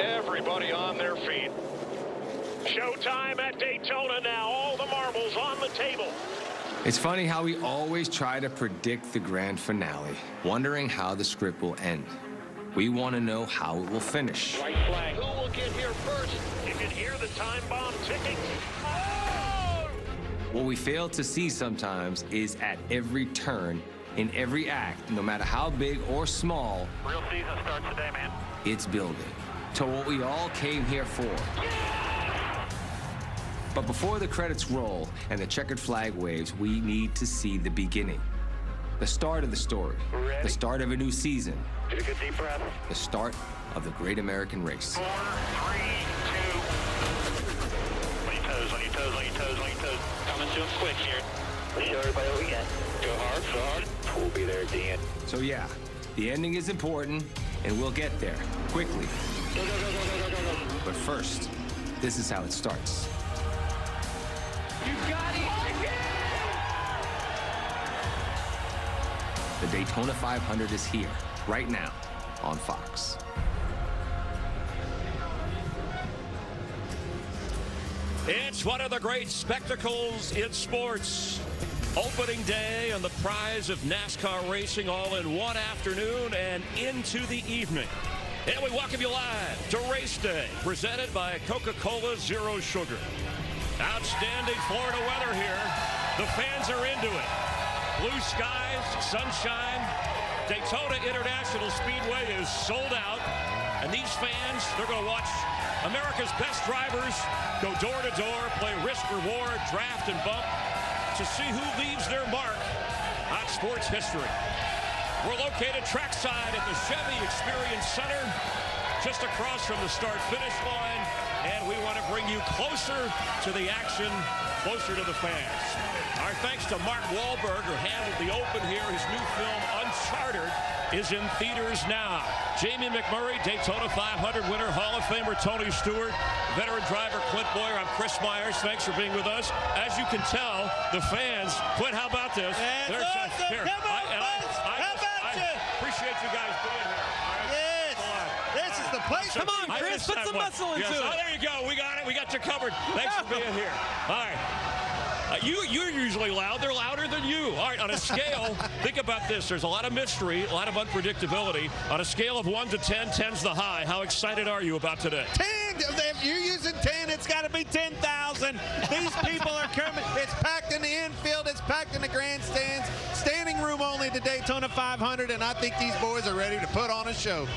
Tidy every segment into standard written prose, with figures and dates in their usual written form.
Everybody on their feet. Showtime at Daytona now. All the marbles on the table. It's funny how we always try to predict the grand finale, wondering how the script will end. We want to know how it will finish. White flag. Who will get here first? You can hear the time bomb ticking. Oh! What we fail to see sometimes is at every turn, in every act, no matter how big or small, Real season starts today, man. it's building to what we all came here for. But before the credits roll and the checkered flag waves, we need to see the beginning. The start of the story. Ready? The start of a new season. Take a good deep breath. The start of the great American race. 4, 3, 2. On your toes, on your toes, on your toes, on your toes. Coming to him quick here. We show everybody what we got. Go hard, go hard. We'll be there at the end. So yeah, the ending is important, and we'll get there quickly. Go, go, go, go, go, go, go, go. But first, this is how it starts. You got it! The Daytona 500 is here, right now, on Fox. It's one of the great spectacles in sports. Opening day and the prize of NASCAR racing all in one afternoon and into the evening. And we welcome you live to Race Day, presented by Coca-Cola Zero Sugar. Outstanding Florida weather here. The fans are into it. Blue skies, sunshine. Daytona International Speedway is sold out. And these fans, they're going to watch America's best drivers go door to door, play risk, reward, draft, and bump to see who leaves their mark on sports history. We're located trackside at the Chevy Experience Center, just across from the start-finish line, and we want to bring you closer to the action, closer to the fans. Our thanks to Mark Wahlberg, who handled the open here. His new film, Uncharted, is in theaters now. Jamie McMurray, Daytona 500 winner, Hall of Famer Tony Stewart, veteran driver Clint Boyer. I'm Chris Myers. Thanks for being with us. As you can tell, the fans, Clint, how about this? That's awesome. Here. Come on, I appreciate you guys being here. Yes, this is the place. Come on, Chris, put some muscle into it. Oh, there you go. We got it. We got you covered. Thanks for being here. All right. You're usually loud. They're louder than you. All right, on a scale, think about this. There's a lot of mystery, a lot of unpredictability. On a scale of 1 to 10, 10's the high. How excited are you about today? 10. If you're using 10, it's got to be 10,000. These people are coming. It's packed in the infield. It's packed in the grandstands. Standing room only at the Daytona 500, and I think these boys are ready to put on a show.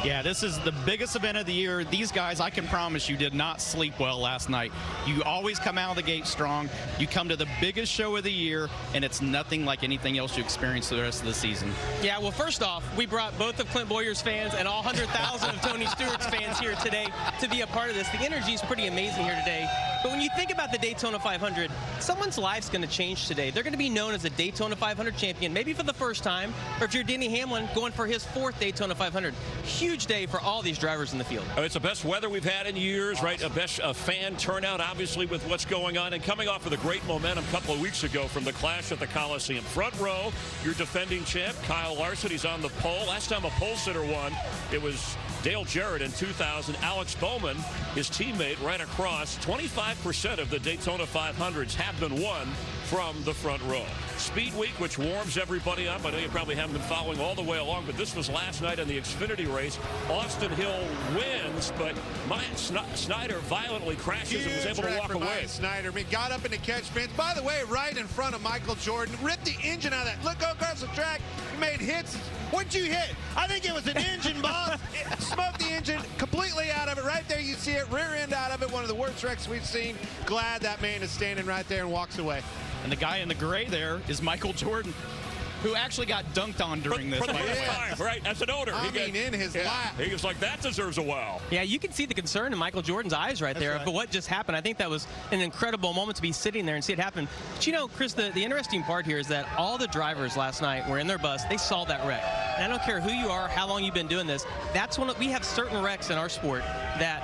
Yeah, this is the biggest event of the year. These guys, I can promise you, did not sleep well last night. You always come out of the gate strong. You come to the biggest show of the year, and it's nothing like anything else you experience the rest of the season. Yeah, well, first off, we brought both of Clint Boyer's fans and all 100,000 of Tony Stewart's fans here today to be a part of this. The energy is pretty amazing here today. But when you think about the Daytona 500, someone's life's going to change today. They're going to be known as a Daytona 500 champion, maybe for the first time, or if you're Denny Hamlin, going for his 4th Daytona 500. Huge day for all these drivers in the field. It's the best weather we've had in years, right? A best fan turnout, obviously, with what's going on. And coming off of the great momentum a couple of weeks ago from the clash at the Coliseum. Front row, your defending champ, Kyle Larson. He's on the pole. Last time a pole sitter won, it was Dale Jarrett in 2000. Alex Bowman, his teammate, right across. 25% of the Daytona 500s have been won from the front row. Speed Week, which warms everybody up. I know you probably haven't been following all the way along, but this was last night in the Xfinity race. Austin Hill wins, but Snyder violently crashes and was able to walk away. Snyder, he got up in the catch fence. By the way, right in front of Michael Jordan, ripped the engine out of that. Look across the track. He made hits. What'd you hit? I think it was an engine bomb. It smoked the engine completely out of it. Right there, you see it, rear end out of it. One of the worst wrecks we've seen. Glad that man is standing right there and walks away. And the guy in the gray there is Michael Jordan, who actually got dunked on during this. For the first time, right? As an owner. In his lap. He was like, that deserves a wow. Yeah, you can see the concern in Michael Jordan's eyes right there. Right. But what just happened, I think that was an incredible moment to be sitting there and see it happen. But you know, Chris, the interesting part here is that all the drivers last night were in their bus. They saw that wreck. And I don't care who you are, how long you've been doing this. That's when we have certain wrecks in our sport that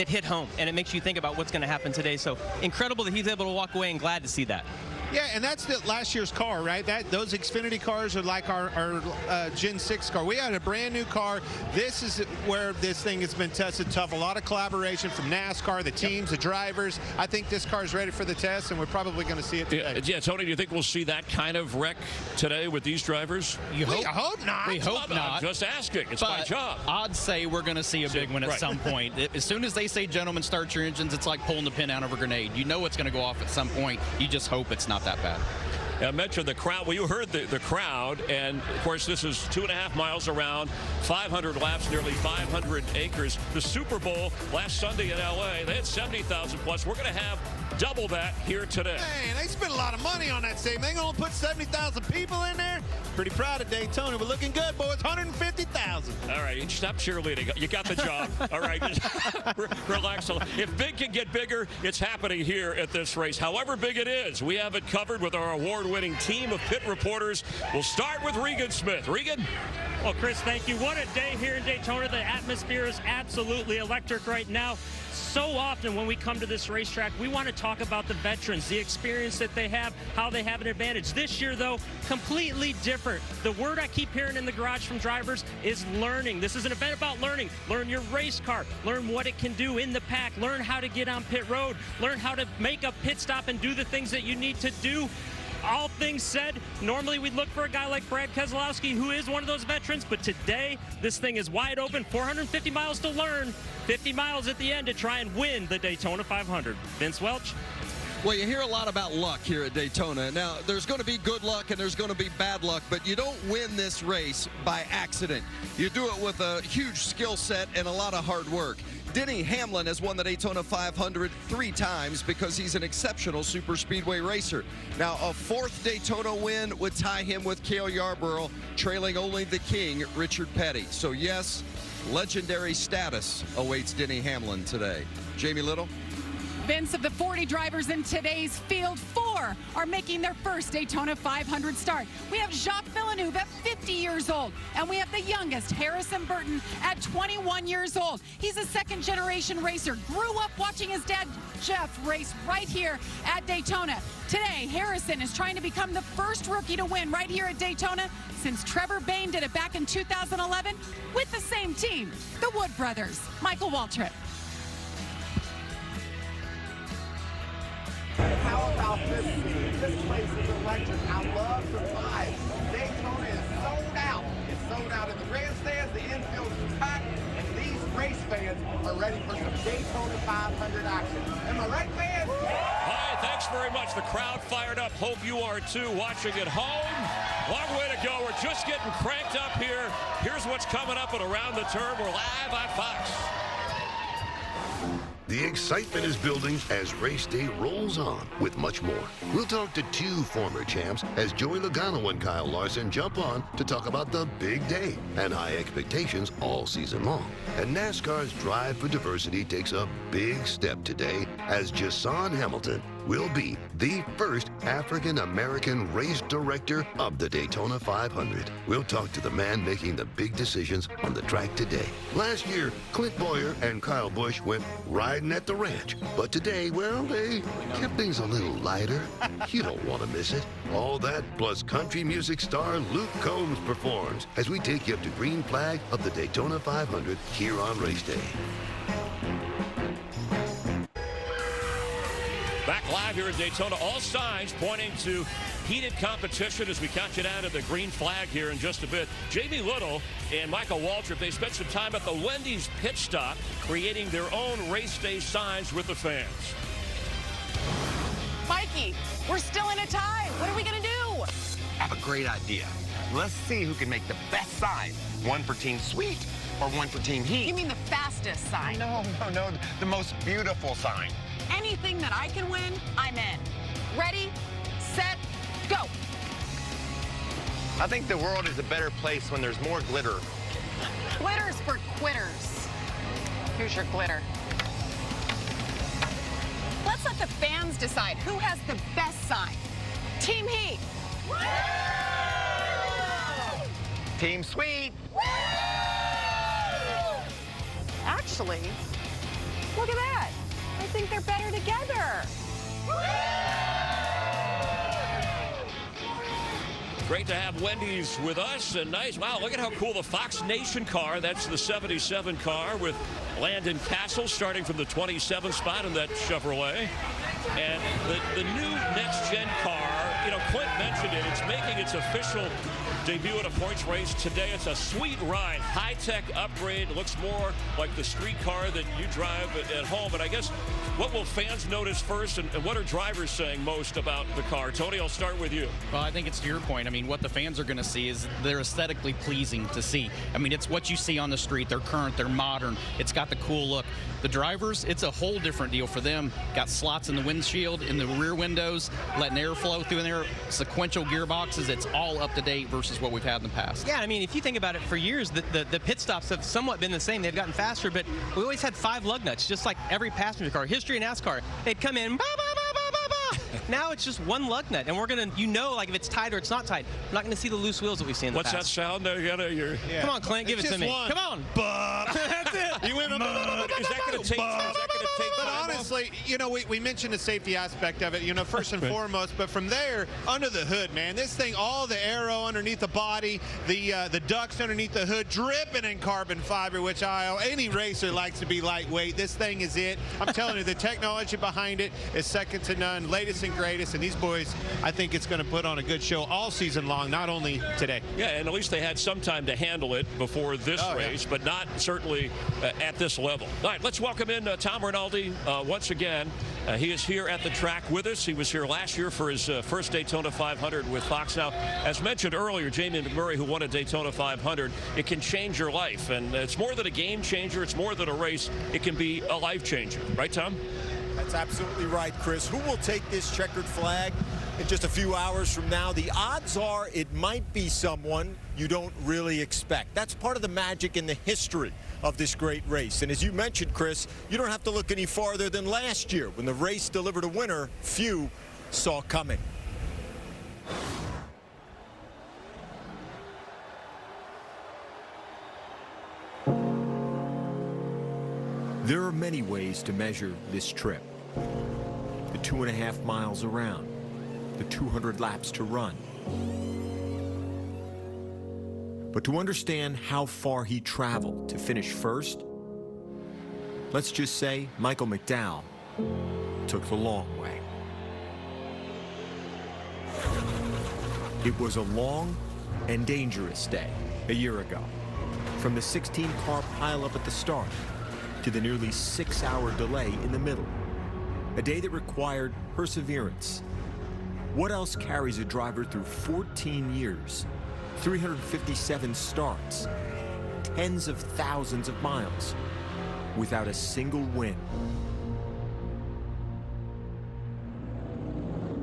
hit home, and it makes you think about what's going to happen today. So incredible that he's able to walk away, and glad to see that. Yeah, and that's the last year's car, right? Those Xfinity cars are like our Gen 6 car. We had a brand new car. This is where this thing has been tested tough. A lot of collaboration from NASCAR, the teams, the drivers. I think this car is ready for the test, and we're probably going to see it today. Yeah, Tony, do you think we'll see that kind of wreck today with these drivers? We hope not. We hope not. I'm just asking. It's my job. I'd say we're going to see a big one at some point. As soon as they say, gentlemen, start your engines, it's like pulling the pin out of a grenade. You know it's going to go off at some point. You just hope it's not that bad. I mentioned the crowd. Well, you heard the crowd, and of course this is 2.5 miles around, 500 laps, nearly 500 acres. The Super Bowl last Sunday in LA, they had 70,000 plus. We're going to have double that here today. Man, they spent a lot of money on that stadium. They going to put 70,000 people in there. Pretty proud of Daytona. We're looking good, boys. 150,000. All right, stop cheerleading. You got the job. All right, just relax. If big can get bigger, it's happening here at this race. However big it is, we have it covered with our award-winning team of pit reporters. We'll start with Regan Smith. Regan? Well, Chris, thank you. What a day here in Daytona. The atmosphere is absolutely electric right now. So often when we come to this racetrack, we want to talk about the veterans, the experience that they have, how they have an advantage. This year, though, completely different. The word I keep hearing in the garage from drivers is learning. This is an event about learning. Learn your race car. Learn what it can do in the pack. Learn how to get on pit road. Learn how to make a pit stop and do the things that you need to do. All things said, normally we'd look for a guy like Brad Keselowski, who is one of those veterans, but today this thing is wide open. 450 miles to learn, 50 miles at the end to try and win the Daytona 500. Vince Welch. Well, you hear a lot about luck here at Daytona. Now, there's going to be good luck and there's going to be bad luck, but you don't win this race by accident. You do it with a huge skill set and a lot of hard work. Denny Hamlin has won the Daytona 500 3 times because he's an exceptional super speedway racer. Now, a 4th Daytona win would tie him with Cale Yarborough, trailing only the king, Richard Petty. So, yes, legendary status awaits Denny Hamlin today. Jamie Little? Vince, of the 40 drivers in today's field, 4 are making their first Daytona 500 start. We have Jacques Villeneuve at 50 years old, and we have the youngest, Harrison Burton, at 21 years old. He's a second-generation racer, grew up watching his dad, Jeff, race right here at Daytona. Today, Harrison is trying to become the first rookie to win right here at Daytona since Trevor Bayne did it back in 2011 with the same team, the Wood Brothers. Michael Waltrip. How about this scene? This place is electric. I love the vibe. Daytona is sold out. It's sold out in the grandstands, the infield is packed, and these race fans are ready for some Daytona 500 action. Am I right, fans? Hi, thanks very much. The crowd fired up. Hope you are too, watching at home. Long way to go. We're just getting cranked up here. Here's what's coming up at Around the Turn. We're live on Fox. The excitement is building as race day rolls on with much more. We'll talk to 2 former champs as Joey Logano and Kyle Larson jump on to talk about the big day and high expectations all season long. And NASCAR's drive for diversity takes a big step today as Jason Hamilton will be the first African-American race director of the Daytona 500. We'll talk to the man making the big decisions on the track today. Last year, Clint Boyer and Kyle Busch went riding at the ranch. But today, well, they kept things a little lighter. You don't want to miss it. All that plus country music star Luke Combs performs as we take you up to green flag of the Daytona 500 here on race day. Back live here in Daytona, all signs pointing to heated competition as we count you down to the green flag here in just a bit. Jamie Little and Michael Waltrip, they spent some time at the Wendy's pit stop creating their own race day signs with the fans. Mikey, we're still in a tie. What are we going to do? I have a great idea. Let's see who can make the best sign. One for Team Sweet or one for Team Heat. You mean the fastest sign? No. The most beautiful sign. Anything that I can win, I'm in. Ready, set, go. I think the world is a better place when there's more glitter. Glitter's for quitters. Here's your glitter. Let's let the fans decide who has the best sign. Team Heat. Team Sweet. Actually, look at that. I think they're better together. Great to have Wendy's with us, and nice. Wow, look at how cool the Fox Nation car. That's the 77 car with Landon Castle starting from the 27th spot in that Chevrolet. And the new next-gen car, you know, Clint mentioned it. It's making its official debut at a points race today. It's a sweet ride, high-tech upgrade. It looks more like the street car that you drive at home. And I guess what will fans notice first, and what are drivers saying most about the car? Tony, I'll start with you. Well, I think it's to your point. I mean, what the fans are going to see is they're aesthetically pleasing to see. I mean, it's what you see on the street. They're current, they're modern. It's got the cool look. The drivers, it's a whole different deal for them. Got slots in the windshield, in the rear windows, letting air flow through in there, sequential gearboxes. It's all up to date versus what we've had in the past. Yeah, I mean, if you think about it, for years, the pit stops have somewhat been the same. They've gotten faster, but we always had 5 lug nuts, just like every passenger car. History in NASCAR, they'd come in, bah, bah, bah, bah, bah, bah. Now it's just 1 lug nut, and we're going to, like if it's tight or it's not tight. We're not going to see the loose wheels that we've seen in the past. What's that sound? Yeah. Come on, Clint, give it to me. One. Come on. That's it. You went is that going to take But honestly, you know, we mentioned the safety aspect of it, you know, first and foremost, but from there, under the hood, man, this thing, all the aero underneath the body, the ducts underneath the hood, dripping in carbon fiber, which any racer likes to be lightweight. This thing is it. I'm telling you, the technology behind it is second to none, latest and greatest, and these boys, I think it's going to put on a good show all season long, not only today. Yeah, and at least they had some time to handle it before this race, but not certainly at this level. All right, let's welcome in Tom Rinaldi once again. He is here at the track with us. He was here last year for his first Daytona 500 with Fox. Now, as mentioned earlier, Jamie McMurray, who won a Daytona 500, it can change your life. And it's more than a game changer. It's more than a race. It can be a life changer. Right, Tom? That's absolutely right, Chris. Who will take this checkered flag in just a few hours from now? The odds are it might be someone you don't really expect. That's part of the magic and the history of this great race. And as you mentioned, Chris, you don't have to look any farther than last year when the race delivered a winner few saw coming. There are many ways to measure this trip. The 2.5 miles around, the 200 laps to run. But to understand how far he traveled to finish first, let's just say Michael McDowell took the long way. It was a long and dangerous day a year ago. From the 16-car pileup at the start to the nearly 6-hour delay in the middle. A day that required perseverance. What else carries a driver through 14 years, 357 starts, tens of thousands of miles, without a single win?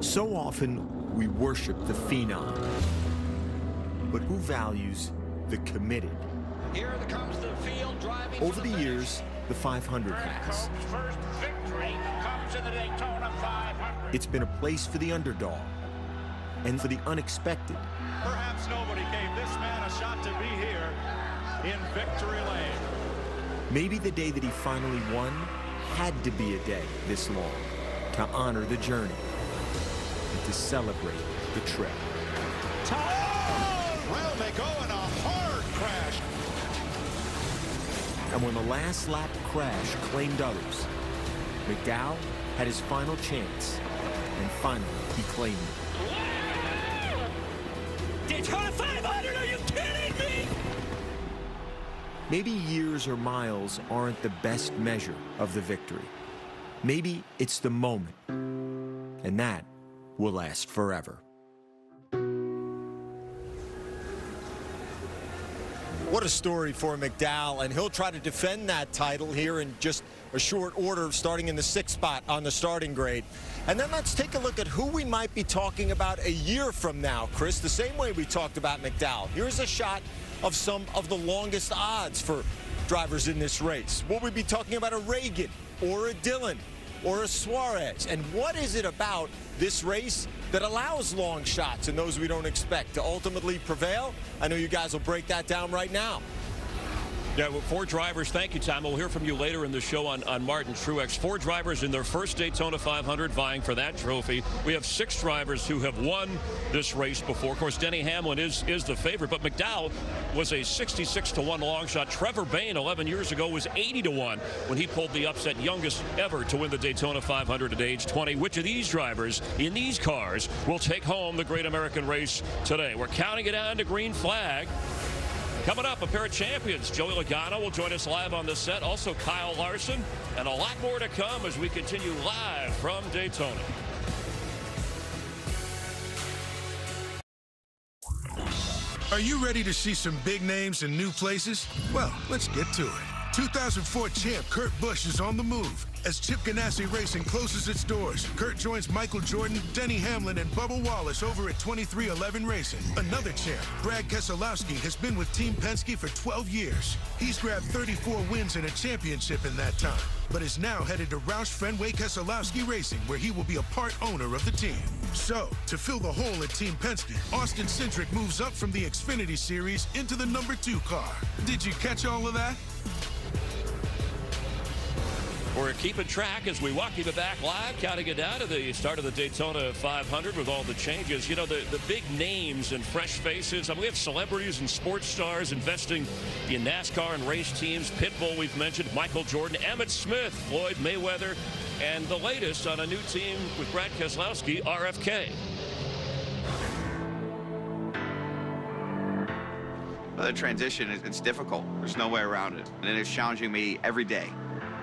So often, we worship the phenom. But who values the committed? Here comes the field driving. Over the years, the 500 has. First victory comes in the Daytona 500. It's been a place for the underdog and for the unexpected. Perhaps nobody gave this man a shot to be here in victory lane. Maybe the day that he finally won had to be a day this long to honor the journey and to celebrate the trip. Well, they go in a hard crash. And when the last lap crash claimed others, McDowell had his final chance, and finally he claimed it. Daytona 500, are you kidding me? Maybe years or miles aren't the best measure of the victory. Maybe it's the moment, and that will last forever. What a story for McDowell, and he'll try to defend that title here in just a short order, starting in the 6th spot on the starting grade. And then let's take a look at who we might be talking about a year from now, Chris, the same way we talked about McDowell. Here's a shot of some of the longest odds for drivers in this race. Will we be talking about a Reagan or a Dillon or a Suarez? And what is it about this race that allows long shots and those we don't expect to ultimately prevail? I know you guys will break that down right now. Yeah, well, 4 drivers. Thank you, Tom. We'll hear from you later in the show on Martin Truex. 4 drivers in their first Daytona 500 vying for that trophy. We have 6 drivers who have won this race before. Of course, Denny Hamlin is the favorite, but McDowell was a 66-1 long shot. Trevor Bayne 11 years ago was 80-1 when he pulled the upset, youngest ever to win the Daytona 500 at age 20. Which of these drivers in these cars will take home the Great American Race today? We're counting it down to green flag. Coming up, a pair of champions. Joey Logano will join us live on the set. Also, Kyle Larson. And a lot more to come as we continue live from Daytona. Are you ready to see some big names in new places? Well, let's get to it. 2004 champ Kurt Busch is on the move. As Chip Ganassi Racing closes its doors, Kurt joins Michael Jordan, Denny Hamlin, and Bubba Wallace over at 2311 Racing. Another champ, Brad Keselowski, has been with Team Penske for 12 years. He's grabbed 34 wins and a championship in that time, but is now headed to Roush Fenway Keselowski Racing, where he will be a part owner of the team. So, to fill the hole at Team Penske, Austin Cindric moves up from the Xfinity Series into the number 2 car. Did you catch all of that? We're keeping track as we walk you back live, counting it down to the start of the Daytona 500 with all the changes. You know, the big names and fresh faces. I mean, we have celebrities and sports stars investing in NASCAR and race teams. Pitbull, we've mentioned, Michael Jordan, Emmitt Smith, Floyd Mayweather, and the latest on a new team with Brad Keselowski, RFK. The transition, it's difficult. There's no way around it. And it's challenging me every day.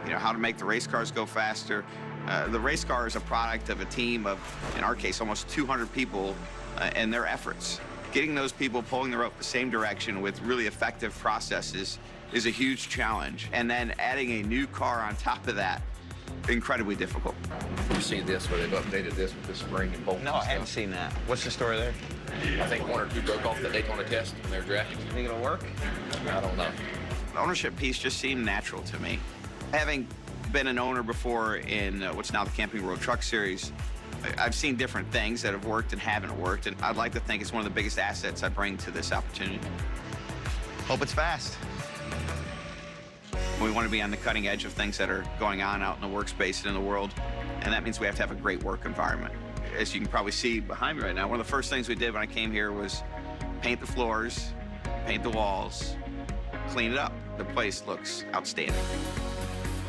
You know, how to make the race cars go faster. The race car is a product of a team of, in our case, almost 200 people and their efforts. Getting those people pulling the rope the same direction with really effective processes is a huge challenge. And then adding a new car on top of that, incredibly difficult. You've seen this where they've updated this with the spring and bolt? No, I haven't seen that. What's the story there? I think 1 or 2 broke off the Daytona test and they're drafting. You think it'll work? I don't know. The ownership piece just seemed natural to me. Having been an owner before in what's now the Camping World Truck Series, I've seen different things that have worked and haven't worked, and I'd like to think it's one of the biggest assets I bring to this opportunity. Hope it's fast. We want to be on the cutting edge of things that are going on out in the workspace and in the world, and that means we have to have a great work environment. As you can probably see behind me right now, one of the first things we did when I came here was paint the floors, paint the walls, clean it up. The place looks outstanding.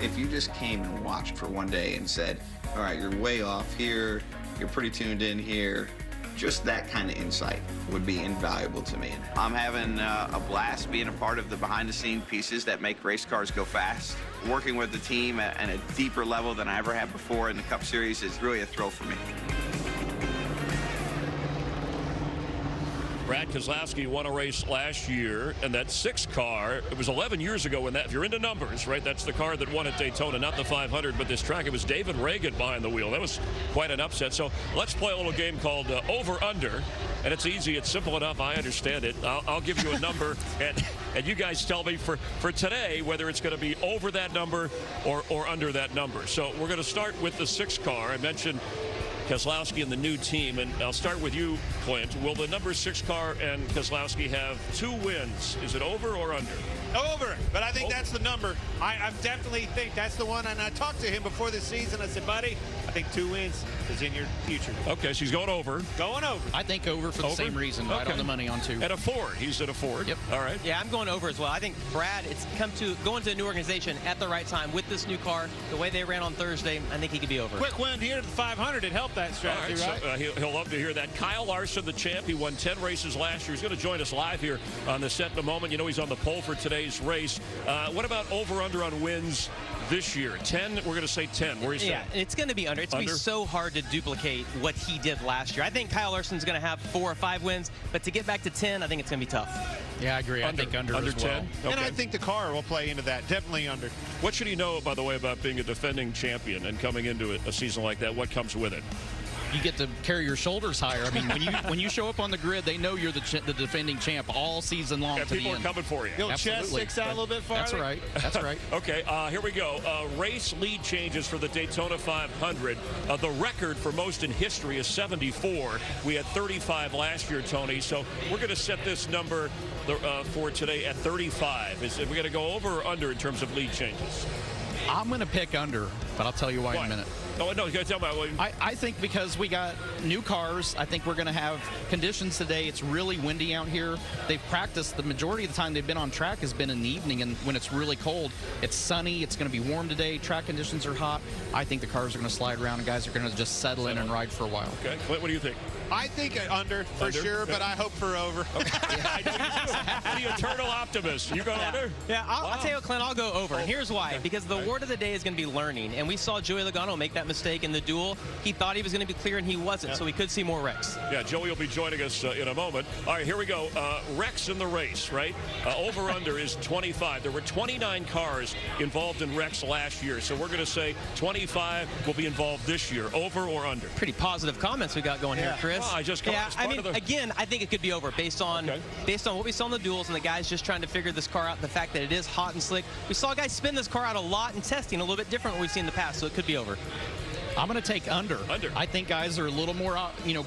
If you just came and watched for one day and said, all right, you're way off here, you're pretty tuned in here, just that kind of insight would be invaluable to me. I'm having a blast being a part of the behind-the-scenes pieces that make race cars go fast. Working with the team at a deeper level than I ever had before in the Cup Series is really a thrill for me. Brad Keselowski won a race last year, and that 6 car, it was 11 years ago when that, if you're into numbers, right, that's the car that won at Daytona, not the 500, but this track, it was David Reagan behind the wheel. That was quite an upset. So let's play a little game called Over-Under, and it's easy, it's simple enough, I understand it. I'll give you a number, and you guys tell me for today whether it's going to be over that number or under that number. So we're going to start with the 6 car. I mentioned Keselowski and the new team, and I'll start with you, Clint. Will the number 6 car and Keselowski have 2 wins? Is it over or under? Over, but I think that's the number. I definitely think that's the one, and I talked to him before the season. I said, buddy, I think 2 wins is in your future. Okay, so he's going over. Going over. I think over for the same reason, right on the money on 2. At a Ford. He's at a Ford. Yep. All right. Yeah, I'm going over as well. I think Brad, it's going to a new organization at the right time with this new car. The way they ran on Thursday, I think he could be over. Quick win here at the 500. It helped that strategy, right? right? So, he'll love to hear that. Kyle Larson, the champ. He won 10 races last year. He's going to join us live here on the set in a moment. You know he's on the pole for today's race. What about over-under on wins this year? 10? We're going to say 10. Where is Yeah, it's going to be under. It's going to be so hard to duplicate what he did last year. I think Kyle Larson's going to have 4 or 5 wins, but to get back to 10, I think it's going to be tough. Yeah, I agree. I think under as 10. well. Okay. And I think the car will play into that. Definitely under. What should he know, by the way, about being a defending champion and coming into a season like that? What comes with it? you get to carry your shoulders higher. I mean, when you show up on the grid, they know you're the defending champ all season long. And to people the are end. coming for you. Your chest sticks out a little bit farther. That's right. That's right. Okay, here we go. Race lead changes for the Daytona 500. The record for most in history is 74. We had 35 last year, Tony. So we're going to set this number for today at 35. We're going to go over or under in terms of lead changes? I'm going to pick under, but I'll tell you why in a minute. Oh, no, you got to tell me. I think because we got new cars, I think we're going to have conditions today. It's really windy out here. They've practiced. The majority of the time they've been on track has been in the evening, and when it's really cold, it's sunny. It's going to be warm today. Track conditions are hot. I think the cars are going to slide around, and guys are going to just settle in and ride for a while. Okay, Clint, what do you think? I think under for sure, but I hope for over. The eternal optimist. You go under? Yeah, I'll tell you what, Clint, I'll go over. And here's why. Because the word of the day is going to be learning. And we saw Joey Logano make that mistake in the duel. He thought he was going to be clear, and he wasn't. So we could see more wrecks. Yeah, Joey will be joining us in a moment. All right, here we go. Wrecks in the race, right? Over-under is 25. There were 29 cars involved in wrecks last year. So we're going to say 25 will be involved this year. Over or under? Pretty positive comments we got going here, Chris. Oh, again, I think it could be over based on what we saw in the duels and the guys just trying to figure this car out. The fact that it is hot and slick. We saw guys spin this car out a lot in testing, a little bit different than we've seen in the past, so it could be over. I'm going to take under. I think guys are a little more,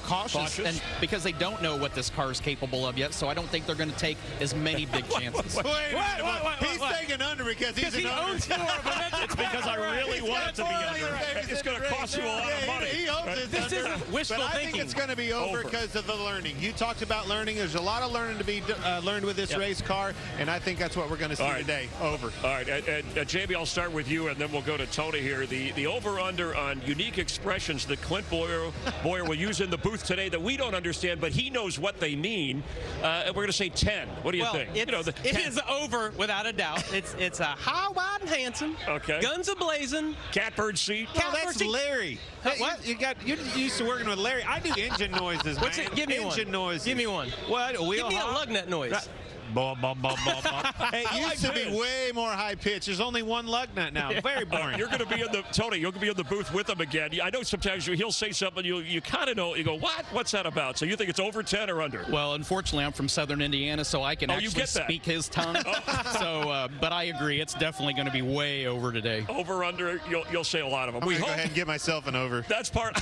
cautious, and because they don't know what this car is capable of yet. So I don't think they're going to take as many big chances. He's taking under because he's an owns more of them. It's because I really want it to be under. It's going to cost you a lot of money. He hopes it's this under. isn't wishful but I thinking. think it's going to be over because of the learning. You talked about learning. There's a lot of learning to be learned with this race car, and I think that's what we're going to see today. Over. All right, and Jamie, I'll start with you, and then we'll go to Tony here. The over-under on unique expressions that Clint Boyer will use in the booth today that we don't understand, but he knows what they mean. We're going to say 10. What do you think? It is over without a doubt. It's a high, wide, and handsome. Okay. Guns a-blazing. Catbird seat. No, that's Larry. What? You're used to working with Larry. I do engine noises, What's man. it? Give me one. Engine noises. Give me one. What? Give me a lug nut noise. Bum, bum, bum, bum, bum. Hey, it used to be way more high pitch. There's only one lug nut now. Very boring. You're going to be in the Tony. You're going to be in the booth with him again. I know sometimes he'll say something you kind of know. You go, what? What's that about? So you think it's over 10 or under? Well, unfortunately, I'm from Southern Indiana, so I can actually speak his tongue. So, but I agree, it's definitely going to be way over today. Over under, you'll say a lot of them. I'm going to go ahead and give myself an over. That's part.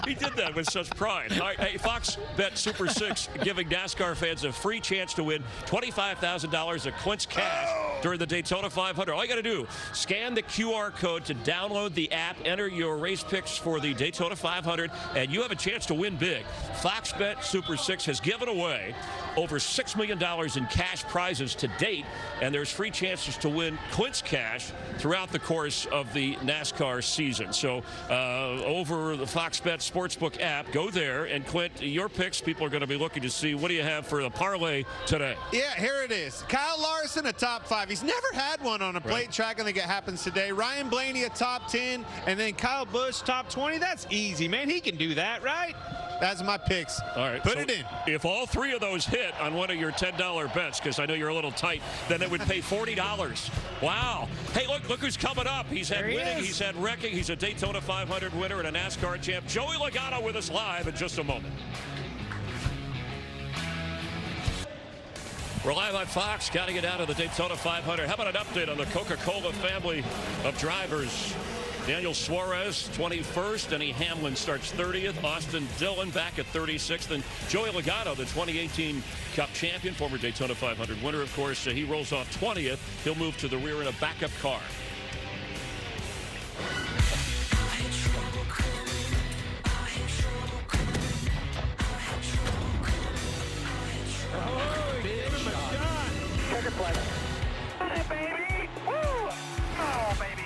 He did that with such pride. All right, hey, Fox Bet Super 6 giving NASCAR fans a free chance to win $25,000 of Clint's cash during the Daytona 500. All you got to do, scan the QR code to download the app, enter your race picks for the Daytona 500, and you have a chance to win big. Fox Bet Super 6 has given away over $6 million in cash prizes to date, and there's free chances to win Clint's cash throughout the course of the NASCAR season. So over the Fox Bet Sportsbook app, go there, and Clint, your picks, people are going to be looking to see what do you have for the parlay today. Yeah, here it is. Kyle Larson, a top 5. He's never had one on a plate track. I think it happens today. Ryan Blaney, a top 10. And then Kyle Busch, top 20. That's easy, man. He can do that, right? That's my picks. All right. Put it in. If all three of those hit on one of your $10 bets, because I know you're a little tight, then it would pay $40. Wow. Hey, look who's coming up. He's had winning. He's had wrecking. He's a Daytona 500 winner and a NASCAR champ. Joey Logano with us live in just a moment. We're live on Fox, counting it down to the Daytona 500. How about an update on the Coca-Cola family of drivers? Daniel Suarez, 21st. Denny Hamlin starts 30th. Austin Dillon back at 36th. And Joey Logano, the 2018 Cup champion, former Daytona 500 winner, of course, he rolls off 20th. He'll move to the rear in a backup car. Second place. Hey, baby! Woo! Oh, baby!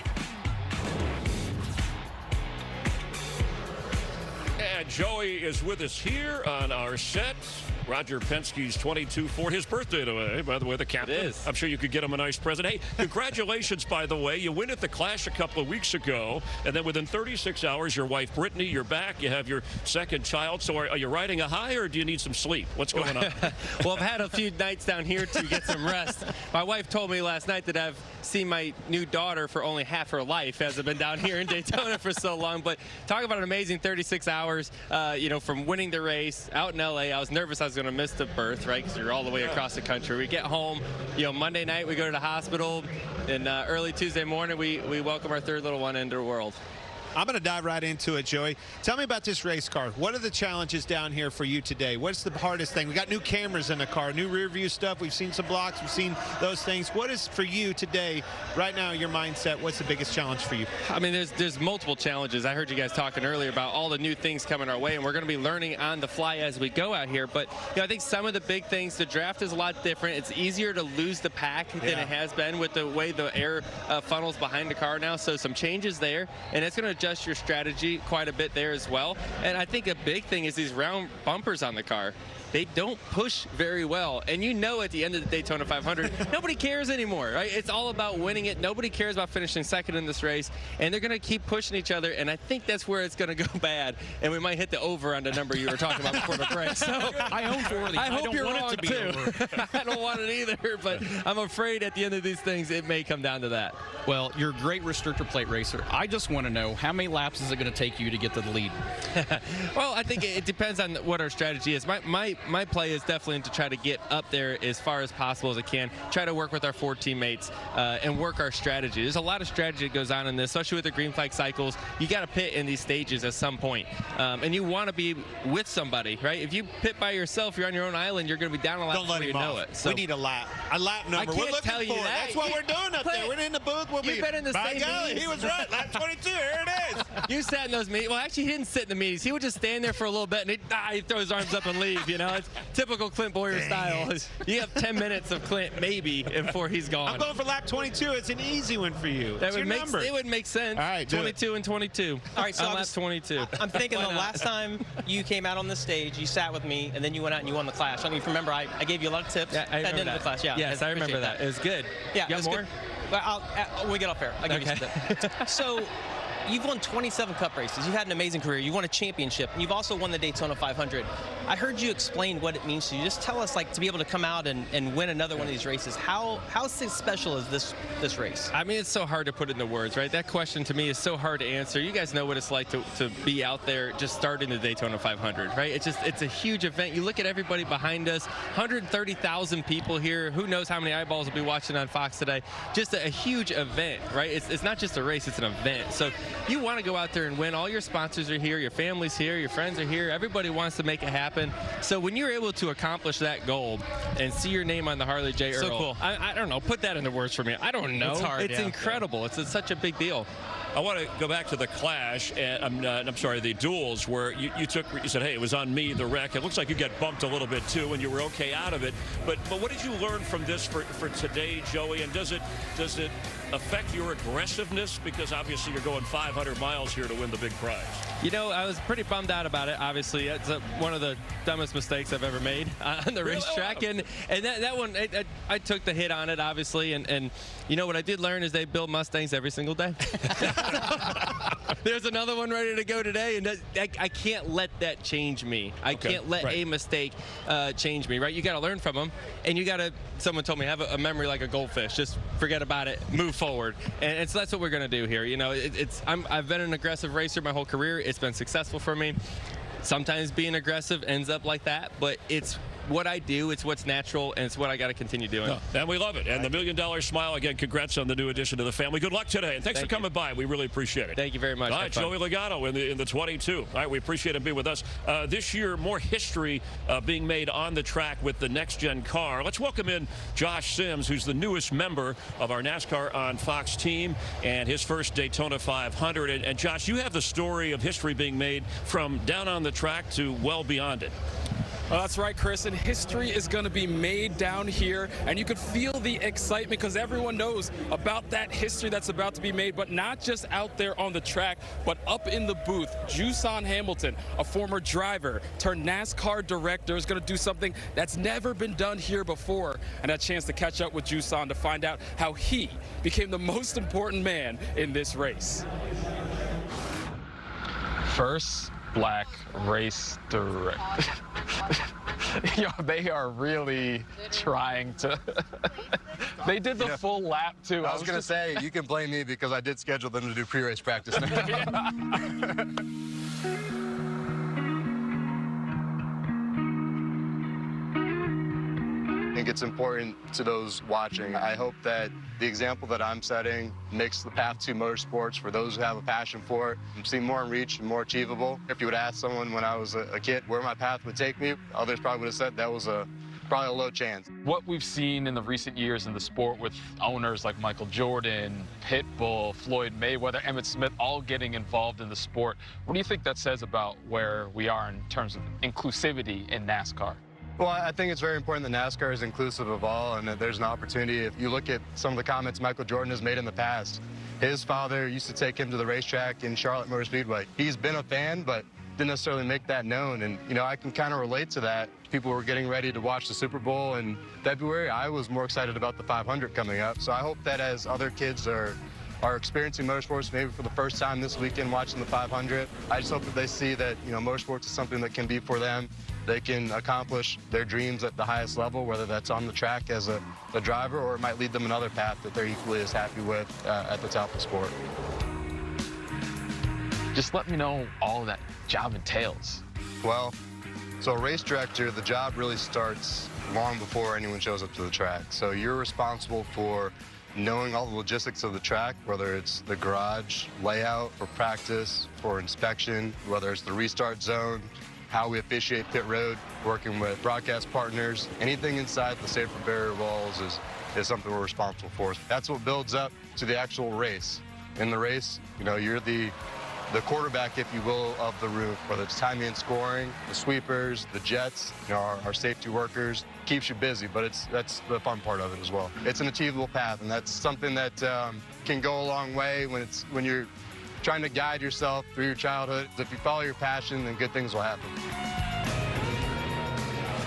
And Joey is with us here on our set. Roger Penske's 22 for his birthday today. By the way, the captain. It is. I'm sure you could get him a nice present. Hey, congratulations, by the way. You win at the Clash a couple of weeks ago, and then within 36 hours, your wife, Brittany, you're back. You have your second child. So are you riding a high, or do you need some sleep? What's going on? Well, I've had a few nights down here to get some rest. My wife told me last night that I've seen my new daughter for only half her life as I've been down here in Daytona for so long. But talk about an amazing 36 hours, from winning the race out in L.A. I was nervous I was going to miss the birth, right, because you're all the way across the country. We get home, Monday night we go to the hospital, and early Tuesday morning we welcome our third little one into the world. I'm going to dive right into it, Joey. Tell me about this race car. What are the challenges down here for you today? What's the hardest thing? We got new cameras in the car, new rear view stuff. We've seen some blocks. We've seen those things. What is for you today, right now, your mindset? What's the biggest challenge for you? I mean, there's multiple challenges. I heard you guys talking earlier about all the new things coming our way, and we're going to be learning on the fly as we go out here. But I think some of the big things, the draft is a lot different. It's easier to lose the pack than it has been with the way the air funnels behind the car now. So some changes there, and it's going to adjust your strategy quite a bit there as well. And I think a big thing is these round bumpers on the car. They don't push very well. And at the end of the Daytona 500, nobody cares anymore, right? It's all about winning it. Nobody cares about finishing second in this race. And they're going to keep pushing each other. And I think that's where it's going to go bad. And we might hit the over on the number you were talking about before the break. So I own 40. I hope you're want wrong, it to be too. over. I don't want it either. But I'm afraid at the end of these things, it may come down to that. Well, you're a great restrictor plate racer. I just want to know, how many laps is it going to take you to get to the lead? Well, I think it depends on what our strategy is. My play is definitely to try to get up there as far as possible as I can, try to work with our 4 teammates and work our strategy. There's a lot of strategy that goes on in this, especially with the green flag cycles. You got to pit in these stages at some point. And you want to be with somebody, right? If you pit by yourself, you're on your own island, you're going to be down a lap before you know it. So we need a lap number. I can't we're looking tell you for that. That's what we're doing up there. We're in the booth. You've been in the by same golly, meetings. he was right. Lap 22. Here it is. You sat in those meetings. Well, actually, he didn't sit in the meetings. He would just stand there for a little bit, and he'd throw his arms up and leave. It's typical Clint Boyer style. You have 10 minutes of Clint, maybe, before he's gone. I'm going for lap 22. It's an easy one for you. It would make sense. All right, 22 and 22. All right, so lap 22. I'm thinking the last time you came out on the stage, you sat with me, and then you went out and you won the Clash. I don't even remember. I gave you a lot of tips Yeah, I at the end remember of the Clash. Yeah, yes, I remember that. It was good. Yeah, You got it was more? good. Well, when we get off air, I'll give you some tips. So, you've won 27 Cup races. You've had an amazing career. You won a championship. And you've also won the Daytona 500. I heard you explain what it means to you. Just tell us, to be able to come out and win another one of these races. How special is this race? I mean, it's so hard to put into words, right? That question to me is so hard to answer. You guys know what it's like to be out there just starting the Daytona 500, right? It's a huge event. You look at everybody behind us, 130,000 people here. Who knows how many eyeballs will be watching on Fox today? Just a huge event, right? It's not just a race, it's an event. So you want to go out there and win. All your sponsors are here, your family's here, your friends are here. Everybody wants to make it happen. So when you're able to accomplish that goal and see your name on the Harley J. Earl, So cool. I don't know, put that into words for me. I don't know. It's hard, It's yeah. incredible. It's such a big deal. I want to go back to the Clash, and I'm sorry, the duels, where you said, hey, it was on me, the wreck. It looks like you got bumped a little bit too, and you were okay out of it. But what did you learn from this for today, Joey? And does it affect your aggressiveness? Because obviously you're going 500 miles here to win the big prize. I was pretty bummed out about it. Obviously, it's one of the dumbest mistakes I've ever made on the racetrack, and that one, I took the hit on it, obviously, and what I did learn is they build Mustangs every single day. There's another one ready to go today, and I can't let that change me. I can't let a mistake change me, right? You got to learn from them, and you got to, someone told me, have a memory like a goldfish. Just forget about it, move forward. And so that's what we're going to do here. I've been an aggressive racer my whole career. It's been successful for me. Sometimes being aggressive ends up like that, but it's what I do, it's what's natural, and it's what I got to continue doing. No, and we love it. And the $1 Million Smile, again, congrats on the new addition to the family. Good luck today, and thanks for coming by. We really appreciate it. Thank you very much. All right, Joey Logano in the 22. All right, we appreciate him being with us. This year, more history being made on the track with the next-gen car. Let's welcome in Josh Sims, who's the newest member of our NASCAR on Fox team, and his first Daytona 500. And Josh, you have the story of history being made from down on the track to well beyond it. Well, that's right, Chris, and history is going to be made down here, and you could feel the excitement because everyone knows about that history that's about to be made, but not just out there on the track, but up in the booth. Juson Hamilton, a former driver turned NASCAR director, is going to do something that's never been done here before, and a chance to catch up with Juson to find out how he became the most important man in this race. First black race director. Yo, they are really trying to. They did the full lap, too. I was going to say, you can blame me because I did schedule them to do pre-race practice. I think it's important to those watching. I hope that the example that I'm setting makes the path to motorsports for those who have a passion for it seem more in reach and more achievable. If you would ask someone when I was a kid where my path would take me, others probably would have said that was probably a low chance. What we've seen in the recent years in the sport with owners like Michael Jordan, Pitbull, Floyd Mayweather, Emmitt Smith, all getting involved in the sport, what do you think that says about where we are in terms of inclusivity in NASCAR? Well, I think it's very important that NASCAR is inclusive of all and that there's an opportunity. If you look at some of the comments Michael Jordan has made in the past, his father used to take him to the racetrack in Charlotte Motor Speedway. He's been a fan, but didn't necessarily make that known. And, you know, I can kind of relate to that. People were getting ready to watch the Super Bowl in February. I was more excited about the 500 coming up. So I hope that as other kids are experiencing motorsports maybe for the first time this weekend watching the 500, I just hope that they see that, you know, motorsports is something that can be for them. They can accomplish their dreams at the highest level, whether that's on the track as a driver or it might lead them another path that they're equally as happy with at the top of the sport. Just let me know all that job entails. Well, so a race director, the job really starts long before anyone shows up to the track. So you're responsible for knowing all the logistics of the track, whether it's the garage layout for practice, for inspection, whether it's the restart zone, how we officiate pit road, working with broadcast partners. Anything inside the safety barrier walls is something we're responsible for. That's what builds up to the actual race. In the race, you know, you're the quarterback, if you will, of the roof, whether it's timing and scoring, the sweepers, the jets, you know, our safety workers, keeps you busy, but that's the fun part of it as well. It's an achievable path, and that's something that can go a long way when you're trying to guide yourself through your childhood. If you follow your passion, then good things will happen.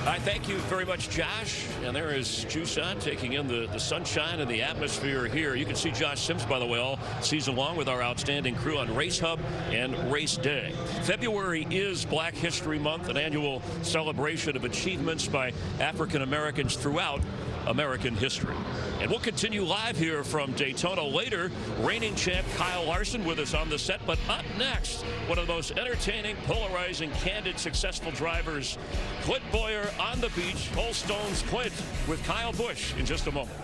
All right, thank you very much, Josh. And there is Juson taking in the sunshine and the atmosphere here. You can see Josh Sims, by the way, all season long with our outstanding crew on Race Hub and Race Day. February is Black History Month, an annual celebration of achievements by African Americans throughout American history. And we'll continue live here from Daytona later. Reigning champ Kyle Larson with us on the set. But up next, one of the most entertaining, polarizing, candid, successful drivers, Clint Boyer on the beach. Whole Stones Clint with Kyle Busch in just a moment.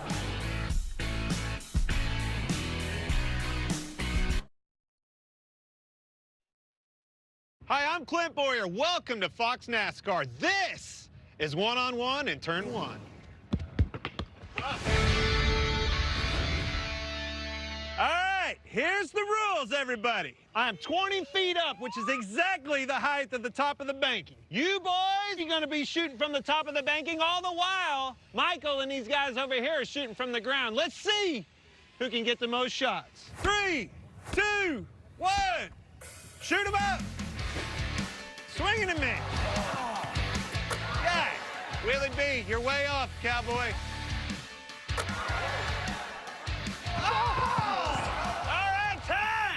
Hi, I'm Clint Boyer. Welcome to Fox NASCAR. This is one-on-one in turn one. All right, here's the rules, everybody. I'm 20 feet up, which is exactly the height of the top of the banking. You boys, you're gonna be shooting from the top of the banking all the while. Michael and these guys over here are shooting from the ground. Let's see who can get the most shots. 3, 2, 1. Shoot 'em up. Swing and a miss. Yeah, Willie B, you're way off, cowboy.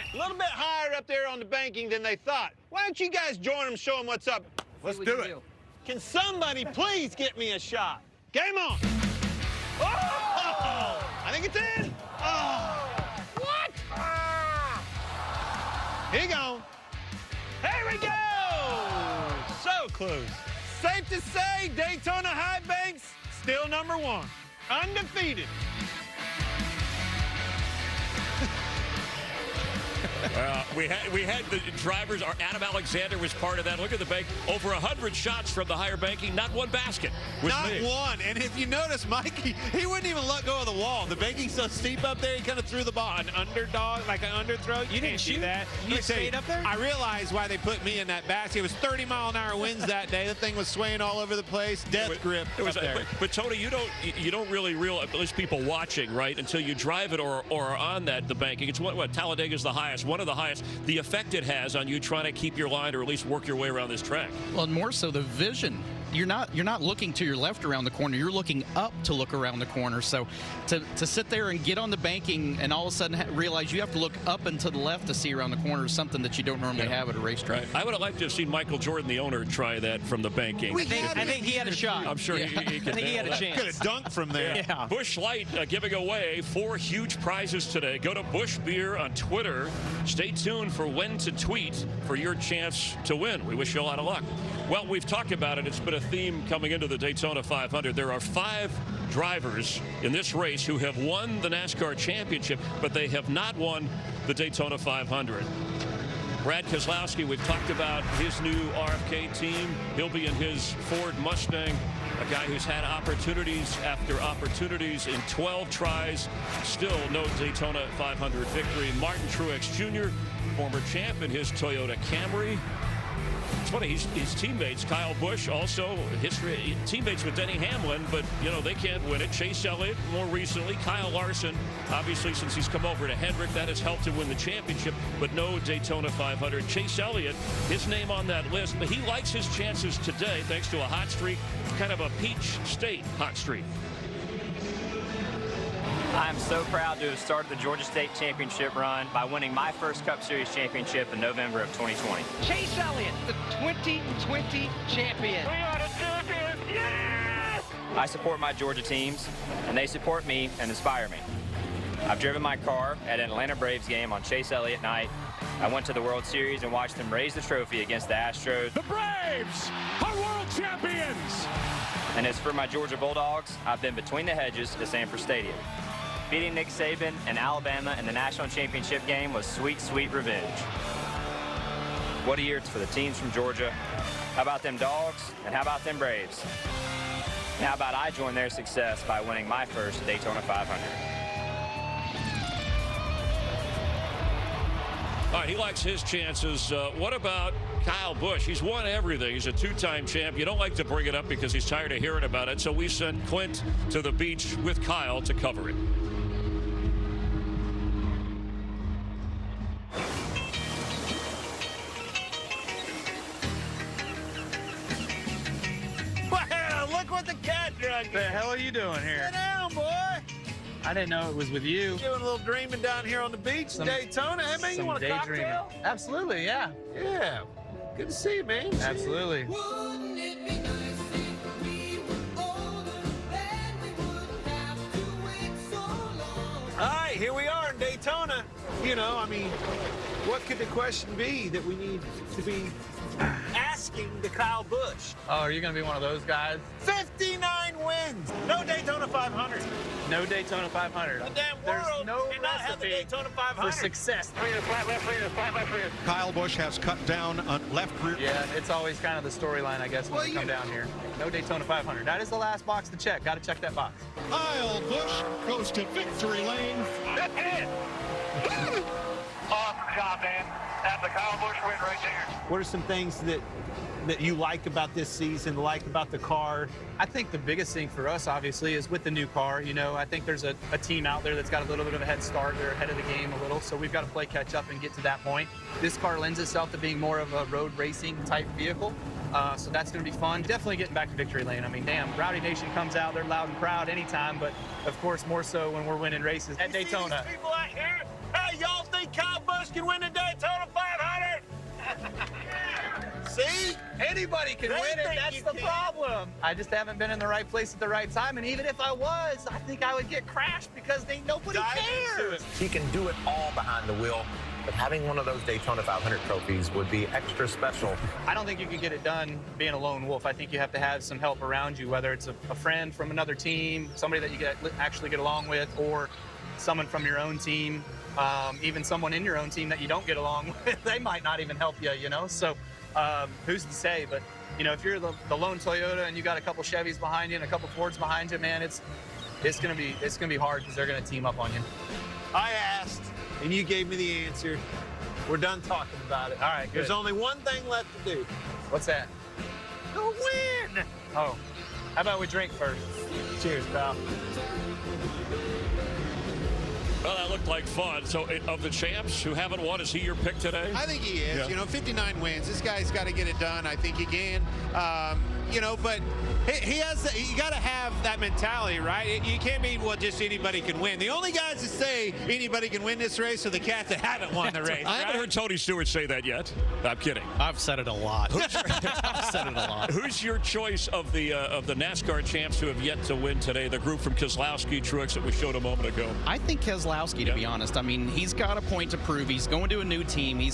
A little bit higher up there on the banking than they thought. Why don't you guys join them, show them what's up? Let's do it. Can somebody please get me a shot? Game on. Oh! I think it's in. Oh! What? Here you go. Here we go. So close. Safe to say, Daytona High Banks still #1. Undefeated. We had the drivers. Our Adam Alexander was part of that. Look at the bank. Over 100 shots from the higher banking. Not one basket was made. Not one. And if you notice, Mikey, he wouldn't even let go of the wall. The banking's so steep up there, he kind of threw the ball. An underdog, like an underthrow. You didn't can't shoot do that. You stayed up there? I realized why they put me in that basket. It was 30-mile-an-hour winds that day. The thing was swaying all over the place. Death grip up there. But Tony, you don't really realize, at least people watching, right, until you drive it or are on the banking. It's what Talladega's the highest, one of the highest. The effect it has on you trying to keep your line or at least work your way around this track. Well, and more so the vision. You're not looking to your left around the corner. You're looking up to look around the corner. So to sit there and get on the banking and all of a sudden realize you have to look up and to the left to see around the corner is something that you don't normally have at a racetrack. I would have liked to have seen Michael Jordan, the owner, try that from the banking. I think he had a shot. I'm sure he could. I think he had a chance. Could have dunked from there. Yeah. Busch Light giving away 4 huge prizes today. Go to Busch Beer on Twitter. Stay tuned for when to tweet for your chance to win. We wish you a lot of luck. Well, we've talked about it. It's been a theme coming into the Daytona 500. There are 5 drivers in this race who have won the NASCAR championship, but they have not won the Daytona 500. Brad Keselowski, we've talked about his new RFK team. He'll be in his Ford Mustang, a guy who's had opportunities after opportunities in 12 tries, still no Daytona 500 victory. Martin Truex Jr., former champ in his Toyota Camry. It's funny, his teammates, Kyle Busch, also teammates with Denny Hamlin, but, they can't win it. Chase Elliott, more recently. Kyle Larson, obviously, since he's come over to Hendrick, that has helped him win the championship, but no Daytona 500. Chase Elliott, his name on that list, but he likes his chances today thanks to a hot streak, kind of a Peach State hot streak. I'm so proud to have started the Georgia State Championship run by winning my first Cup Series championship in November of 2020. Chase Elliott, the 2020 champion. We are the champions! Yes! I support my Georgia teams, and they support me and inspire me. I've driven my car at an Atlanta Braves game on Chase Elliott night. I went to the World Series and watched them raise the trophy against the Astros. The Braves are world champions! And as for my Georgia Bulldogs, I've been between the hedges to Sanford Stadium. Beating Nick Saban and Alabama in the national championship game was sweet, sweet revenge. What a year it's for the teams from Georgia. How about them Dogs, and how about them Braves? And how about I join their success by winning my first Daytona 500? All right, he likes his chances. What about Kyle Busch? He's won everything. He's a 2-time champ. You don't like to bring it up because he's tired of hearing about it, so we sent Clint to the beach with Kyle to cover it. Wow, look what the cat drug. The hell are you doing here? Sit down, boy. I didn't know it was with you. Doing a little dreaming down here on the beach in Daytona. Hey, man, you want a cocktail? Absolutely, yeah. Yeah. Good to see you, man. Absolutely. All right, here we are in Daytona. What could the question be that we need to be asking to Kyle Busch? Oh, are you going to be one of those guys? 59 wins. No Daytona 500. No Daytona 500. The damn world cannot have the Daytona 500. For success. Kyle Busch has cut down on left rear. Yeah, it's always kind of the storyline, I guess, when you come down here. No Daytona 500. That is the last box to check. Got to check that box. Kyle Busch goes to victory lane. That's it! Awesome job, man. That's a Kyle Busch win right there. What are some things that you like about this season, like about the car? I think the biggest thing for us, obviously, is with the new car. I think there's a team out there that's got a little bit of a head start. They're ahead of the game a little, so we've got to play catch up and get to that point. This car lends itself to being more of a road racing type vehicle, so that's going to be fun. Definitely getting back to victory lane. I mean, damn, Rowdy Nation comes out, they're loud and proud anytime, but of course more so when we're winning races at Daytona. See these people out here? Hey, y'all think Kyle Busch can win the Daytona 500? See? Anybody can win it. That's the problem. I just haven't been in the right place at the right time. And even if I was, I think I would get crashed because nobody cares. He can do it all behind the wheel, but having one of those Daytona 500 trophies would be extra special. I don't think you can get it done being a lone wolf. I think you have to have some help around you, whether it's a friend from another team, somebody that you actually get along with, or someone from your own team. Even someone in your own team that you don't get along with, they might not even help you, So who's to say? But, if you're the lone Toyota and you got a couple Chevys behind you and a couple Fords behind you, man, it's gonna be hard because they're gonna team up on you. I asked, and you gave me the answer. We're done talking about it. All right, good. There's only one thing left to do. What's that? To win! Oh, how about we drink first? Cheers, pal. Well, that looked like fun. So, of the champs who haven't won, is he your pick today? I think he is. Yeah. 59 wins. This guy's got to get it done. I think he can. But he has. You got to have that mentality, right? You can't be just anybody can win. The only guys that say anybody can win this race are the cats that haven't won the race. I haven't heard Tony Stewart say that yet. I'm kidding. I've said it a lot. I've said it a lot. Who's your choice of the NASCAR champs who have yet to win today? The group from Keselowski, Truex that we showed a moment ago. I think Keselowski, to be honest. I mean, he's got a point to prove. He's going to a new team. He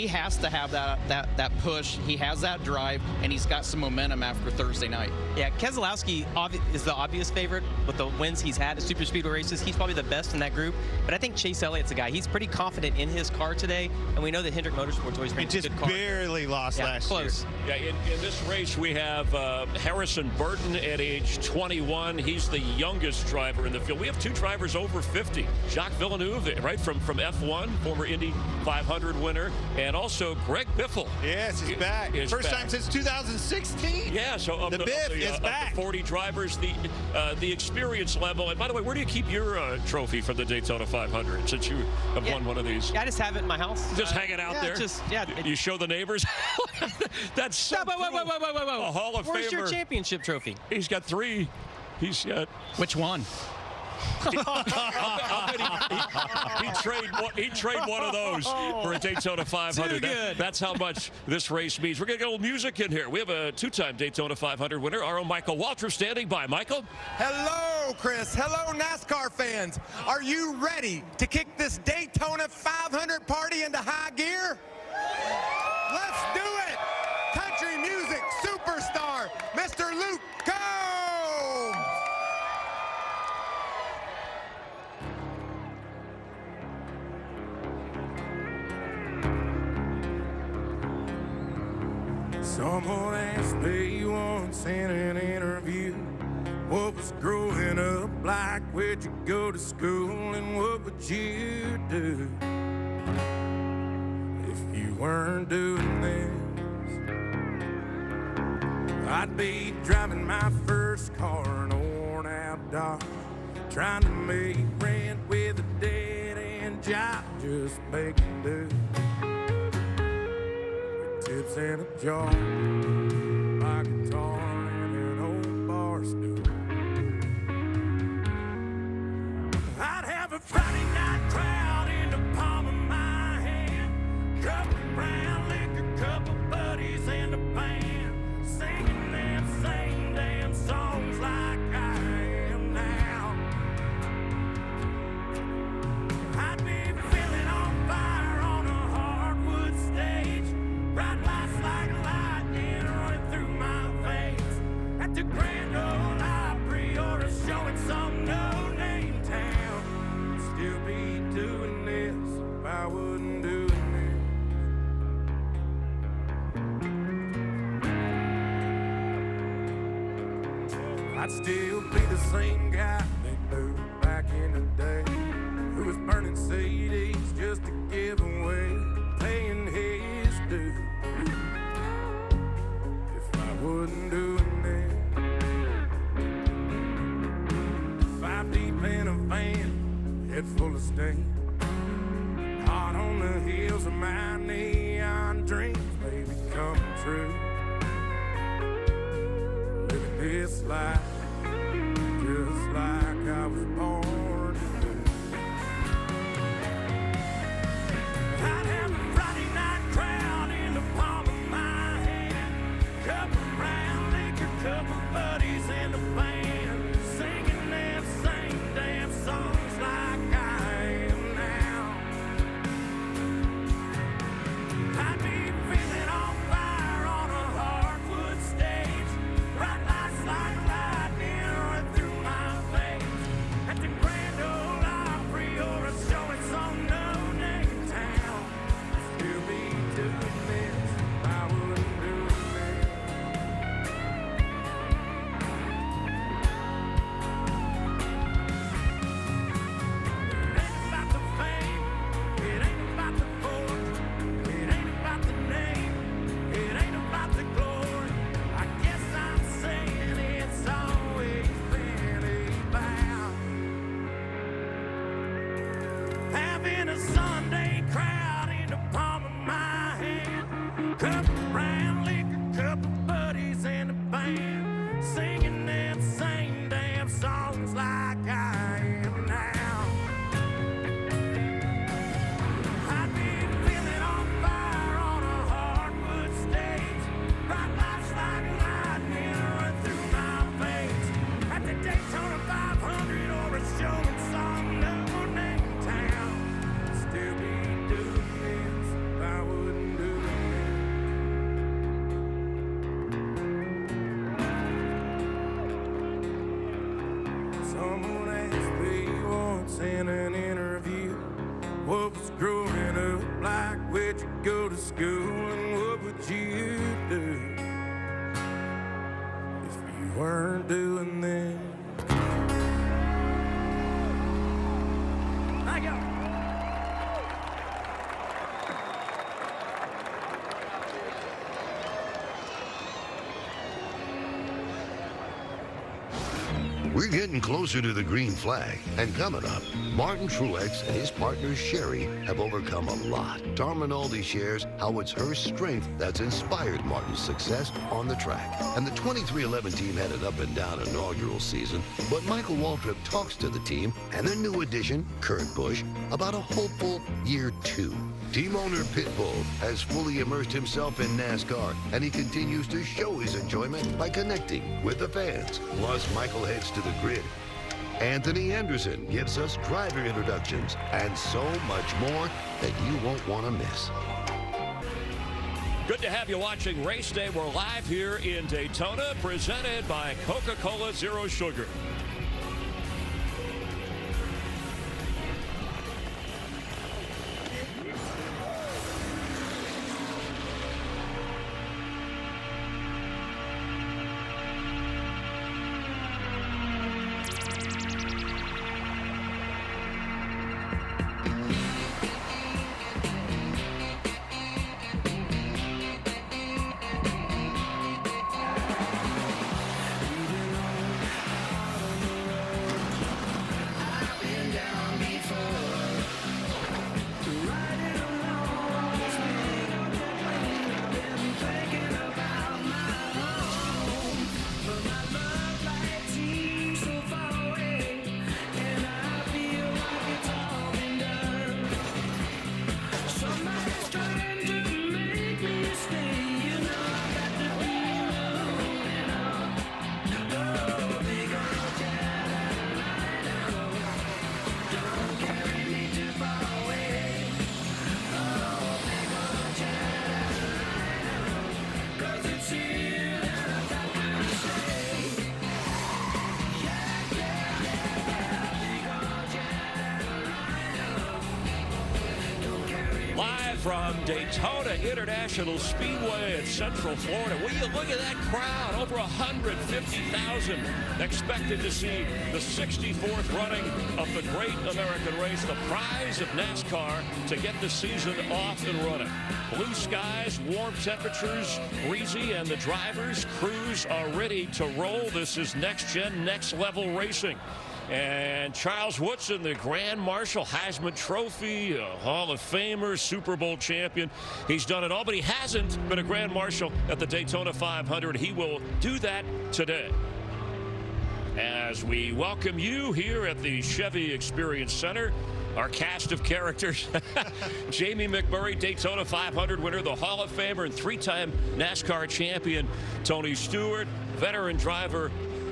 has to have that push. He has that drive, and he's got some momentum after Thursday night. Yeah, Keselowski is the obvious favorite with the wins he's had at super speedway races. He's probably the best in that group. But I think Chase Elliott's a guy. He's pretty confident in his car today, and we know that Hendrick Motorsports always brings a good car. Barely lost last close. year. Yeah, in this race we have Harrison Burton at age 21. He's the youngest driver in the field. We have two drivers over 50. Jacques Villeneuve, right, from F1, former Indy 500 winner, and also Greg Biffle. Yes, he's back. First time since 2016. Yeah, so of the Biff is back. Of the 40 drivers, the experience level. And by the way, where do you keep your trophy from the Daytona 500 since you have won one of these? Yeah, I just have it in my house. Just hang it out there? You show the neighbors? That's so whoa. A Hall of Famer. Where's your championship trophy? He's got 3. He's got... Which one? I'll bet he'd trade one of those for a Daytona 500. That's how much this race means. We're going to get a little music in here. We have a 2-time Daytona 500 winner, our own Michael Waltrip, standing by. Michael? Hello, Chris. Hello, NASCAR fans. Are you ready to kick this Daytona 500 party into high gear? Let's do it. Country music superstar, Mr. Luke Combs. Someone asked me once in an interview, what was growing up like, where'd you go to school, and what would you do if you weren't doing this? I'd be driving my first car, an worn out Dodge, trying to make rent with a dead-end job, just making do. Tips and a jar, my guitar and an old bar stool. I'd have a Friday night crowd in the palm of my hand, couple brown liquor, couple buddies and a band, singing them same damn songs like I am now. I'd be feeling on fire on a hardwood stage, bright lights like lightning running through my veins, at the Grand Ole Opry or a show in some no-name town. Still be doing this if I wasn't doing this. I'd still be the same guy they knew back in the day, who was burning CDs just to give away, paying his dues. If I wasn't doing this, 5 deep in a van, head full of steam, hot on the heels of my neon dreams, baby, come true. Living this life just like I was born to do. I'd have a Friday night crowd in the palm of my hand, couple round liquor, couple buddies and a band, singing them same damn songs like I am now. I'd be feeling on fire on a hardwood stage, bright lights like lightning great crowd in the palm of my hand. Cup of brown liquor, couple buddies and a band, singing them same damn songs like I am now. I've been feeling on fire on a hardwood stage. Bright lights like lightning run through my veins. At the Daytona 500 or a show in some no-name town, still be doing this if I wouldn't do it. Someone asked me once in an interview, what was growing up like, where'd you go to school, and what would you do if you weren't doing this? Thank you. We're getting closer to the green flag. And coming up, Martin Truex and his partner Sherry have overcome a lot. Tom Rinaldi shares how it's her strength that's inspired Martin's success on the track. And the 2311 team had an up-and-down inaugural season, but Michael Waltrip talks to the team and their new addition, Kurt Busch, about a hopeful year 2. Team owner Pitbull has fully immersed himself in NASCAR, and he continues to show his enjoyment by connecting with the fans. Plus, Michael heads to the grid. Anthony Anderson gives us driver introductions and so much more that you won't want to miss. Good to have you watching Race Day. We're live here in Daytona, presented by Coca-Cola Zero Sugar. From Daytona International Speedway in Central Florida. Will you look at that crowd? Over 150,000 expected to see the 64th running of the Great American Race, the prize of NASCAR to get the season off and running. Blue skies, warm temperatures, breezy, and the drivers, crews are ready to roll. This is next-gen, next-level racing. And Charles Woodson, the Grand Marshal, Heisman Trophy, Hall of Famer, Super Bowl champion. He's done it all, but he hasn't been a Grand Marshal at the Daytona 500. He will do that today. As we welcome you here at the Chevy Experience Center, our cast of characters, Jamie McMurray, Daytona 500 winner, the Hall of Famer and 3-time NASCAR champion, Tony Stewart, veteran driver,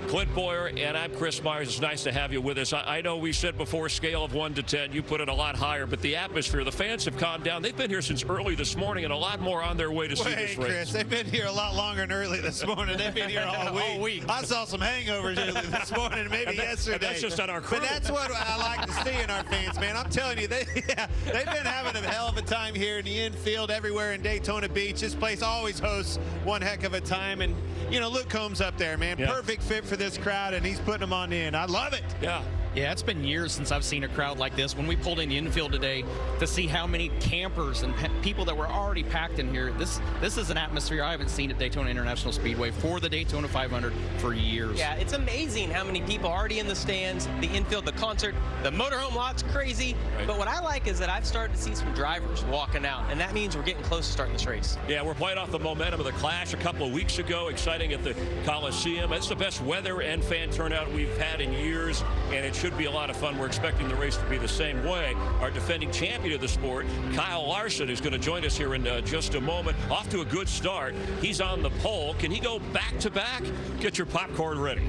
Clint Boyer, and I'm Chris Myers. It's nice to have you with us. I know we said before, scale of 1 to 10, you put it a lot higher, but the atmosphere, the fans have calmed down. They've been here since early this morning and a lot more on their way to see this race. Chris, they've been here a lot longer than early this morning. They've been here all week. I saw some hangovers early this morning, maybe yesterday. And that's just on our crew. But that's what I like to see in our fans, man. I'm telling you, they've been having a hell of a time here in the infield, everywhere in Daytona Beach. This place always hosts one heck of a time. And, you know, Luke Combs up there, man. Yeah. Perfect fit for this crowd, and he's putting them on the end. I love it. Yeah. Yeah, it's been years since I've seen a crowd like this. When we pulled in the infield today to see how many campers and people that were already packed in here, this is an atmosphere I haven't seen at Daytona International Speedway for the Daytona 500 for years. Yeah, it's amazing how many people are already in the stands, the infield, the concert, the motorhome lot's crazy. Right. But what I like is that I've started to see some drivers walking out, and that means we're getting close to starting this race. Yeah, we're playing off the momentum of the Clash a couple of weeks ago. Exciting at the Coliseum. It's the best weather and fan turnout we've had in years, and it should be a lot of fun. We're expecting the race to be the same way. Our defending champion of the sport, Kyle Larson, is going to join us here in just a moment. Off to a good start. He's on the pole. Can he go back-to-back? Get your popcorn ready.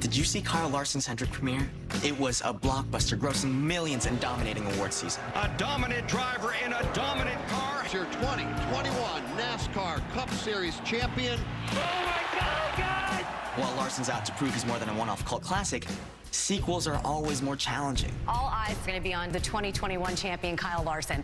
Did you see Kyle Larson's Hendrick premiere? It was a blockbuster, grossing millions and dominating award season. A dominant driver in a dominant car. Your 2021 NASCAR Cup Series champion. Oh my God, guys! While Larson's out to prove he's more than a one-off cult classic, sequels are always more challenging. All eyes are going to be on the 2021 champion, Kyle Larson.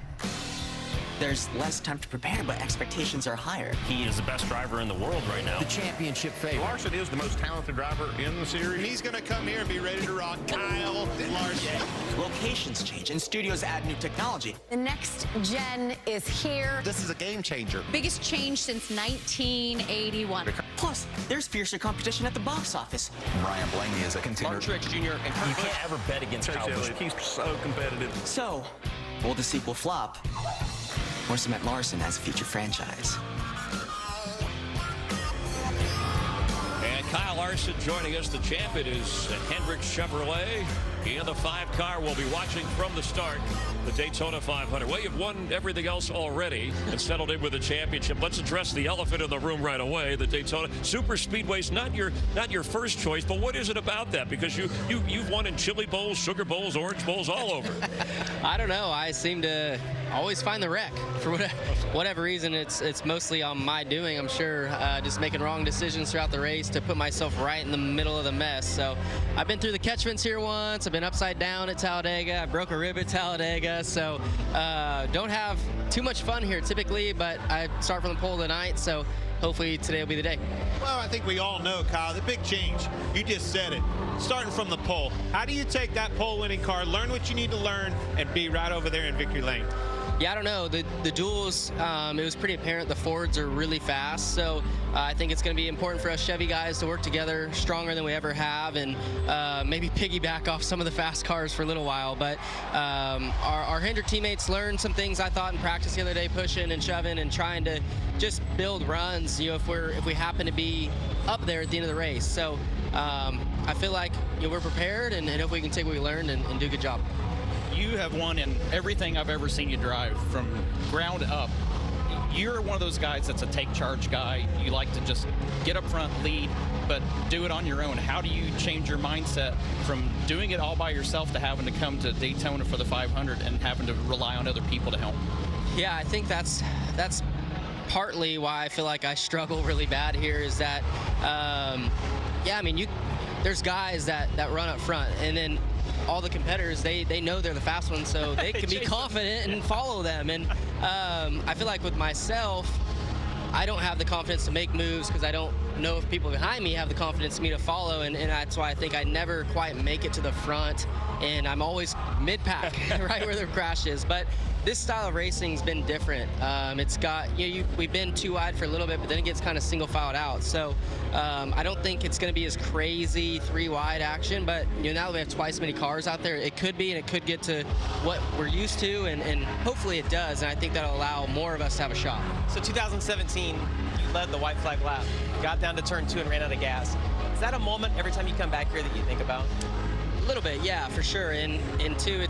There's less time to prepare, but expectations are higher. He is the best driver in the world right now. The championship favorite. Larson is the most talented driver in the series. And he's going to come here and be ready to rock. Kyle Larson. Locations change and studios add new technology. The next gen is here. This is a game changer. Biggest change since 1981. Plus, there's fiercer competition at the box office. Ryan Blaney is a contender. Mark Truex Jr. and Kurt You Busch. can't ever bet against Kyle Busch. He's so competitive. So, will the sequel flop or cement Larson as a future franchise? And Kyle Larson joining us. The champion is Hendrick Chevrolet. In the 5 car, we'll be watching from the start the Daytona 500. Well, you've won everything else already and settled in with the championship. Let's address the elephant in the room right away. The Daytona Super Speedway's not your first choice, but what is it about that? Because you've won in Chili Bowls, Sugar Bowls, Orange Bowls, all over. I don't know. I seem to always find the wreck for whatever reason. It's mostly on my doing, I'm sure. Just making wrong decisions throughout the race to put myself right in the middle of the mess. So I've been through the catch fence here once. I've been upside down at Talladega. I broke a rib at Talladega. So don't have too much fun here typically, but I start from the pole tonight. So hopefully today will be the day. Well, I think we all know, Kyle, the big change, you just said it, starting from the pole. How do you take that pole-winning car, learn what you need to learn, and be right over there in victory lane? Yeah, I don't know. The duels, it was pretty apparent the Fords are really fast. So I think it's going to be important for us Chevy guys to work together stronger than we ever have and maybe piggyback off some of the fast cars for a little while. But our Hendrick teammates learned some things I thought in practice the other day, pushing and shoving and trying to just build runs, you know, if we happen to be up there at the end of the race. So I feel like we're prepared and hope we can take what we learned and do a good job. You have won in everything I've ever seen you drive from ground up. You're one of those guys that's a take charge guy. You like to just get up front, lead, but do it on your own. How do you change your mindset from doing it all by yourself to having to come to Daytona for the 500 and having to rely on other people to help? Yeah, I think that's partly why I feel like I struggle really bad here is that, yeah, I mean, there's guys that run up front, and then all the competitors, they know they're the fast ones, so they can be confident and follow them. And I feel like with myself, I don't have the confidence to make moves because I don't know if people behind me have the confidence in me to follow, and that's why I think I never quite make it to the front, and I'm always mid-pack, right where the crash is. But this style of racing's been different. It's got, we've been too wide for a little bit, but then it gets kind of single-filed out. So I don't think it's going to be as crazy 3-wide action, but now that we have twice as many cars out there, it could be, and it could get to what we're used to, and hopefully it does, and I think that'll allow more of us to have a shot. So 2017, you led the white flag lap, got down to turn 2 and ran out of gas. Is that a moment every time you come back here that you think about? A little bit, yeah, for sure. And two,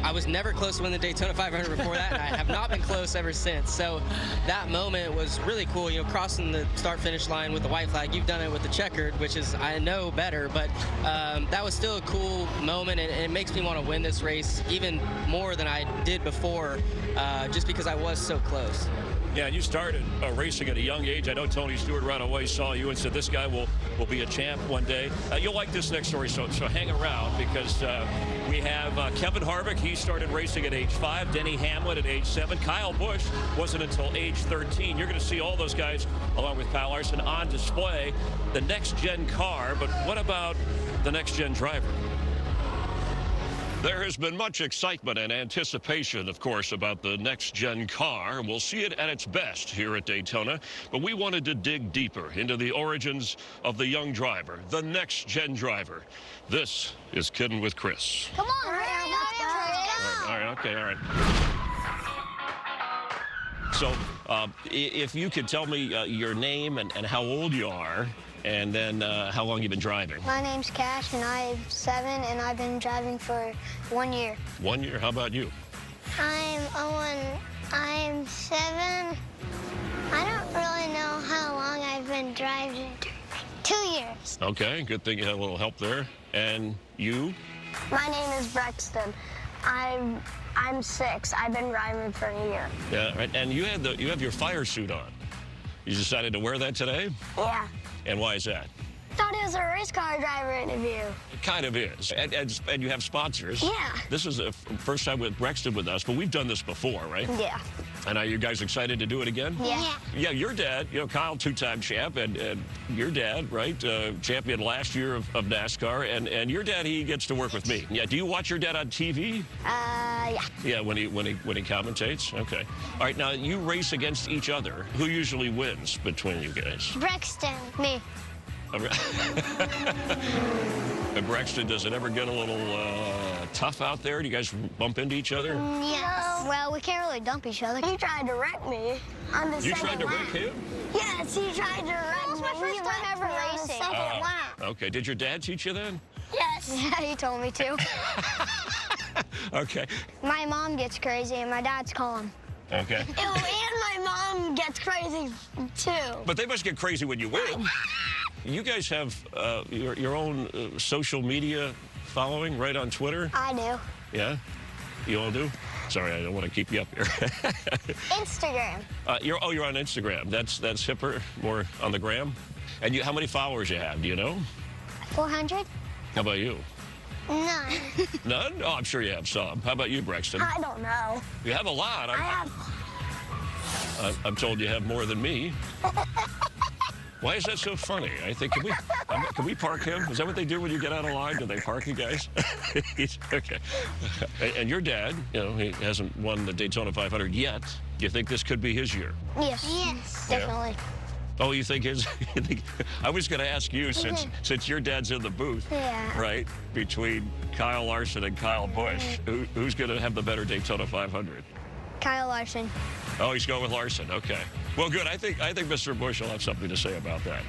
I was never close to win the Daytona 500 before that, and I have not been close ever since. So that moment was really cool, crossing the start-finish line with the white flag. You've done it with the checkered, which is, I know, better, but that was still a cool moment, and it makes me want to win this race even more than I did before, just because I was so close. Yeah, and you started racing at a young age. I know Tony Stewart right away saw you and said, this guy will be a champ one day. You'll like this next story, so hang around, because we have Kevin Harvick. He started racing at age 5. Denny Hamlin at age 7. Kyle Busch wasn't until age 13. You're going to see all those guys, along with Kyle Larson, on display. The next-gen car, but what about the next-gen driver? There has been much excitement and anticipation, of course, about the next-gen car. We'll see it at its best here at Daytona, but we wanted to dig deeper into the origins of the young driver, the next-gen driver. This is Kidding with Chris. Come on, hurry up. All right, okay, all right. So, if you could tell me your name and how old you are, and then how long you've been driving. My name's Cash, and I'm 7, and I've been driving for 1 year. 1 year? How about you? I'm Owen. I'm 7. I don't really know how long I've been driving. 2 years. Okay, good thing you had a little help there. And you? My name is Brexton. I'm 6. I've been driving for a year. Yeah, right. And you have your fire suit on. You decided to wear that today? Yeah. And why is that? Thought it was a race car driver interview. It kind of is. And you have sponsors. Yeah. This is the first time with Brexton with us, but we've done this before, right? Yeah. And are you guys excited to do it again? Yeah. Yeah, your dad, Kyle, 2-time champ, and your dad, right, champion last year of NASCAR, and your dad, he gets to work with me. Yeah, do you watch your dad on TV? Yeah. Yeah, when he commentates? Okay. All right, now you race against each other. Who usually wins between you guys? Brexton. Me. And Braxton, does it ever get a little tough out there? Do you guys bump into each other? Yes. Well, we can't really dump each other. He tried to wreck me on the You second tried to lap. wreck him? Yes, he tried to wreck me. That was my first time ever racing. Second lap. Okay. Did your dad teach you then? Yes. Yeah, he told me to. Okay. My mom gets crazy, and my dad's calm. Okay. Oh, and my mom gets crazy, too. But they must get crazy when you win. You guys have your own social media following, right, on Twitter? I do. Yeah? You all do? Sorry, I don't want to keep you up here. Instagram. You're on Instagram. That's hipper, more on the gram. And how many followers you have? Do you know? 400? How about you? None. None? Oh, I'm sure you have some. How about you, Braxton? I don't know. You have a lot. I'm told you have more than me. Why is that so funny? I think, can we park him? Is that what they do when you get out of line? Do they park you guys? Okay. And your dad, he hasn't won the Daytona 500 yet. Do you think this could be his year? Yes. Yes. Definitely. Yeah. Oh, you think his? I was going to ask you, since your dad's in the booth, yeah, right, between Kyle Larson and Kyle Busch, who's going to have the better Daytona 500? Kyle Larson. Oh, he's going with Larson. Okay. Well, good. I think Mr. Busch will have something to say about that.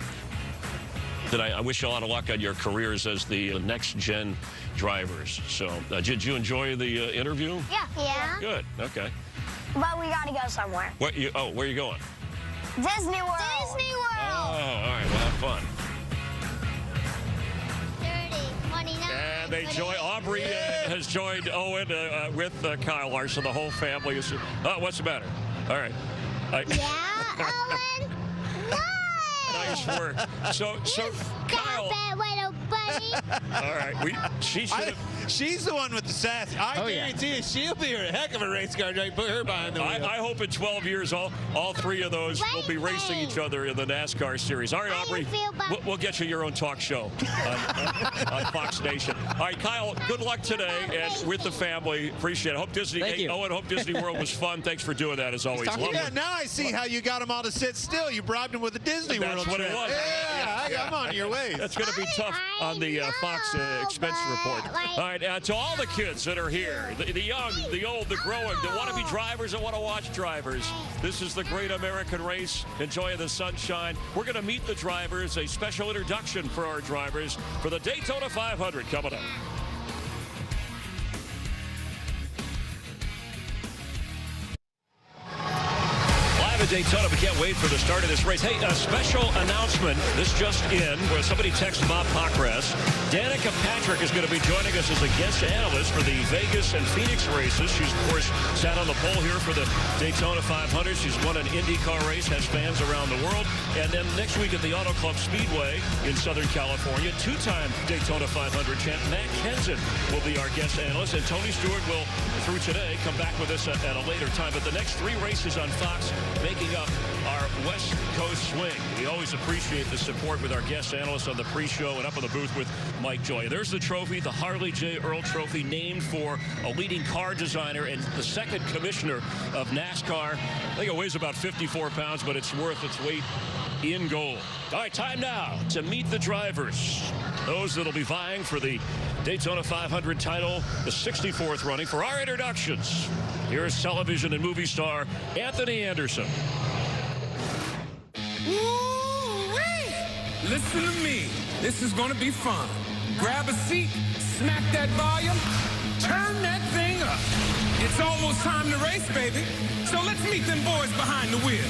I wish you a lot of luck on your careers as the next-gen drivers. So, did you enjoy the interview? Yeah. Yeah. Good. Okay. But we got to go somewhere. Where are you going? Disney World. Disney World. Oh, all right. Well, have fun. 30, 29. And Aubrey has joined Owen with Kyle Larson. The whole family is. Oh, what's the matter? All right. Yeah, Owen. Nice work. So Kyle. Little buddy. All right. She's the one with the sass. I guarantee you, she'll be a heck of a race car driver. Put her behind the wheel. I hope in 12 years, all three of those will be racing each other in the NASCAR series. All right, Aubrey, we'll get you your own talk show on Fox Nation. All right, Kyle, good luck today and with the family. Appreciate it. Hope Disney World was fun. Thanks for doing that, as always. Yeah, now I see how you got them all to sit still. You bribed them with a Disney World That's what trip. it was. Yeah, I'm on your way. That's going to be tough on the Fox expense report. All right, to all the kids that are here, the young, the old, the growing, that want to be drivers and want to watch drivers, this is the Great American Race. Enjoy the sunshine. We're going to meet the drivers, a special introduction for our drivers for the Daytona 500 coming up. live at Daytona. We can't wait for the start of this race. Hey, a special announcement. This just in, where somebody texted Bob Pockres. Danica Patrick is going to be joining us as a guest analyst for the Vegas and Phoenix races. She's, of course, sat on the pole here for the Daytona 500. She's won an IndyCar race, has fans around the world. And then next week at the Auto Club Speedway in Southern California, two-time Daytona 500 champ Matt Kenseth will be our guest analyst. And Tony Stewart will, through today, come back with us at a later time. But the next three races on Fox making up our West Coast swing. We always appreciate the support with our guest analysts on the pre-show and up on the booth with Mike Joy. There's the trophy, the Harley J. Earl Trophy, named for a leading car designer and the second commissioner of NASCAR. I think it weighs about 54 pounds, but it's worth its weight in gold. All right, time now to meet the drivers. Those that'll be vying for the Daytona 500 title, the 64th running. For our introductions, here's television and movie star Anthony Anderson. Woo-wee! Listen to me. This is going to be fun. Grab a seat, smack that volume, turn that thing up. It's almost time to race, baby. So let's meet them boys behind the wheel.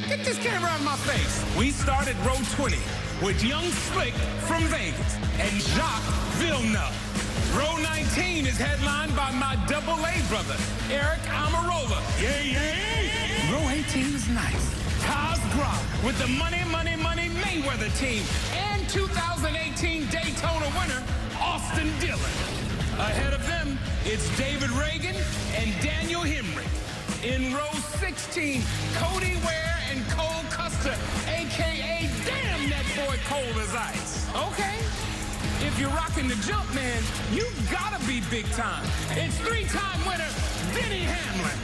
Get this camera out of my face. We started row 20 with Young Slick from Vegas and Jacques Villeneuve. Row 19 is headlined by my AA brother, Eric Amarola. Yeah. Row 18 is nice. Kaz Graf with the Money Mayweather team and 2018 Daytona winner, Austin Dillon. Ahead of them, it's David Reagan and Daniel Hemrick. In row 16, Cody Ware and Cole Custer, a.k.a. damn that boy cold as ice. Okay? If you're rocking the jump, man, you gotta be big time. It's three-time winner, Denny Hamlin.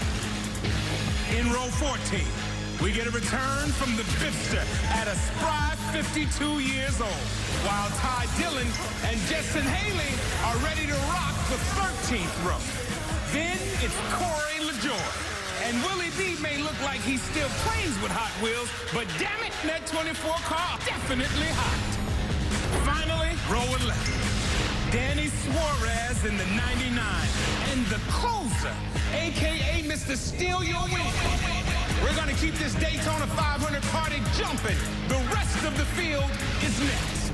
In row 14, we get a return from the Bipster at a spry 52 years old, while Ty Dillon and Justin Haley are ready to rock the 13th row. Then it's Corey LaJoie. And Willie B may look like he still plays with Hot Wheels, but damn it, that 24 car definitely hot. Finally, row 11. Danny Suarez in the 99 and the closer, a.k.a. Mr. Steal Your Win. We're going to keep this Daytona 500 party jumping. The rest of the field is next.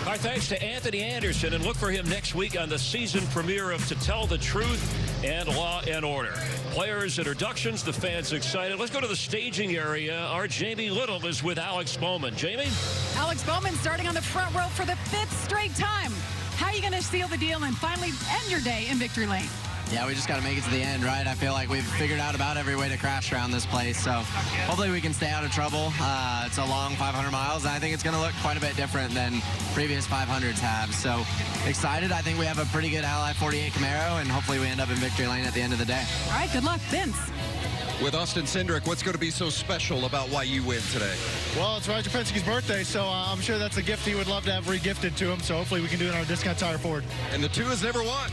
Our thanks to Anthony Anderson, and look for him next week on the season premiere of To Tell the Truth and Law and Order. Players' introductions, the fans excited. Let's go to the staging area. Our Jamie Little is with Alex Bowman. Jamie? Alex Bowman starting on the front row for the 5th straight time. How are you going to seal the deal and finally end your day in victory lane? Yeah, we just got to make it to the end, right? I feel like we've figured out about every way to crash around this place, so hopefully we can stay out of trouble. It's a long 500 miles, and I think it's going to look quite a bit different than previous 500s have. So excited. I think we have a pretty good Ally 48 Camaro, and hopefully we end up in victory lane at the end of the day. All right, good luck. Vince. With Austin Cindric, what's going to be so special about why you win today? Well, it's Roger Penske's birthday, so I'm sure that's a gift he would love to have re-gifted to him, so hopefully we can do it on our Discount Tire Ford. And the 2 has never won.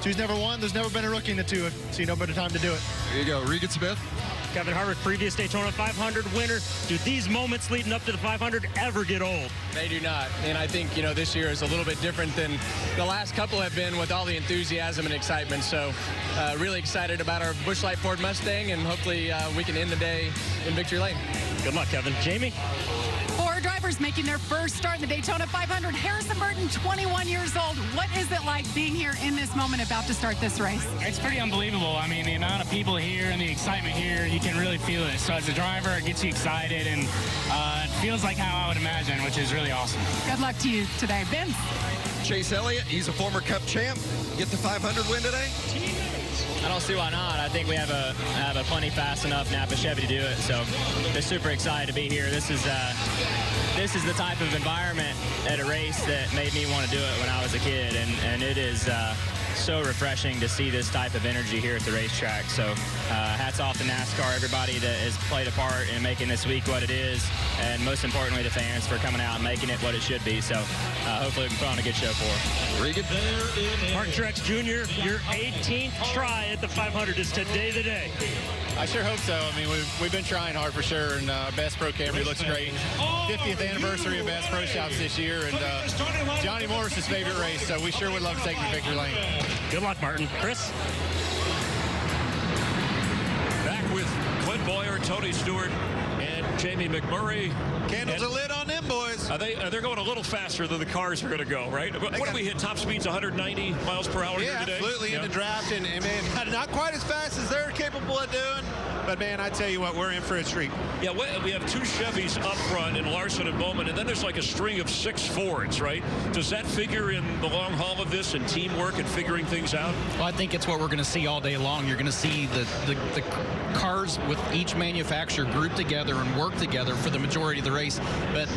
2's never won. There's never been a rookie in the 2, so no better time to do it. There you go. Regan Smith. Kevin Harvick, previous Daytona 500 winner. Do these moments leading up to the 500 ever get old? They do not. And I think, this year is a little bit different than the last couple have been with all the enthusiasm and excitement. So really excited about our Busch Light Ford Mustang, and hopefully we can end the day in victory lane. Good luck, Kevin. Jamie? 4 drivers making their first start in the Daytona 500. Harrison Burton, 21 years old. What is it like being here in this moment about to start this race? It's pretty unbelievable. I mean, the amount of people here and the excitement here, you can really feel it. So as a driver, it gets you excited, and it feels like how I would imagine, which is really awesome. Good luck to you today. Vince? Chase Elliott, he's a former Cup champ. Get the 500 win today? I don't see why not. I think we have a plenty fast enough Napa Chevy to do it. So they're super excited to be here. This is the type of environment at a race that made me want to do it when I was a kid, and it is so refreshing to see this type of energy here at the racetrack. So hats off to NASCAR, everybody that has played a part in making this week what it is, and most importantly the fans for coming out and making it what it should be. So hopefully we can put on a good show for them. Regan? Martin Truex Jr., your 18th try at the 500 is today the day. I sure hope so. I mean, we've been trying hard for sure, and Bass Pro Camry looks great. 50th anniversary of Bass Pro Shops this year, and Johnny Morris's favorite race, so we sure would love to take him to victory lane. Good luck, Martin. Chris? Back with Clint Boyer, Tony Stewart, and Jamie McMurray. Candles are lit on them, boys. They're going a little faster than the cars are going to go, right? What do we hit? Top speeds 190 miles per hour here today? Absolutely, in the draft. And, man, not quite as fast as they're capable of doing. But, man, I tell you what, we're in for a treat. Yeah, we have 2 Chevys up front in Larson and Bowman, and then there's like a string of 6 Fords, right? Does that figure in the long haul of this and teamwork and figuring things out? Well, I think it's what we're going to see all day long. You're going to see the cars with each manufacturer group together and work together for the majority of the race. But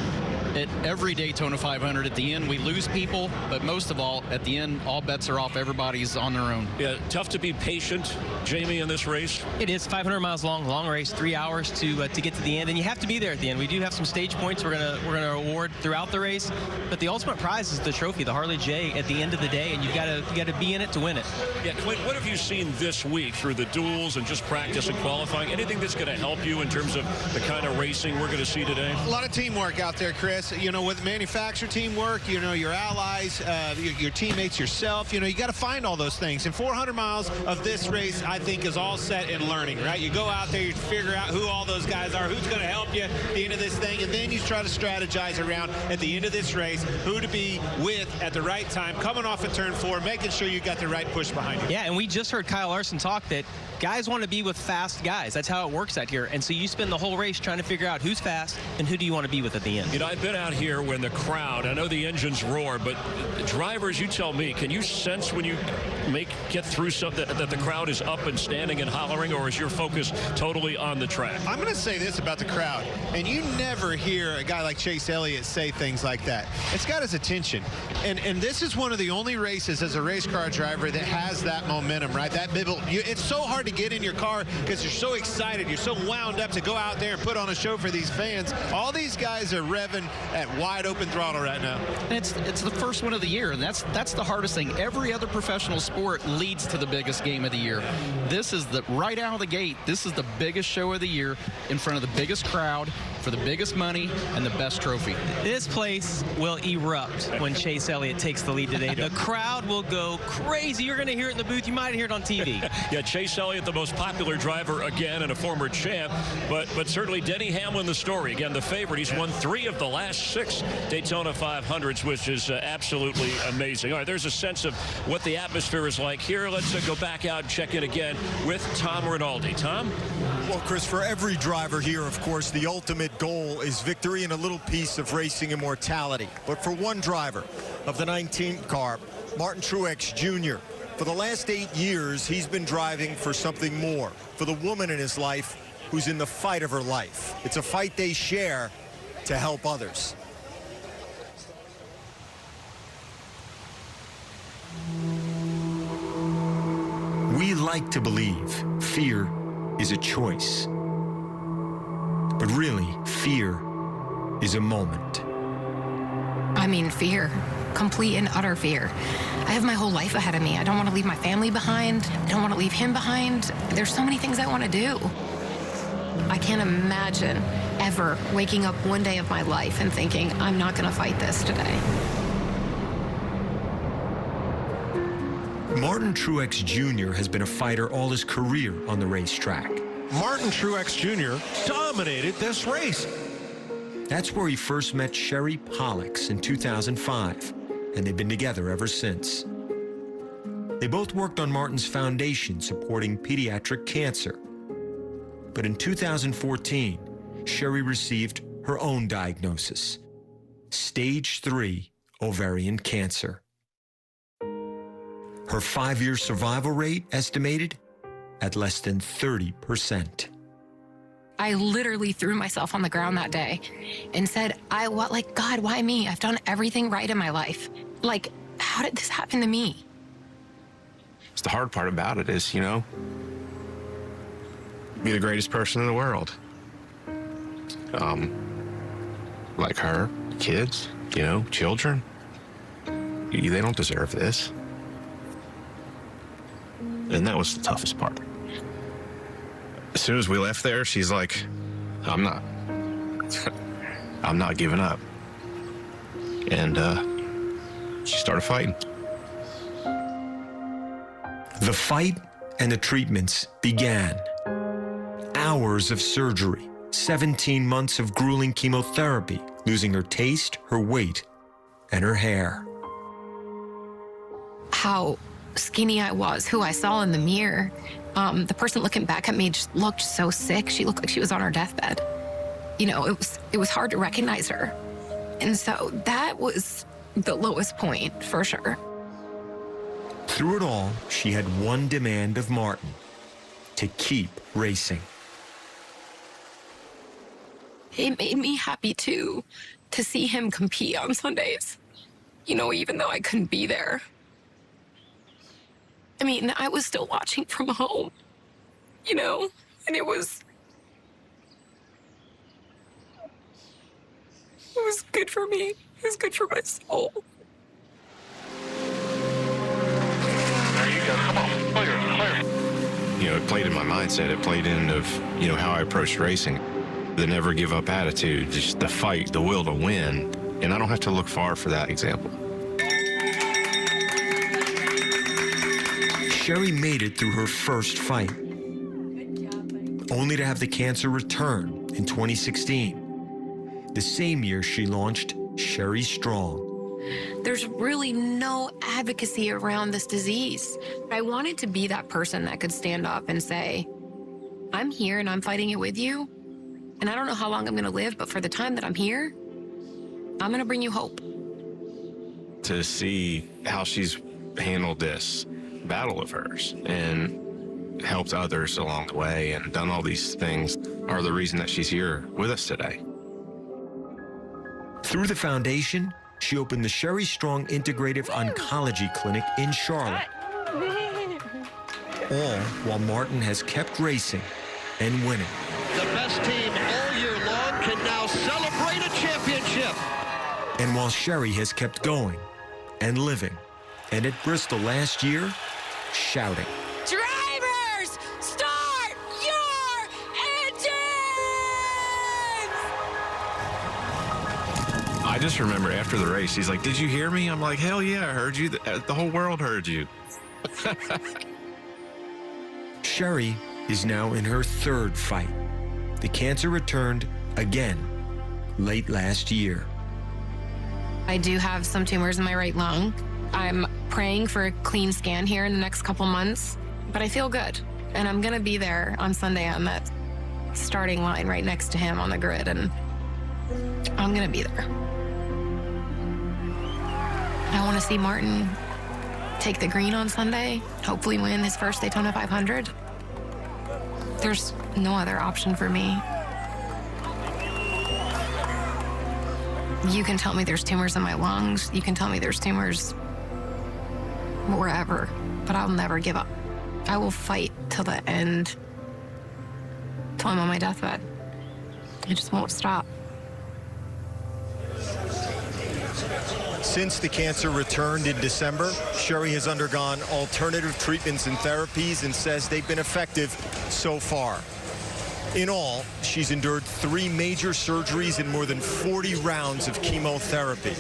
at every Daytona 500, at the end, we lose people, but most of all, at the end, all bets are off. Everybody's on their own. Yeah, tough to be patient, Jamie, in this race. It is 500 miles long race, 3 hours to get to the end, and you have to be there at the end. We do have some stage points we're gonna award throughout the race, but the ultimate prize is the trophy, the Harley J, at the end of the day, and you gotta be in it to win it. Yeah, Clint, what have you seen this week through the duels and just practice and qualifying? Anything that's going to help you in terms of the kind of racing we're going to see today? A lot of teamwork out there, Chris. You know, with manufacturer teamwork, you know, your allies, your teammates, yourself, you know, you got to find all those things. And 400 miles of this race, I think, is all set in learning, right? You go out there, you figure out who all those guys are, who's going to help you at the end of this thing, and then you try to strategize around at the end of this race who to be with at the right time, coming off of turn 4, making sure you got the right push behind you. Yeah, and we just heard Kyle Larson talk that guys want to be with fast guys. That's how it works out here. And so you spend the whole race trying to figure out who's fast and who do you want to be with at the end. You know, I've been out here when the crowd, I know the engines roar, but drivers, you tell me, can you sense when you get through something that the crowd is up and standing and hollering, or is your focus totally on the track? I'm going to say this about the crowd, and you never hear a guy like Chase Elliott say things like that. It's got his attention, and this is one of the only races as a race car driver that has that momentum, right? That it's so hard to get in your car because you're so excited, you're so wound up to go out there and put on a show for these fans. All these guys are revving at wide open throttle right now. And it's the first one of the year, and that's the hardest thing. Every other professional sport leads to the biggest game of the year. This is right out of the gate. This is the biggest show of the year in front of the biggest crowd for the biggest money and the best trophy. This place will erupt when Chase Elliott takes the lead today. The crowd will go crazy. You're going to hear it in the booth. You might hear it on TV. Yeah, Chase Elliott, the most popular driver again and a former champ, but certainly Denny Hamlin, the story. Again, the favorite. He's won 3 of the last 6 Daytona 500s, which is absolutely amazing. All right, there's a sense of what the atmosphere is like here. Let's go back out and check in again with Tom Rinaldi. Tom? Well, Chris, for every driver here, of course, the ultimate goal is victory and a little piece of racing immortality. But for one driver of the 19th car, Martin Truex Jr., for the last 8 years, he's been driving for something more, for the woman in his life who's in the fight of her life. It's a fight they share to help others. We like to believe fear is a choice. But really, fear is a moment. I mean, fear. Complete and utter fear. I have my whole life ahead of me. I don't want to leave my family behind. I don't want to leave him behind. There's so many things I want to do. I can't imagine ever waking up one day of my life and thinking, I'm not going to fight this today. Martin Truex Jr. has been a fighter all his career on the racetrack. Martin Truex Jr. dominated this race. That's where he first met Sherry Pollux in 2005, and they've been together ever since. They both worked on Martin's foundation supporting pediatric cancer. But in 2014, Sherry received her own diagnosis, stage 3 ovarian cancer. Her 5-year survival rate estimated at less than 30%. I literally threw myself on the ground that day and said, God, why me? I've done everything right in my life. Like, how did this happen to me? The hard part about it is, you know, be the greatest person in the world. Like her, kids, you know, children. They don't deserve this. And that was the toughest part. As soon as we left there, she's like, I'm not giving up. And she started fighting. The fight and the treatments began hours of surgery, 17 months of grueling chemotherapy, losing her taste, her weight, and her hair. How skinny I was, who I saw in the mirror. The person looking back at me just looked so sick. She looked like she was on her deathbed. You know, it was hard to recognize her. And so that was the lowest point, for sure. Through it all, she had one demand of Martin: to keep racing. It made me happy, too, to see him compete on Sundays. You know, even though I couldn't be there. I mean, I was still watching from home, you know, and it was good for me. It was good for my soul. There you go. Come on. Clear. You know, it played in my mindset. It played into, you know, how I approached racing. The never give up attitude, just the fight, the will to win. And I don't have to look far for that example. Sherry made it through her first fight, only to have the cancer return in 2016, the same year she launched Sherry Strong. There's really no advocacy around this disease. I wanted to be that person that could stand up and say, I'm here and I'm fighting it with you, and I don't know how long I'm gonna live, but for the time that I'm here, I'm gonna bring you hope. To see how she's handled this battle of hers and helped others along the way and done all these things are the reason that she's here with us today. Through the foundation, she opened the Sherry Strong Integrative Oncology Clinic in Charlotte. All while Martin has kept racing and winning. The best team all year long can now celebrate a championship. And while Sherry has kept going and living, and at Bristol last year, shouting. Drivers, start your engines! I just remember after the race, he's like, did you hear me? I'm like, hell yeah, I heard you. The whole world heard you. Sherry is now in her third fight. The cancer returned again late last year. I do have some tumors in my right lung. I'm praying for a clean scan here in the next couple months, but I feel good. And I'm gonna be there on Sunday on that starting line right next to him on the grid, and I'm gonna be there. I wanna see Martin take the green on Sunday, hopefully win his first Daytona 500. There's no other option for me. You can tell me there's tumors in my lungs. You can tell me there's tumors wherever, but I'll never give up. I will fight till the end, till I'm on my deathbed. I just won't stop. Since the cancer returned in December, Sherry has undergone alternative treatments and therapies and says they've been effective so far. In all, she's endured 3 major surgeries and more than 40 rounds of chemotherapy.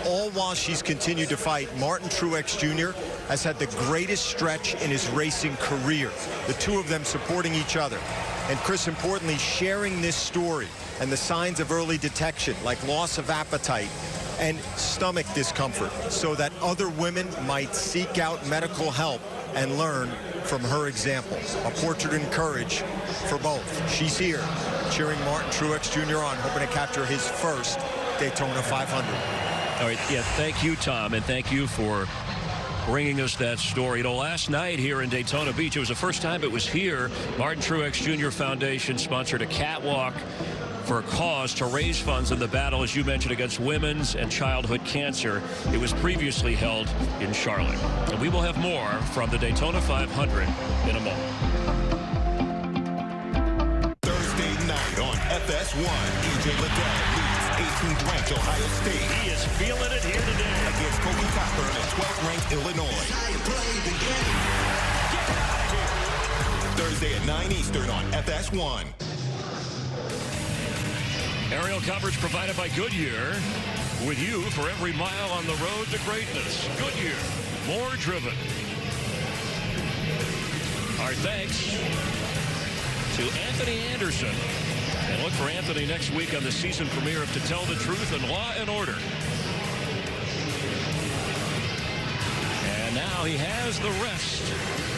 All while she's continued to fight, Martin Truex Jr. has had the greatest stretch in his racing career, the two of them supporting each other. And Chris, importantly, sharing this story and the signs of early detection, like loss of appetite and stomach discomfort, so that other women might seek out medical help and learn from her example. A portrait in courage for both. She's here cheering Martin Truex Jr. on, hoping to capture his first Daytona 500. All right, yeah, thank you, Tom, and thank you for bringing us that story. You know, last night here in Daytona Beach, it was the first time it was here. Martin Truex Jr. Foundation sponsored a catwalk for a cause to raise funds in the battle, as you mentioned, against women's and childhood cancer. It was previously held in Charlotte. And we will have more from the Daytona 500 in a moment. Thursday night on FS1, EJ Liddell leads 18th ranked Ohio State. He is feeling it here today. Against Kobe Copper and 12th ranked Illinois. Thursday at 9 Eastern on FS1. Aerial coverage provided by Goodyear. With you for every mile on the road to greatness. Goodyear, more driven. Our thanks to Anthony Anderson. And look for Anthony next week on the season premiere of To Tell the Truth and Law and Order. And now he has the rest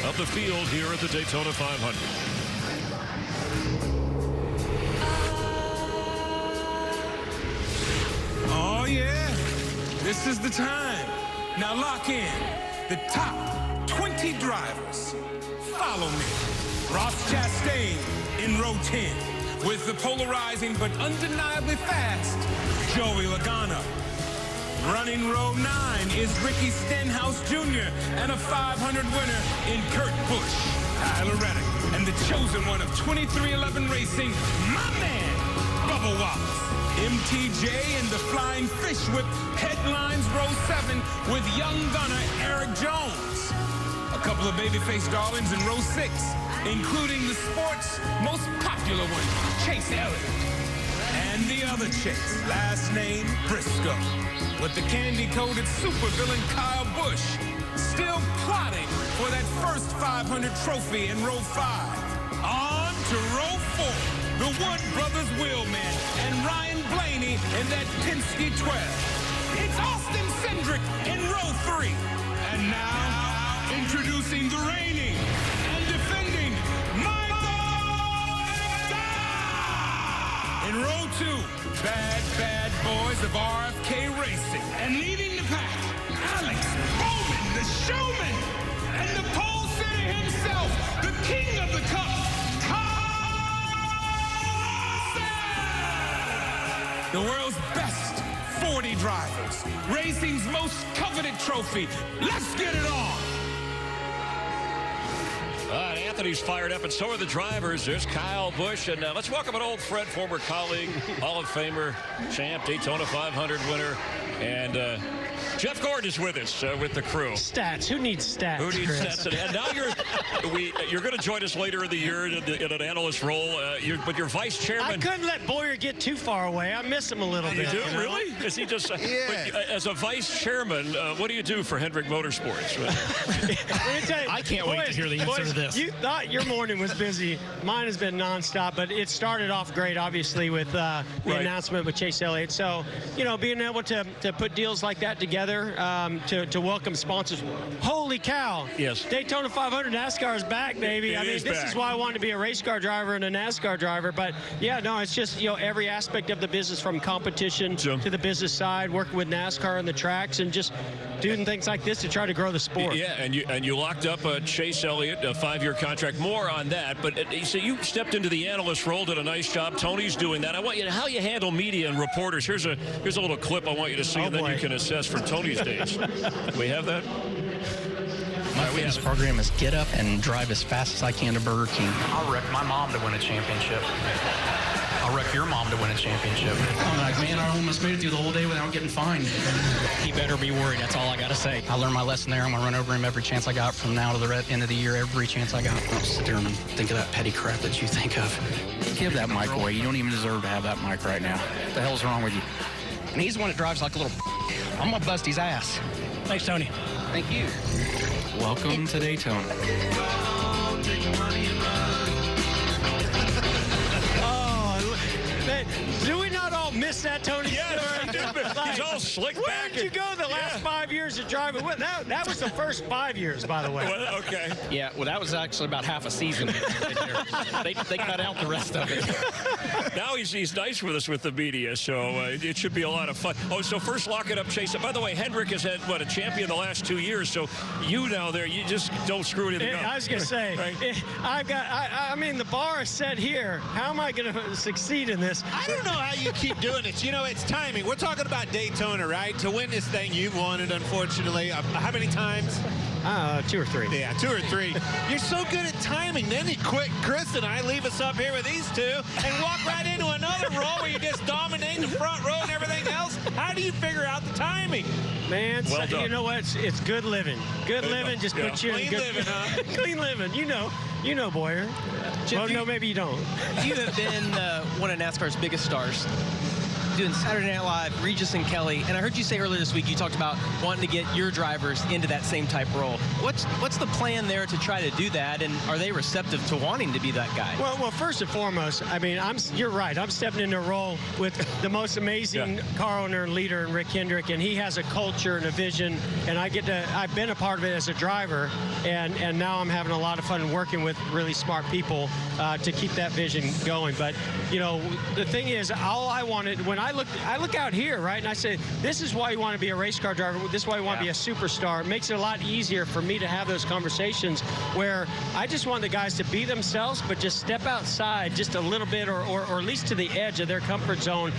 of the field here at the Daytona 500. Oh, yeah. This is the time. Now lock in. The top 20 drivers. Follow me. Ross Chastain in row 10 with the polarizing but undeniably fast Joey Logano. Running row 9 is Ricky Stenhouse Jr. and a 500 winner in Kurt Busch. Tyler Reddick and the chosen one of 2311 Racing, my man, Bubba Wallace. MTJ and the Flying Fish Whip headlines row 7 with young gunner Eric Jones. A couple of babyface darlings in row 6, including the sport's most popular one, Chase Elliott. And the other Chase, last name Briscoe, with the candy-coated supervillain Kyle Busch, still plotting for that first 500 trophy in row 5. On to row 4, the Wood Brothers Wheelman and Ryan Blaney in that Penske 12. It's Austin Cindric in row 3. And now, introducing the reigning and defending in row 2, bad boys of RFK Racing. And leading the pack, Alex Bowman, the showman, and the pole sitter himself, the king of the cup, the world's best 40 drivers, racing's most coveted trophy. Let's get it on. Anthony's fired up, and so are the drivers. There's Kyle Busch, and let's welcome an old friend, former colleague, Hall of Famer, champ, Daytona 500 winner, and Jeff Gordon is with us with the crew. Stats. Who needs stats? Who needs Chris? stats? And now you're going to join us later in the year in an analyst role. But you're vice chairman. I couldn't let Boyer get too far away. I miss him a little bit. You do? You know? Really? Is he just? Yeah. But, as a vice chairman, what do you do for Hendrick Motorsports? Let me tell you, I can't wait to hear the answer to this. You thought your morning was busy. Mine has been nonstop, but it started off great, obviously, with the announcement with Chase Elliott. So, being able to put deals like that together, to welcome sponsors. Holy cow. Yes. Daytona 500 NASCAR is back, baby. This is why I wanted to be a race car driver and a NASCAR driver. But, yeah, no, it's just, every aspect of the business, from competition to the business side, working with NASCAR on the tracks, and just doing things like this to try to grow the sport. Yeah, and you locked up Chase Elliott, a 5-year contract. More on that, but so you stepped into the analyst role, did a nice job. Tony's doing that. I want you to how you handle media and reporters. Here's a little clip I want you to see, and then you can assess from Tony's days. We have that. My fitness program is get up and drive as fast as I can to Burger King. I'll wreck my mom to win a championship. I'll wreck your mom to win a championship. I'm like, man, I almost made it through the whole day without getting fined. He better be worried. That's all I got to say. I learned my lesson there. I'm going to run over him every chance I got from now to the end of the year, every chance I got. I'll sit there and think of that petty crap that you think of. Give that mic away. You don't even deserve to have that mic right now. What the hell's wrong with you? And he's the one that drives like a little I'm going to bust his ass. Thanks, Tony. Thank you. Welcome to Daytona. Do we not all miss that, Tony? He's all slick where back. Where did you go the last 5 years of driving? Well, that was the first 5 years, by the way. Well, okay. Yeah, well, that was actually about half a season. they cut out the rest of it. Now he's nice with us with the media, so it should be a lot of fun. Oh, so first lock it up, Chase. By the way, Hendrick has had, a champion the last 2 years, so you now there, you just don't screw anything up. I was going to say, right? I mean, the bar is set here. How am I going to succeed in this? I don't know how you keep doing it. It's timing. We're talking about Daytona, right? To win this thing, you've won it, unfortunately. How many times? 2 or 3. Yeah, 2 or 3. You're so good at timing. Then you quit. Chris and I leave us up here with these two and walk right into another role where you just dominate the front row and everything else. How do you figure out the timing? Man, well you know what? It's good living. Good living just puts you clean in good living, huh? Clean living. You know, Boyer. Jeff, well, no, maybe you don't. You have been one of NASCAR's biggest stars. doing Saturday Night Live, Regis and Kelly, and I heard you say earlier this week you talked about wanting to get your drivers into that same type role. What's the plan there to try to do that, and are they receptive to wanting to be that guy? Well, first and foremost, I mean, you're right. I'm stepping into a role with the most amazing car owner and leader, Rick Hendrick, and he has a culture and a vision, and I've been a part of it as a driver, and now I'm having a lot of fun working with really smart people to keep that vision going. But, you know, the thing is, all I wanted, when I look out here, right, and I say, this is why you want to be a race car driver, this is why you want to be a superstar. It makes it a lot easier for me to have those conversations where I just want the guys to be themselves, but just step outside just a little bit or at least to the edge of their comfort zone.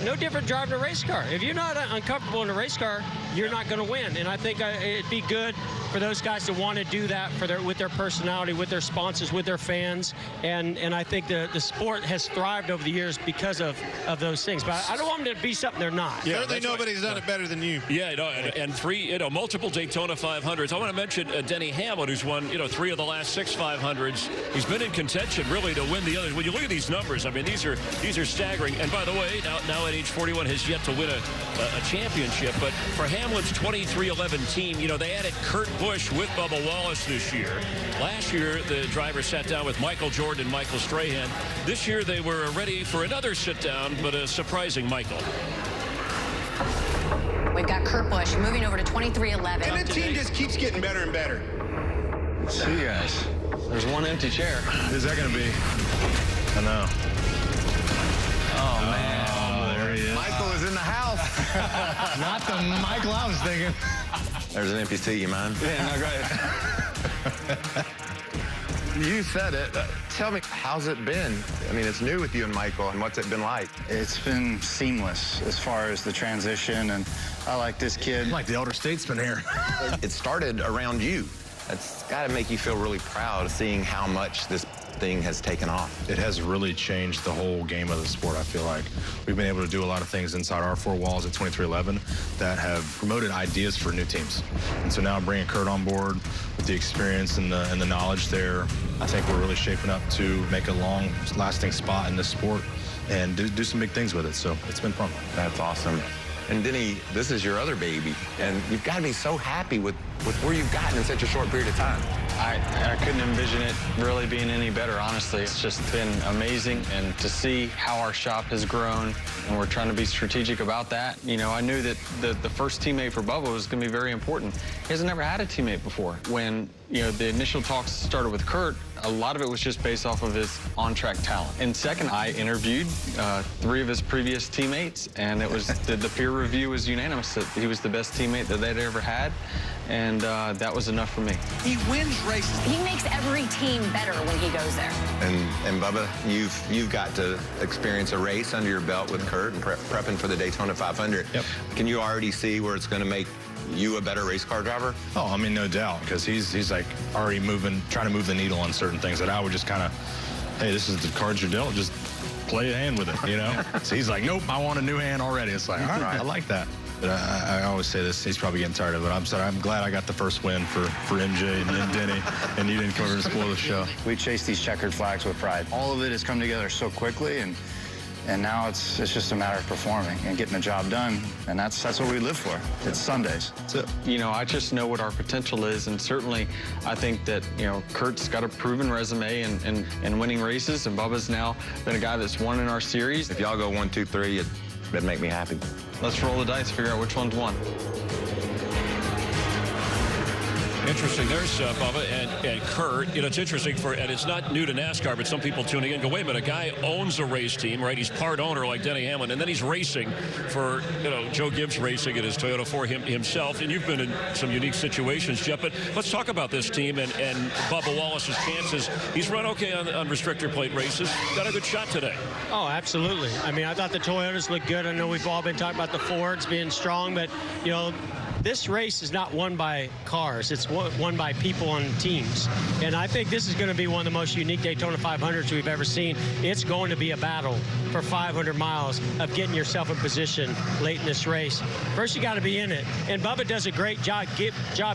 No different driving a race car. If you're not uncomfortable in a race car, you're not going to win. And I think it'd be good for those guys to want to do that with their personality, with their sponsors, with their fans. And I think the sport has thrived over the years because of those things. But I don't want them to be something they're not. Yeah, certainly nobody's done it better than you. Yeah, and three, multiple Daytona 500s. I want to mention Denny Hamlin, who's won, 3 of the last 6 500s. He's been in contention really to win the others. When you look at these numbers, I mean, these are staggering. And by the way, now at age 41 has yet to win a championship. But for Hamlin's 23-11 team, they added Kurt Busch with Bubba Wallace this year. Last year, the driver sat down with Michael Jordan and Michael Strahan. This year, they were ready for another sit-down, but a surprising Michael. We've got Kurt Busch moving over to 23-11. And the team just keeps getting better and better. See you guys. There's one empty chair. Who's that going to be? I know. Oh, man. Oh, there he is. Michael is in the house. Not the Michael I was thinking. There's an empty seat, you mind? Yeah, no, go ahead. You said it. Tell me, how's it been? I mean, it's new with you and Michael, and what's it been like? It's been seamless as far as the transition, and I like this kid. I'm like the elder statesman here. It started around you. It's got to make you feel really proud seeing how much this thing has taken off. It has really changed the whole game of the sport, I feel like. We've been able to do a lot of things inside our 4 walls at 2311 that have promoted ideas for new teams. And so now bringing Kurt on board with the experience and the knowledge there, I think we're really shaping up to make a long-lasting spot in this sport and do some big things with it. So it's been fun. That's awesome. And Denny, this is your other baby, and you've got to be so happy with where you've gotten in such a short period of time. I couldn't envision it really being any better, honestly. It's just been amazing, and to see how our shop has grown, and we're trying to be strategic about that. I knew that the first teammate for Bubba was going to be very important. He hasn't never had a teammate before. When, the initial talks started with Kurt, a lot of it was just based off of his on-track talent. And second, I interviewed 3 of his previous teammates, and it was the peer review was unanimous that he was the best teammate that they'd ever had, and that was enough for me. He wins races. He makes every team better when he goes there. And Bubba, you've got to experience a race under your belt with Kurt and prepping for the Daytona 500. Yep. Can you already see where it's going to make you a better race car driver? Oh, I mean, no doubt, because he's like already trying to move the needle on certain things that I would just kind of, hey, this is the cards you're dealt, just play a hand with it, So he's like, nope, I want a new hand already. It's like, all right, I like that. But I always say this, he's probably getting tired of it. I'm sorry, I'm glad I got the first win for MJ and Denny, and you didn't come over and spoil the show. We chase these checkered flags with pride. All of it has come together so quickly, and now it's just a matter of performing and getting the job done, and that's what we live for. It's Sundays. So, I just know what our potential is, and certainly I think that, Kurt's got a proven resume in winning races, and Bubba's now been a guy that's won in our series. If y'all go 1, 2, 3, that'd make me happy. Let's roll the dice, figure out which one's won. Interesting. There's Bubba and Kurt. It's interesting and it's not new to NASCAR, but some people tuning in go, wait a minute, a guy owns a race team, right? He's part owner like Denny Hamlin, and then he's racing for, Joe Gibbs racing in his Toyota for himself. And you've been in some unique situations, Jeff. But let's talk about this team and Bubba Wallace's chances. He's run okay on restrictor plate races. Got a good shot today. Oh, absolutely. I mean, I thought the Toyotas looked good. I know we've all been talking about the Fords being strong, but, this race is not won by cars. It's won by people and teams. And I think this is going to be one of the most unique Daytona 500s we've ever seen. It's going to be a battle for 500 miles of getting yourself in position late in this race. First, you got to be in it. And Bubba does a great job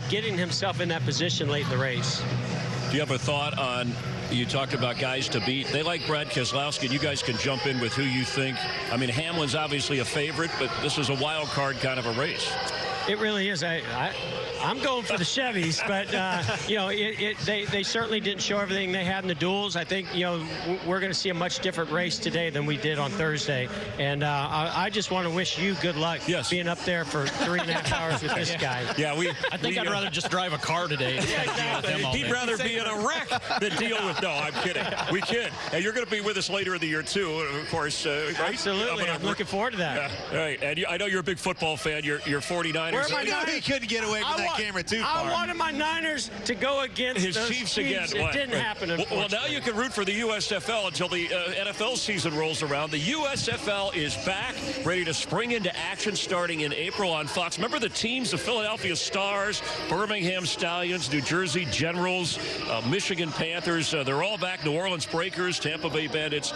getting himself in that position late in the race. Do you have a thought on, You talked about guys to beat. They like Brad Keselowski. You guys can jump in with who you think. I mean, Hamlin's obviously a favorite, but this is a wild card kind of a race. It really is. I'm going for the Chevys, but you know, they certainly didn't show everything they had in the duels. I think, you know, we're going to see a much different race today than we did on Thursday, and I just want to wish you good luck being up there for 3.5 hours with this guy. Yeah, I think I'd rather just drive a car today. He'd rather be in a wreck than deal with. No, I'm kidding. We kid. And you're going to be with us later in the year too, of course. Right? Absolutely, I'm looking forward to that. Yeah, right, and I know you're a big football fan. You're 49ers. Where am I now? He couldn't get away from that camera too far. I wanted my Niners to go against his those Chiefs again. It didn't happen. Well, now you can root for the USFL until the NFL season rolls around. The USFL is back, ready to spring into action starting in April on Fox. Remember the teams: the Philadelphia Stars, Birmingham Stallions, New Jersey Generals, Michigan Panthers. They're all back. New Orleans Breakers, Tampa Bay Bandits.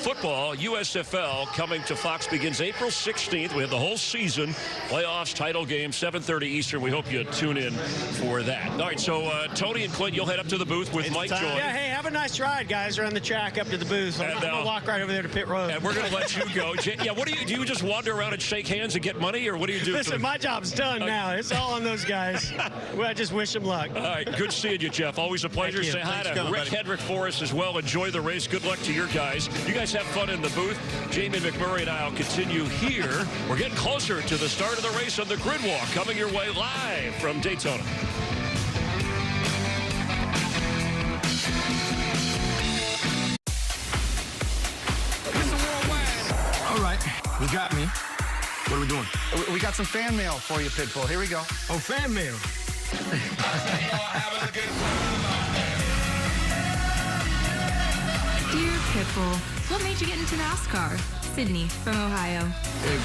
Football, USFL, coming to Fox begins April 16th. We have the whole season, playoffs, title game, 7:30 Eastern. We hope you tune in for that. All right, so Tony and Clint, you'll head up to the booth with Mike Joy. Yeah, hey, have a nice ride, guys. Around the track up to the booth. I'm going to walk right over there to pit road. And we're going to let you go. Yeah, what do you just wander around and shake hands and get money, or what do you do? Listen, my job's done now. It's all on those guys. Well, I just wish them luck. All right, good seeing you, Jeff. Always a pleasure. Say hi to Rick Hendrick for us as well. Enjoy the race. Good luck to your guys. You guys have fun in the booth. Jamie McMurray and I will continue here. We're getting closer to the start of the race on the grid walk, coming your way live from Daytona. All right, you got me. What are we doing? We got some fan mail for you, Pitbull. Here we go. Oh, fan mail. Dear Pitbull, what made you get into NASCAR? Sydney from Ohio.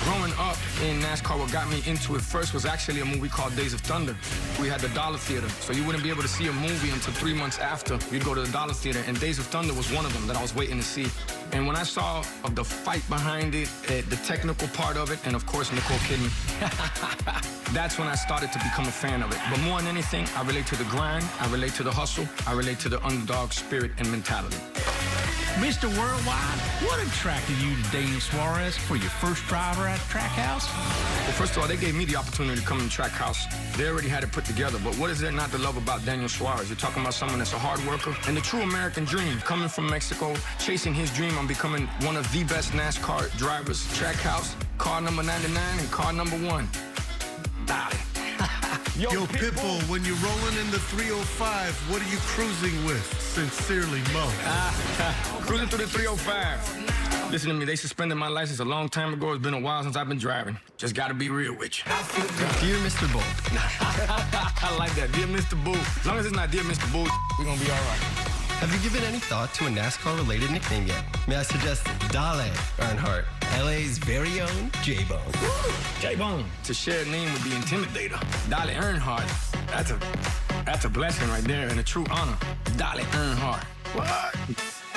Growing up in NASCAR, what got me into it first was actually a movie called Days of Thunder. We had the Dollar Theater, so you wouldn't be able to see a movie until 3 months after. You'd go to the Dollar Theater, and Days of Thunder was one of them that I was waiting to see. And when I saw of the fight behind it, the technical part of it, and of course Nicole Kidman, that's when I started to become a fan of it. But more than anything, I relate to the grind, I relate to the hustle, I relate to the underdog spirit and mentality. Mr. Worldwide, what attracted you to Daniel Suarez for your first driver at Trackhouse? Well, first of all, they gave me the opportunity to come in Trackhouse. They already had it put together, but what is there not to love about Daniel Suarez? You're talking about someone that's a hard worker and the true American dream. Coming from Mexico, chasing his dream on becoming one of the best NASCAR drivers. Trackhouse, car number 99 and car number 1. Dale. Yo, Pitbull, when you're rolling in the 305, what are you cruising with? Sincerely, Mo. Cruising through the 305. Listen to me, they suspended my license a long time ago. It's been a while since I've been driving. Just gotta be real with you. Dear Mr. Bull. I like that. Dear Mr. Bull. As long as it's not Dear Mr. Bull, we're gonna be all right. Have you given any thought to a NASCAR-related nickname yet? May I suggest Dale Earnhardt, LA's very own J-Bone. J-Bone. To share a name with the Intimidator. Dale Earnhardt. That's a blessing right there and a true honor. Dale Earnhardt. What?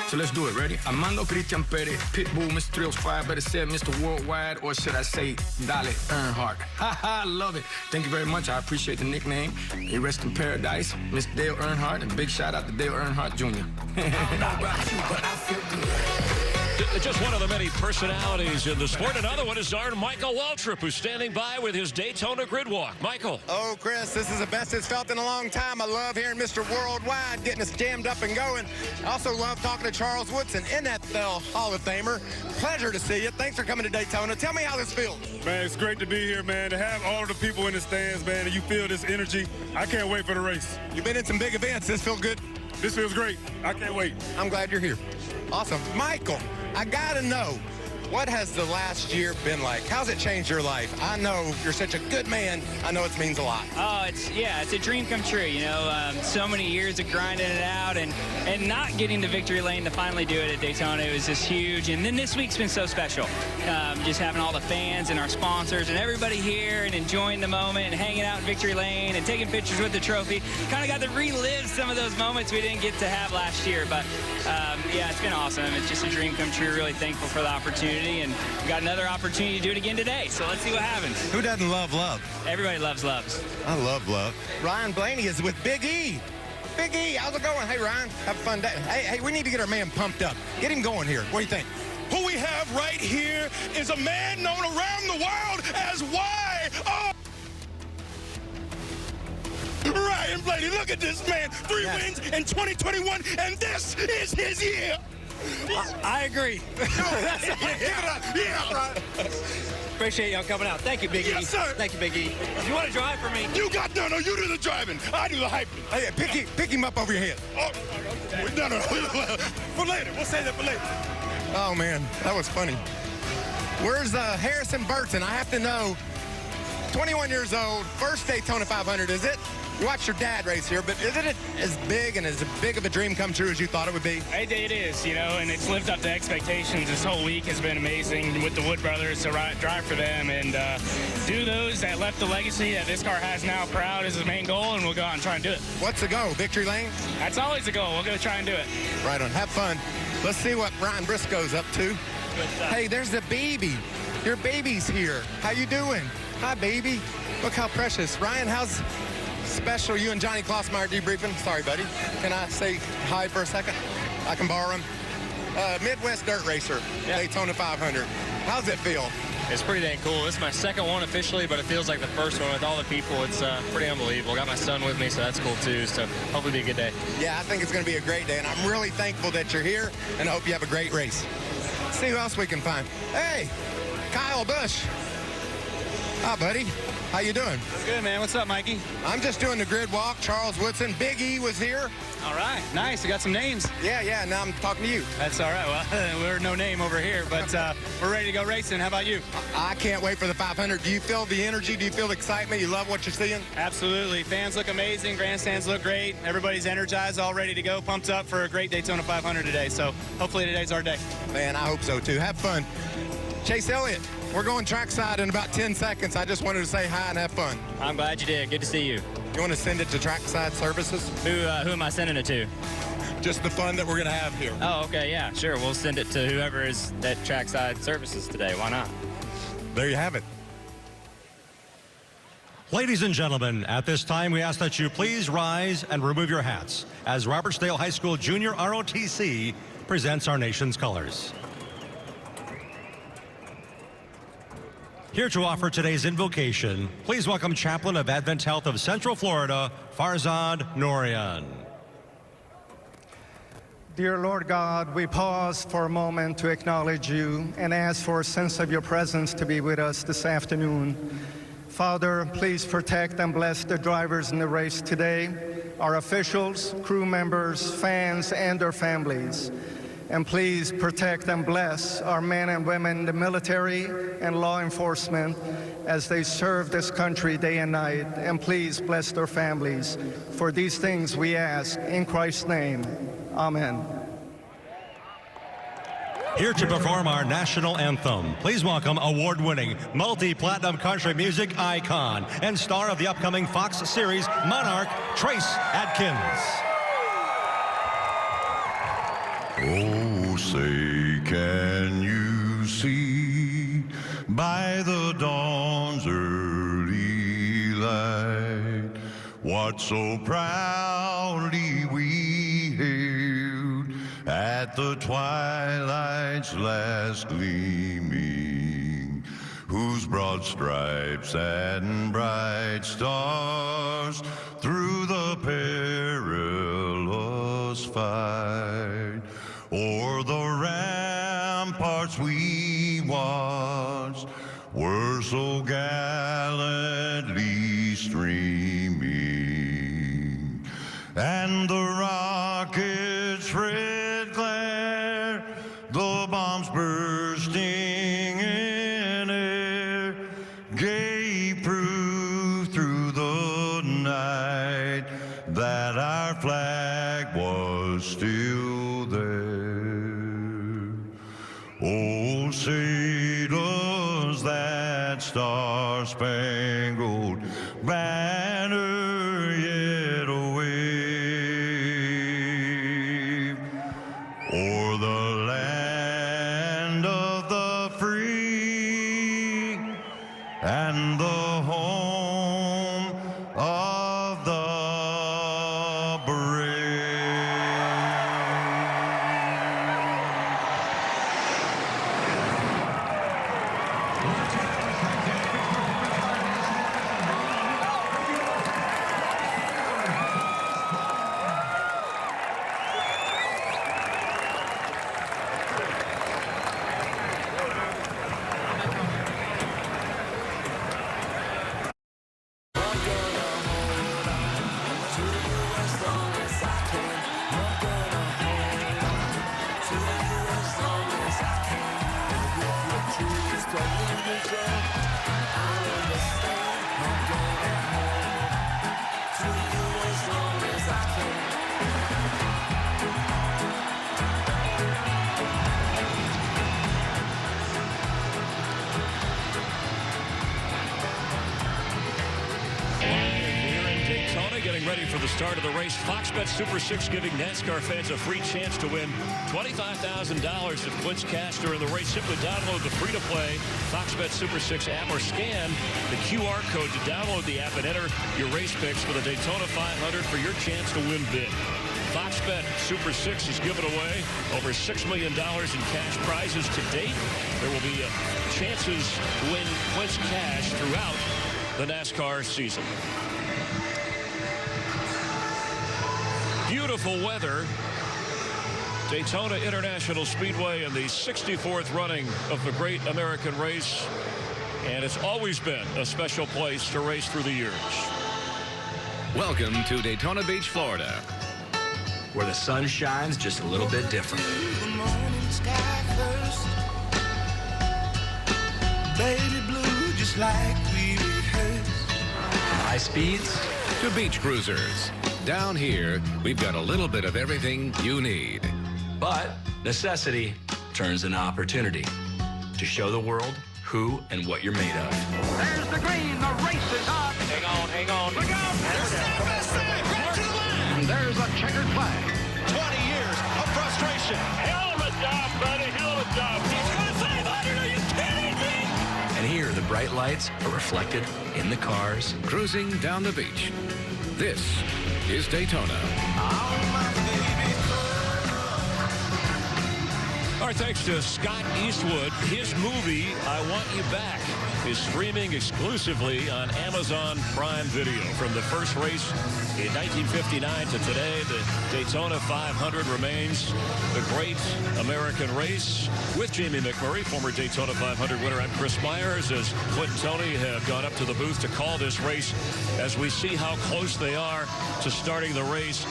So let's do it. Ready? Armando Christian Perez, Pitbull, Mr. 305, better said Mr. Worldwide, or should I say Dale Earnhardt? I love it. Thank you very much. I appreciate the nickname. He rest in paradise, Mr. Dale Earnhardt, and big shout out to Dale Earnhardt Jr. Just one of the many personalities in the sport. Another one is our Michael Waltrip, who's standing by with his Daytona grid walk. Michael. Oh, Chris, this is the best it's felt in a long time. I love hearing Mr. Worldwide getting us jammed up and going. I also love talking to Charles Woodson, NFL Hall of Famer. Pleasure to see you. Thanks for coming to Daytona. Tell me how this feels. Man, it's great to be here, man. To have all of the people in the stands, man, and you feel this energy. I can't wait for the race. You've been in some big events. This feel good? This feels great. I can't wait. I'm glad you're here. Awesome. Michael, I gotta know, what has the last year been like? How's it changed your life? I know you're such a good man. I know it means a lot. Oh, it's a dream come true, you know. So many years of grinding it out and not getting to victory lane to finally do it at Daytona. It was just huge. And then this week's been so special. Just having all the fans and our sponsors and everybody here and enjoying the moment and hanging out in victory lane and taking pictures with the trophy. Kind of got to relive some of those moments we didn't get to have last year. But yeah, it's been awesome. It's just a dream come true. Really thankful for the opportunity. And we got another opportunity to do it again today. So let's see what happens. Who doesn't love love? Everybody loves loves. I love love. Ryan Blaney is with Big E. Big E, how's it going? Hey, Ryan, have a fun day. Hey, we need to get our man pumped up. Get him going here. What do you think? Who we have right here is a man known around the world as Y.O. Ryan Blaney, look at this man. 3 wins in 2021, and this is his year. I agree. Yeah. Appreciate y'all coming out. Thank you, Big E. Yes, sir. Thank you, Big E. If you want to drive for me. You do the driving. I do the hyping. Hey, pick him up over your head. Oh, no. For later. We'll say that for later. Oh, man, that was funny. Where's Harrison Burton? I have to know. 21 years old, first Daytona 500, is it? You watched your dad race here, but isn't it as big of a dream come true as you thought it would be? It is, and it's lived up to expectations. This whole week has been amazing with the Wood brothers to drive for them and do those that left the legacy that this car has now proud is the main goal, and we'll go out and try and do it. What's the goal? Victory lane? That's always the goal. We'll go try and do it. Right on. Have fun. Let's see what Ryan Briscoe's up to. Hey, there's the baby. Your baby's here. How you doing? Hi, baby. Look how precious. Ryan, how's special you and Johnny Klossmeyer debriefing? Sorry, buddy. Can I say hi for a second? I can borrow him. Midwest Dirt Racer, Daytona 500. How's it feel? It's pretty dang cool. This is my second one officially, but it feels like the first one with all the people. It's pretty unbelievable. Got my son with me, so that's cool too. So hopefully be a good day. Yeah, I think it's going to be a great day, and I'm really thankful that you're here, and I hope you have a great race. Let's see who else we can find. Hey, Kyle Busch. Hi, buddy. How you doing? I'm good, man. What's up, Mikey? I'm just doing the grid walk. Charles Woodson. Big E was here. All right. Nice. You got some names. Yeah. Now I'm talking to you. That's all right. Well, we're no name over here, but we're ready to go racing. How about you? I can't wait for the 500. Do you feel the energy? Do you feel the excitement? You love what you're seeing? Absolutely. Fans look amazing. Grandstands look great. Everybody's energized, all ready to go, pumped up for a great Daytona 500 today. So hopefully today's our day. Man, I hope so, too. Have fun. Chase Elliott. We're going trackside in about 10 seconds. I just wanted to say hi and have fun. I'm glad you did. Good to see you. You want to send it to Trackside Services? Who am I sending it to? Just the fun that we're going to have here. Oh, okay. Yeah, sure. We'll send it to whoever is at Trackside Services today. Why not? There you have it. Ladies and gentlemen, at this time, we ask that you please rise and remove your hats as Robertsdale High School Junior ROTC presents our nation's colors. Here to offer today's invocation, please welcome Chaplain of Advent Health of Central Florida, Farzad Norian. Dear Lord God, we pause for a moment to acknowledge you and ask for a sense of your presence to be with us this afternoon. Father, please protect and bless the drivers in the race today, our officials, crew members, fans, and their families. And please protect and bless our men and women in the military and law enforcement as they serve this country day and night. And please bless their families. For these things we ask in Christ's name. Amen. Here to perform our national anthem, please welcome award-winning, multi-platinum country music icon and star of the upcoming Fox series Monarch, Trace Adkins. Oh, say, can you see by the dawn's early light what so proudly we hailed at the twilight's last gleaming, whose broad stripes and bright stars through the perilous fight o'er the ramparts we watched were so gallantly streaming, and the rockets' red glare, the bombs bursting in air, gave proof through the night that our flag was still there. Oh, say does that star-spangled banner yet wave o'er the land of the free and the home of the brave? Getting ready for the start of the race. Fox Bet Super 6 giving NASCAR fans a free chance to win $25,000 if points cast during the race. Simply download the free-to-play Fox Bet Super 6 app or scan the QR code to download the app and enter your race picks for the Daytona 500 for your chance to win big. Fox Bet Super 6 has given away over $6 million in cash prizes to date. There will be chances to win points cash throughout the NASCAR season. Beautiful weather. Daytona International Speedway in the 64th running of the Great American Race. And it's always been a special place to race through the years. Welcome to Daytona Beach, Florida, where the sun shines just a little bit different. Baby blue, just like we rehearsed. High speeds to beach cruisers. Down here, we've got a little bit of everything you need. But necessity turns into opportunity to show the world who and what you're made of. There's the green, the race is on. Hang on, hang on. Look out! Right to the line. And there's a checkered flag. 20 years of frustration. Hell of a job, buddy. Hell of a job. He's got 500. Are you kidding me? And here, the bright lights are reflected in the cars. Cruising down the beach. This is Daytona. Our thanks to Scott Eastwood. His movie, I Want You Back, is streaming exclusively on Amazon Prime Video. From the first race in 1959 to today, the Daytona 500 remains the great American race. With Jamie McMurray, former Daytona 500 winner, I'm Chris Myers, as Clint and Tony have gone up to the booth to call this race as we see how close they are to starting the race.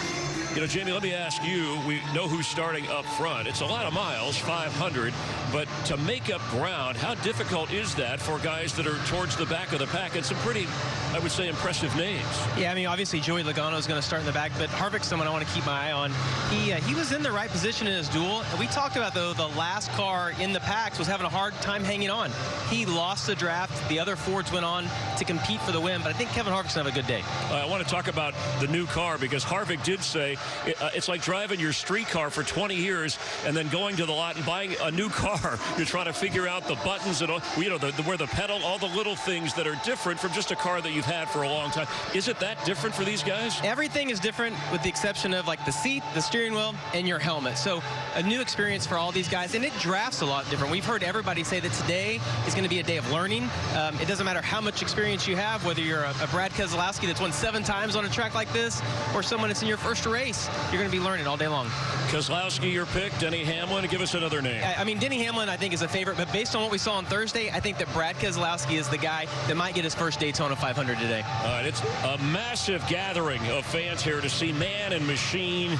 You know, Jamie, let me ask you, we know who's starting up front. It's a lot of miles, 500, but to make up ground, how difficult is that for guys that are towards the back of the pack? And some pretty, I would say, impressive names. Yeah, I mean, obviously Joey Logano is going to start in the back, but Harvick's someone I want to keep my eye on. He was in the right position in his duel. And we talked about, though, the last car in the packs was having a hard time hanging on. He lost the draft. The other Fords went on to compete for the win, but I think Kevin Harvick's going to have a good day. I want to talk about the new car because Harvick did say it's like driving your street car for 20 years and then going to the lot and buying a new car. You're trying to figure out the buttons and all, you know, where the pedal, all the little things that are different from just a car that you've had for a long time. Is it that different for these guys? Everything is different with the exception of like the seat, the steering wheel, and your helmet. So a new experience for all these guys, and it drafts a lot different. We've heard everybody say that today is going to be a day of learning. It doesn't matter how much experience you have, whether you're a Brad Keselowski that's won 7 times on a track like this, or someone that's in your first race. You're going to be learning all day long. Keselowski, your pick. Denny Hamlin, give us another name. I mean, Denny Hamlin, I think, is a favorite, but based on what we saw on Thursday, I think that Brad Keselowski is the guy that might get his first Daytona 500 today. All right, it's a massive gathering of fans here to see man and machine.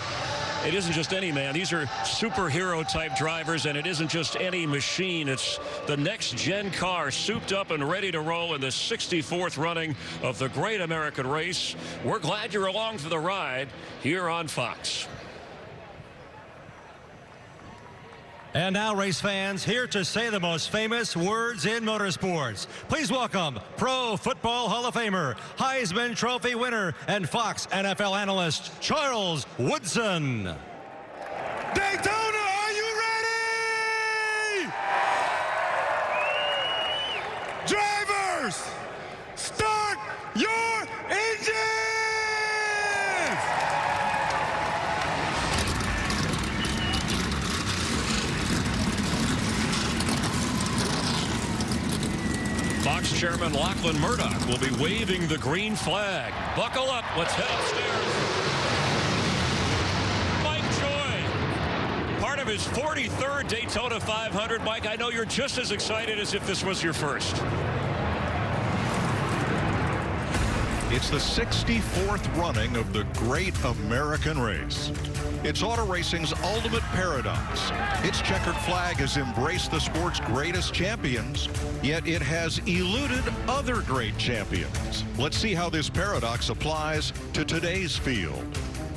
It isn't just any man. These are superhero-type drivers, and it isn't just any machine. It's the next-gen car souped up and ready to roll in the 64th running of the Great American Race. We're glad you're along for the ride here on Fox. And now, race fans, here to say the most famous words in motorsports. Please welcome Pro Football Hall of Famer, Heisman Trophy winner, and Fox NFL analyst, Charles Woodson. Daytona, are you ready? Drivers, start your engines! Fox Chairman Lachlan Murdoch will be waving the green flag. Buckle up. Let's head upstairs. Mike Joy, part of his 43rd Daytona 500. Mike, I know you're just as excited as if this was your first. It's the 64th running of the Great American Race. It's auto racing's ultimate paradox. Its checkered flag has embraced the sport's greatest champions, yet it has eluded other great champions. Let's see how this paradox applies to today's field.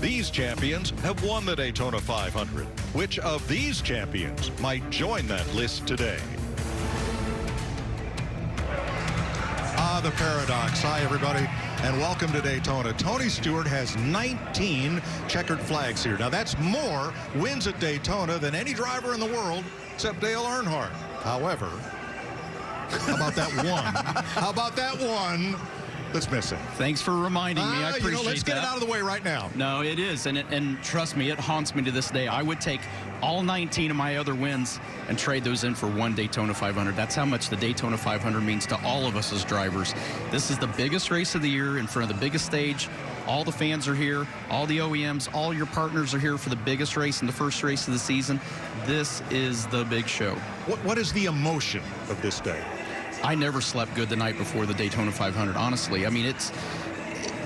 These champions have won the Daytona 500. Which of these champions might join that list today? The paradox. Hi, everybody, and welcome to Daytona. Tony Stewart has 19 checkered flags here. Now, that's more wins at Daytona than any driver in the world except Dale Earnhardt. However, how about that one? How about that one that's missing? Thanks for reminding me. I appreciate let's get that. it out of the way right now. No, it is, and trust me, it haunts me to this day. I would take all 19 of my other wins and trade those in for one Daytona 500. That's how much the Daytona 500 means to all of us as drivers. This is the biggest race of the year in front of the biggest stage. All the fans are here, all the OEMs, all your partners are here for the biggest race and the first race of the season. This is the big show. What is the emotion of this day? I never slept good the night before the Daytona 500, honestly. I mean,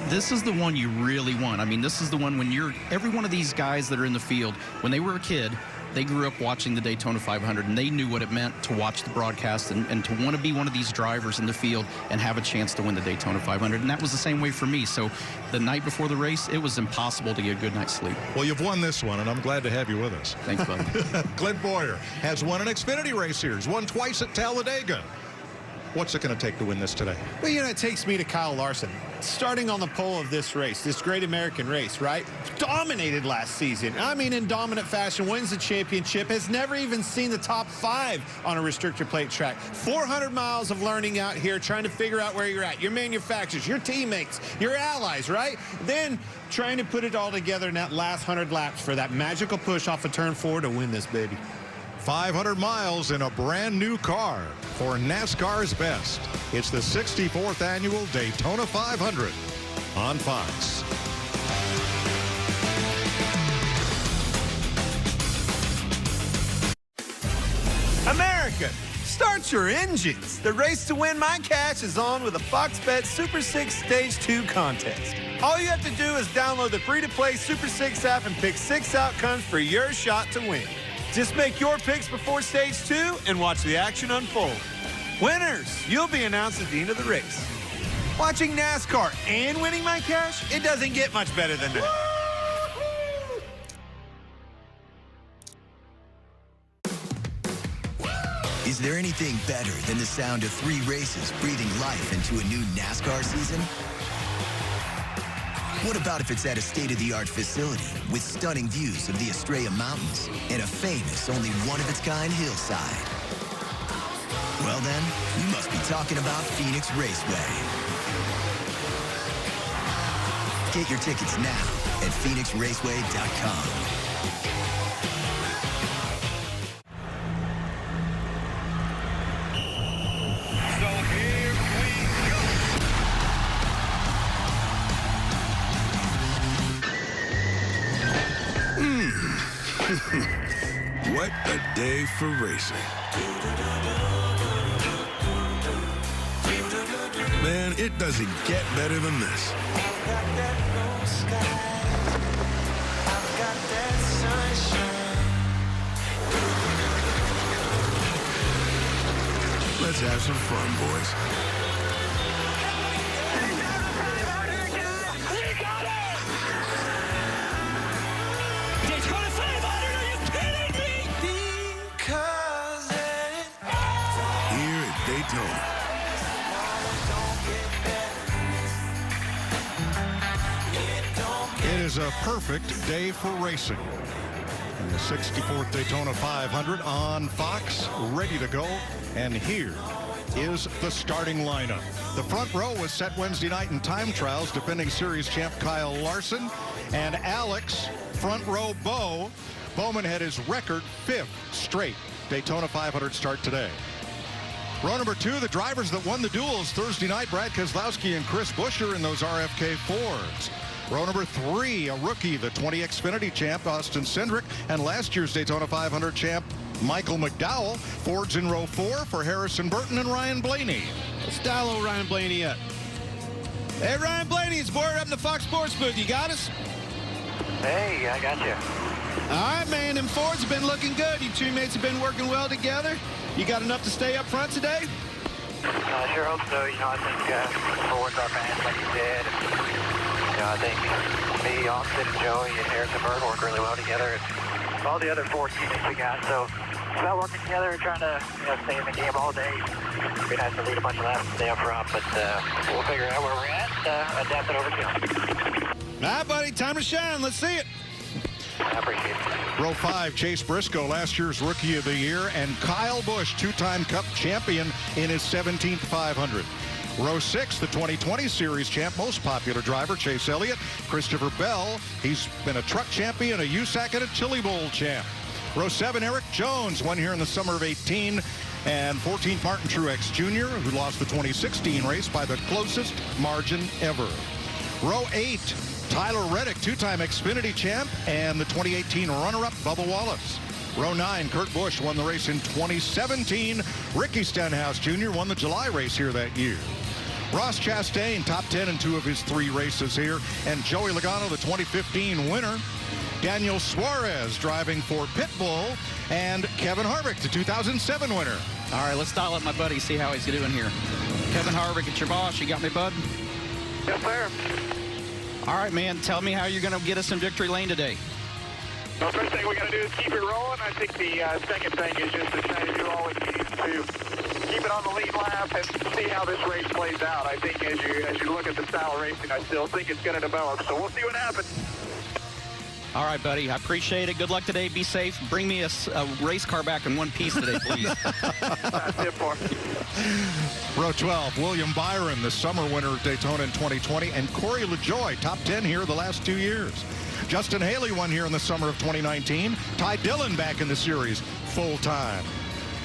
this is the one you really want. I mean, this is the one when every one of these guys that are in the field, when they were a kid, they grew up watching the Daytona 500, and they knew what it meant to watch the broadcast and to want to be one of these drivers in the field and have a chance to win the Daytona 500. And that was the same way for me. So the night before the race, it was impossible to get a good night's sleep. Well, you've won this one, and I'm glad to have you with us. Thanks, bud. Clint Boyer has won an Xfinity race here. He's won twice at Talladega. What's it going to take to win this today? Well, you know, it takes me to Kyle Larson. Starting on the pole of this race, this Great American Race, right? Dominated last season. I mean, in dominant fashion, wins the championship, has never even seen the top 5 on a restrictor plate track. 400 miles of learning out here, trying to figure out where you're at. Your manufacturers, your teammates, your allies, right? Then trying to put it all together in that last 100 laps for that magical push off of turn 4 to win this baby. 500 miles in a brand new car for NASCAR's best. It's the 64th annual Daytona 500 on Fox. America, start your engines. The race to win my cash is on with the Fox Bet Super 6 Stage 2 contest. All you have to do is download the free-to-play Super 6 app and pick 6 outcomes for your shot to win. Just make your picks before Stage 2 and watch the action unfold. Winners, you'll be announced at the end of the race. Watching NASCAR and winning my cash, it doesn't get much better than that. Is there anything better than the sound of 3 races breathing life into a new NASCAR season? What about if it's at a state-of-the-art facility with stunning views of the Estrella Mountains and a famous, only one-of-its-kind hillside? Well then, you must be talking about Phoenix Raceway. Get your tickets now at PhoenixRaceway.com. What a day for racing. Man, it doesn't get better than this. Let's have some fun, boys. Daytona 500, are you kidding me? Because Here at Daytona. It is a perfect day for racing. And the 64th Daytona 500 on Fox, ready to go. And here is the starting lineup. The front row was set Wednesday night in time trials, defending series champ Kyle Larson and Alex front row Bo. Bowman had his record 5th straight Daytona 500 start today. Row number 2, the drivers that won the duels Thursday night, Brad Keselowski and Chris Buescher in those RFK Fords. Row number 3, a rookie, the 20 Xfinity champ Austin Cindric, and last year's Daytona 500 champ Michael McDowell. Fords in row 4 for Harrison Burton and Ryan Blaney. Let's dial Ryan Blaney up. Hey, Ryan Blaney, it's Boyer up in the Fox Sports booth. You got us? Hey, I got you. All right, man. Them Fords have been looking good. You teammates have been working well together. You got enough to stay up front today? I sure hope so. You know, I think Fords are fans, like you said. You know, I think me, Austin, and Joey, and Eric and Bird work really well together. And all the other Ford teammates we got. So it's about working together and trying to stay in the game all day. It'd be nice to lead a bunch of laps and stay up front, but we'll figure out where we're at and adapt it over to them. All right, buddy. Time to shine. Let's see it. I appreciate it. Row 5, Chase Briscoe, last year's Rookie of the Year, and Kyle Busch, two-time Cup champion in his 17th 500. Row 6, the 2020 Series champ, most popular driver, Chase Elliott. Christopher Bell, he's been a truck champion, a USAC, and a Chili Bowl champ. Row 7, Eric Jones, won here in the summer of 18. And 14th, Martin Truex Jr., who lost the 2016 race by the closest margin ever. Row 8, Tyler Reddick, two-time Xfinity champ, and the 2018 runner-up, Bubba Wallace. Row 9, Kurt Busch won the race in 2017. Ricky Stenhouse Jr. won the July race here that year. Ross Chastain, top 10 in 2 of his 3 races here. And Joey Logano, the 2015 winner. Daniel Suarez driving for Pitbull. And Kevin Harvick, the 2007 winner. All right, let's dial up my buddy, see how he's doing here. Kevin Harvick at your boss. You got me, bud? Yes, sir. All right, man. Tell me how you're going to get us in victory lane today. The first thing we got to do is keep it rolling. I think the second thing is just to try to do all we can to keep it on the lead lap and see how this race plays out. I think as you look at the style of racing, I still think it's going to develop. So we'll see what happens. All right, buddy. I appreciate it. Good luck today. Be safe. Bring me a race car back in one piece today, please. That's it for me. Row 12, William Byron, the summer winner of Daytona in 2020, and Corey LaJoie, top 10 here the last 2 years. Justin Haley won here in the summer of 2019. Ty Dillon back in the series full-time.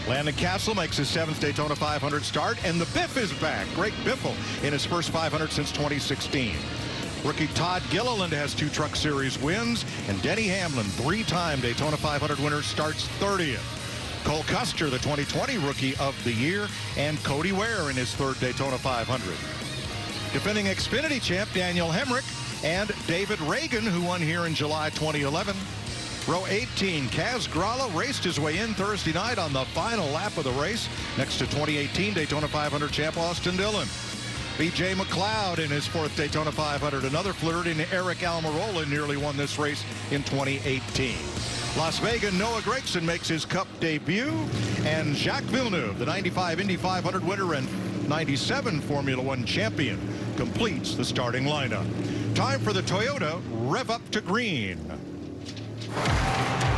Landon Castle makes his 7th Daytona 500 start, and the Biff is back. Greg Biffle in his first 500 since 2016. Rookie Todd Gilliland has 2 Truck Series wins, and Denny Hamlin, 3-time Daytona 500 winner, starts 30th. Cole Custer, the 2020 Rookie of the Year, and Cody Ware in his 3rd Daytona 500. Defending Xfinity champ Daniel Hemrick and David Reagan, who won here in July 2011. Row 18, Kaz Grala raced his way in Thursday night on the final lap of the race next to 2018 Daytona 500 champ Austin Dillon. B.J. McLeod in his 4th Daytona 500. Another flirting Eric Almirola nearly won this race in 2018. Las Vegas, Noah Gragson makes his Cup debut. And Jacques Villeneuve, the 95 Indy 500 winner and 97 Formula One champion, completes the starting lineup. Time for the Toyota Rev Up to Green.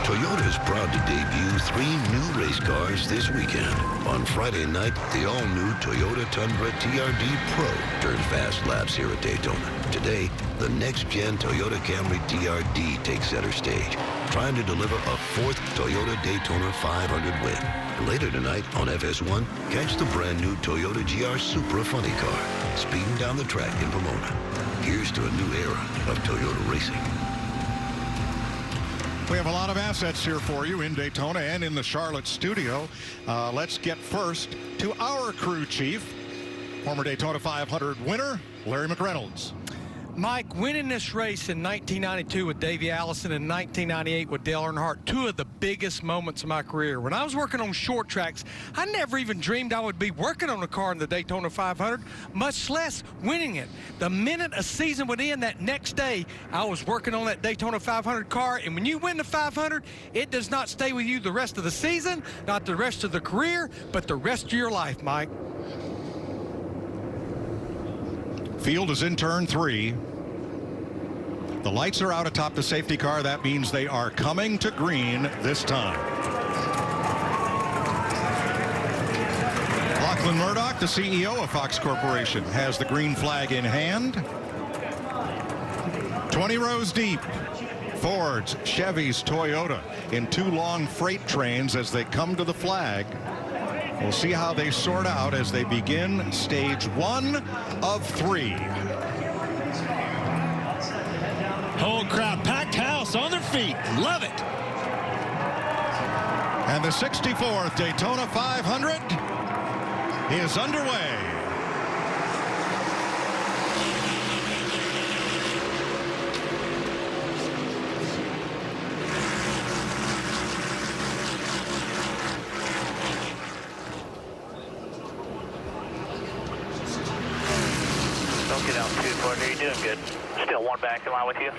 Toyota is proud to debut 3 new race cars this weekend. On Friday night, the all-new Toyota Tundra TRD Pro turns fast laps here at Daytona. Today, the next-gen Toyota Camry TRD takes center stage, trying to deliver a 4th Toyota Daytona 500 win. And later tonight on FS1, catch the brand-new Toyota GR Supra funny car, speeding down the track in Pomona. Here's to a new era of Toyota racing. We have a lot of assets here for you in Daytona and in the Charlotte studio. Let's get first to our crew chief, former Daytona 500 winner, Larry McReynolds. Mike, winning this race in 1992 with Davey Allison and 1998 with Dale Earnhardt, 2 of the biggest moments of my career. When I was working on short tracks, I never even dreamed I would be working on a car in the Daytona 500, much less winning it. The minute a season would end, that next day, I was working on that Daytona 500 car, and when you win the 500, it does not stay with you the rest of the season, not the rest of the career, but the rest of your life, Mike. Field is in turn 3. The lights are out atop the safety car. That means they are coming to green this time. Lachlan Murdoch, the CEO of Fox Corporation, has the green flag in hand. 20 rows deep. Fords, Chevys, Toyota in 2 long freight trains as they come to the flag. We'll see how they sort out as they begin stage 1 of 3. Whole crowd, packed house on their feet. Love it. And the 64th Daytona 500 is underway. Doing good. Still one back in line with you.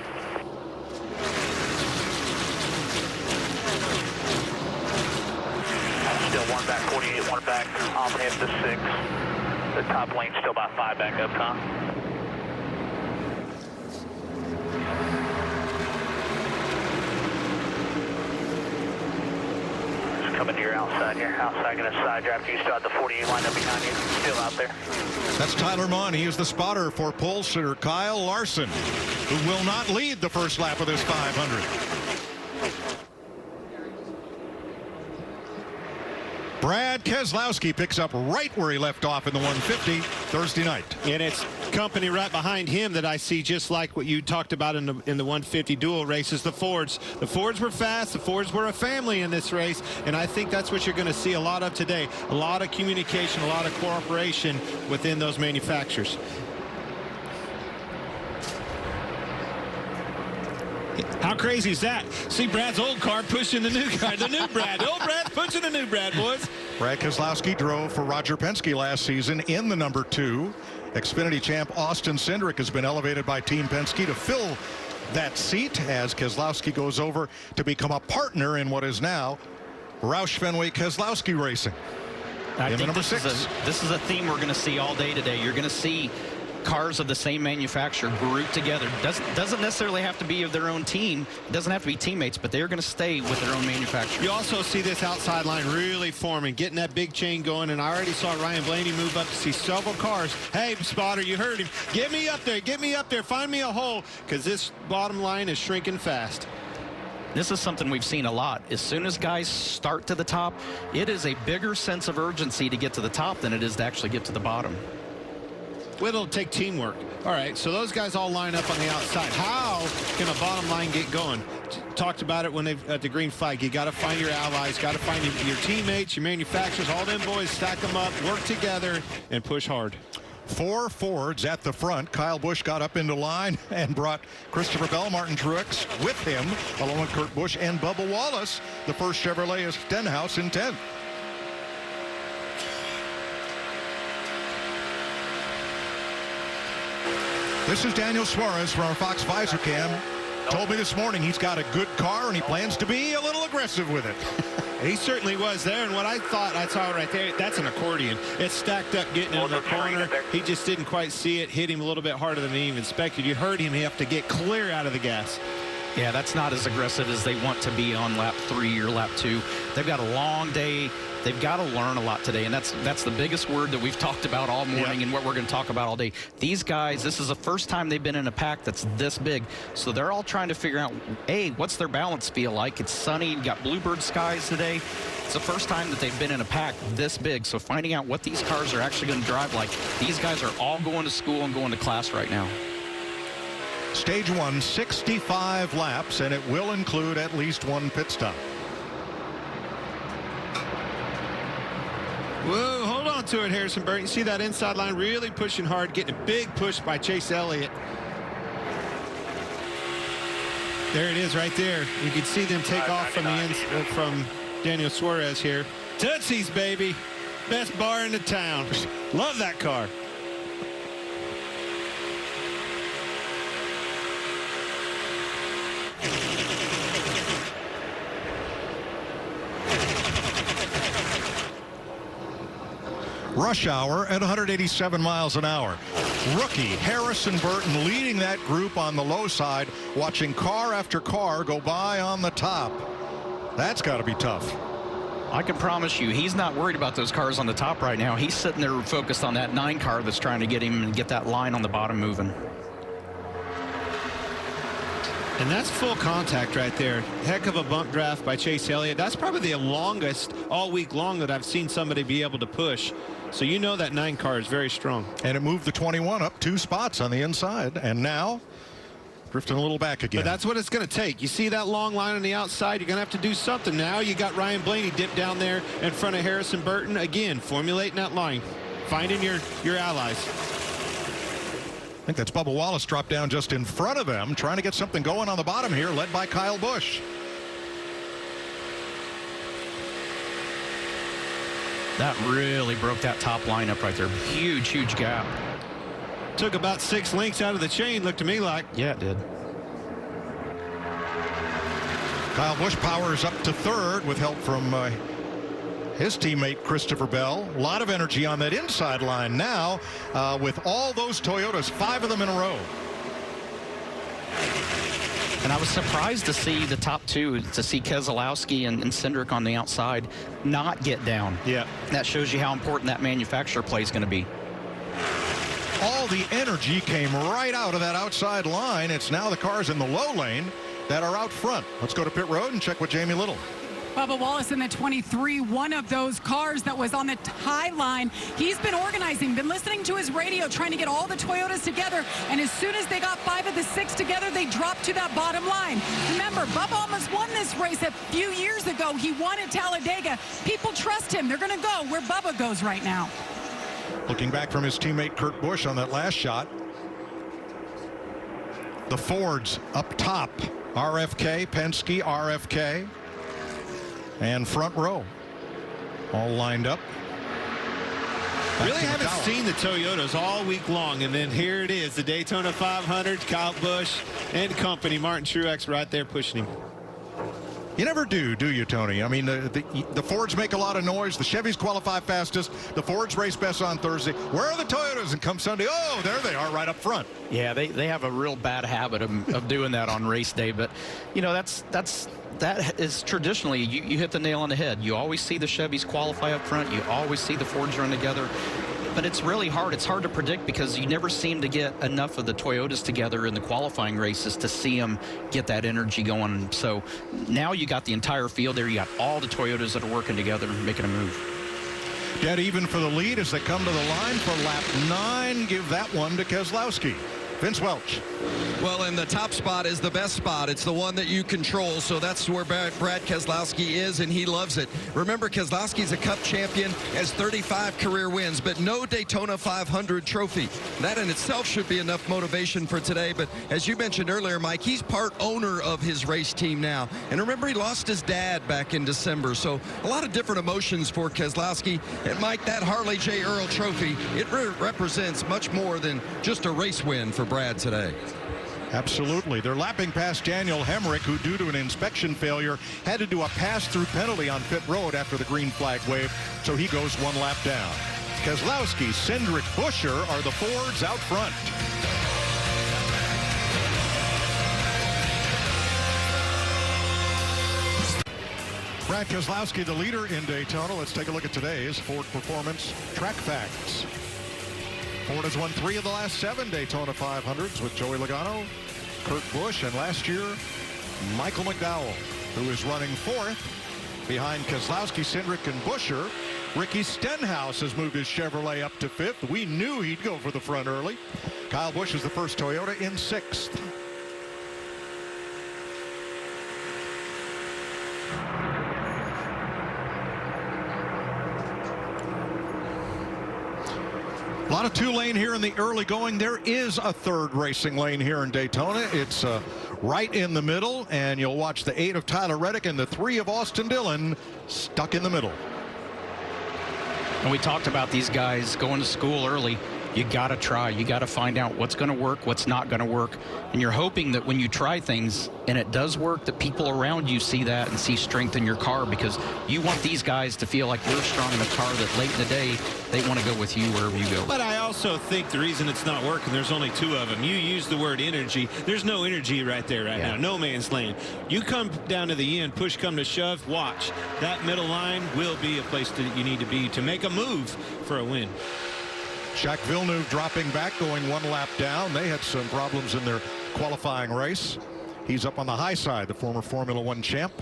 Still one back, 48, one back, off and into 6. The top lane still about 5 back up, Tom. Just coming to your outside here. Outside, going to side drive. You still have the 48 lined up behind you. Still out there. That's Tyler Munn. He is the spotter for pole sitter Kyle Larson, who will not lead the first lap of this 500. Brad Keselowski picks up right where he left off in the 150 Thursday night. And it's company right behind him that I see, just like what you talked about in the 150 dual races, the Fords. The Fords were fast. The Fords were a family in this race, and I think that's what you're going to see a lot of today. A lot of communication, a lot of cooperation within those manufacturers. How crazy is that? See Brad's old car pushing the new car, the new Brad. The old Brad's pushing the new Brad, boys. Brad Keselowski drove for Roger Penske last season in the number 2. Xfinity champ Austin Cindric has been elevated by Team Penske to fill that seat as Keselowski goes over to become a partner in what is now Roush Fenway Keselowski Racing. I think number 6. This is a theme we're going to see all day today. You're going to see cars of the same manufacturer grouped together. Doesn't necessarily have to be of their own team. It doesn't have to be teammates, but they're going to stay with their own manufacturer. You also see this outside line really forming, getting that big chain going, and I already saw Ryan Blaney move up to see several cars. Hey, spotter, you heard him. Get me up there. Get me up there. Find me a hole, because this bottom line is shrinking fast. This is something we've seen a lot. As soon as guys start to the top, it is a bigger sense of urgency to get to the top than it is to actually get to the bottom. Well, it'll take teamwork. All right, so those guys all line up on the outside. How can a bottom line get going? Talked about it when they at the green flag. You got to find your allies, got to find your teammates, your manufacturers, all them boys, stack them up, work together, and push hard. 4 Fords at the front. Kyle Busch got up into line and brought Christopher Bell, Martin Truex with him, along with Kurt Busch and Bubba Wallace, the first Chevrolet Stenhouse in 10th. This is Daniel Suarez from our Fox Visor Cam. Told me this morning he's got a good car and he plans to be a little aggressive with it. He certainly was there, and what I thought I saw right there, that's an accordion. It's stacked up, getting in the corner. He just didn't quite see it, hit him a little bit harder than he even expected. You heard him have to get clear out of the gas. Yeah, that's not as aggressive as they want to be on lap 3 or lap 2. They've got a long day. They've got to learn a lot today, and that's the biggest word that we've talked about all morning and what we're going to talk about all day. These guys, this is the first time they've been in a pack that's this big, so they're all trying to figure out, A, what's their balance feel like? It's sunny, got bluebird skies today. It's the first time that they've been in a pack this big, so finding out what these cars are actually going to drive like. These guys are all going to school and going to class right now. Stage 1, 65 laps, and it will include at least one pit stop. Whoa, hold on to it, Harrison Burton. You see that inside line really pushing hard, getting a big push by Chase Elliott. There it is right there. You can see them take off from from Daniel Suarez here. Tootsie's, baby. Best bar in the town. Love that car. Rush hour at 187 miles an hour. Rookie Harrison Burton leading that group on the low side, watching car after car go by on the top. That's got to be tough. I can promise you he's not worried about those cars on the top right now. He's sitting there focused on that 9 car that's trying to get him and get that line on the bottom moving. And that's full contact right there. Heck of a bump draft by Chase Elliott. That's probably the longest all week long that I've seen somebody be able to push. So you know that 9 car is very strong. And it moved the 21 up 2 spots on the inside. And now drifting a little back again. But that's what it's going to take. You see that long line on the outside, you're going to have to do something. Now you got Ryan Blaney dipped down there in front of Harrison Burton. Again, formulating that line, finding your allies. I think that's Bubba Wallace dropped down just in front of them, trying to get something going on the bottom here, led by Kyle Busch. That really broke that top line up right there. Huge, huge gap. Took about 6 links out of the chain, looked to me like. Yeah, it did. Kyle Busch powers up to third with help from his teammate Christopher Bell. A lot of energy on that inside line now with all those Toyotas, 5 of them in a row. And I was surprised to see the top 2, to see Keselowski and Cindric on the outside not get down. Yeah. That shows you how important that manufacturer play is going to be. All the energy came right out of that outside line. It's now the cars in the low lane that are out front. Let's go to pit road and check with Jamie Little. Bubba Wallace in the 23, one of those cars that was on the high line. He's been organizing, been listening to his radio, trying to get all the Toyotas together. And as soon as they got 5 of the 6 together, they dropped to that bottom line. Remember, Bubba almost won this race a few years ago. He won at Talladega. People trust him. They're going to go where Bubba goes right now. Looking back from his teammate Kurt Busch on that last shot. The Fords up top. RFK, Penske, RFK. And front row. All lined up. Really haven't seen the Toyotas all week long, and then here it is, the Daytona 500, Kyle Busch and company, Martin Truex right there pushing him. You never do you, Tony? I mean, the Fords make a lot of noise. The Chevys qualify fastest. The Fords race best on Thursday. Where are the Toyotas? And come Sunday, oh, there they are right up front. Yeah, they have a real bad habit of doing that on race day. But, you know, that is traditionally, you hit the nail on the head. You always see the Chevys qualify up front. You always see the Fords run together. But it's really hard. It's hard to predict because you never seem to get enough of the Toyotas together in the qualifying races to see them get that energy going. So now you got the entire field there. You got all the Toyotas that are working together and making a move. Dead even for the lead as they come to the line for lap 9. Give that one to Keselowski. Vince Welch. Well, and the top spot is the best spot. It's the one that you control, so that's where Brad Keselowski is, and he loves it. Remember, Keselowski's a Cup champion, has 35 career wins, but no Daytona 500 trophy. That in itself should be enough motivation for today, but as you mentioned earlier, Mike, he's part owner of his race team now. And remember, he lost his dad back in December, so a lot of different emotions for Keselowski. And Mike, that Harley J. Earl trophy, it represents much more than just a race win for Brad today. Absolutely. They're lapping past Daniel Hemrick, who due to an inspection failure had to do a pass-through penalty on pit road after the green flag wave, so he goes 1 lap down. Keselowski, Cindric, Buescher are the Fords out front. Brad Keselowski, the leader in Daytona. Let's take a look at today's Ford Performance Track Facts. Ford has won 3 of the last 7 Daytona 500s with Joey Logano, Kurt Busch, and last year, Michael McDowell, who is running 4th behind Keselowski, Cindric, and Buescher. Ricky Stenhouse has moved his Chevrolet up to 5th. We knew he'd go for the front early. Kyle Busch is the first Toyota in 6th. A lot of 2-lane here in the early going. There is a 3rd racing lane here in Daytona. It's right in the middle, and you'll watch the 8 of Tyler Reddick and the 3 of Austin Dillon stuck in the middle. And we talked about these guys going to school early. You got to try. You got to find out what's going to work, what's not going to work. And you're hoping that when you try things and it does work, that people around you see that and see strength in your car, because you want these guys to feel like you're strong in the car, that late in the day, they want to go with you wherever you go. But I also think the reason it's not working, there's only 2 of them. You use the word energy. There's no energy right there now. No man's land. You come down to the end, push come to shove, watch. That middle line will be a place that you need to be to make a move for a win. Jacques Villeneuve dropping back, going 1 lap down. They had some problems in their qualifying race. He's up on the high side, the former Formula 1 champ.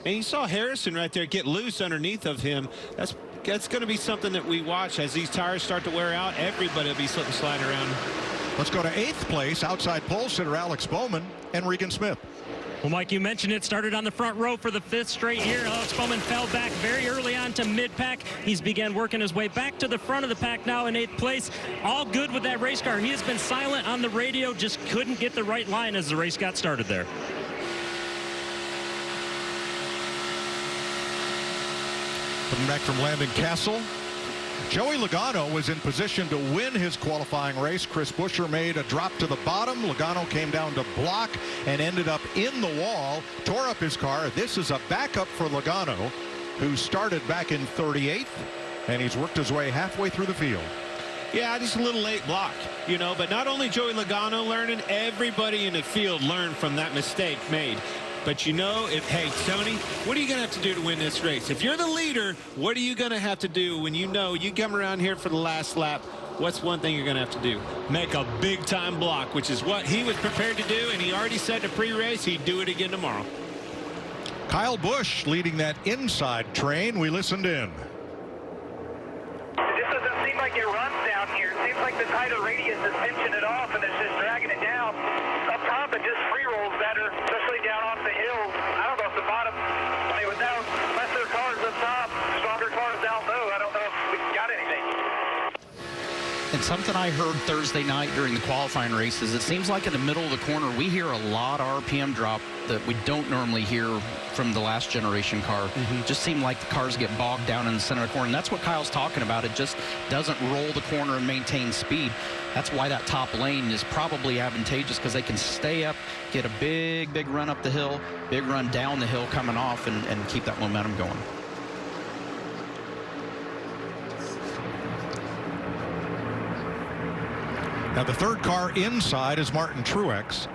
And you saw Harrison right there get loose underneath of him. That's going to be something that we watch as these tires start to wear out. Everybody will be slipping, sliding around. Let's go to 8th place, outside pole sitter Alex Bowman and Regan Smith. Well, Mike, you mentioned it started on the front row for the 5th straight year. Alex Bowman fell back very early on to mid-pack. He's began working his way back to the front of the pack now in 8th place. All good with that race car. He has been silent on the radio, just couldn't get the right line as the race got started there. Coming back from Landon Castle, Joey Logano was in position to win his qualifying race. Chris Buescher made a drop to the bottom. Logano came down to block and ended up in the wall, tore up his car. This is a backup for Logano, who started back in 38th, and he's worked his way halfway through the field. Yeah, just a little late block, you know, but not only Joey Logano learning, everybody in the field learned from that mistake made. But you know, hey, Tony, what are you going to have to do to win this race? If you're the leader, what are you going to have to do when you know you come around here for the last lap? What's one thing you're going to have to do? Make a big-time block, which is what he was prepared to do, and he already said to pre-race he'd do it again tomorrow. Kyle Busch leading that inside train. We listened in. It just doesn't seem like it runs down here. It seems like the tighter radius is pinching it off, and it's just dragging it down. Up top, it just free rolls better, especially down off the hills. I don't know if the bottom, I mean, without lesser cars up top, stronger cars down low, I don't know if we got anything. And something I heard Thursday night during the qualifying races, it seems like in the middle of the corner, we hear a lot of RPM drop that we don't normally hear from the last generation car. Just seemed like the cars get bogged down in the center of the corner. And that's what Kyle's talking about. It just doesn't roll the corner and maintain speed. That's why that top lane is probably advantageous, because they can stay up, get a big run up the hill, big run down the hill coming off, and keep that momentum going. Now the third car inside is Martin Truex.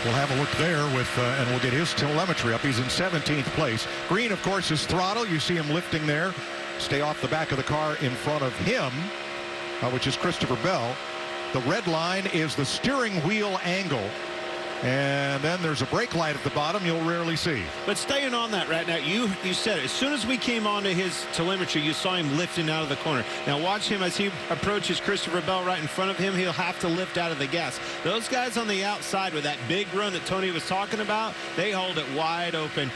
We'll have a look there with, and we'll get his telemetry up. He's in 17th place. Green, of course, is throttle. You see him lifting there. Stay off the back of the car in front of him, which is Christopher Bell. The red line is the steering wheel angle. And then there's a brake light at the bottom you'll rarely see. But staying on that right now, you said it. As soon as we came onto his telemetry, you saw him lifting out of the corner. Now watch him as he approaches Christopher Bell right in front of him. He'll have to lift out of the gas. Those guys on the outside with that big run that Tony was talking about, they hold it wide open.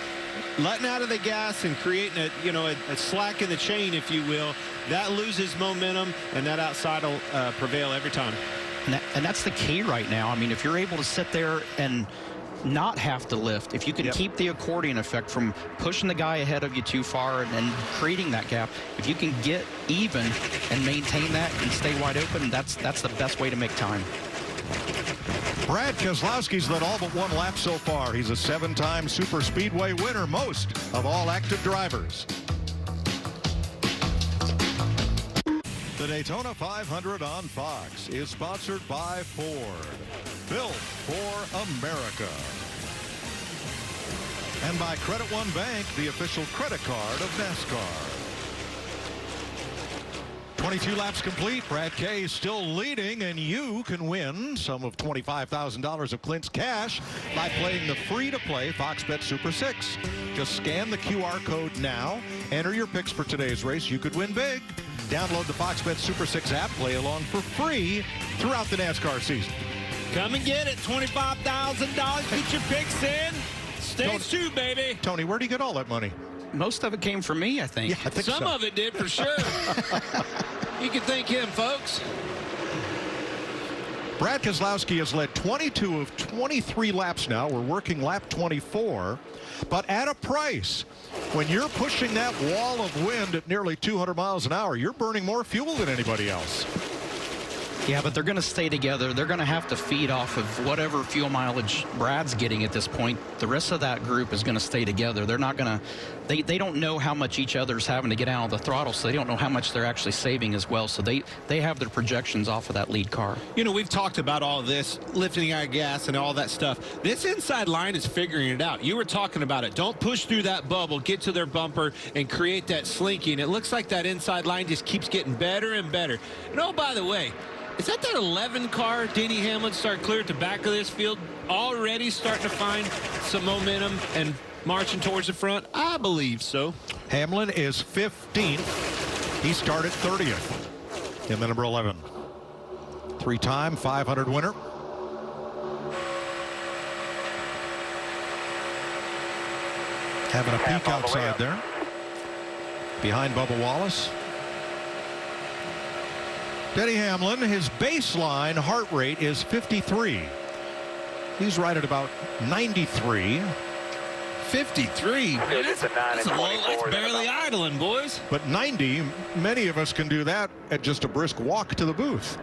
Letting out of the gas and creating a slack in the chain, if you will, that loses momentum, and that outside will prevail every time. And that's the key right now. I mean, if you're able to sit there and not have to lift, if you can keep the accordion effect from pushing the guy ahead of you too far and creating that gap, if you can get even and maintain that and stay wide open, that's the best way to make time. Brad Keselowski's led all but one lap so far. He's a 7-time Super Speedway winner, most of all active drivers. The Daytona 500 on Fox is sponsored by Ford, built for America. And by Credit One Bank, the official credit card of NASCAR. 22 laps complete. Brad K is still leading, and you can win some of $25,000 of Clint's cash by playing the free-to-play Fox Bet Super 6. Just scan the QR code now, enter your picks for today's race. You could win big. Download the Fox Bet Super 6 app, play along for free throughout the NASCAR season. Come and get it. $25,000. Get your picks in. Stage 2, baby. Tony, where do you get all that money? Most of it came from me, I think. Yeah, I think Some so. of it did, for sure. You can thank him, folks. Brad Keselowski has led 22 of 23 laps now. We're working lap 24, but at a price. When you're pushing that wall of wind at nearly 200 miles an hour, you're burning more fuel than anybody else. Yeah, but they're going to stay together. They're going to have to feed off of whatever fuel mileage Brad's getting at this point. The rest of that group is going to stay together. They're not going to, they don't know how much each other's having to get out of the throttle, so they don't know how much they're actually saving as well. So they have their projections off of that lead car. You know, we've talked about all this, lifting our gas and all that stuff. This inside line is figuring it out. You were talking about it. Don't push through that bubble, get to their bumper, and create that slinky. And it looks like that inside line just keeps getting better and better. And oh, by the way, is that 11 car Denny Hamlin start clear at the back of this field, already starting to find some momentum and marching towards the front? I believe so. Hamlin is 15th. He started 30th in the number 11. 3-time 500 winner. Having a peek outside there. Behind Bubba Wallace. Denny Hamlin, his baseline heart rate is 53. He's right at about 93. 53. Man, that's barely idling, boys. But 90, many of us can do that at just a brisk walk to the booth.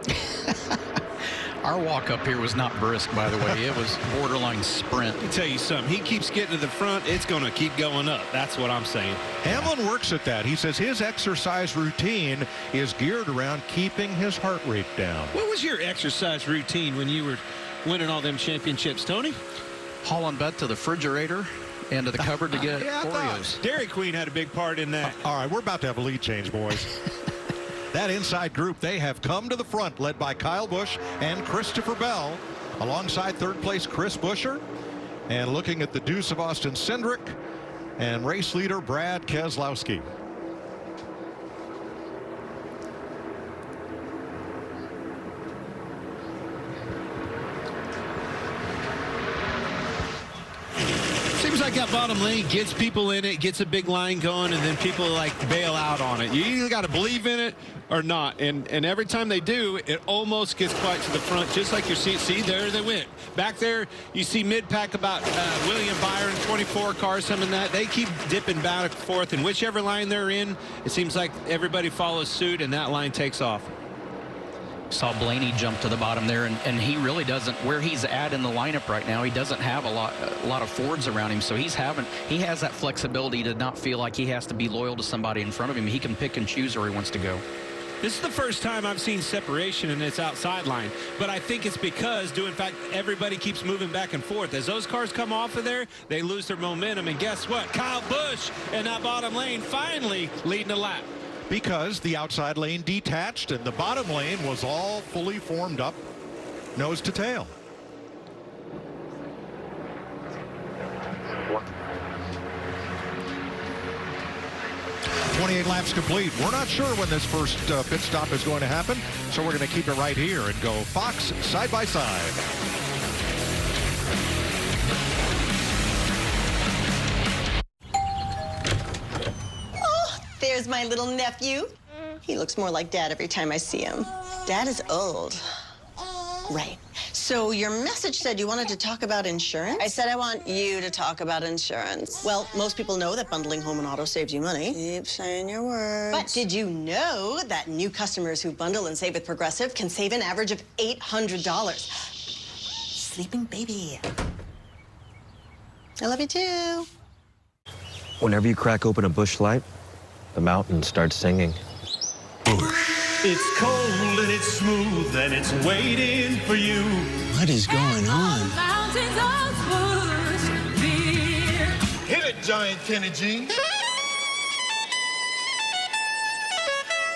Our walk up here was not brisk, by the way. It was borderline sprint. Let me tell you something. He keeps getting to the front. It's going to keep going up. That's what I'm saying. Hamlin works at that. He says his exercise routine is geared around keeping his heart rate down. What was your exercise routine when you were winning all them championships, Tony? Hauling butt to the refrigerator and to the cupboard to get Oreos. Dairy Queen had a big part in that. All right, we're about to have a lead change, boys. That inside group, they have come to the front, led by Kyle Busch and Christopher Bell, alongside third place Chris Buescher, and looking at the deuce of Austin Cindric and race leader Brad Keselowski. Seems like that bottom lane gets people in it, gets a big line going, and then people like bail out on it. You either got to believe in it or not. And every time they do, it almost gets quite to the front, just like you're seeing. See, there they went. Back there, you see mid-pack about William Byron, 24 cars, some of that. They keep dipping back and forth, and whichever line they're in, it seems like everybody follows suit, and that line takes off. Saw Blaney jump to the bottom there, and he really doesn't, where he's at in the lineup right now, he doesn't have a lot of Fords around him, so he has that flexibility to not feel like he has to be loyal to somebody in front of him. He can pick and choose where he wants to go. This is the first time I've seen separation in this outside line, but I think it's because, in fact, everybody keeps moving back and forth. As those cars come off of there, they lose their momentum, and guess what? Kyle Busch in that bottom lane finally leading the lap. Because the outside lane detached and the bottom lane was all fully formed up, nose to tail. What? 28 laps complete. We're not sure when this first pit stop is going to happen, so we're going to keep it right here and go Fox side by side. There's my little nephew. He looks more like Dad every time I see him. Dad is old. Right. So your message said you wanted to talk about insurance? I said I want you to talk about insurance. Well, most people know that bundling home and auto saves you money. Keep saying your words. But did you know that new customers who bundle and save with Progressive can save an average of $800? Sleeping baby. I love you too. Whenever you crack open a Busch Light, the mountain starts singing. It's cold and it's smooth and it's waiting for you. What is going on? Hit it, Giant Kenny G.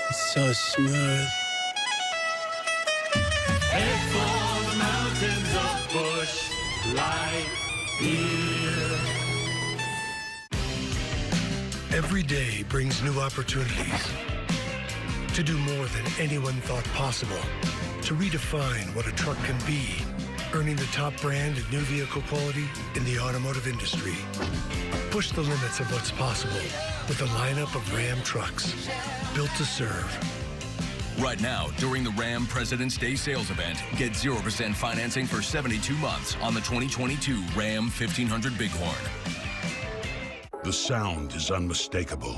It's so smooth. Head for the mountains of Busch Light here. Every day brings new opportunities to do more than anyone thought possible, to redefine what a truck can be, earning the top brand in new vehicle quality in the automotive industry. Push the limits of what's possible with a lineup of Ram trucks built to serve. Right now, during the Ram President's Day sales event, get 0% financing for 72 months on the 2022 Ram 1500 Bighorn. The sound is unmistakable.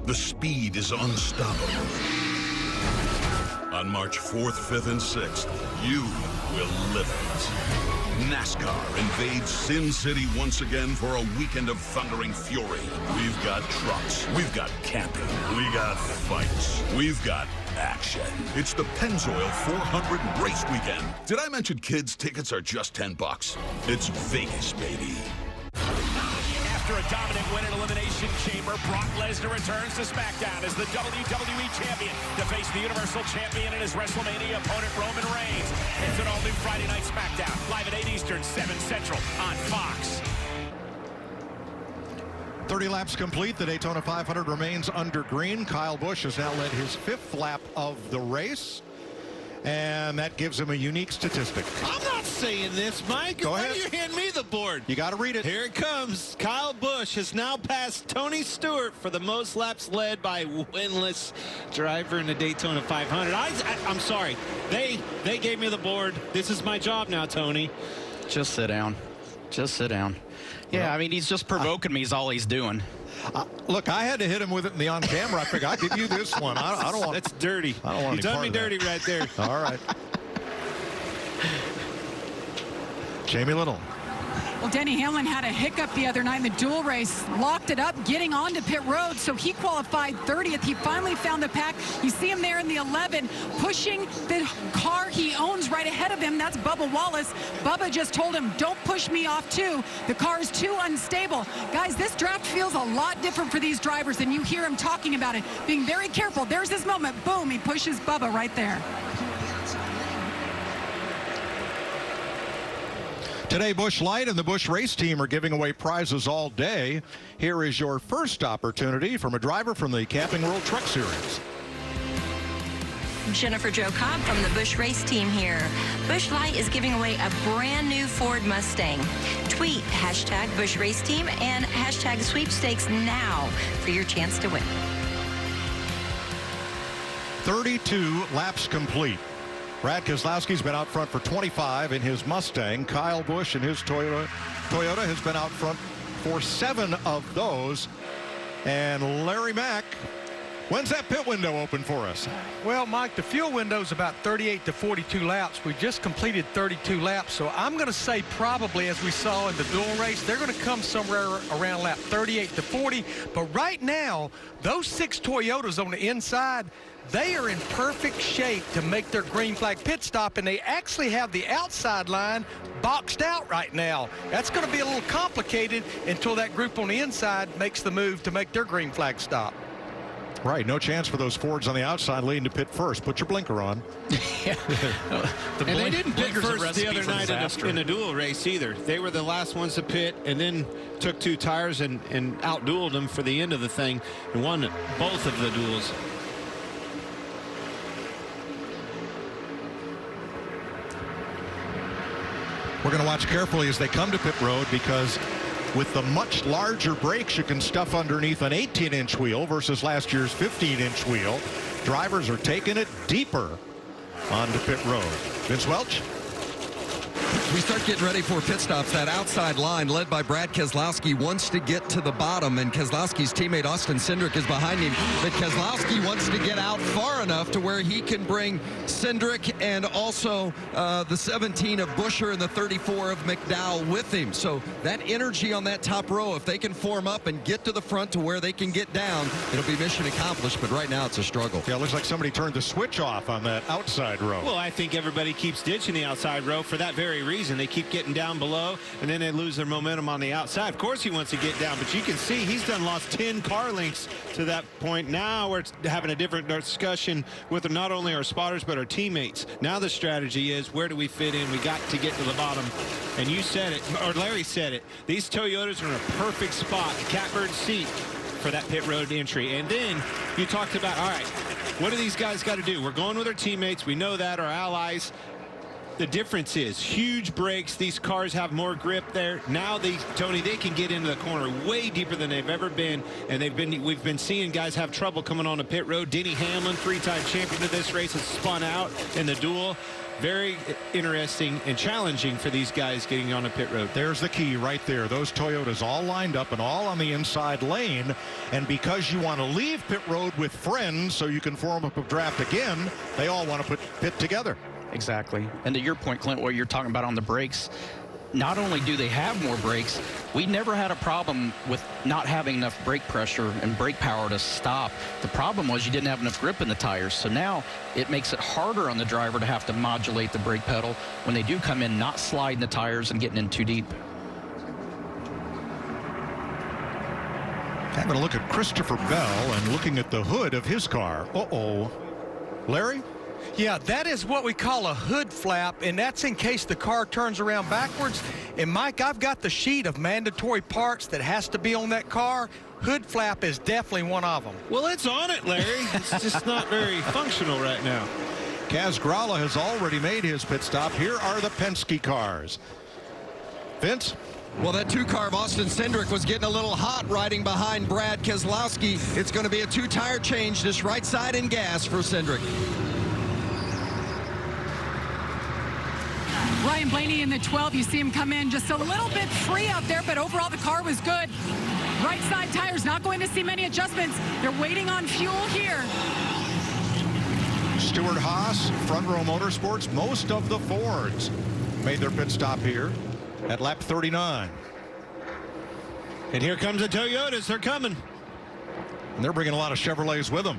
The speed is unstoppable. On March 4th, 5th, and 6th, you will live it. NASCAR invades Sin City once again for a weekend of thundering fury. We've got trucks, we've got camping, we got fights, we've got action. It's the Pennzoil 400 race weekend. Did I mention kids' tickets are just $10? It's Vegas, baby. After a dominant win in Elimination Chamber, Brock Lesnar returns to SmackDown as the WWE Champion to face the Universal Champion and his WrestleMania opponent, Roman Reigns. It's an all-new Friday Night SmackDown, live at 8 Eastern, 7 Central on Fox. 30 laps complete. The Daytona 500 remains under green. Kyle Busch has now led his 5th lap of the race. And that gives him a unique statistic. I'm not saying this, Mike. Go Why ahead. do you hand me the board? You got to read it. Here it comes. Kyle Busch has now passed Tony Stewart for the most laps led by winless driver in the Daytona 500. I'm sorry. They gave me the board. This is my job now, Tony. Just sit down. Just sit down. Yeah, I mean, he's just provoking me is all he's doing. Look, I had to hit him with it in the on-camera. I figured I'll give you this one. I don't want. That's dirty. I don't want You done me dirty right there. All right. Jamie Little. Well, Denny Hamlin had a hiccup the other night in the dual race, locked it up, getting onto pit road, so he qualified 30th. He finally found the pack. You see him there in the 11, pushing the car he owns right ahead of him. That's Bubba Wallace. Bubba just told him, don't push me off too. The car is too unstable. Guys, this draft feels a lot different for these drivers, and you hear him talking about it, being very careful. There's his moment. Boom, he pushes Bubba right there. Today, Busch Light and the Busch Race Team are giving away prizes all day. Here is your first opportunity from a driver from the Camping World Truck Series. Jennifer Jo Cobb from the Busch Race Team here. Busch Light is giving away a brand new Ford Mustang. Tweet hashtag Busch Race Team and hashtag sweepstakes now for your chance to win. 32 laps complete. Brad Keselowski's been out front for 25 in his Mustang. Kyle Busch in his Toyota has been out front for 7 of those. And Larry Mack, when's that pit window open for us? Well, Mike, the fuel window is about 38 to 42 laps. We just completed 32 laps, so I'm going to say probably, as we saw in the dual race, they're going to come somewhere around lap 38 to 40. But right now, those 6 Toyotas on the inside, they are in perfect shape to make their green flag pit stop, and they actually have the outside line boxed out right now. That's going to be a little complicated until that group on the inside makes the move to make their green flag stop. Right, no chance for those Fords on the outside leading to pit first. Put your blinker on. And they didn't pit first the other night in a dual race either. They were the last ones to pit and then took 2 tires and outdueled them for the end of the thing and won both of the duels. We're going to watch carefully as they come to pit road, because with the much larger brakes you can stuff underneath an 18-inch wheel versus last year's 15-inch wheel. Drivers are taking it deeper onto pit road. Vince Welch. We start getting ready for pit stops. That outside line led by Brad Keselowski wants to get to the bottom, and Keselowski's teammate Austin Cindric is behind him. But Keselowski wants to get out far enough to where he can bring Cindric and also the 17 of Buescher and the 34 of McDowell with him. So that energy on that top row, if they can form up and get to the front to where they can get down, it'll be mission accomplished. But right now it's a struggle. Yeah, it looks like somebody turned the switch off on that outside row. Well, I think everybody keeps ditching the outside row for that very reason. They keep getting down below, and then they lose their momentum on the outside. Of course he wants to get down, but you can see he's lost 10 car lengths to that point. Now we're having a different discussion with not only our spotters but our teammates. Now the strategy is, where do we fit in? We got to get to the bottom. And you said it, or Larry said it, these Toyotas are in a perfect spot, catbird seat for that pit road entry. And then you talked about, all right, what do these guys got to do? We're going with our teammates. We know that, our allies. The difference is huge brakes. These cars have more grip there. Now Tony, they can get into the corner way deeper than they've ever been, and we've been seeing guys have trouble coming on a pit road. Denny Hamlin, 3-time champion of this race, has spun out in the duel. Very interesting and challenging for these guys getting on a pit road. There's the key right there. Those Toyotas all lined up and all on the inside lane. And because you want to leave pit road with friends so you can form up a draft again, they all want to put pit together. Exactly. And to your point, Clint, what you're talking about on the brakes, not only do they have more brakes, we never had a problem with not having enough brake pressure and brake power to stop. The problem was you didn't have enough grip in the tires. So now it makes it harder on the driver to have to modulate the brake pedal when they do come in, not sliding the tires and getting in too deep. Having a look at Christopher Bell and looking at the hood of his car. Uh-oh. Larry? Yeah, that is what we call a hood flap, and that's in case the car turns around backwards. And, Mike, I've got the sheet of mandatory parts that has to be on that car. Hood flap is definitely one of them. Well, it's on it, Larry. It's just not very functional right now. Kaz Grala has already made his pit stop. Here are the Penske cars. Vince? Well, that 2-car of Austin Cindric was getting a little hot riding behind Brad Keselowski. It's going to be a 2-tire change, just right side in gas for Cindric. Ryan Blaney in the 12, you see him come in just a little bit free out there, but overall the car was good. Right side tires, not going to see many adjustments. They're waiting on fuel here. Stuart Haas, Front Row Motorsports, most of the Fords made their pit stop here at lap 39. And here comes the Toyotas. They're coming. And they're bringing a lot of Chevrolets with them.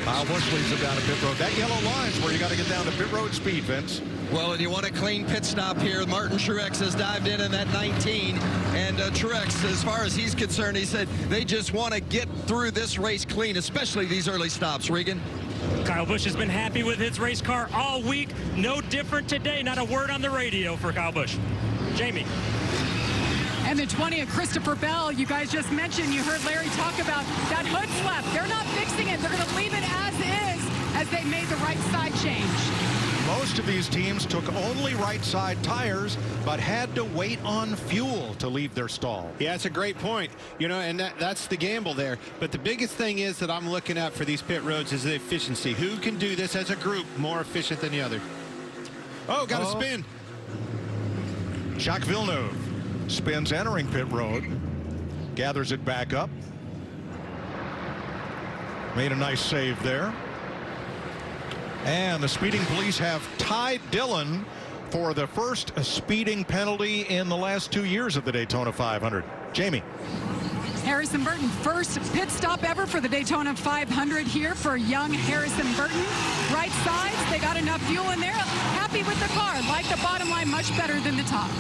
Kyle Busch leads them down to pit road. That yellow line's where you got to get down to pit road speed, Vince. Well, and you want a clean pit stop here. Martin Truex has dived in that 19. And Truex, as far as he's concerned, he said they just want to get through this race clean, especially these early stops. Regan? Kyle Busch has been happy with his race car all week. No different today. Not a word on the radio for Kyle Busch. Jamie. And the 20 of Christopher Bell, you guys just mentioned, you heard Larry talk about that hood flap. They're not fixing it. They're going to leave it as is as they made the right side change. Most of these teams took only right side tires, but had to wait on fuel to leave their stall. Yeah, it's a great point. You know, and that's the gamble there. But the biggest thing is that I'm looking at for these pit roads is the efficiency. Who can do this as a group more efficient than the other? Oh, got a spin. Jacques Villeneuve spins entering pit road, gathers it back up. Made a nice save there. And the speeding police have Ty Dillon for the first speeding penalty in the last 2 years of the Daytona 500. Jamie. Harrison Burton, first pit stop ever for the Daytona 500 here for young Harrison Burton. Right sides, they got enough fuel in there. Happy with the car. Like the bottom line much better than the top.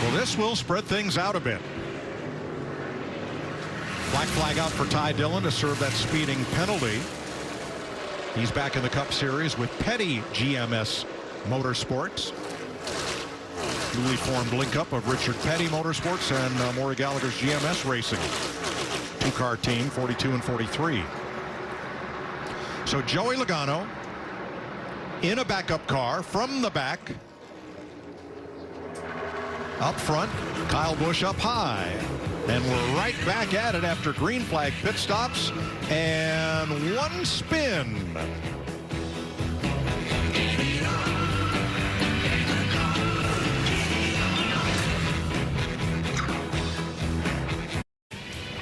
Well, this will spread things out a bit. Black flag out for Ty Dillon to serve that speeding penalty. He's back in the Cup Series with Petty GMS Motorsports. Newly formed link-up of Richard Petty Motorsports and Maury Gallagher's GMS Racing. Two-car team, 42 and 43. So Joey Logano in a backup car from the back. Up front, Kyle Busch up high. And we're right back at it after green flag pit stops and one spin.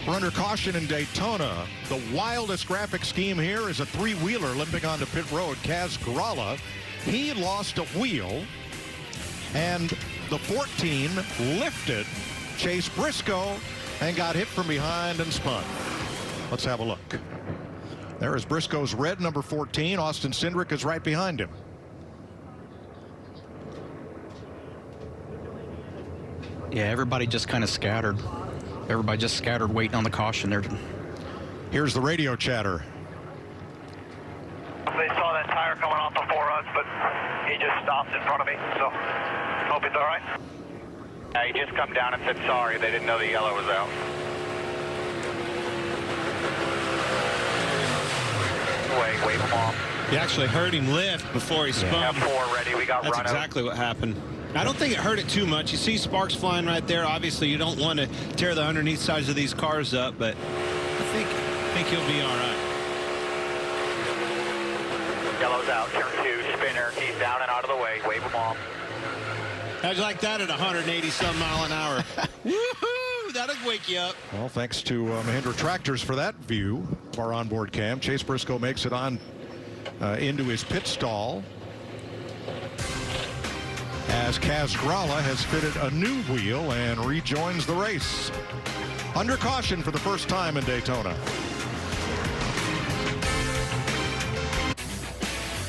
We're under caution in Daytona. The wildest graphic scheme here is a three-wheeler limping onto pit road. Kaz Gralla, he lost a wheel, and the 14 lifted Chase Briscoe and got hit from behind and spun. Let's have a look. There is Briscoe's red number 14. Austin Cindric is right behind him. Yeah, everybody just kind of scattered. Everybody just scattered waiting on the caution there. Here's the radio chatter. They saw that tire coming off before us, but he just stopped in front of me, so hope he's all right. He just come down and said sorry. They didn't know the yellow was out. Wave him off. You actually heard him lift before he spun. F4 ready. We got That's run exactly what happened. I don't think it hurt it too much. You see sparks flying right there. Obviously, you don't want to tear the underneath sides of these cars up, but I think he'll be all right. Yellow's out. Turn 2, spinner. He's down and out of the way. Wave him off. How'd you like that at 180-some mile an hour? Woohoo! That'll wake you up. Well, thanks to Mahindra Tractors for that view of our onboard cam. Chase Briscoe makes it on into his pit stall, as Kaz Gralla has fitted a new wheel and rejoins the race. Under caution for the first time in Daytona.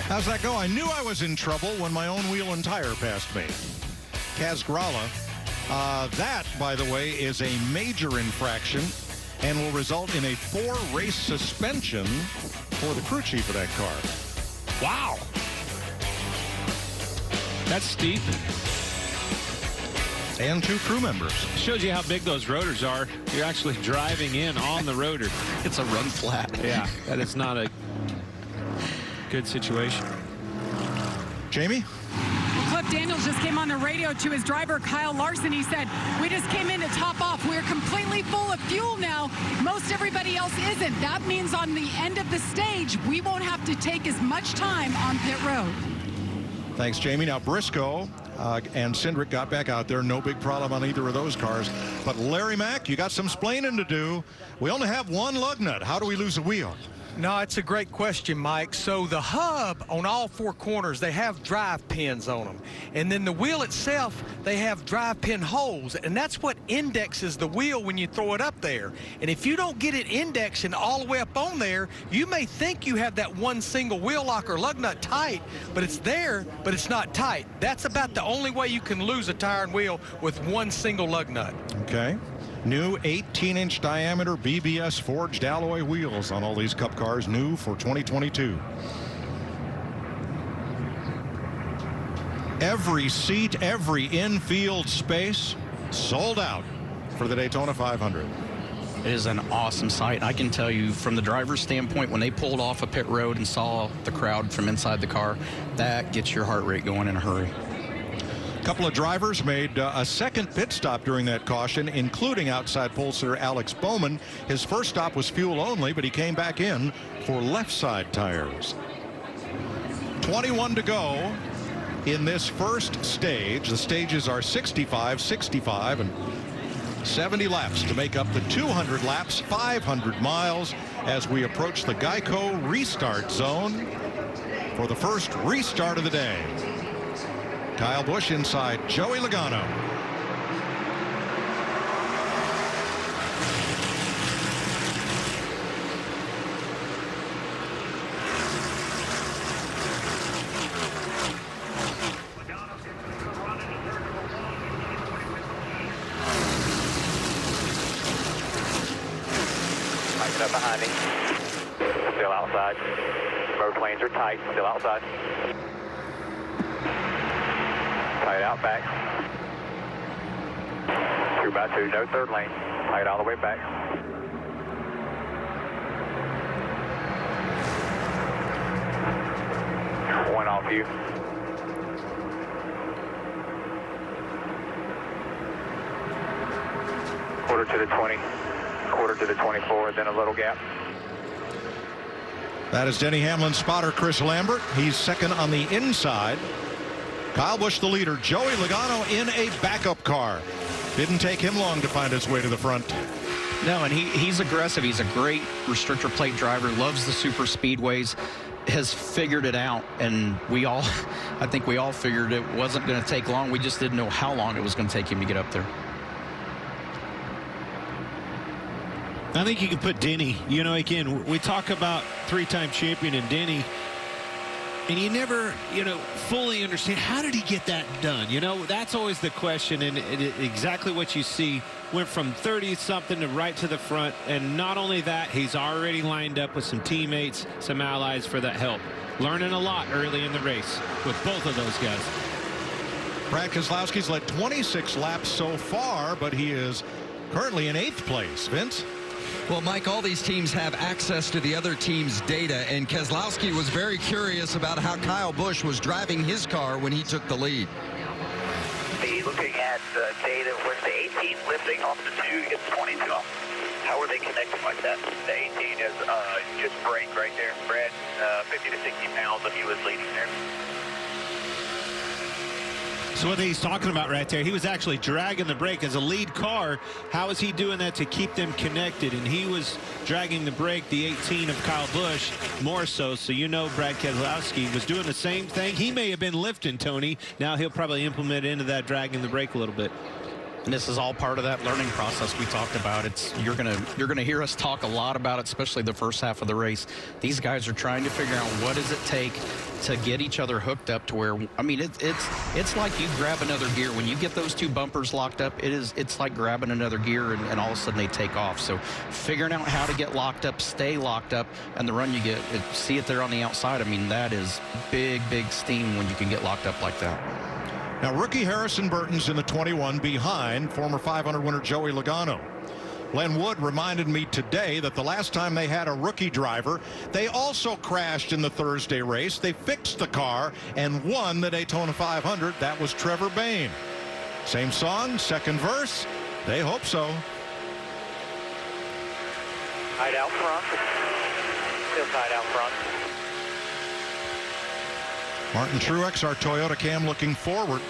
How's that go? I knew I was in trouble when my own wheel and tire passed me. Kaz Gralla, that, by the way, is a major infraction and will result in a 4-race suspension for the crew chief of that car. Wow. That's steep. And 2 crew members. Shows you how big those rotors are. You're actually driving in on the rotor. It's a run flat. Yeah, that is not a good situation. Jamie? Cliff Daniels just came on the radio to his driver, Kyle Larson. He said, we just came in to top off. We're completely full of fuel now. Most everybody else isn't. That means on the end of the stage, we won't have to take as much time on pit road. Thanks, Jamie. Now, Briscoe and Cindric got back out there. No big problem on either of those cars. But Larry Mack, you got some splaining to do. We only have one lug nut. How do we lose a wheel? No, it's a great question, Mike. So the hub on all four corners, they have drive pins on them. And then the wheel itself, they have drive pin holes. And that's what indexes the wheel when you throw it up there. And if you don't get it indexed and all the way up on there, you may think you have that one single wheel lock or lug nut tight, but it's there, but it's not tight. That's about the only way you can lose a tire and wheel with one single lug nut. Okay. New 18-inch diameter BBS forged alloy wheels on all these Cup cars, new for 2022. Every seat, every infield space sold out for the Daytona 500. It is an awesome sight. I can tell you from the driver's standpoint, when they pulled off a pit road and saw the crowd from inside the car, that gets your heart rate going in a hurry. A couple of drivers made a second pit stop during that caution, including outside pole sitter Alex Bowman. His first stop was fuel only, but he came back in for left side tires. 21 to go in this first stage. The stages are 65, 65, and 70 laps to make up the 200 laps, 500 miles as we approach the Geico restart zone for the first restart of the day. Kyle Busch inside Joey Logano. Tighten up behind me. Still outside. Both lanes are tight. Still outside. Tight out back. 2x2, no third lane. Tight all the way back. One off you. Quarter to the 20, quarter to the 24, then a little gap. That is Denny Hamlin's spotter, Chris Lambert. He's second on the inside. Kyle Busch the leader. Joey Logano in a backup car. Didn't take him long to find his way to the front. No, and he's aggressive. He's a great restrictor plate driver, loves the super speedways, has figured it out, and I think we all figured it wasn't going to take long. We just didn't know how long it was going to take him to get up there. I think you can put Denny, again, we talk about three-time champion and Denny, and you never, fully understand how did he get that done? That's always the question, and exactly what you see. Went from 30-something to right to the front, and not only that, he's already lined up with some teammates, some allies for that help. Learning a lot early in the race with both of those guys. Brad Keselowski's led 26 laps so far, but he is currently in 8th place. Vince? Well, Mike, all these teams have access to the other team's data, and Keselowski was very curious about how Kyle Busch was driving his car when he took the lead. Looking at the data with the 18 lifting off the 2 to get the 22 off. How are they connecting like that? The 18 is just brake right there. Brad, 50 to 60 pounds of you is leading there. So what he's talking about right there, he was actually dragging the brake as a lead car. How is he doing that to keep them connected? And he was dragging the brake, the 18 of Kyle Busch, more so. So Brad Keselowski was doing the same thing. He may have been lifting, Tony. Now he'll probably implement into that dragging the brake a little bit. And this is all part of that learning process we talked about. You're gonna hear us talk a lot about it, especially the first half of the race. These guys are trying to figure out what does it take to get each other hooked up to where, it's like you grab another gear. When you get those two bumpers locked up, it's like grabbing another gear and all of a sudden they take off. So figuring out how to get locked up, stay locked up, and the run you get, see it there on the outside. That is big steam when you can get locked up like that. Now, rookie Harrison Burton's in the 21 behind former 500 winner Joey Logano. Len Wood reminded me today that the last time they had a rookie driver, they also crashed in the Thursday race. They fixed the car and won the Daytona 500. That was Trevor Bayne. Same song, second verse. They hope so. Tight out front. Still tight out front. Martin Truex, our Toyota cam, looking forward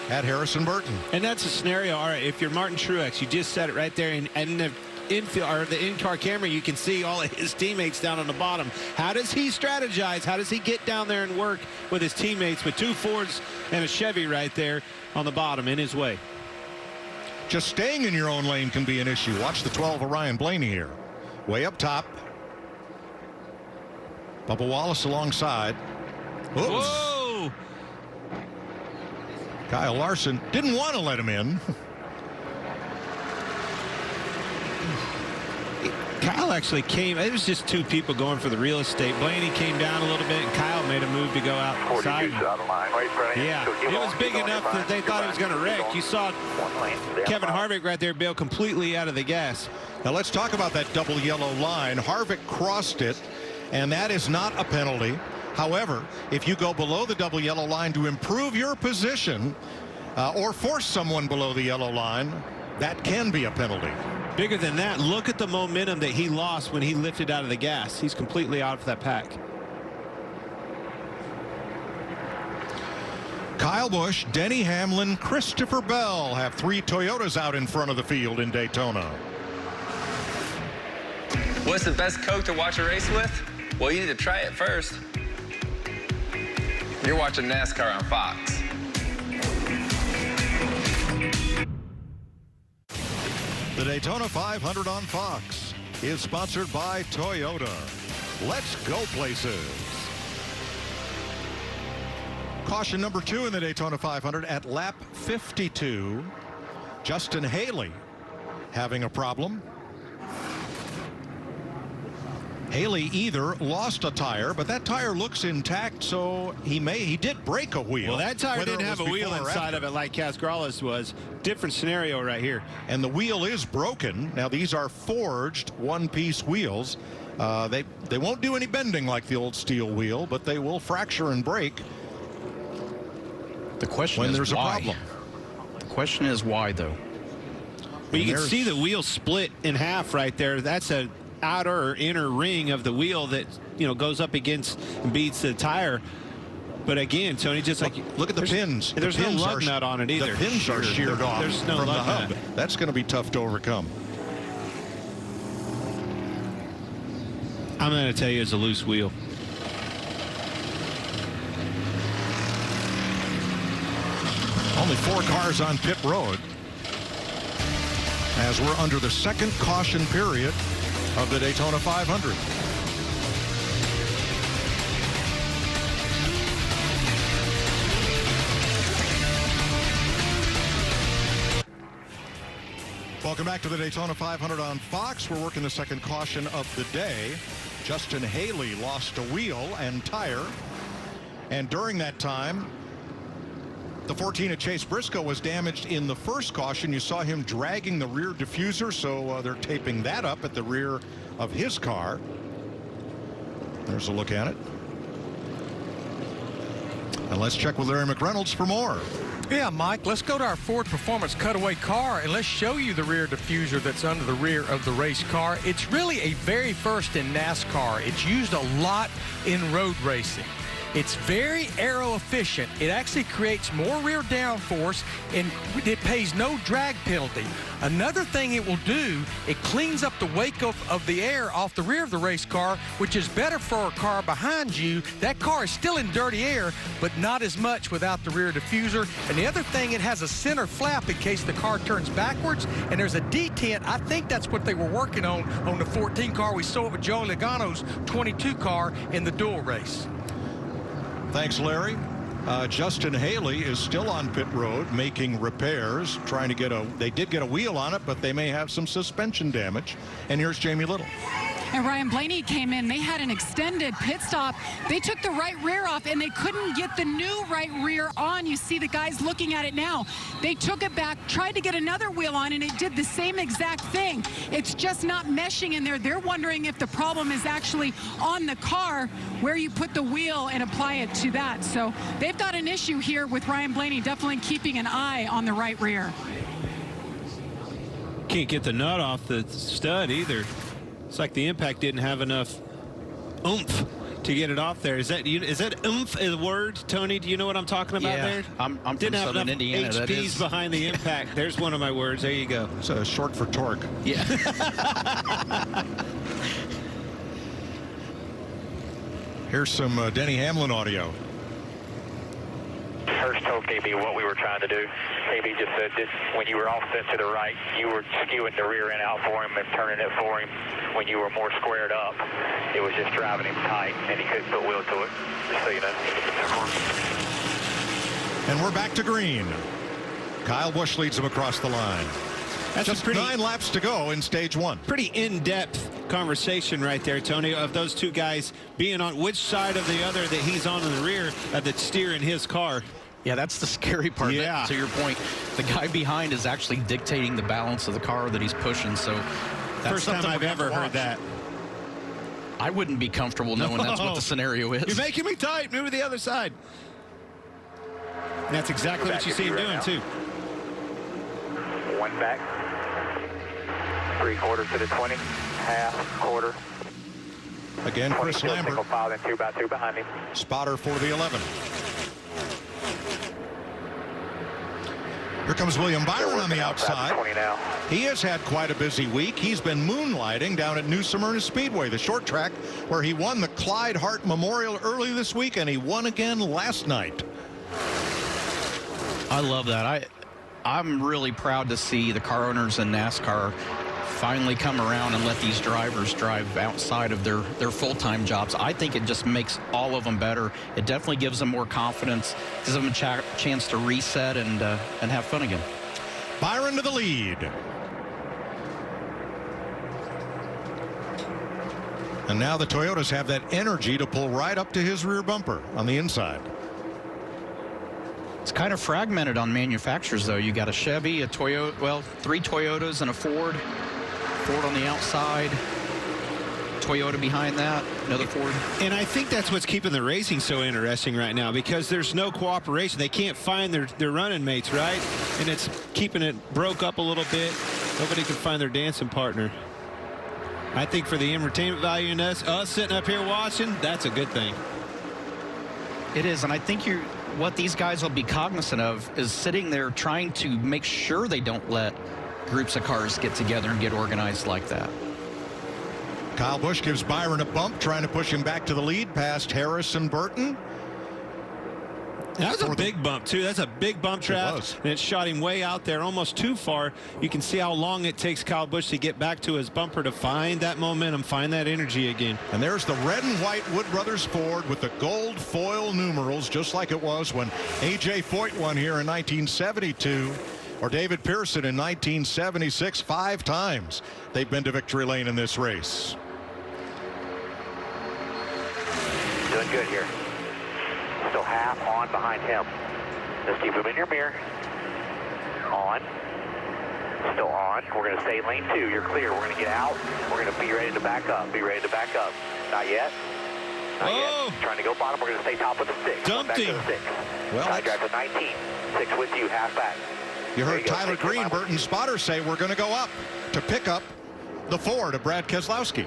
at Harrison Burton. And that's a scenario. All right, if you're Martin Truex, you just said it right there, and the infield or the in-car camera, you can see all of his teammates down on the bottom. How does he strategize? How does he get down there and work with his teammates with 2 Fords and a Chevy right there on the bottom in his way? Just staying in your own lane can be an issue. Watch the 12 of Ryan Blaney here. Way up top. Bubba Wallace alongside. Oops. Whoa! Kyle Larson didn't want to let him in. Kyle actually came. It was just 2 people going for the real estate. Blaney came down a little bit, and Kyle made a move to go outside. Yeah, it was big enough that they thought it was going to wreck. You saw Kevin Harvick right there, Bill, completely out of the gas. Now let's talk about that double yellow line. Harvick crossed it, and that is not a penalty. However, if you go below the double yellow line to improve your position or force someone below the yellow line, that can be a penalty. Bigger than that, look at the momentum that he lost when he lifted out of the gas. He's completely out of that pack. Kyle Busch, Denny Hamlin, Christopher Bell have 3 Toyotas out in front of the field in Daytona. What's the best Coke to watch a race with? Well, you need to try it first. You're watching NASCAR on Fox. The Daytona 500 on Fox is sponsored by Toyota. Let's go places. Caution number 2 in the Daytona 500 at lap 52. Justin Haley having a problem. Haley either lost a tire, but that tire looks intact, so he did break a wheel. Well, that tire didn't have a wheel inside of it like Casgrales was. Different scenario right here. And the wheel is broken. Now, these are forged one-piece wheels. They won't do any bending like the old steel wheel, but they will fracture and break. The question when is there's why. a problem. The question is why, though. But you can see the wheel split in half right there. That's a outer or inner ring of the wheel that, you know, goes up against and beats the tire. But again, Tony, just like look at the pins. There's no lug nut on it either. The pins are sheared off there's no from the lug hub. nut. That's going to be tough to overcome. I'm going to tell you, it's a loose wheel. Only 4 cars on pit road as we're under the second caution period of the Daytona 500. Welcome back to the Daytona 500 on Fox. We're working the second caution of the day. Justin Haley lost a wheel and tire, and during that time the 14 of Chase Briscoe was damaged in the first caution. You saw him dragging the rear diffuser, so they're taping that up at the rear of his car. There's a look at it. And let's check with Larry McReynolds for more. Yeah, Mike, let's go to our Ford Performance cutaway car and let's show you the rear diffuser that's under the rear of the race car. It's really a very first in NASCAR. It's used a lot in road racing. It's very aero efficient. It actually creates more rear downforce and it pays no drag penalty. Another thing it will do, it cleans up the wake of the air off the rear of the race car, which is better for a car behind you. That car is still in dirty air, but not as much without the rear diffuser. And the other thing, it has a center flap in case the car turns backwards, and there's a detent. I think that's what they were working on the 14 car. We saw it with Joey Logano's 22 car in the dual race. Thanks, Larry. Justin Haley is still on pit road making repairs, trying to they did get a wheel on it, but they may have some suspension damage. And here's Jamie Little. And Ryan Blaney came in. They had an extended pit stop. They took the right rear off, and they couldn't get the new right rear on. You see the guys looking at it now. They took it back, tried to get another wheel on, and it did the same exact thing. It's just not meshing in there. They're wondering if the problem is actually on the car where you put the wheel and apply it to that. So they've got an issue here with Ryan Blaney definitely keeping an eye on the right rear. Can't get the nut off the stud either. It's like the impact didn't have enough oomph to get it off there. Is that oomph a word, Tony? Do you know what I'm talking about there? I'm from Didn't have Southern enough Indiana. That HPs is behind the impact. There's one of my words. There you go. It's short for torque. Yeah. Here's some Denny Hamlin audio. Hurst told KB what we were trying to do. KB just said that when you were offset to the right, you were skewing the rear end out for him and turning it for him. When you were more squared up, it was just driving him tight, and he couldn't put wheel to it, just so you know. And we're back to green. Kyle Busch leads him across the line. That's just 9 laps to go in stage 1. Pretty in-depth conversation right there, Tony, of those two guys being on which side of the other that he's on in the rear of the steer in his car. Yeah, that's the scary part. Yeah. To your point, the guy behind is actually dictating the balance of the car that he's pushing. So that's First time I've ever heard that. I wouldn't be comfortable knowing that's what the scenario is. You're making me tight. Move to the other side. And that's exactly what you see him doing, too. One back. 3/4 to the 20. Half, quarter. Again, Chris Lambert. Single file, then 2x2 behind him. Spotter for the 11. Here comes William Byron on the outside. He has had quite a busy week. He's been moonlighting down at New Smyrna Speedway, the short track where he won the Clyde Hart Memorial early this week, and he won again last night. I love that. I'm really proud to see the car owners in NASCAR finally come around and let these drivers drive outside of their full-time jobs. I think it just makes all of them better. It definitely gives them more confidence, gives them a chance to reset and have fun again. Byron to the lead. And now the Toyotas have that energy to pull right up to his rear bumper on the inside. It's kind of fragmented on manufacturers, though. You got a Chevy, a Toyota, well, 3 Toyotas and a Ford. Ford on the outside, Toyota behind that, another Ford. And I think that's what's keeping the racing so interesting right now, because there's no cooperation. They can't find their running mates, right? And it's keeping it broke up a little bit. Nobody can find their dancing partner. I think for the entertainment value in us sitting up here watching, that's a good thing. It is, and I think what these guys will be cognizant of is sitting there trying to make sure they don't let groups of cars get together and get organized like that. Kyle Busch gives Byron a bump, trying to push him back to the lead past Harris and Burton. That was a big bump, too. That's a big bump trap, and it shot him way out there, almost too far. You can see how long it takes Kyle Busch to get back to his bumper to find that momentum, find that energy again. And there's the red and white Wood Brothers Ford with the gold foil numerals, just like it was when A.J. Foyt won here in 1972. Or David Pearson in 1976, 5 times they've been to victory lane in this race. Doing good here. Still half on behind him. Just keep him in your mirror. On. Still on. We're going to stay lane 2. You're clear. We're going to get out. We're going to be ready to back up. Be ready to back up. Not yet. Not yet. Trying to go bottom. We're going to stay top of the 6. Dumped him. Back to the 6. Well, Side drive to 19. 6 with you. Half back. You heard Tyler Green, Burton's spotter, say we're going to go up to pick up the Ford of Brad Keselowski.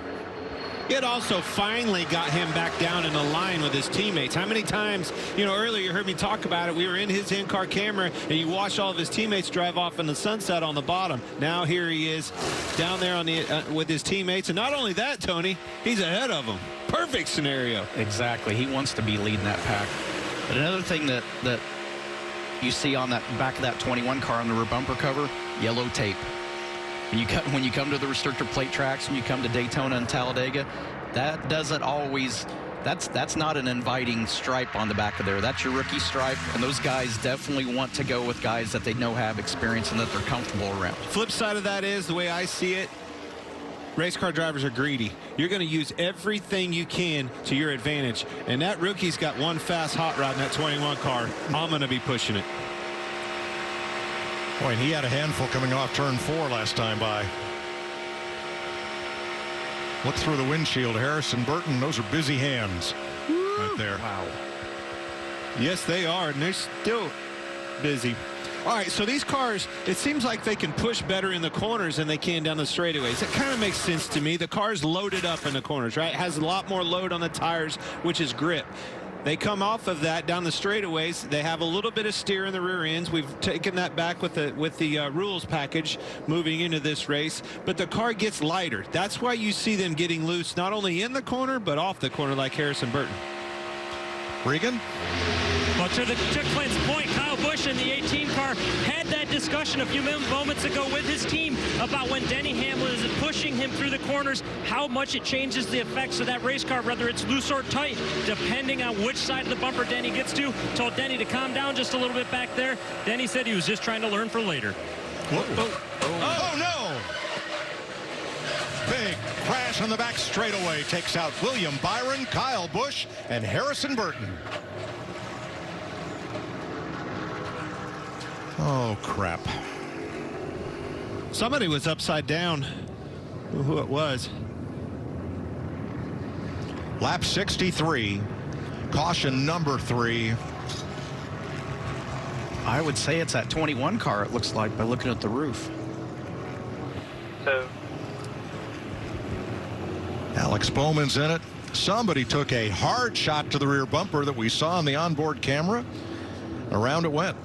It also finally got him back down in a line with his teammates. How many times, earlier you heard me talk about it. We were in his in-car camera, and you watched all of his teammates drive off in the sunset on the bottom. Now here he is down there on the with his teammates. And not only that, Tony, he's ahead of them. Perfect scenario. Exactly. He wants to be leading that pack. But another thing that you see on that back of that 21 car on the rear bumper cover, yellow tape. When you come to the restrictor plate tracks, when you come to Daytona and Talladega, that doesn't always, that's not an inviting stripe on the back of there. That's your rookie stripe, and those guys definitely want to go with guys that they know have experience and that they're comfortable around. Flip side of that is, the way I see it, race car drivers are greedy. You're going to use everything you can to your advantage. And that rookie's got one fast hot rod in that 21 car. I'm going to be pushing it. Boy, and he had a handful coming off turn 4 last time by. Look through the windshield. Harrison Burton, those are busy hands right there. Wow. Yes, they are, and they're still busy. All right, so these cars, it seems like they can push better in the corners than they can down the straightaways. It kind of makes sense to me. The car's loaded up in the corners, right? It has a lot more load on the tires, which is grip. They come off of that down the straightaways. They have a little bit of steer in the rear ends. We've taken that back with the rules package moving into this race. But the car gets lighter. That's why you see them getting loose, not only in the corner, but off the corner like Harrison Burton. Regan? Well, to Clint's point, Kyle Busch in the 18 car had that discussion a few moments ago with his team about when Denny Hamlin is pushing him through the corners, how much it changes the effects of that race car, whether it's loose or tight, depending on which side of the bumper Denny gets to. Told Denny to calm down just a little bit back there. Denny said he was just trying to learn for later. Oh, no! Big crash on the back straightaway takes out William Byron, Kyle Busch, and Harrison Burton. Oh, crap. Somebody was upside down. Who it was. Lap 63. Caution number 3. I would say it's that 21 car, it looks like, by looking at the roof. Alex Bowman's in it. Somebody took a hard shot to the rear bumper that we saw on the onboard camera. Around it went.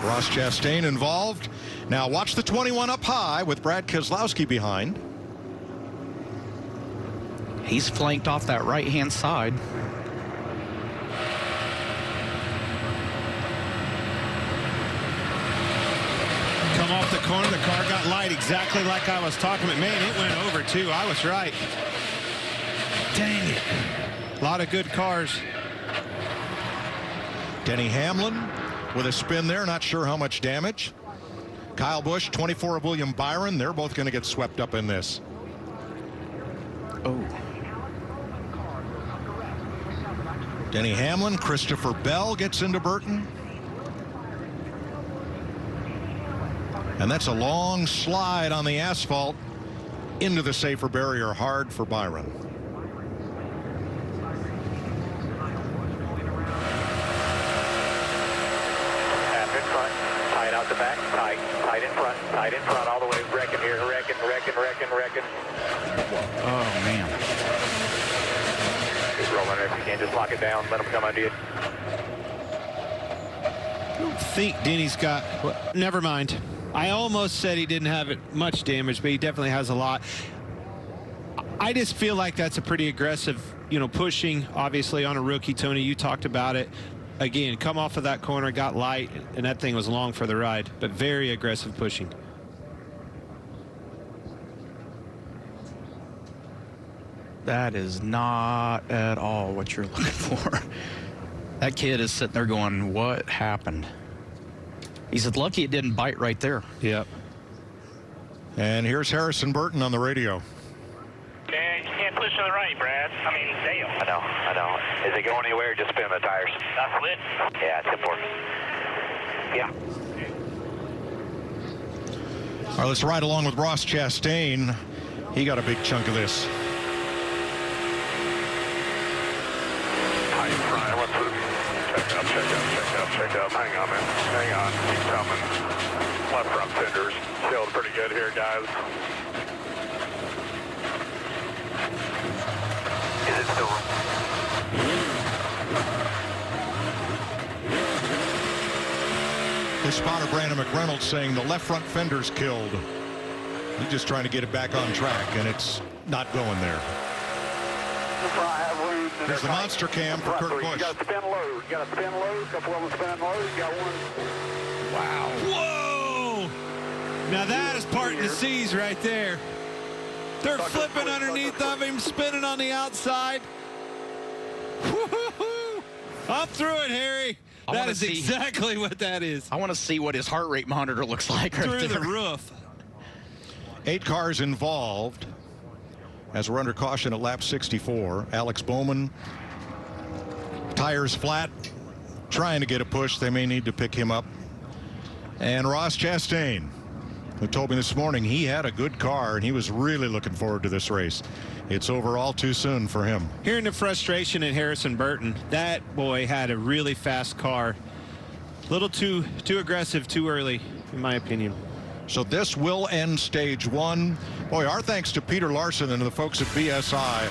Ross Chastain involved. Now watch the 21 up high with Brad Keselowski behind. He's flanked off that right-hand side. Come off the corner, the car got light exactly like I was talking about. Man, it went over too. I was right. Dang it. A lot of good cars. Denny Hamlin with a spin there, not sure how much damage. Kyle Busch, 24 of William Byron. They're both going to get swept up in this. Oh. Denny Hamlin, Christopher Bell gets into Burton. And that's a long slide on the asphalt into the safer barrier, hard for Byron. Tight out the back, tight in front, all the way, wrecking here, wrecking. Oh, man. Keep rolling if you can, just lock it down, let them come under you. I don't think Denny's got, well, never mind. I almost said he didn't have much damage, but he definitely has a lot. I just feel like that's a pretty aggressive, pushing, obviously, on a rookie. Tony, you talked about it. Again, come off of that corner, got light, and that thing was long for the ride, but very aggressive pushing. That is not at all what you're looking for. That kid is sitting there going, what happened? He's lucky it didn't bite right there. Yep. And here's Harrison Burton on the radio. Yeah, you can't push to the right, Brad. I mean, Dale. I know. Is it going anywhere? Just spin the tires. That's lit. Yeah, it's important. Yeah. All right, let's ride along with Ross Chastain. He got a big chunk of this. Tight front. Check up. Hang on, man. Hang on. Keep coming. Left front fenders. Feeling pretty good here, guys. Is it still? His spotter, Brandon McReynolds, saying the left front fender's killed. He's just trying to get it back on track, and it's not going there. There's the monster cam for Kurt Busch. You got to spin low. A couple of them spinning low. You got one. Wow. Whoa! Now that is parting the seas right there. They're flipping underneath of him, spinning on the outside. Woo-hoo-hoo. Up through it, Harry. That is exactly what that is. I want to see what his heart rate monitor looks like right through there. the roof. 8 cars involved as we're under caution at lap 64. Alex Bowman, tires flat, trying to get a push. They may need to pick him up. And Ross Chastain, who told me this morning he had a good car and he was really looking forward to this race. It's over all too soon for him. Hearing the frustration in Harrison Burton, that boy had a really fast car. A little too aggressive, too early, in my opinion. So this will end stage one. Boy, our thanks to Peter Larson and the folks at BSI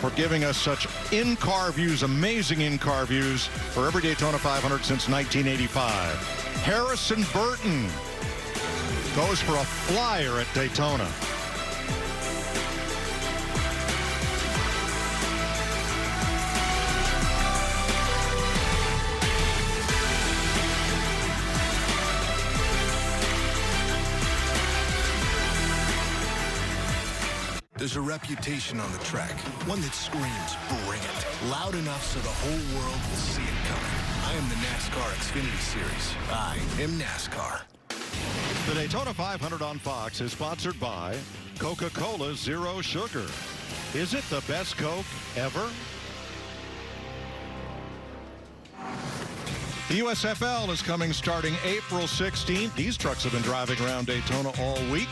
for giving us such in-car views, amazing in-car views for every Daytona 500 since 1985. Harrison Burton goes for a flyer at Daytona. There's a reputation on the track, one that screams, bring it, loud enough so the whole world will see it coming. I am the NASCAR Xfinity Series. I am NASCAR. The Daytona 500 on Fox is sponsored by Coca-Cola Zero Sugar. Is it the best Coke ever? The USFL is coming starting April 16th. These trucks have been driving around Daytona all week.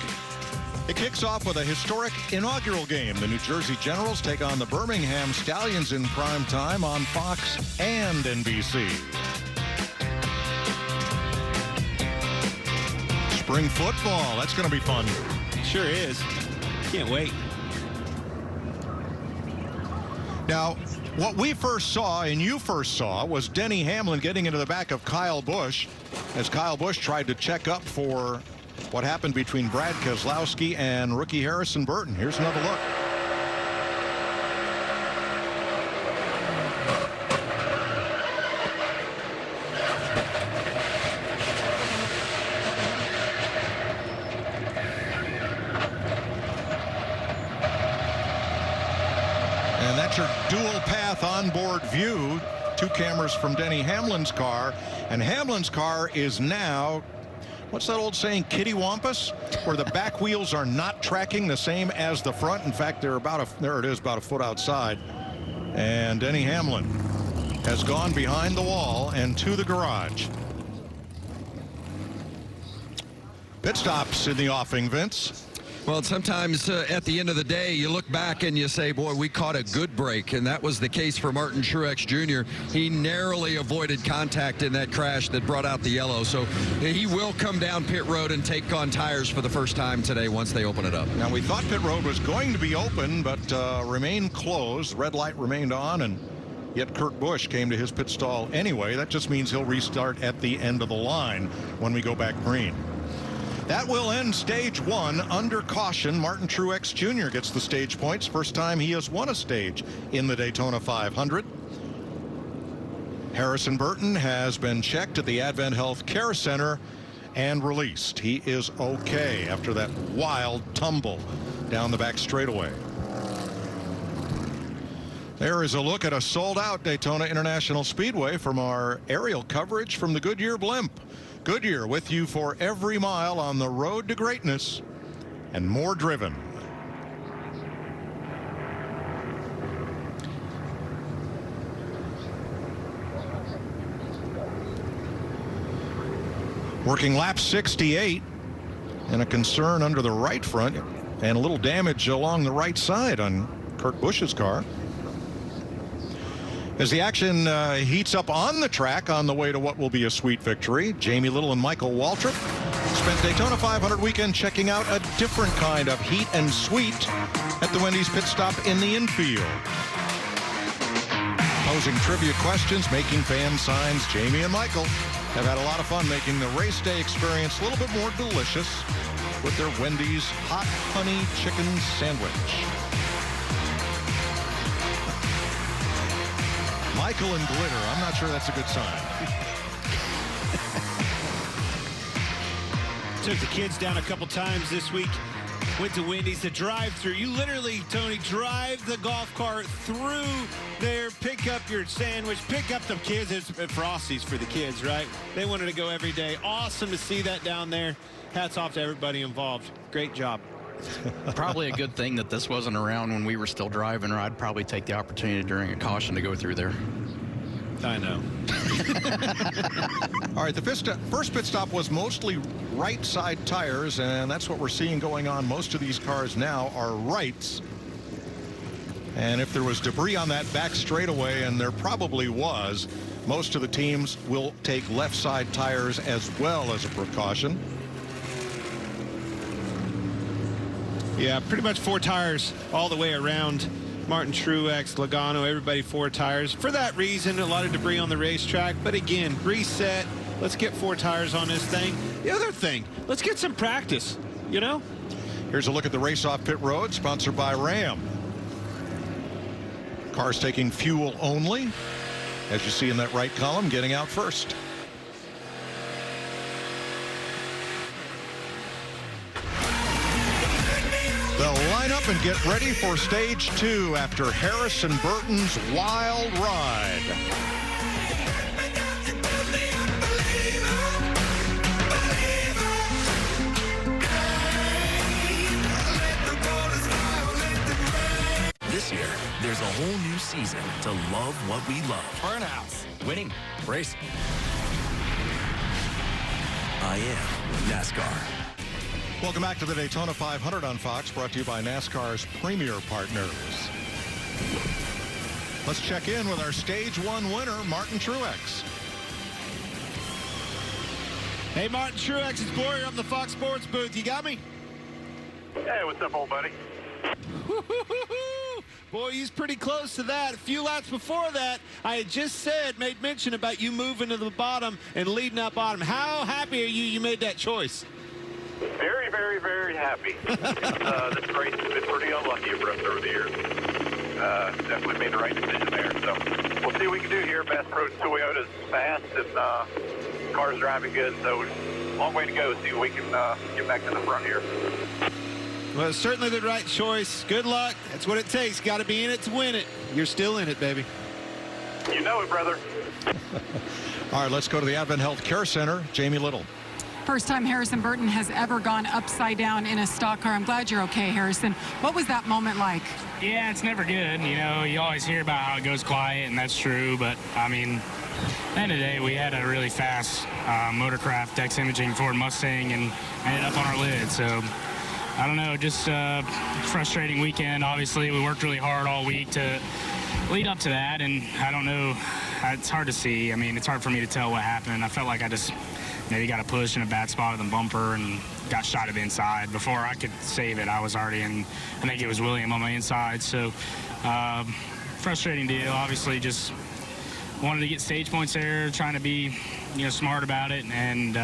It kicks off with a historic inaugural game. The New Jersey Generals take on the Birmingham Stallions in prime time on Fox and NBC. Spring football, that's going to be fun. Sure is. Can't wait. Now, what we first saw and you first saw was Denny Hamlin getting into the back of Kyle Busch as Kyle Busch tried to check up for what happened between Brad Keselowski and rookie Harrison Burton. Here's another look. And that's your dual path onboard view. Two cameras from Denny Hamlin's car, and Hamlin's car is now, what's that old saying, kittywampus, where the back wheels are not tracking the same as the front. In fact, they're about there it is, about a foot outside. And Denny Hamlin has gone behind the wall and to the garage. Pit stops in the offing, Vince. Well, sometimes at the end of the day, you look back and you say, boy, we caught a good break. And that was the case for Martin Truex Jr. He narrowly avoided contact in that crash that brought out the yellow. So he will come down pit road and take on tires for the first time today once they open it up. Now, we thought pit road was going to be open, but remained closed. Red light remained on, and yet Kurt Busch came to his pit stall anyway. That just means he'll restart at the end of the line when we go back green. That will end stage one under caution. Martin Truex Jr. gets the stage points. First time he has won a stage in the Daytona 500. Harrison Burton has been checked at the Advent Health Care Center and released. He is okay after that wild tumble down the back straightaway. There is a look at a sold-out Daytona International Speedway from our aerial coverage from the Goodyear blimp. Goodyear with you for every mile on the road to greatness and more driven. Working lap 68 and a concern under the right front and a little damage along the right side on Kurt Busch's car. As the action heats up on the track on the way to what will be a sweet victory, Jamie Little and Michael Waltrip spent Daytona 500 weekend checking out a different kind of heat and sweet at the Wendy's pit stop in the infield. Posing trivia questions, making fan signs, Jamie and Michael have had a lot of fun making the race day experience a little bit more delicious with their Wendy's hot honey chicken sandwich. Michael and glitter. I'm not sure that's a good sign. Took the kids down a couple times this week. Went to Wendy's to drive through. You literally, Tony, drive the golf cart through there, pick up your sandwich, pick up the kids. It's Frosties for the kids, right? They wanted to go every day. Awesome to see that down there. Hats off to everybody involved. Great job. Probably a good thing that this wasn't around when we were still driving, or I'd probably take the opportunity during a caution to go through there. I know. All right, the first pit stop was mostly right side tires, and that's what we're seeing going on. Most of these cars now are rights. And if there was debris on that back straightaway, and there probably was, Most of the teams will take left side tires as well as a precaution. Yeah, pretty much 4 tires all the way around. Martin Truex, Logano, everybody 4 tires. For that reason, a lot of debris on the racetrack. But again, reset. Let's get 4 tires on this thing. The other thing, let's get some practice, you know? Here's a look at the race off pit road, sponsored by Ram. Cars taking fuel only. As you see in that right column, getting out first. They'll line up and get ready for stage 2 after Harrison Burton's wild ride. This year, there's a whole new season to love what we love. Burnhouse. Winning. Racing. I am NASCAR. Welcome back to the Daytona 500 on Fox, brought to you by NASCAR's premier partners. Let's check in with our Stage 1 winner, Martin Truex. Hey, Martin Truex, it's Glory up in the Fox Sports booth. You got me? Hey, what's up, old buddy? Boy, he's pretty close to that. A few laps before that, I had just made mention about you moving to the bottom and leading up bottom. How happy are you made that choice? Very, very, very happy. This race has been pretty unlucky for us over the years. Definitely made the right decision there. So we'll see what we can do here. Bass Pro Toyota's fast and cars driving good. So long way to go. See what we can get back to the front here. Well, it's certainly the right choice. Good luck. That's what it takes. Got to be in it to win it. You're still in it, baby. You know it, brother. All right, let's go to the Advent Health Care Center. Jamie Little. First time Harrison Burton has ever gone upside down in a stock car. I'm glad you're okay, Harrison. What was that moment like? Yeah, it's never good. You know, you always hear about how it goes quiet, and that's true. But, I mean, at the end of the day, we had a really fast Motorcraft Dex Imaging Ford Mustang and ended up on our lid. So, I don't know, just a frustrating weekend. Obviously, we worked really hard all week to lead up to that, and I don't know. It's hard to see. I mean, it's hard for me to tell what happened. I felt like I just maybe got a push in a bad spot of the bumper and got shot at the inside. Before I could save it, I was already in, I think it was William on my inside. So, frustrating deal. Obviously, just wanted to get stage points there, trying to be, you know, smart about it, and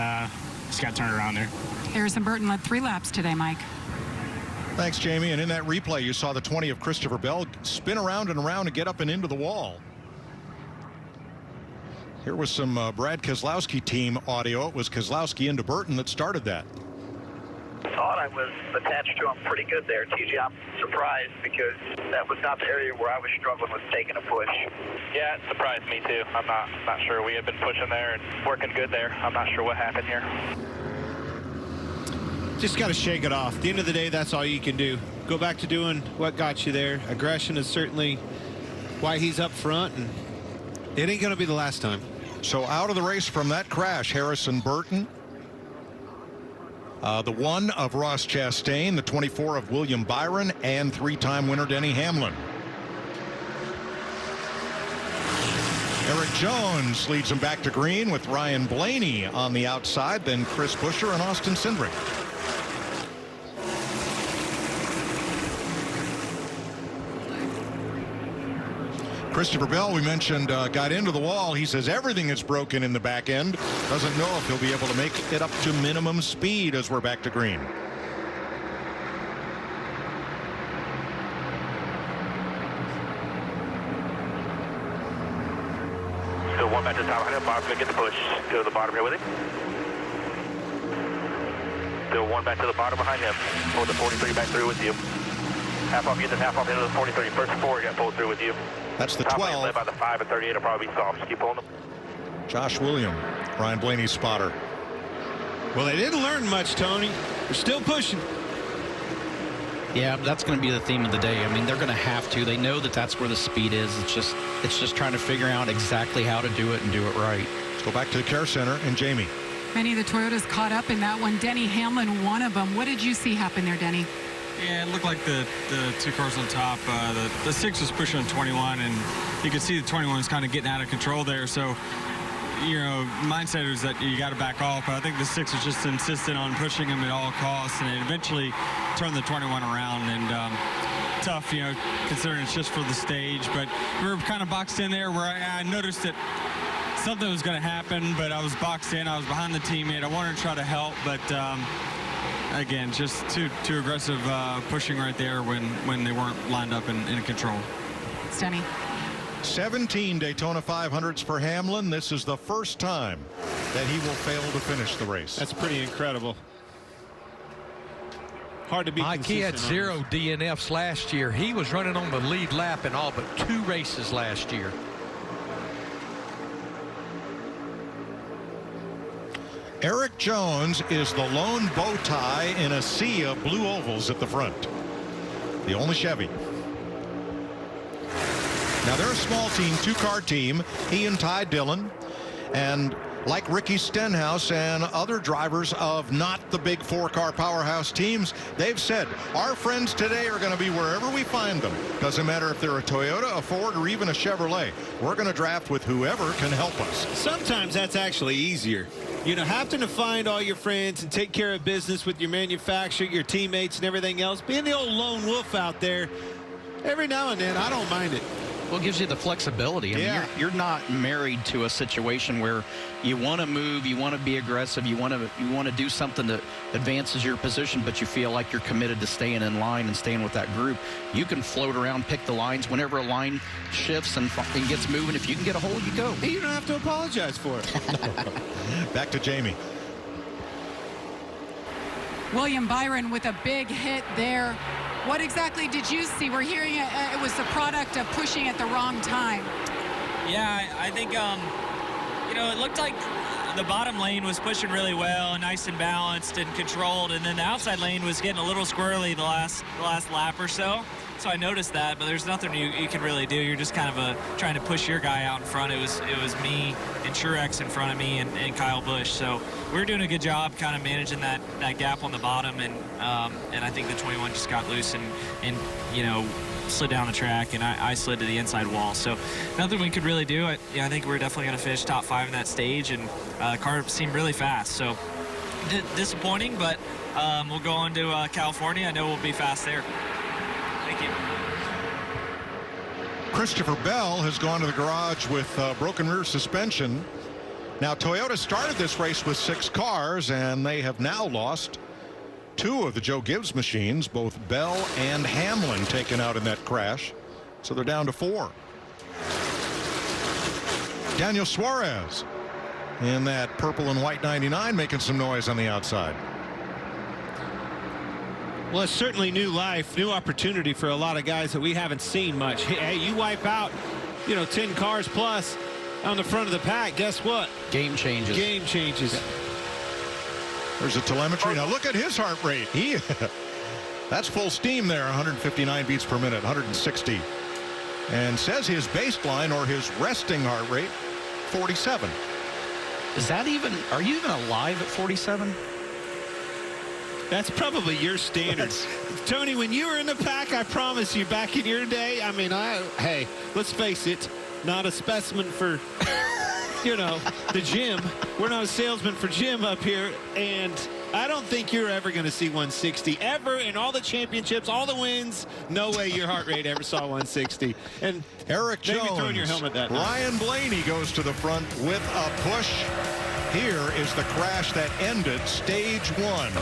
just got turned around there. Harrison Burton led 3 laps today, Mike. Thanks, Jamie. And in that replay, you saw the 20 of Christopher Bell spin around and around and get up and into the wall. Here was some Brad Keselowski team audio. It was Keselowski into Burton that started that. Thought I was attached to him pretty good there, TJ. I'm surprised because that was not the area where I was struggling with taking a push. Yeah, it surprised me too. I'm not sure. We had been pushing there and working good there. I'm not sure what happened here. Just got to shake it off. At the end of the day, that's all you can do. Go back to doing what got you there. Aggression is certainly why he's up front, and it ain't going to be the last time. So out of the race from that crash, Harrison Burton. The 1 of Ross Chastain, the 24 of William Byron, and 3-time winner Denny Hamlin. Eric Jones leads him back to green with Ryan Blaney on the outside, then Chris Buescher and Austin Cindric. Christopher Bell, we mentioned, got into the wall. He says everything is broken in the back end. Doesn't know if he'll be able to make it up to minimum speed as we're back to green. Still 1 back to the top. I know Bob's going to get the push. Go to the bottom here with him. Still 1 back to the bottom behind him. Pull the 43 back through with you. Half off into the 43. First 4 got pulled through with you. That's the 12. Led by the 5 and 38 will probably be soft. Just keep pulling them. Josh William, Ryan Blaney's spotter. Well, they didn't learn much, Tony. They're still pushing. Yeah, that's going to be the theme of the day. I mean, they're going to have to. They know that that's where the speed is. It's just trying to figure out exactly how to do it and do it right. Let's go back to the care center and Jamie. Many of the Toyotas caught up in that one. Denny Hamlin, one of them. What did you see happen there, Denny? Yeah, it looked like the two cars on top. The 6 was pushing on 21, and you could see the 21 was kind of getting out of control there. So, you know, mindset was that you got to back off. But I think the 6 was just insistent on pushing him at all costs, and it eventually turned the 21 around. And tough, you know, considering it's just for the stage. But we were kind of boxed in there where I noticed that something was going to happen, but I was boxed in. I was behind the teammate. I wanted to try to help, but again, just too aggressive pushing right there when they weren't lined up in control. Stenny. 17 Daytona 500s for Hamlin. This is the first time that he will fail to finish the race. That's pretty incredible. Hard to be Mike, he had 0 DNFs last year. He was running on the lead lap in all but 2 races last year. Eric Jones is the lone bow tie in a sea of blue ovals at the front. The only Chevy. Now they're a small team, 2-car team. He and Ty Dillon, and like Ricky Stenhouse and other drivers of not the big 4-car powerhouse teams, they've said our friends today are going to be wherever we find them. Doesn't matter if they're a Toyota, a Ford, or even a Chevrolet. We're going to draft with whoever can help us. Sometimes that's actually easier. You know, having to find all your friends and take care of business with your manufacturer, your teammates, and everything else. Being the old lone wolf out there, every now and then, I don't mind it. Well, it gives you the flexibility. I mean, you're not married to a situation where you want to move, you want to be aggressive, you want to do something that advances your position, but you feel like you're committed to staying in line and staying with that group. You can float around, pick the lines whenever a line shifts and gets moving. If you can get a hold, you go. You don't have to apologize for it. Back to Jamie. William Byron with a big hit there. What exactly did you see? We're hearing it was the product of pushing at the wrong time. Yeah, I think, you know, it looked like the bottom lane was pushing really well and nice and balanced and controlled, and then the outside lane was getting a little squirrely the last lap or so. So I noticed that, but there's nothing you can really do. You're just kind of trying to push your guy out in front. It was me and Truex in front of me and Kyle Busch. So we were doing a good job kind of managing that gap on the bottom, and I think the 21 just got loose and you know, slid down the track, and I slid to the inside wall. So nothing we could really do. I think we're definitely going to finish top 5 in that stage, and the car seemed really fast. So disappointing, but we'll go on to California. I know we'll be fast there. Thank you. Christopher Bell has gone to the garage with broken rear suspension. Now, Toyota started this race with 6 cars, and they have now lost 2 of the Joe Gibbs machines, both Bell and Hamlin taken out in that crash. So they're down to 4. Daniel Suarez in that purple and white 99 making some noise on the outside. Well, it's certainly new life, new opportunity for a lot of guys that we haven't seen much. Hey, you wipe out, you know, 10 cars plus on the front of the pack. Guess what? Game changes. Game changes. There's a telemetry. Now look at his heart rate. That's full steam there, 159 beats per minute, 160. And says his baseline or his resting heart rate, 47. Is that even, are you even alive at 47? That's probably your standards. Tony, when you were in the pack, I promise you, back in your day, I mean, hey, let's face it, not a specimen for, you know, the gym. We're not a salesman for gym up here, and I don't think you're ever going to see 160 ever in all the championships, all the wins. No way your heart rate ever saw 160. And Eric Jones, throwing your helmet that night. Ryan Blaney goes to the front with a push. Here is the crash that ended stage 1.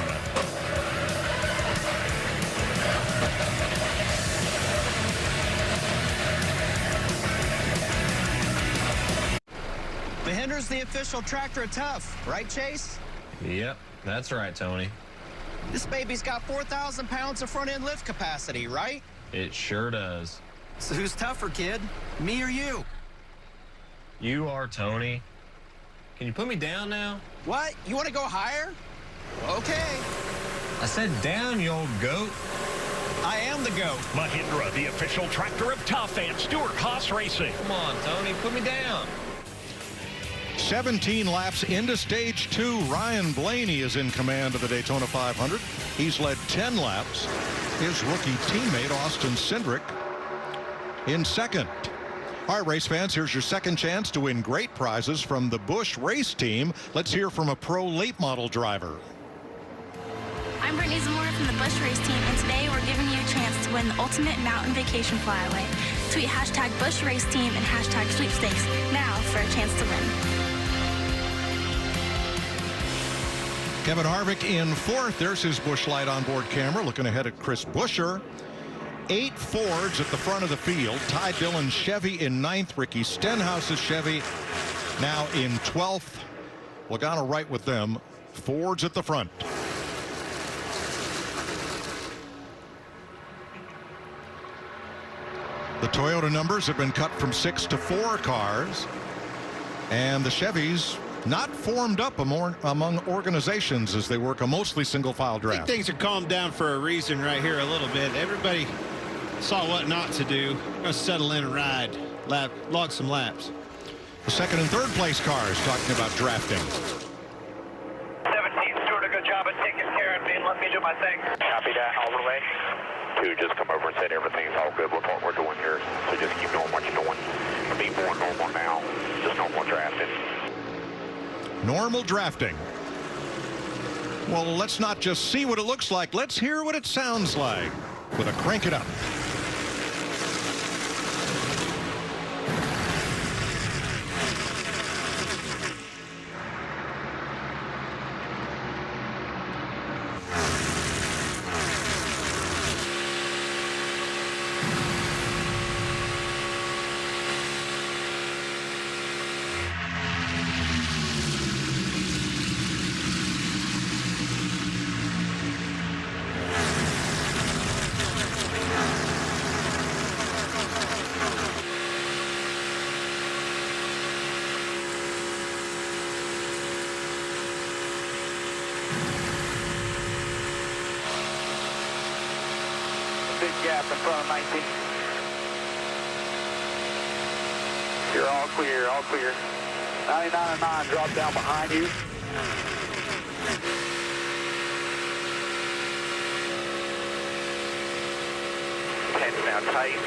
Mahindra's the official tractor of Tough, right, Chase? Yep, that's right, Tony. This baby's got 4,000 pounds of front-end lift capacity, right? It sure does. So who's tougher, kid? Me or you? You are, Tony. Can you put me down now? What? You want to go higher? Okay. I said down, you old goat. I am the GOAT. Mahindra, the official tractor of Tough and Stewart-Haas Racing. Come on, Tony, put me down. 17 laps into stage 2. Ryan Blaney is in command of the Daytona 500. He's led 10 laps. his rookie teammate Austin Cindric in second. All right, race fans, here's your second chance to win great prizes from the Busch Race Team. Let's hear from a pro late model driver. I'm Brittany Zamora from the Busch Race Team, and today we're giving you a chance to win the ultimate mountain vacation flyaway. Tweet hashtag Busch Race Team and hashtag sweepstakes now for a chance to win. Kevin Harvick in fourth. There's his Busch Light onboard camera looking ahead at Chris Buescher. 8 Fords at the front of the field. Ty Dillon's Chevy in ninth. Ricky Stenhouse's Chevy now in 12th. Logano right with them. Fords at the front. The Toyota numbers have been cut from 6 to 4 cars. And the Chevys not formed up among organizations as they work a mostly single file draft. I think things are calmed down for a reason right here a little bit. Everybody saw what not to do. We're going to settle in and ride, log some laps. The second and third place cars talking about drafting. 17, Stuart, a good job at taking care of me and let me do my thing. Copy that all the way. 2, just come over and said everything's all good with what we're doing here. So just keep doing what you're doing. Be more normal now. Just no more drafting. Normal drafting. Well, let's not just see what it looks like. Let's hear what it sounds like with a Crank It Up. Big gap in front of 19. You're all clear, all clear. 99 and 9, drop down behind you. Hands now tight.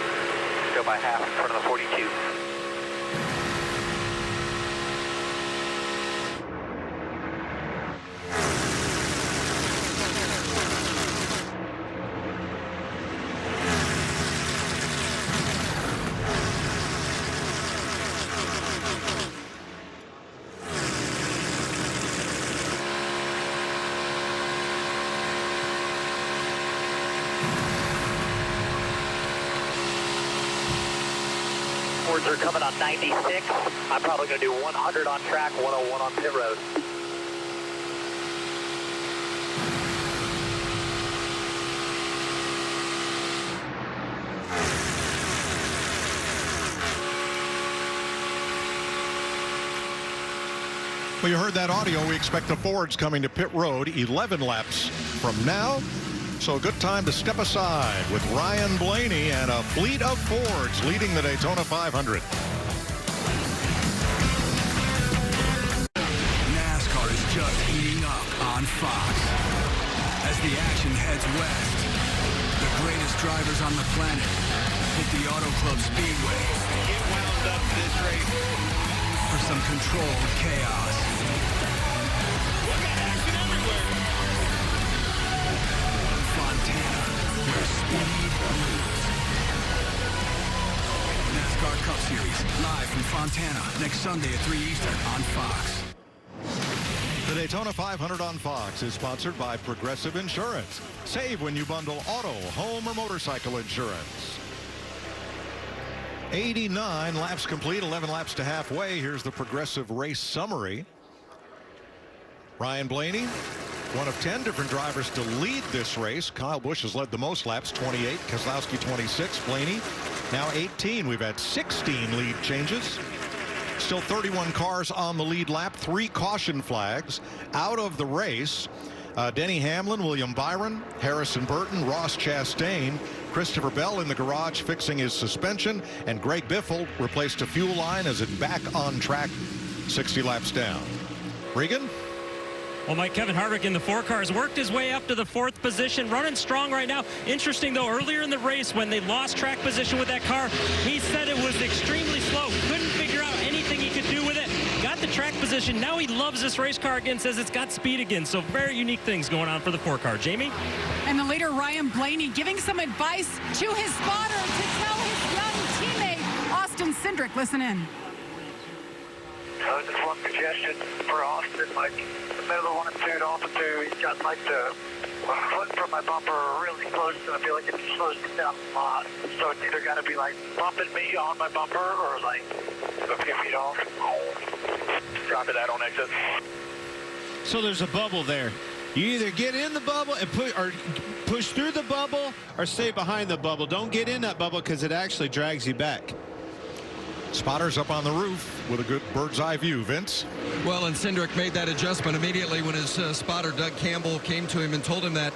Still by half in front of the 42. Fords are coming on 96. I'm probably going to do 100 on track, 101 on pit road. Well, you heard that audio. We expect the Fords coming to pit road 11 laps from now. So a good time to step aside with Ryan Blaney and a fleet of Fords leading the Daytona 500. NASCAR is just heating up on Fox. As the action heads west, the greatest drivers on the planet hit the Auto Club Speedway. Get wound up this race for some controlled chaos. Look at action everywhere. Montana, where speed rules. NASCAR Cup Series, live from Fontana, next Sunday at 3 Eastern on Fox. The Daytona 500 on Fox is sponsored by Progressive Insurance. Save when you bundle auto, home, or motorcycle insurance. 89 laps complete, 11 laps to halfway. Here's the Progressive race summary. Ryan Blaney, one of 10 different drivers to lead this race. Kyle Busch has led the most laps, 28. Keselowski, 26. Blaney, now 18. We've had 16 lead changes. Still 31 cars on the lead lap. 3 caution flags out of the race. Denny Hamlin, William Byron, Harrison Burton, Ross Chastain, Christopher Bell in the garage fixing his suspension, and Greg Biffle replaced a fuel line as it back on track 60 laps down. Regan? Well, Mike, Kevin Harvick in the 4 cars worked his way up to the 4th position, running strong right now. Interesting, though, earlier in the race when they lost track position with that car, he said it was extremely slow. Couldn't figure out anything he could do with it. Got the track position. Now he loves this race car again, says it's got speed again. So very unique things going on for the 4 car. Jamie? And the leader, Ryan Blaney, giving some advice to his spotter to tell his young teammate, Austin Cindric. Listen in. Just one suggestion for Austin, like the middle of 1 and 2 to off of 2, he's got like the foot from my bumper really close, and I feel like it slows me down a lot. So it's either got to be like bumping me on my bumper or like a few feet off. Copy that on exit. So there's a bubble there. You either get in the bubble and push through the bubble or stay behind the bubble. Don't get in that bubble because it actually drags you back. Spotters up on the roof with a good bird's eye view. Vince? Well, and Cindric made that adjustment immediately when his spotter, Doug Campbell, came to him and told him that,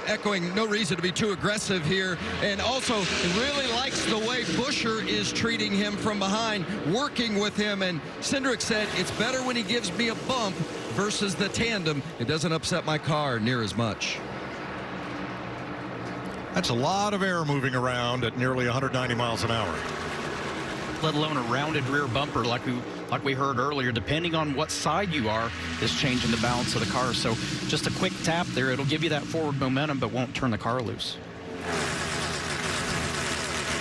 echoing no reason to be too aggressive here. And also really likes the way Buescher is treating him from behind, working with him. And Cindric said, it's better when he gives me a bump versus the tandem. It doesn't upset my car near as much. That's a lot of air moving around at nearly 190 miles an hour. Let alone a rounded rear bumper like we heard earlier. Depending on what side you are, is changing the balance of the car. So just a quick tap there, it'll give you that forward momentum, but won't turn the car loose.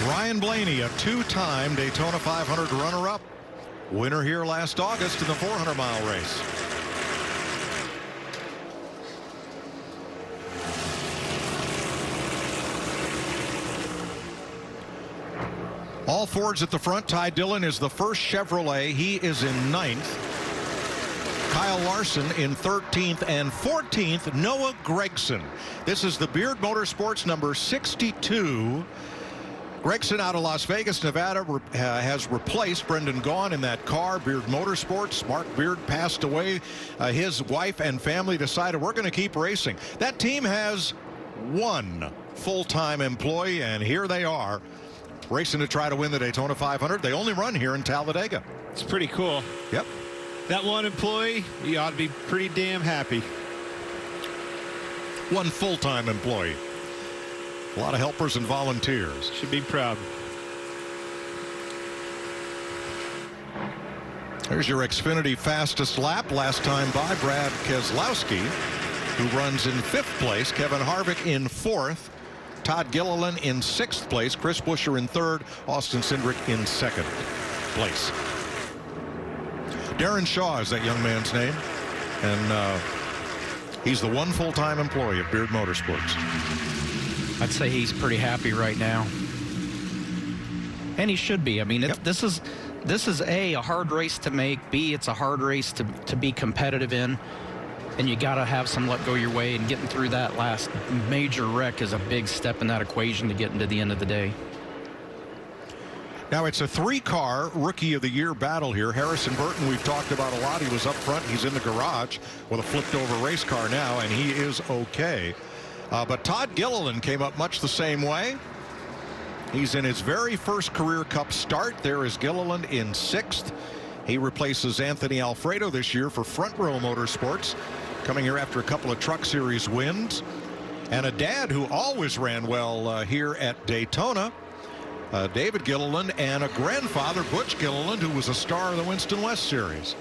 Ryan Blaney, a 2-time Daytona 500 runner-up, winner here last August in the 400-mile race. All Fords at the front. Ty Dillon is the first Chevrolet. He is in 9th. Kyle Larson in 13th and 14th. Noah Gregson. This is the Beard Motorsports number 62. Gregson out of Las Vegas, Nevada, has replaced Brendan Gaughan in that car. Beard Motorsports. Mark Beard passed away. His wife and family decided we're going to keep racing. That team has one full-time employee, and here they are, racing to try to win the Daytona 500. They only run here in Talladega. It's pretty cool. Yep. That one employee, you ought to be pretty damn happy. One full-time employee. A lot of helpers and volunteers. Should be proud. There's your Xfinity fastest lap. Last time by, Brad Keselowski, who runs in 5th place. Kevin Harvick in 4th. Todd Gilliland in 6th place. Chris Buescher in 3rd. Austin Cindric in 2nd place. Darren Shaw is that young man's name. And he's the one full-time employee of Beard Motorsports. I'd say he's pretty happy right now. And he should be. I mean, this is A, a hard race to make. B, it's a hard race to be competitive in. And you got to have some luck go your way, and getting through that last major wreck is a big step in that equation to getting to the end of the day. Now it's a 3-car Rookie of the Year battle here. Harrison Burton, we've talked about a lot. He was up front. He's in the garage with a flipped over race car now, and he is okay. But Todd Gilliland came up much the same way. He's in his very first career Cup start. There is Gilliland in 6th. He replaces Anthony Alfredo this year for Front Row Motorsports, coming here after a couple of Truck Series wins. And a dad who always ran well here at Daytona, David Gilliland, and a grandfather, Butch Gilliland, who was a star of the Winston West Series.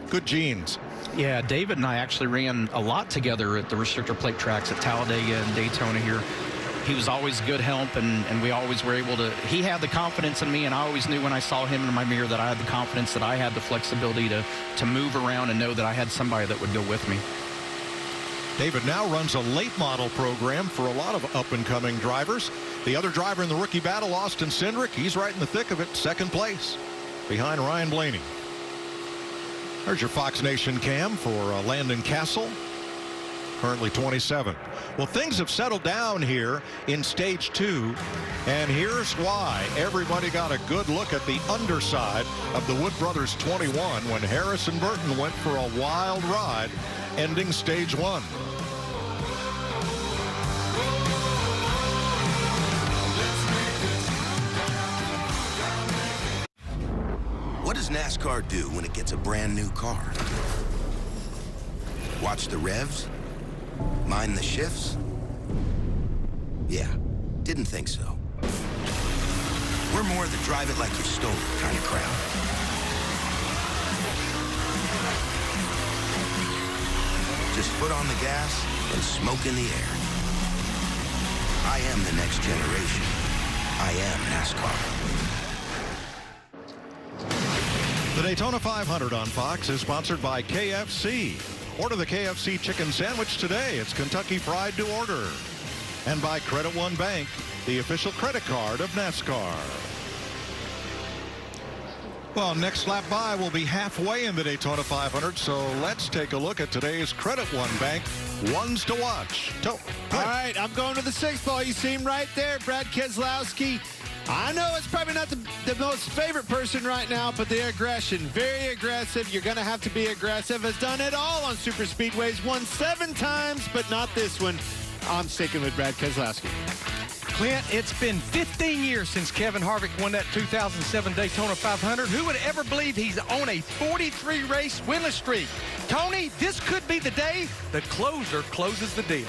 Good genes. Yeah, David and I actually ran a lot together at the restrictor plate tracks at Talladega and Daytona here. He was always good help, and we always were able to. He had the confidence in me, and I always knew when I saw him in my mirror that I had the confidence, that I had the flexibility to move around and know that I had somebody that would go with me. David now runs a late model program for a lot of up-and-coming drivers. The other driver in the rookie battle, Austin Cindric, he's right in the thick of it, 2nd place, behind Ryan Blaney. There's your Fox Nation cam for Landon Castle, currently 27. Well, things have settled down here in stage 2, and here's why. Everybody got a good look at the underside of the Wood Brothers 21 when Harrison Burton went for a wild ride, ending stage 1. What does NASCAR do when it gets a brand new car? Watch the revs? Mind the shifts? Yeah, didn't think so. We're more the drive it like you stole it kind of crowd. Just foot on the gas and smoke in the air. I am the next generation. I am NASCAR. The Daytona 500 on Fox is sponsored by KFC. Order the KFC chicken sandwich today. It's Kentucky Fried to order. And by Credit One Bank, the official credit card of NASCAR. Well, next lap by will be halfway in the Daytona 500, so let's take a look at today's Credit One Bank ones to watch. All right, I'm going to the 6th ball. You see him right there, Brad Keselowski. I know it's probably not the most favorite person right now, but the aggression, very aggressive. You're going to have to be aggressive. Has done it all on super speedways. Won 7 times, but not this one. I'm sticking with Brad Keselowski. Clint, it's been 15 years since Kevin Harvick won that 2007 Daytona 500. Who would ever believe he's on a 43-race winless streak? Tony, this could be the day the closer closes the deal.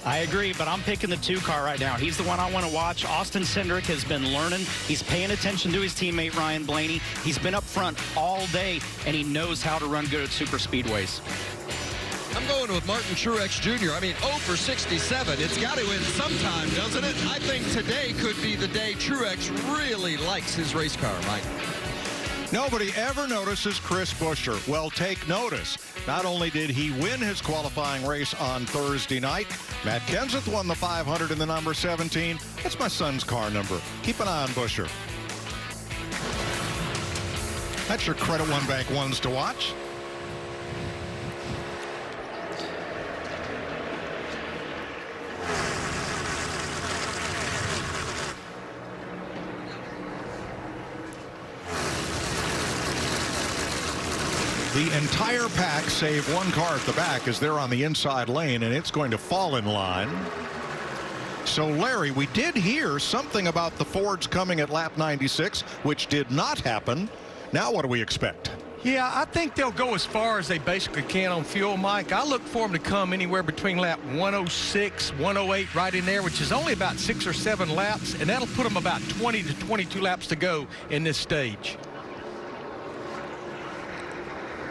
I agree, but I'm picking the 2 car right now. He's the one I want to watch. Austin Cindric has been learning. He's paying attention to his teammate, Ryan Blaney. He's been up front all day, and he knows how to run good at super speedways. I'm going with Martin Truex Jr. I mean, 0 for 67. It's got to win sometime, doesn't it? I think today could be the day Truex really likes his race car, Mike. Nobody ever notices Chris Buescher. Well, take notice. Not only did he win his qualifying race on Thursday night, Matt Kenseth won the 500 in the number 17. That's my son's car number. Keep an eye on Buescher. That's your Credit One Bank ones to watch. The entire pack, save one car at the back, is there on the inside lane, and it's going to fall in line. So, Larry, we did hear something about the Fords coming at lap 96, which did not happen. Now what do we expect? Yeah, I think they'll go as far as they basically can on fuel, Mike. I look for them to come anywhere between lap 106, 108, right in there, which is only about 6 or 7 laps, and that'll put them about 20 to 22 laps to go in this stage.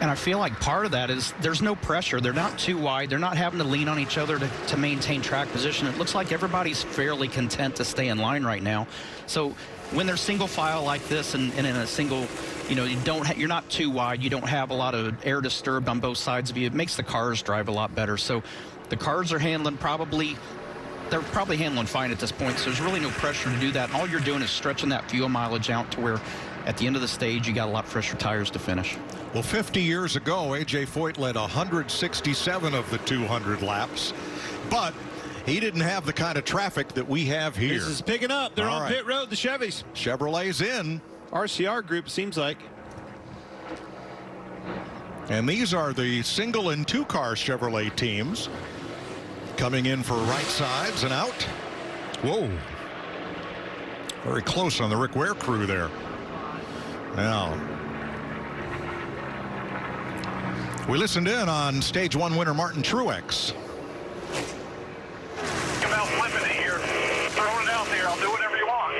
And I feel like part of that is there's no pressure. They're not too wide. They're not having to lean on each other to maintain track position. It looks like everybody's fairly content to stay in line right now. So when they're single file like this and in a single, you know, you're not too wide. You don't have a lot of air disturbed on both sides of you. It makes the cars drive a lot better. So the cars are handling they're probably handling fine at this point. So there's really no pressure to do that. And all you're doing is stretching that fuel mileage out to where at the end of the stage, you got a lot fresher tires to finish. Well, 50 years ago, A.J. Foyt led 167 of the 200 laps, but he didn't have the kind of traffic that we have here. This is picking up. They're on pit road, the Chevys. Chevrolet's in. RCR group, seems like. And these are the single and 2-car Chevrolet teams coming in for right sides and out. Whoa. Very close on the Rick Ware crew there. Now, we listened in on stage 1 winner Martin Truex. Come out flipping it here. Throwing it out there. I'll do whatever you want.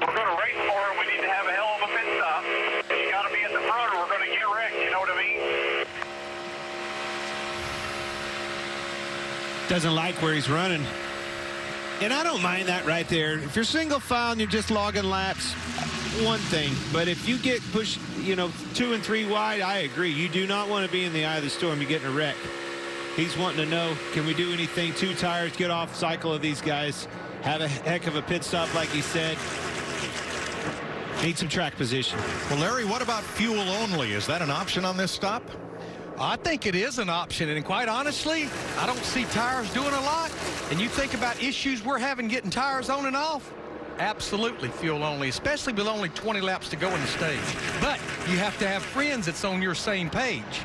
We're going to race for it. We need to have a hell of a pit stop. You got to be at the front or we're going to get wrecked. You know what I mean? Doesn't like where he's running. And I don't mind that right there. If you're single file and you're just logging laps, one thing. But if you get pushed, 2 and 3 wide, I agree. You do not want to be in the eye of the storm. You're getting a wreck. He's wanting to know, can we do anything? 2 tires, get off cycle of these guys. Have a heck of a pit stop, like he said. Need some track position. Well, Larry, what about fuel only? Is that an option on this stop? I think it is an option, and quite honestly, I don't see tires doing a lot. And you think about issues we're having getting tires on and off, absolutely fuel only, especially with only 20 laps to go in the stage. But you have to have friends that's on your same page.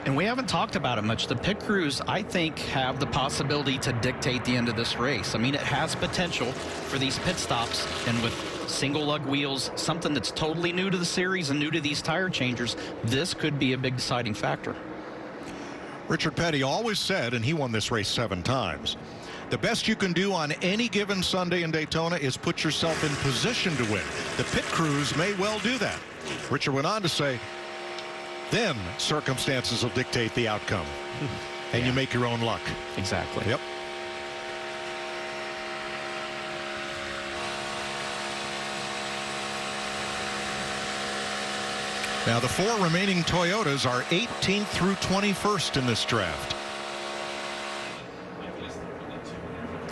And we haven't talked about it much. The pit crews, I think, have the possibility to dictate the end of this race. I mean, it has potential for these pit stops, and with single lug wheels, something that's totally new to the series and new to these tire changers. This could be a big deciding factor. Richard Petty always said, and he won this race 7 times, the best you can do on any given Sunday in Daytona is put yourself in position to win. The pit crews may well do that. Richard went on to say, then circumstances will dictate the outcome. And you make your own luck. Exactly. Yep. Now, the 4 remaining Toyotas are 18th through 21st in this draft.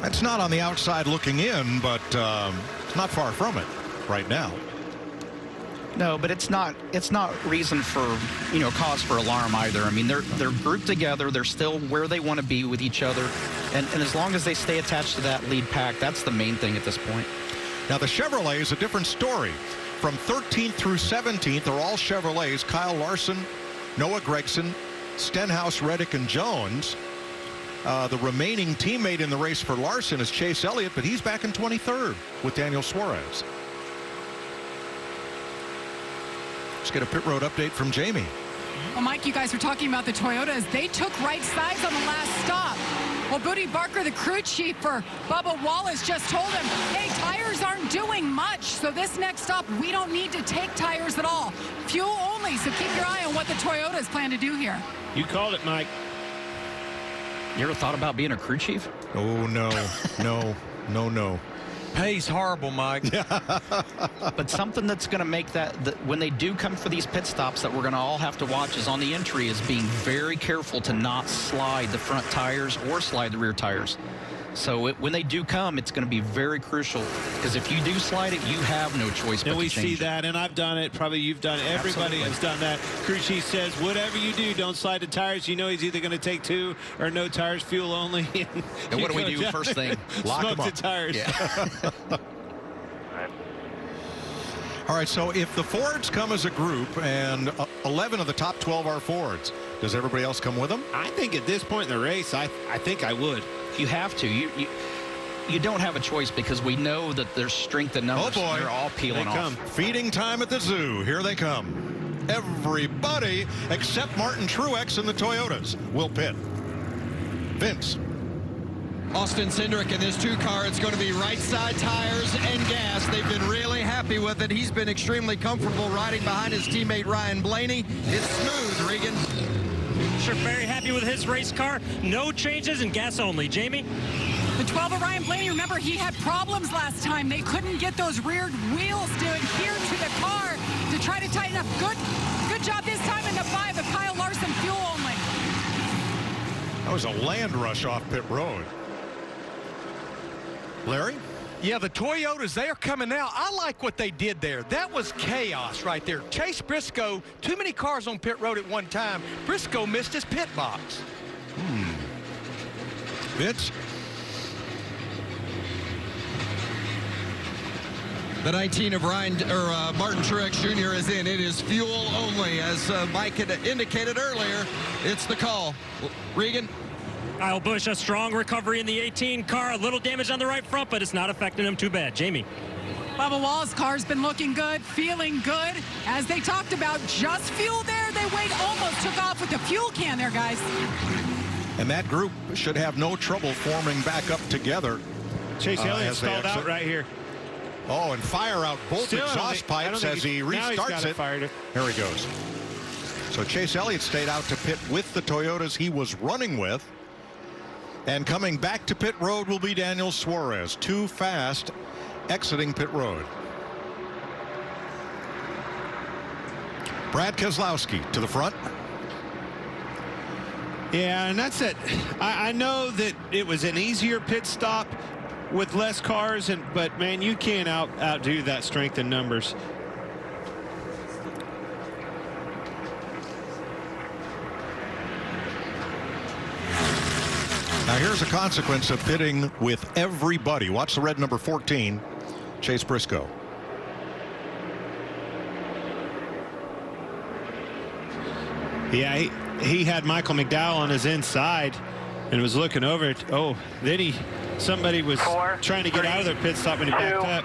That's not on the outside looking in, but it's not far from it right now. No, but it's not reason for, cause for alarm either. I mean, they're grouped together. They're still where they want to be with each other. And as long as they stay attached to that lead pack, that's the main thing at this point. Now, the Chevrolet is a different story. From 13th through 17th are all Chevrolets. Kyle Larson, Noah Gragson, Stenhouse, Reddick, and Jones. The remaining teammate in the race for Larson is Chase Elliott, but he's back in 23rd with Daniel Suarez. Let's get a pit road update from Jamie. Well, Mike, you guys were talking about the Toyotas. They took right sides on the last stop. Well, Booty Barker, the crew chief for Bubba Wallace, just told him, hey, tires aren't doing much. So this next stop, we don't need to take tires at all. Fuel only, so keep your eye on what the Toyotas plan to do here. You called it, Mike. You ever thought about being a crew chief? Oh, no. No. Pay's horrible, Mike. But something that's going to make that when they do come for these pit stops that we're going to all have to watch is on the entry is being very careful to not slide the front tires or slide the rear tires. So when they do come, it's going to be very crucial, because if you do slide it, you have no choice but to change it. And we see that, and I've done it. Probably you've done it. Everybody has done that. Crew chief says, whatever you do, don't slide the tires. You know he's either going to take 2 or no tires, fuel only. And what do we do first thing? Lock Smoke them the up. tires. Yeah. All right, so if the Fords come as a group and 11 of the top 12 are Fords, does everybody else come with them? I think at this point in the race, I think I would. You have to. You don't have a choice, because we know that there's strength in numbers. Oh, boy. They're all peeling off. Feeding time at the zoo. Here they come. Everybody except Martin Truex and the Toyotas will pit. Vince. Austin Cindric in this 2-car, it's going to be right side tires and gas. They've been really happy with it. He's been extremely comfortable riding behind his teammate Ryan Blaney. It's smooth, Regan. Sure, very happy with his race car. No changes and gas only. Jamie? The 12 of Ryan Blaney, remember, he had problems last time. They couldn't get those rear wheels to adhere to the car to try to tighten up. Good job this time in the 5 of Kyle Larson, fuel only. That was a land rush off pit road. Larry? Yeah, the Toyotas, they are coming out. I like what they did there. That was chaos right there. Chase Briscoe, too many cars on pit road at one time. Briscoe missed his pit box. Vince? The 19 of Martin Truex Jr. is in. It is fuel only. As Mike had indicated earlier, it's the call. Regan? Kyle Busch, a strong recovery in the 18 car. A little damage on the right front, but it's not affecting him too bad. Jamie? Bubba Wallace's car's been looking good, feeling good. As they talked about, just fuel there. They almost took off with the fuel can there, guys. And that group should have no trouble forming back up together. Chase Elliott stalled out right here. Oh, and fire out both Still, exhaust pipes as he restarts it. Here he goes. So Chase Elliott stayed out to pit with the Toyotas he was running with. And coming back to pit road will be Daniel Suarez. Too fast exiting pit road. Brad Keselowski to the front. Yeah, and that's it. I know that it was an easier pit stop with less cars, but man, you can't outdo that strength in numbers. Now here's a consequence of pitting with everybody. Watch the red number 14, Chase Briscoe. Yeah, he had Michael McDowell on his inside and was looking over it. Oh, then somebody was trying to get out of their pit stop and he backed up.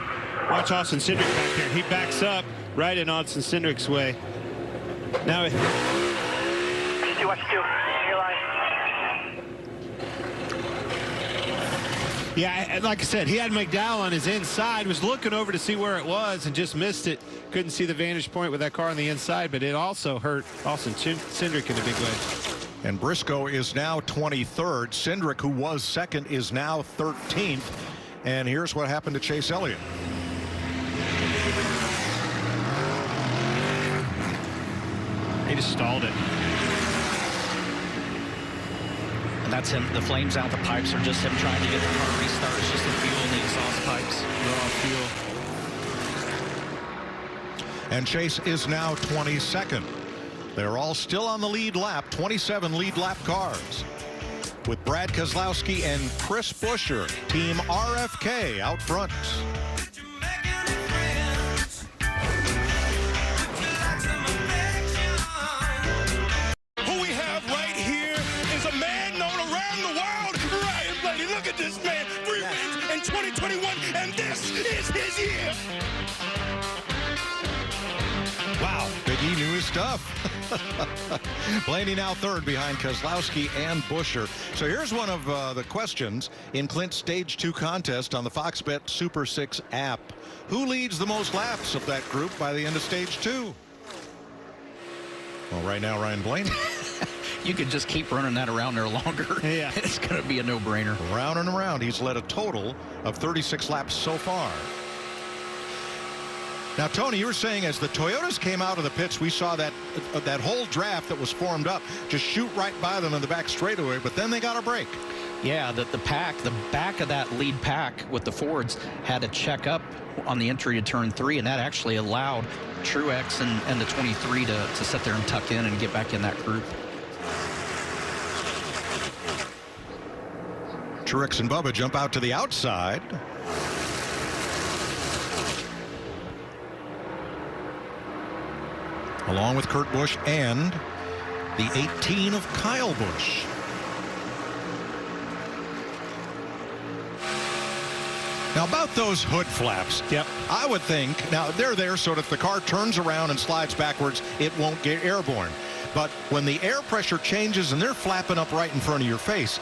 Watch Austin Cindric back there. He backs up right in Austin Cindric's way. Now, Watch two. Your line. yeah, like I said, he had McDowell on his inside, was looking over to see where it was and just missed it. Couldn't see the vantage point with that car on the inside, but it also hurt Austin Cindric in a big way. And Briscoe is now 23rd. Cindric, who was second, is now 13th. And here's what happened to Chase Elliott. He just stalled it. And that's him. The flames out the pipes are just him trying to get the car restart. It's just the fuel in the exhaust pipes. Raw fuel. And Chase is now 22nd. They're all still on the lead lap, 27 lead lap cars. With Brad Keselowski and Chris Buescher, Team RFK out front. Who we have right here is a man known around the world. Ryan Blaney, look at this man. 3 wins in 2021, and this is his year. Wow, Big E knew his stuff. Blaney now third behind Keselowski and Buescher. So here's one of the questions in Clint's Stage 2 contest on the Fox Bet Super 6 app. Who leads the most laps of that group by the end of Stage 2? Well, right now, Ryan Blaney. You could just keep running that around there longer. Yeah. It's going to be a no-brainer. Round and around. He's led a total of 36 laps so far. Now, Tony, you were saying as the Toyotas came out of the pits, we saw that whole draft that was formed up just shoot right by them in the back straightaway, but then they got a break. Yeah, the back of that lead pack with the Fords had to check up on the entry to turn 3, and that actually allowed Truex and the 23 to sit there and tuck in and get back in that group. Truex and Bubba jump out to the outside. Along with Kurt Busch and the 18 of Kyle Busch. Now about those hood flaps. Yep. I would think, now they're there so that if the car turns around and slides backwards, it won't get airborne. But when the air pressure changes and they're flapping up right in front of your face,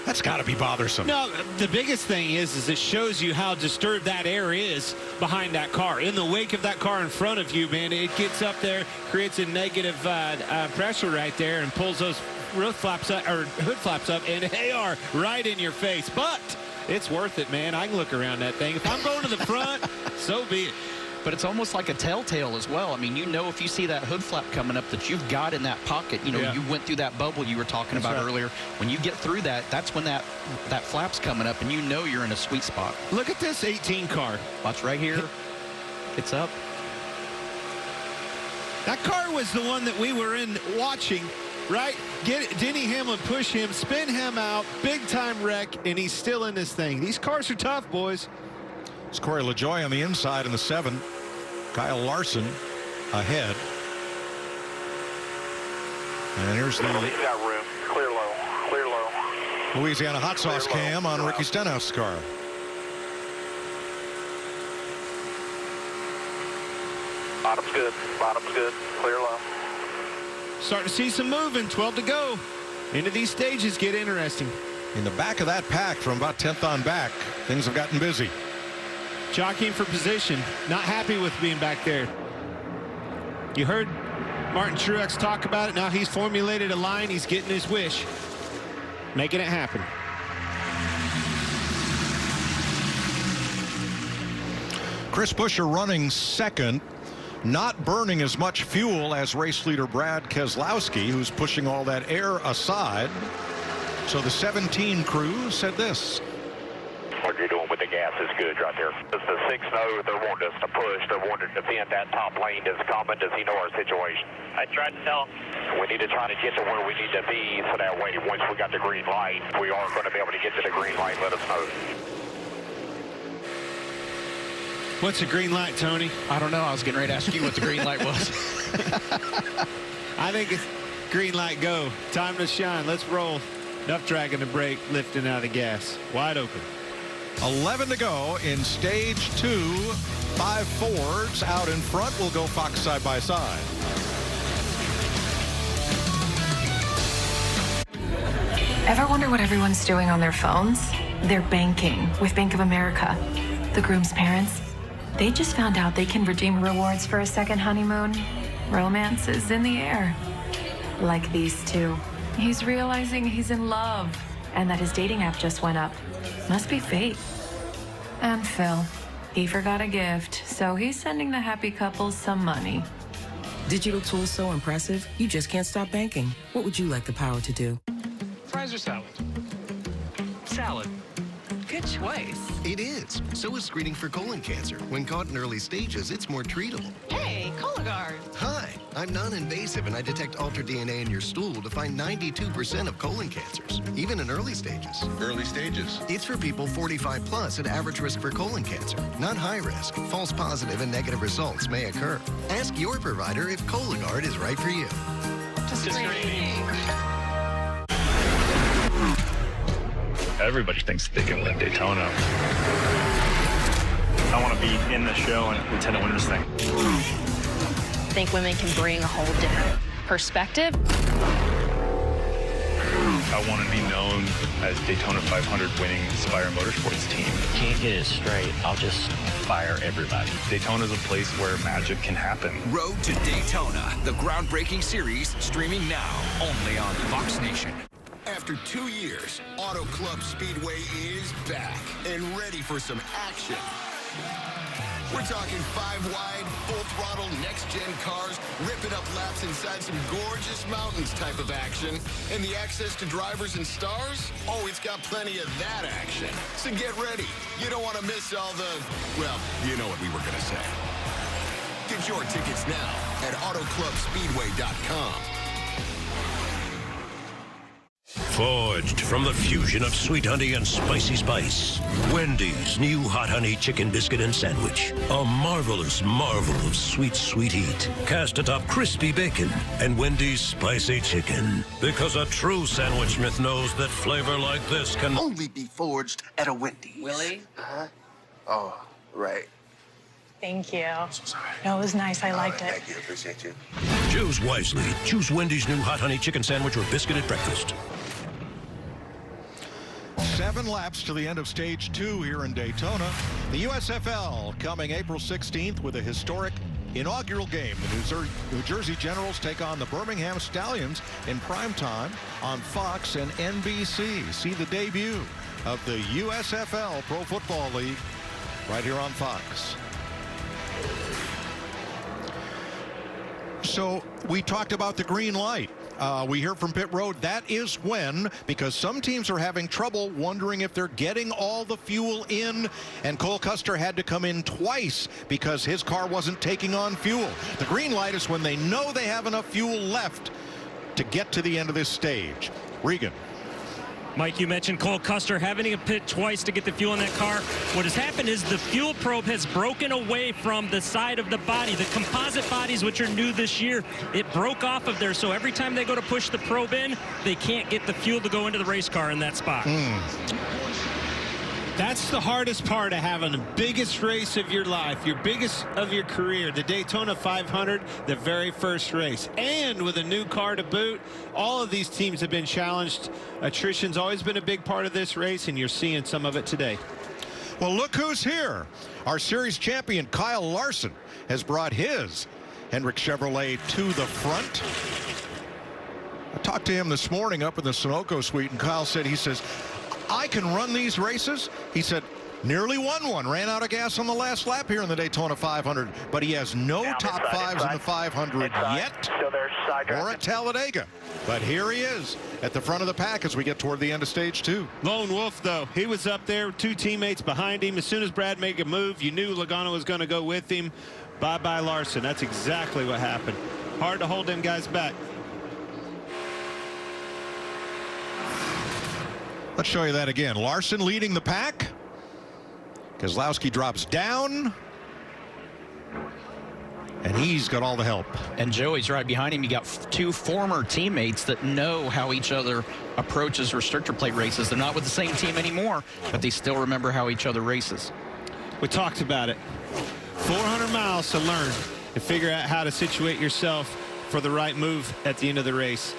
that's got to be bothersome. No, the biggest thing is it shows you how disturbed that air is behind that car. In the wake of that car in front of you, man, it gets up there, creates a negative pressure right there and pulls those roof flaps up, or hood flaps up, and they are right in your face. But it's worth it, man. I can look around that thing. If I'm going to the front, so be it. But it's almost like a telltale as well. I mean, you know, if you see that hood flap coming up that you've got in that pocket, you know, Yeah. you went through that bubble you were talking about earlier. When you get through that, that's when that flap's coming up, and you know you're in a sweet spot. Look at this 18 car. Watch right here. It's up. That car was the one that we were in watching, right? Denny Hamlin push him, spin him out, big time wreck, and he's still in this thing. These cars are tough, boys. It's Corey LaJoie on the inside in the 7. Kyle Larson ahead. And here's the He's got room. Clear low. Clear low. Louisiana hot sauce cam on Ricky Stenhouse's car. Bottom's good. Bottom's good. Clear low. Starting to see some moving. 12 to go. Into these stages get interesting. In the back of that pack from about 10th on back, things have gotten busy. Jockeying for position. Not happy with being back there. You heard Martin Truex talk about it. Now he's formulated a line. He's getting his wish. Making it happen. Chris Buescher running second, not burning as much fuel as race leader Brad Keselowski, who's pushing all that air aside. So the 17 crew said this. What you're doing with the gas is good right there. It's the 6-0. They're wanting us to push. They're wanting to defend that top lane. Is coming. Does he know our situation? I tried to tell him. We need to try to get to where we need to be, so that way, once we got the green light, we are going to be able to get to the green light. Let us know. What's the green light, Tony? I don't know. I was getting ready to ask you what the green light was. I think it's green light go. Time to shine. Let's roll. Enough dragging the brake, lifting out of the gas. Wide open. 11 to go in stage 2. 5 Fords out in front. Will go Fox side by side. Ever wonder what everyone's doing on their phones? They're banking with Bank of America. The groom's parents, they just found out they can redeem rewards for a second honeymoon. Romance is in the air. Like these two. He's realizing he's in love and that his dating app just went up. Must be fate. And Phil, he forgot a gift, so he's sending the happy couple some money. Digital tools so impressive, you just can't stop banking. What would you like the power to do? Fries or salad? Salad. Good choice. It is. So is screening for colon cancer. When caught in early stages, it's more treatable. Hey, Cologuard. Hi, I'm non-invasive and I detect altered DNA in your stool to find 92% of colon cancers, even in early stages. Early stages? It's for people 45 plus at average risk for colon cancer, not high risk. False positive and negative results may occur. Ask your provider if Cologuard is right for you. Just screening. Everybody thinks they can win Daytona. I want to be in the show and intend to win this thing. I think women can bring a whole different perspective. I want to be known as Daytona 500 winning Spire Motorsports team. Can't get it straight, I'll just fire everybody. Daytona is a place where magic can happen. Road to Daytona, the groundbreaking series streaming now only on Fox Nation. After 2 years, Auto Club Speedway is back and ready for some action. We're talking 5-wide, full-throttle, next-gen cars, ripping up laps inside some gorgeous mountains type of action. And the access to drivers and stars? Oh, it's got plenty of that action. So get ready. You don't want to miss all the, well, you know what we were going to say. Get your tickets now at AutoClubSpeedway.com. Forged from the fusion of sweet honey and spicy spice, Wendy's new hot honey chicken biscuit and sandwich. A marvelous marvel of sweet, sweet heat. Cast atop crispy bacon and Wendy's spicy chicken. Because a true sandwich smith knows that flavor like this can only be forged at a Wendy's. Willie? Huh? Oh, right. Thank you. So sorry. No, it was nice. I liked it. Thank you. Appreciate you. Choose wisely. Choose Wendy's new hot honey chicken sandwich or biscuit at breakfast. 7 laps to the end of stage 2 here in Daytona. The USFL coming April 16th with a historic inaugural game. The New Jersey Generals take on the Birmingham Stallions in primetime on Fox and NBC. See the debut of the USFL Pro Football League right here on Fox. So we talked about the green light. We hear from pit road that is when, because some teams are having trouble wondering if they're getting all the fuel in, and Cole Custer had to come in twice because his car wasn't taking on fuel. The green light is when they know they have enough fuel left to get to the end of this stage. Regan. Mike, you mentioned Cole Custer having to pit twice to get the fuel in that car. What has happened is the fuel probe has broken away from the side of the body. The composite bodies, which are new this year, it broke off of there. So every time they go to push the probe in, they can't get the fuel to go into the race car in that spot. That's the hardest part of having the biggest race of your life, your biggest of your career, the Daytona 500, the very first race. And with a new car to boot, all of these teams have been challenged. Attrition's always been a big part of this race, and you're seeing some of it today. Well, look who's here. Our series champion, Kyle Larson, has brought his Hendrick Chevrolet to the front. I talked to him this morning up in the Sunoco suite, and Kyle said, he says, I can run these races. He said, nearly won one, ran out of gas on the last lap here in the Daytona 500, but he has no top fives in the 500 yet, or at Talladega. But here he is at the front of the pack as we get toward the end of stage 2. Lone Wolf, though, he was up there, 2 teammates behind him. As soon as Brad made a move, you knew Logano was going to go with him. Bye-bye, Larson. That's exactly what happened. Hard to hold them guys back. Let's show you that again. Larson leading the pack. Keselowski drops down. And he's got all the help. And Joey's right behind him. You got two former teammates that know how each other approaches restrictor plate races. They're not with the same team anymore, but they still remember how each other races. We talked about it. 400 miles to learn and figure out how to situate yourself for the right move at the end of the race.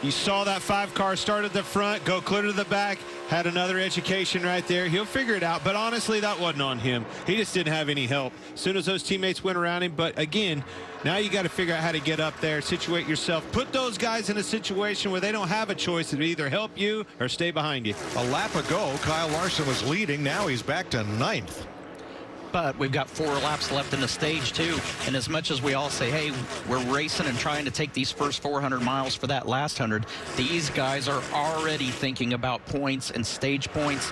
You saw that 5 car start at the front, go clear to the back, had another education right there. He'll figure it out, but honestly, that wasn't on him. He just didn't have any help as soon as those teammates went around him. But again, now you got to figure out how to get up there, situate yourself, put those guys in a situation where they don't have a choice to either help you or stay behind you. A lap ago, Kyle Larson was leading. Now he's back to 9th. But we've got 4 laps left in the stage, too. And as much as we all say, hey, we're racing and trying to take these first 400 miles for that last 100, these guys are already thinking about points and stage points,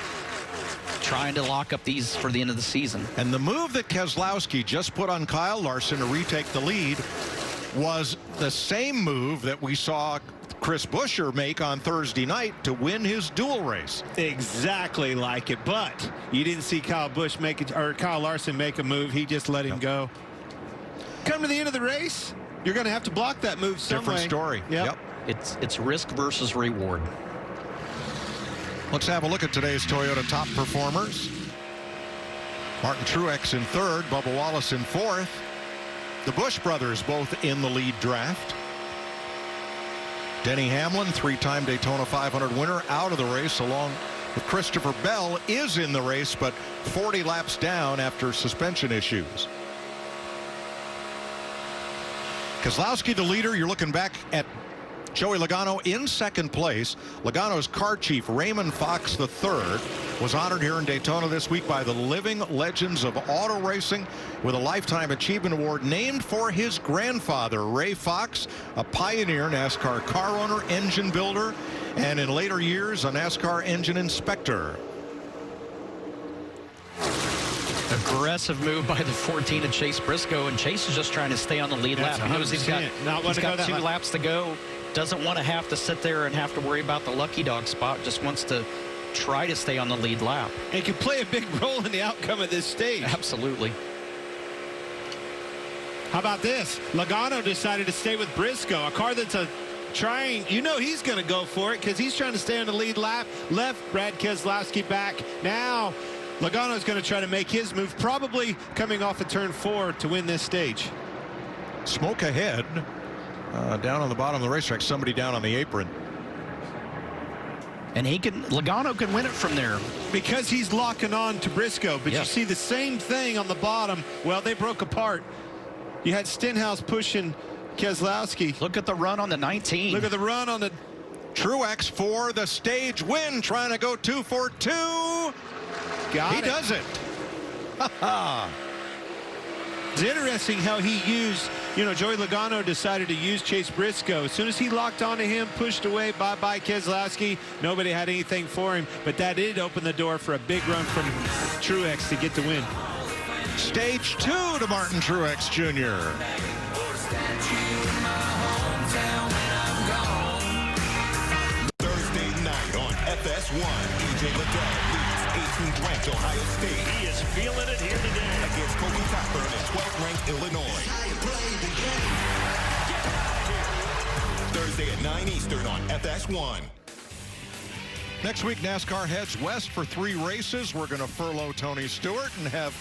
trying to lock up these for the end of the season. And the move that Keselowski just put on Kyle Larson to retake the lead was the same move that we saw Chris Buescher make on Thursday night to win his dual race. Exactly like it, but you didn't see Kyle Larson make a move. He just let him go. Come to the end of the race, you're going to have to block that move some Different way. story. Yep. It's risk versus reward. Let's have a look at today's Toyota top performers. Martin Truex in 3rd, Bubba Wallace in 4th. The Busch brothers both in the lead draft. Denny Hamlin, 3-time Daytona 500 winner, out of the race, along with Christopher Bell, is in the race, but 40 laps down after suspension issues. Keselowski, the leader. You're looking back at Joey Logano in 2nd place. Logano's car chief, Raymond Fox III, was honored here in Daytona this week by the Living Legends of Auto Racing with a Lifetime Achievement Award named for his grandfather, Ray Fox, a pioneer NASCAR car owner, engine builder, and in later years, a NASCAR engine inspector. Aggressive move by the 14 of Chase Briscoe, and Chase is just trying to stay on the lead lap. He knows he's got 2 laps to go. Doesn't want to have to sit there and have to worry about the lucky dog spot. Just wants to try to stay on the lead lap. And can play a big role in the outcome of this stage. Absolutely. How about this? Logano decided to stay with Briscoe, a car that's trying. You know he's going to go for it because he's trying to stay on the lead lap. Left Brad Keselowski back. Now Logano's going to try to make his move, probably coming off of turn 4 to win this stage. Smoke ahead. Down on the bottom of the racetrack, somebody down on the apron. And Logano can win it from there. Because he's locking on to Briscoe. But you see the same thing on the bottom. Well, they broke apart. You had Stenhouse pushing Keselowski. Look at the run on the 19. Look at the run on the... Truex for the stage win, trying to go 2 for 2. He does it. It's interesting how he used, Joey Logano decided to use Chase Briscoe. As soon as he locked onto him, pushed away, bye-bye Keselowski, nobody had anything for him. But that did open the door for a big run from Truex to get the win. Stage 2 to Martin Truex Jr. Thursday night on FS1, EJ Liddell leads 18th ranked Ohio State. He is feeling it here today. Against Kobe Cockburn at 12th ranked Illinois. Thursday at 9 Eastern on FS1. Next week, NASCAR heads west for 3 races. We're going to furlough Tony Stewart and have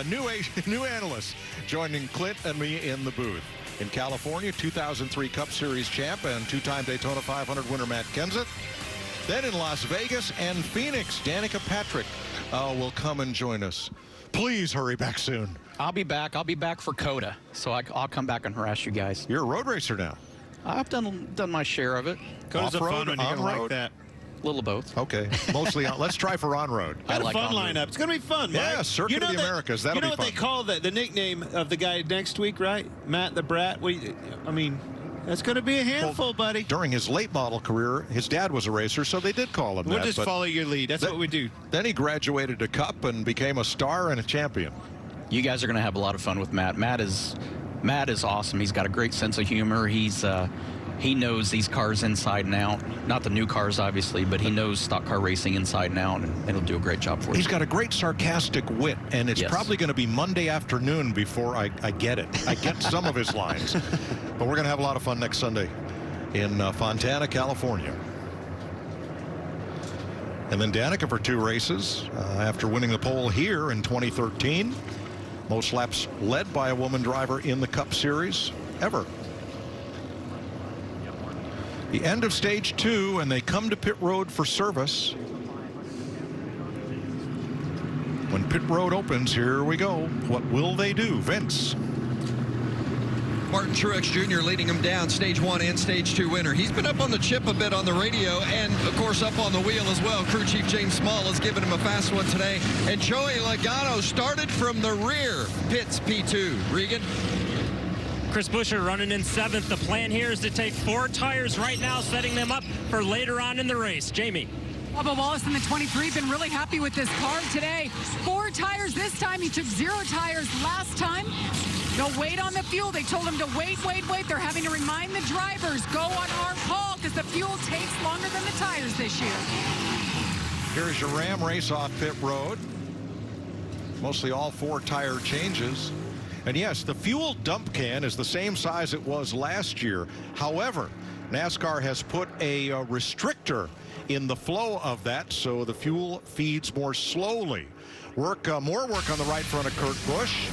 new analysts joining Clint and me in the booth. In California, 2003 Cup Series champ and 2-time Daytona 500 winner Matt Kenseth. Then in Las Vegas and Phoenix, Danica Patrick will come and join us. Please hurry back soon. I'll be back. I'll be back for COTA, so I'll come back and harass you guys. You're a road racer now. I've done my share of it. COTA's a fun one. You're going to like that. A little of both. Okay, mostly on. Let's try for on-road. Got a fun lineup. It's going to be fun, Mike. Yeah, Circuit of the Americas. That'll be fun. You know what they call the nickname of the guy next week, right? Matt the Brat. That's going to be a handful, buddy. During his late model career, his dad was a racer, so they did call him that. We'll just follow your lead. That's what we do. Then he graduated to Cup and became a star and a champion. You guys are going to have a lot of fun with Matt. Matt is awesome. He's got a great sense of humor. He's He knows these cars inside and out. Not the new cars, obviously, but he knows stock car racing inside and out, and he'll do a great job for us. He's got a great sarcastic wit, and it's probably going to be Monday afternoon before I get it. I get some of his lines. But we're going to have a lot of fun next Sunday in Fontana, California. And then Danica for 2 races after winning the pole here in 2013. Most laps led by a woman driver in the Cup Series ever. The end of stage 2, and they come to pit road for service. When pit road opens, here we go. What will they do, Vince? Martin Truex Jr. leading him down, stage 1 and stage 2 winner. He's been up on the chip a bit on the radio, and of course up on the wheel as well. Crew Chief James Small has given him a fast one today. And Joey Logano started from the rear, pits P2. Regan? Chris Buescher running in 7th. The plan here is to take 4 tires right now, setting them up for later on in the race. Jamie. Bubba Wallace in the 23 been really happy with this car today. 4 tires this time. He took 0 tires last time. They'll wait on the fuel. They told him to wait. They're having to remind the drivers, go on our call, because the fuel takes longer than the tires this year. Here's your Ram race off pit road. Mostly all 4 tire changes. And yes, the fuel dump can is the same size it was last year. However, NASCAR has put a restrictor in the flow of that, so the fuel feeds more slowly. More work on the right front of Kurt Busch.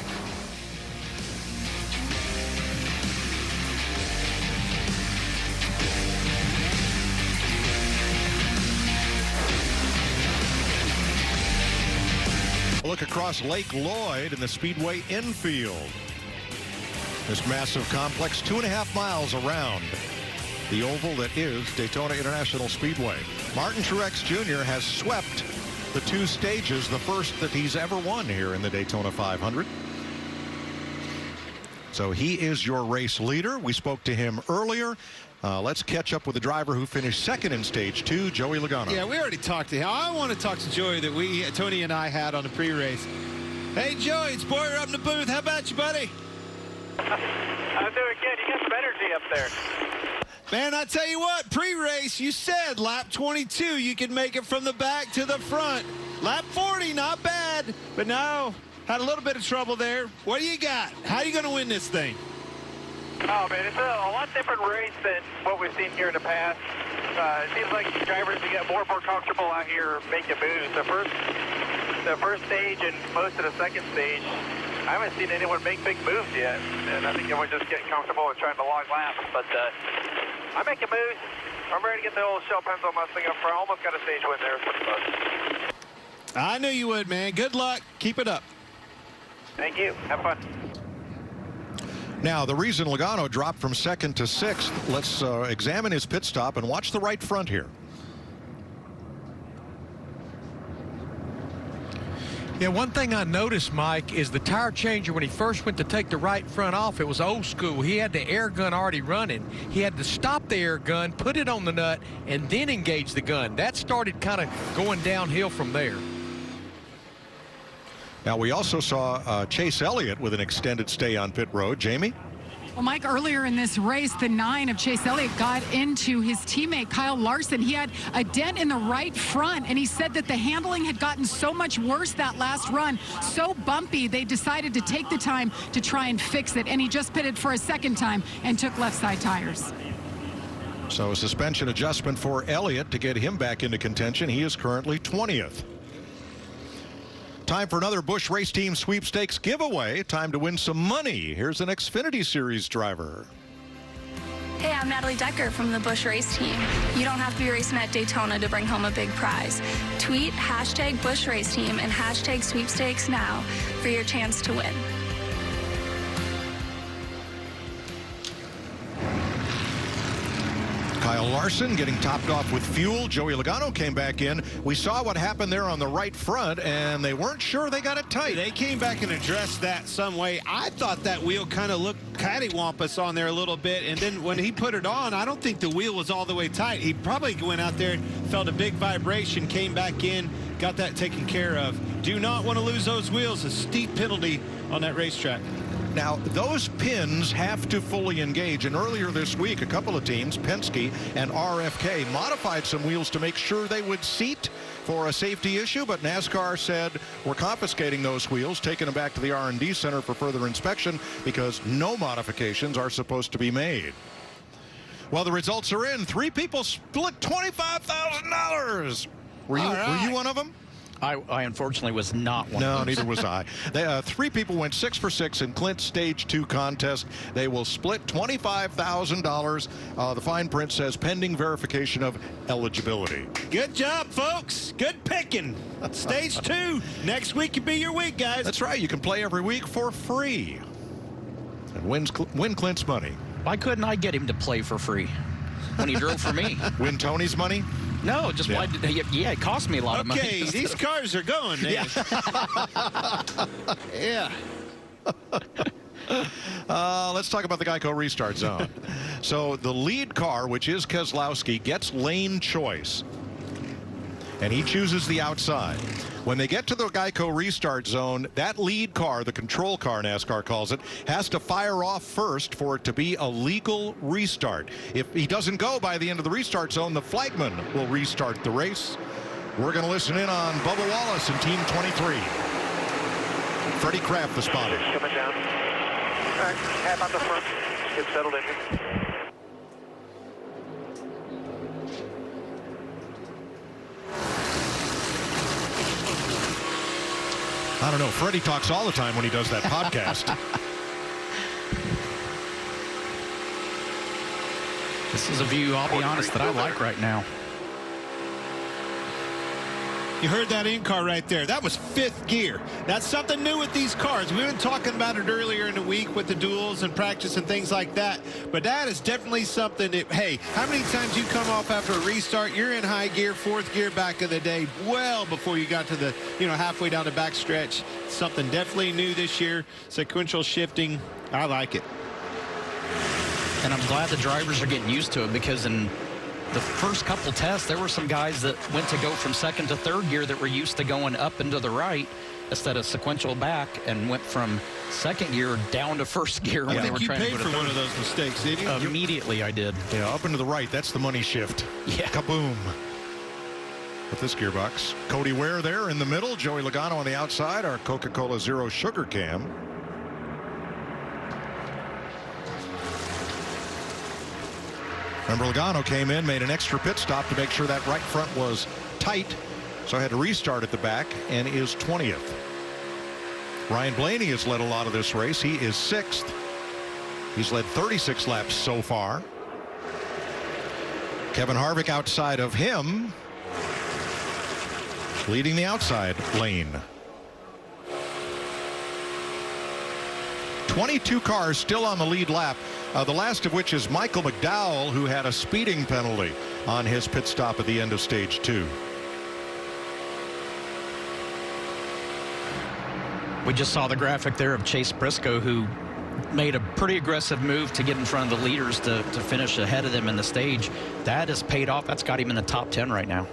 Look across Lake Lloyd in the Speedway infield. This massive complex, 2.5 miles around the oval that is Daytona International Speedway. Martin Truex Jr. has swept the 2 stages, the first that he's ever won here in the Daytona 500. So he is your race leader. We spoke to him earlier. Let's catch up with the driver who finished 2nd in stage 2, Joey Logano. Yeah, we already talked to him. I want to talk to Joey that Tony and I had on the pre-race. Hey, Joey, it's Boyer up in the booth. How about you, buddy? I'm doing good. You got some energy up there. Man, I tell you what, pre-race, you said lap 22, you could make it from the back to the front. Lap 40, not bad, but no, had a little bit of trouble there. What do you got? How are you going to win this thing? Oh, man, it's a lot different race than what we've seen here in the past. It seems like drivers get more and more comfortable out here making moves. The first stage and most of the second stage, I haven't seen anyone make big moves yet. And I think everyone's just getting comfortable and trying to log laps. But I'm making moves. I'm ready to get the old shell pencil Mustang up front. Almost got a stage win there. Pretty close. I knew you would, man. Good luck. Keep it up. Thank you. Have fun. Now, the reason Logano dropped from 2nd to 6th, let's examine his pit stop and watch the right front here. Yeah, one thing I noticed, Mike, is the tire changer, when he first went to take the right front off, it was old school. He had the air gun already running. He had to stop the air gun, put it on the nut, and then engage the gun. That started kind of going downhill from there. Now, we also saw Chase Elliott with an extended stay on pit road. Jamie? Well, Mike, earlier in this race, the 9 of Chase Elliott got into his teammate Kyle Larson. He had a dent in the right front, and he said that the handling had gotten so much worse that last run, so bumpy, they decided to take the time to try and fix it, and he just pitted for a 2nd time and took left side tires. So a suspension adjustment for Elliott to get him back into contention. He is currently 20th. Time for another Busch Race Team Sweepstakes giveaway. Time to win some money. Here's an Xfinity Series driver. Hey, I'm Natalie Decker from the Busch Race Team. You don't have to be racing at Daytona to bring home a big prize. Tweet hashtag Busch Race Team and hashtag sweepstakes now for your chance to win. Kyle Larson getting topped off with fuel. Joey Logano came back in. We saw what happened there on the right front, and they weren't sure they got it tight. They came back and addressed that some way. I thought that wheel kind of looked cattywampus on there a little bit, and then when he put it on, I don't think the wheel was all the way tight. He probably went out there, felt a big vibration, came back in, got that taken care of. Do not want to lose those wheels. A steep penalty on that racetrack. Now, those pins have to fully engage. And earlier this week, a couple of teams, Penske and RFK, modified some wheels to make sure they would seat for a safety issue. But NASCAR said, we're confiscating those wheels, taking them back to the R&D Center for further inspection because no modifications are supposed to be made. Well, the results are in. 3 people split $25,000. Were you one of them? I unfortunately was not one of No, those. neither was I. 3 people went 6 for 6 in Clint's Stage 2 contest. They will split $25,000. The fine print says pending verification of eligibility. Good job, folks. Good picking. Stage 2. Next week could be your week, guys. That's right. You can play every week for free and win Clint's money. Why couldn't I get him to play for free when he drove for me? Win Tony's money? No, just why did it cost me a lot of money. Okay, these cars are going, man. Yeah. Let's talk about the Geico restart zone. So the lead car, which is Keselowski, gets lane choice. And he chooses the outside. When they get to the Geico restart zone, that lead car, the control car NASCAR calls it, has to fire off first for it to be a legal restart. If he doesn't go by the end of the restart zone, the flagman will restart the race. We're going to listen in on Bubba Wallace and Team 23. Freddie Kraft, the spotter. Coming down. All right, half out the front. Get settled in here. I don't know. Freddie talks all the time when he does that podcast. This is a view, I'll be honest, that I like right now. You heard that in-car right there. That was 5th gear. That's something new with these cars. We've been talking about it earlier in the week with the duels and practice and things like that. But that is definitely something that, hey, how many times you come off after a restart, you're in high gear, 4th gear back in the day, well before you got to the, halfway down the back stretch. Something definitely new this year. Sequential shifting. I like it. And I'm glad the drivers are getting used to it, because in the first couple tests, there were some guys that went to go from 2nd to 3rd gear that were used to going up and to the right instead of sequential back, and went from 2nd gear down to 1st gear when they were trying to go to 3rd. You paid for one of those mistakes, did you? Immediately I did. Yeah, up and to the right. That's the money shift. Yeah. Kaboom. With this gearbox. Cody Ware there in the middle. Joey Logano on the outside. Our Coca-Cola Zero Sugar Cam. Remember, Logano came in, made an extra pit stop to make sure that right front was tight. So I had to restart at the back and is 20th. Ryan Blaney has led a lot of this race. He is 6th. He's led 36 laps so far. Kevin Harvick outside of him, leading the outside lane. 22 cars still on the lead lap. The last of which is Michael McDowell, who had a speeding penalty on his pit stop at the end of stage 2. We just saw the graphic there of Chase Briscoe, who made a pretty aggressive move to get in front of the leaders to finish ahead of them in the stage. That has paid off. That's got him in the top 10 right now.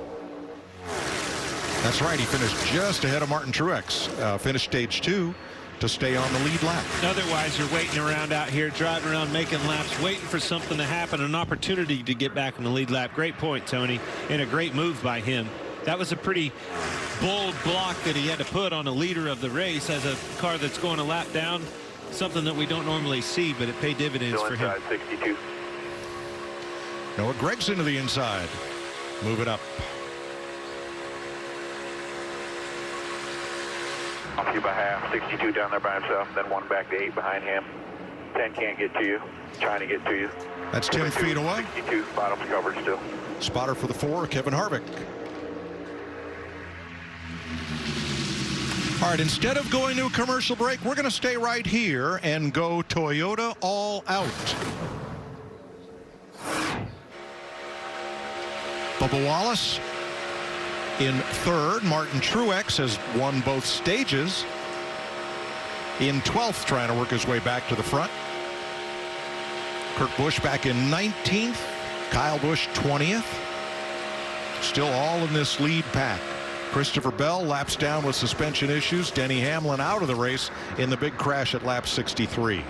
That's right. He finished just ahead of Martin Truex. Finished stage 2 to stay on the lead lap. Otherwise, you're waiting around out here, driving around, making laps, waiting for something to happen, an opportunity to get back in the lead lap. Great point, Tony, and a great move by him. That was a pretty bold block that he had to put on a leader of the race as a car that's going a lap down. Something that we don't normally see, but it paid dividends for him. 62. Noah Gregson to the inside. Move it up. Off you by half. 62 down there by himself. Then 1 back to 8 behind him. 10 can't get to you. Trying to get to you. That's 10 feet away. 62. Bottom's covered still. Spotter for the 4, Kevin Harvick. All right, instead of going to a commercial break, we're going to stay right here and go Toyota all out. Bubba Wallace in 3rd. Martin Truex has won both stages. In 12th, trying to work his way back to the front. Kurt Busch back in 19th. Kyle Busch 20th. Still all in this lead pack. Christopher Bell laps down with suspension issues. Denny Hamlin out of the race in the big crash at lap 63.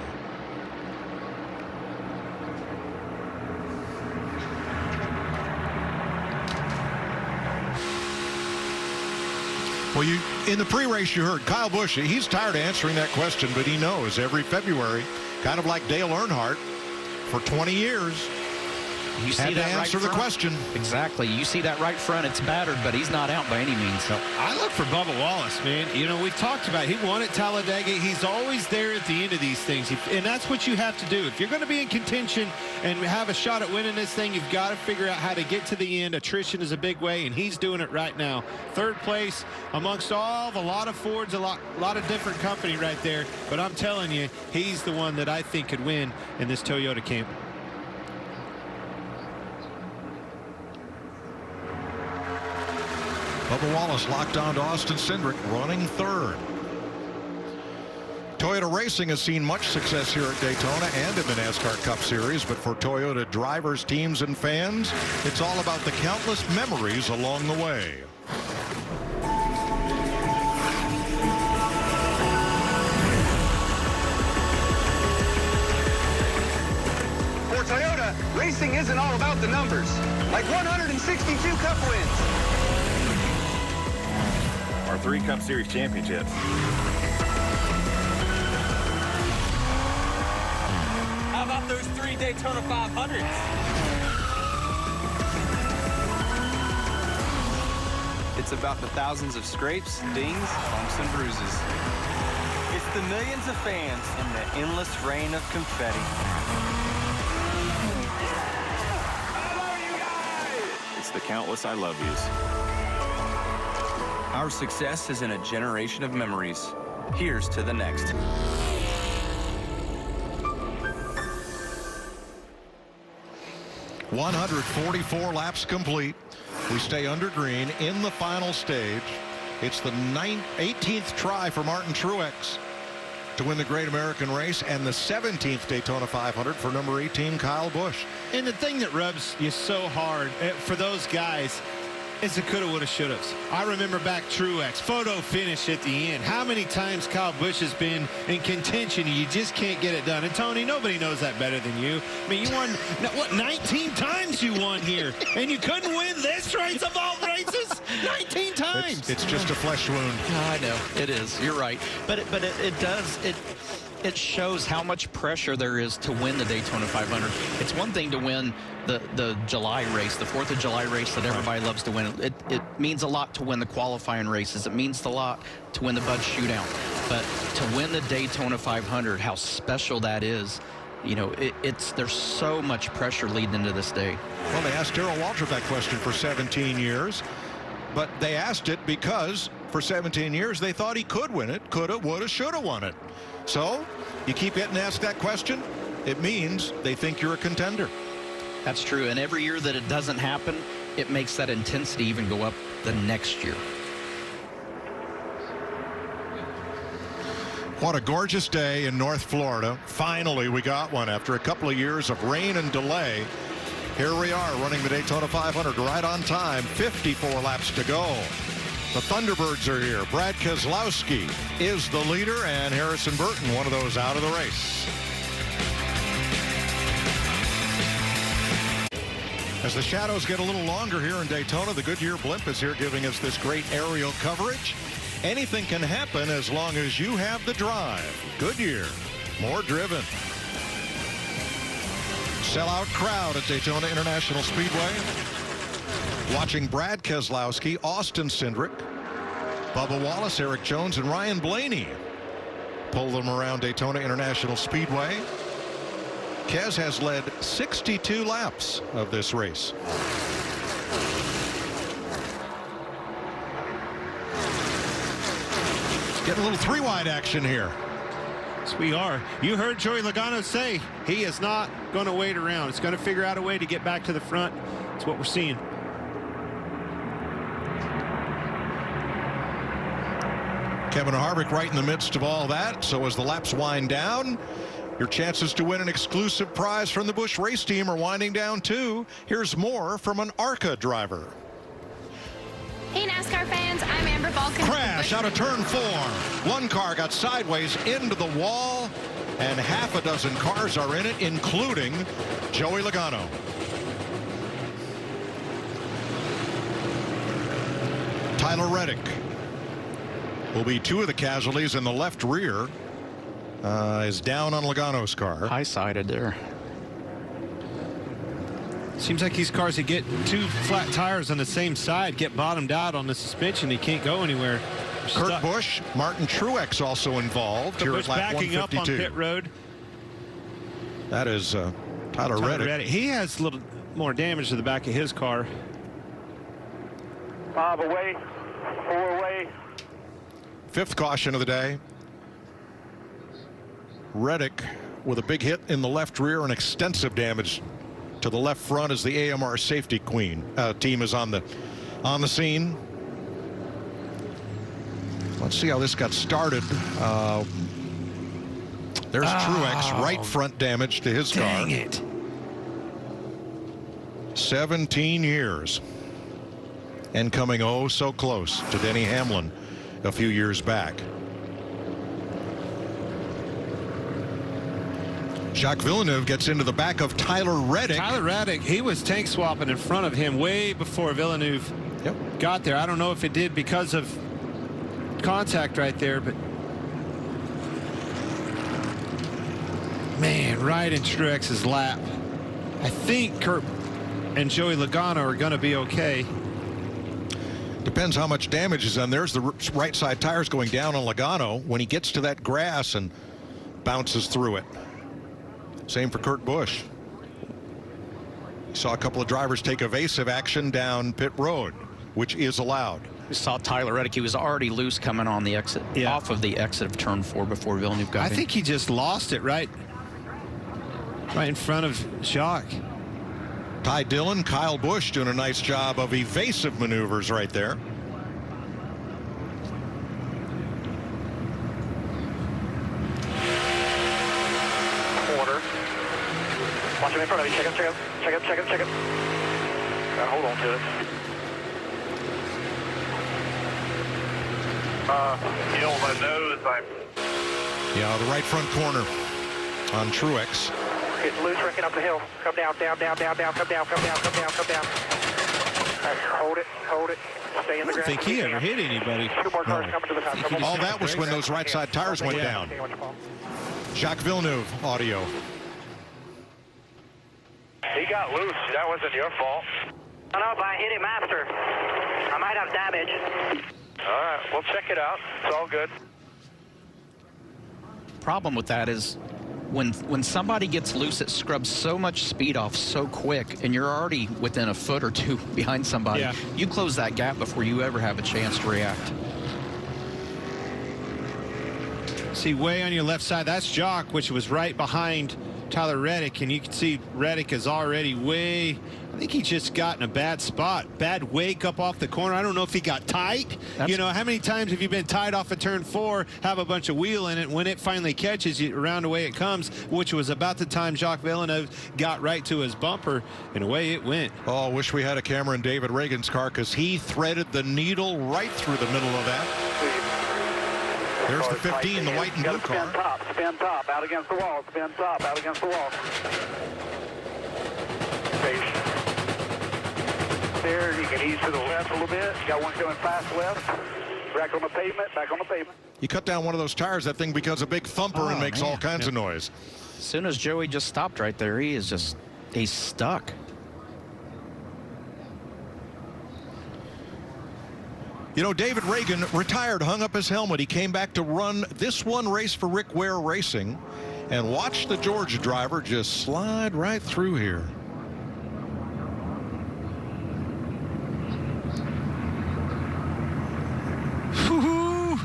Well, in the pre-race you heard Kyle Busch. He's tired of answering that question, but he knows every February, kind of like Dale Earnhardt, for 20 years, you see had that to answer right the question. Exactly. You see that right front. It's battered, but he's not out by any means. So I look for Bubba Wallace, man. You know, we've talked about it. He won at Talladega. He's always there at the end of these things. And that's what you have to do. If you're going to be in contention and have a shot at winning this thing, you've got to figure out how to get to the end. Attrition is a big way, and he's doing it right now. Third place amongst a lot of Fords, a lot of different company right there. But I'm telling you, he's the one that I think could win in this Toyota camp. Bubba Wallace locked on to Austin Cindric, running third. Toyota Racing has seen much success here at Daytona and in the NASCAR Cup Series, but for Toyota drivers, teams, and fans, it's all about the countless memories along the way. For Toyota, racing isn't all about the numbers, like 162 Cup wins. Our 3 Cup Series championships. How about those 3 Daytona 500s? It's about the thousands of scrapes, dings, bumps, and bruises. It's the millions of fans and the endless rain of confetti. It's the countless I love yous. Our success is in a generation of memories. Here's to the next. .144 laps complete. We stay under green in the final stage. It's the 18th try for Martin Truex to win the Great American Race, and the 17th Daytona 500 for number 18 Kyle Busch. And the thing that rubs you so hard for those guys is the coulda, woulda, shouldas. I remember back Truex, photo finish at the end. How many times Kyle Busch has been in contention and you just can't get it done? And Tony, nobody knows that better than you. I mean, you won, what, 19 times you won here, and you couldn't win this race of all races? 19 times. It's just a flesh wound. I know, it is. You're right. But it shows how much pressure there is to win the Daytona 500. It's one thing to win the July race, the 4th of July race that everybody loves to win. It means a lot to win the qualifying races. It means a lot to win the Bud Shootout. But to win the Daytona 500, how special that is, you know, there's so much pressure leading into this day. Well, they asked Darrell Waltrip that question for 17 years, but they asked it because for 17 years they thought he could win it, coulda, woulda, shoulda won it. So you keep getting asked that question, it means they think you're a contender. That's true, and every year that it doesn't happen, it makes that intensity even go up the next year. What a gorgeous day in North Florida. Finally, we got one after a couple of years of rain and delay. Here we are running the Daytona 500 right on time, 54 laps to go. The Thunderbirds are here. Brad Keselowski is the leader, and Harrison Burton, one of those out of the race. As the shadows get a little longer here in Daytona, the Goodyear blimp is here giving us this great aerial coverage. Anything can happen as long as you have the drive. Goodyear, more driven. Sellout crowd at Daytona International Speedway. Watching Brad Keselowski, Austin Cindric, Bubba Wallace, Eric Jones, and Ryan Blaney pull them around Daytona International Speedway. Kes has led 62 laps of this race. Getting a little three-wide action here. Yes, we are. You heard Joey Logano say he is not going to wait around. It's going to figure out a way to get back to the front. That's what we're seeing. Kevin Harvick right in the midst of all that. So as the laps wind down, your chances to win an exclusive prize from the Busch race team are winding down too. Here's more from an ARCA driver. Hey, NASCAR fans, I'm Amber Balkan. Crash out of turn 4. One car got sideways into the wall, and half a dozen cars are in it, including Joey Logano. Tyler Reddick will be 2 of the casualties in the left rear. Is down on Logano's car. High-sided there. Seems like these cars that get 2 flat tires on the same side get bottomed out on the suspension. They can't go anywhere. Kurt Busch, Martin Truex also involved here at lap 152. Backing up on pit road. That is Tyler Reddick. He has a little more damage to the back of his car. 5 away, 4 away. 5th caution of the day. Reddick with a big hit in the left rear and extensive damage to the left front as the AMR safety team is on the scene. Let's see how this got started. There's Truex, right front damage to his car. Dang it. 17 years. And coming oh so close to Denny Hamlin a few years back. Jacques Villeneuve gets into the back of Tyler Reddick. Tyler Reddick, he was tank swapping in front of him way before Villeneuve got there. I don't know if it did because of contact right there, but man, right in Truex's lap. I think Kurt and Joey Logano are going to be okay. Depends how much damage is on. There's the right side tires going down on Logano when he gets to that grass and bounces through it. Same for Kurt Busch. Saw a couple of drivers take evasive action down pit road, which is allowed. We saw Tyler Reddick. He was already loose coming on the exit, off of the exit of turn 4 before Villeneuve got in. I think he just lost it right in front of Jacques. Ty Dillon, Kyle Busch doing a nice job of evasive maneuvers right there. Watch him in front of you. Check him, check him, check him, check him, check him. Gotta hold on to it. You know my nose, Yeah, the right front corner on Truex. It's loose, wrecking up the hill. Come down, down, down, down, down, come down, come down, come down, come down. Hold it, hold it. Stay in the ground. I don't think he ever hit anybody. 2 more cars coming to the top. All that was when those right side tires went down. Jacques Villeneuve audio. He got loose. That wasn't your fault. I don't know if I hit him after. I might have damage. All right, we'll check it out. It's all good. Problem with that is when somebody gets loose, it scrubs so much speed off so quick, and you're already within a foot or 2 behind somebody. Yeah. You close that gap before you ever have a chance to react. See, way on your left side, that's Jacques, which was right behind Tyler Reddick, and you can see Reddick is already way, I think he just got in a bad spot. Bad wake up off the corner. I don't know if he got tight. You know, how many times have you been tied off of turn 4, have a bunch of wheel in it, when it finally catches you, around away it comes, which was about the time Jacques Villeneuve got right to his bumper, and away it went. Oh, wish we had a camera in David Reagan's car, because he threaded the needle right through the middle of that. There's the 15, the white and blue car. Spin top, out against the wall. Spin top, out against the wall. There, you can ease to the left a little bit. You got one going fast left. Back on the pavement, back on the pavement. You cut down one of those tires, that thing becomes a big thumper and makes all kinds of noise. As soon as Joey just stopped right there, he's stuck. You know, David Reagan retired, hung up his helmet. He came back to run this one race for Rick Ware Racing, and watch the Georgia driver just slide right through here.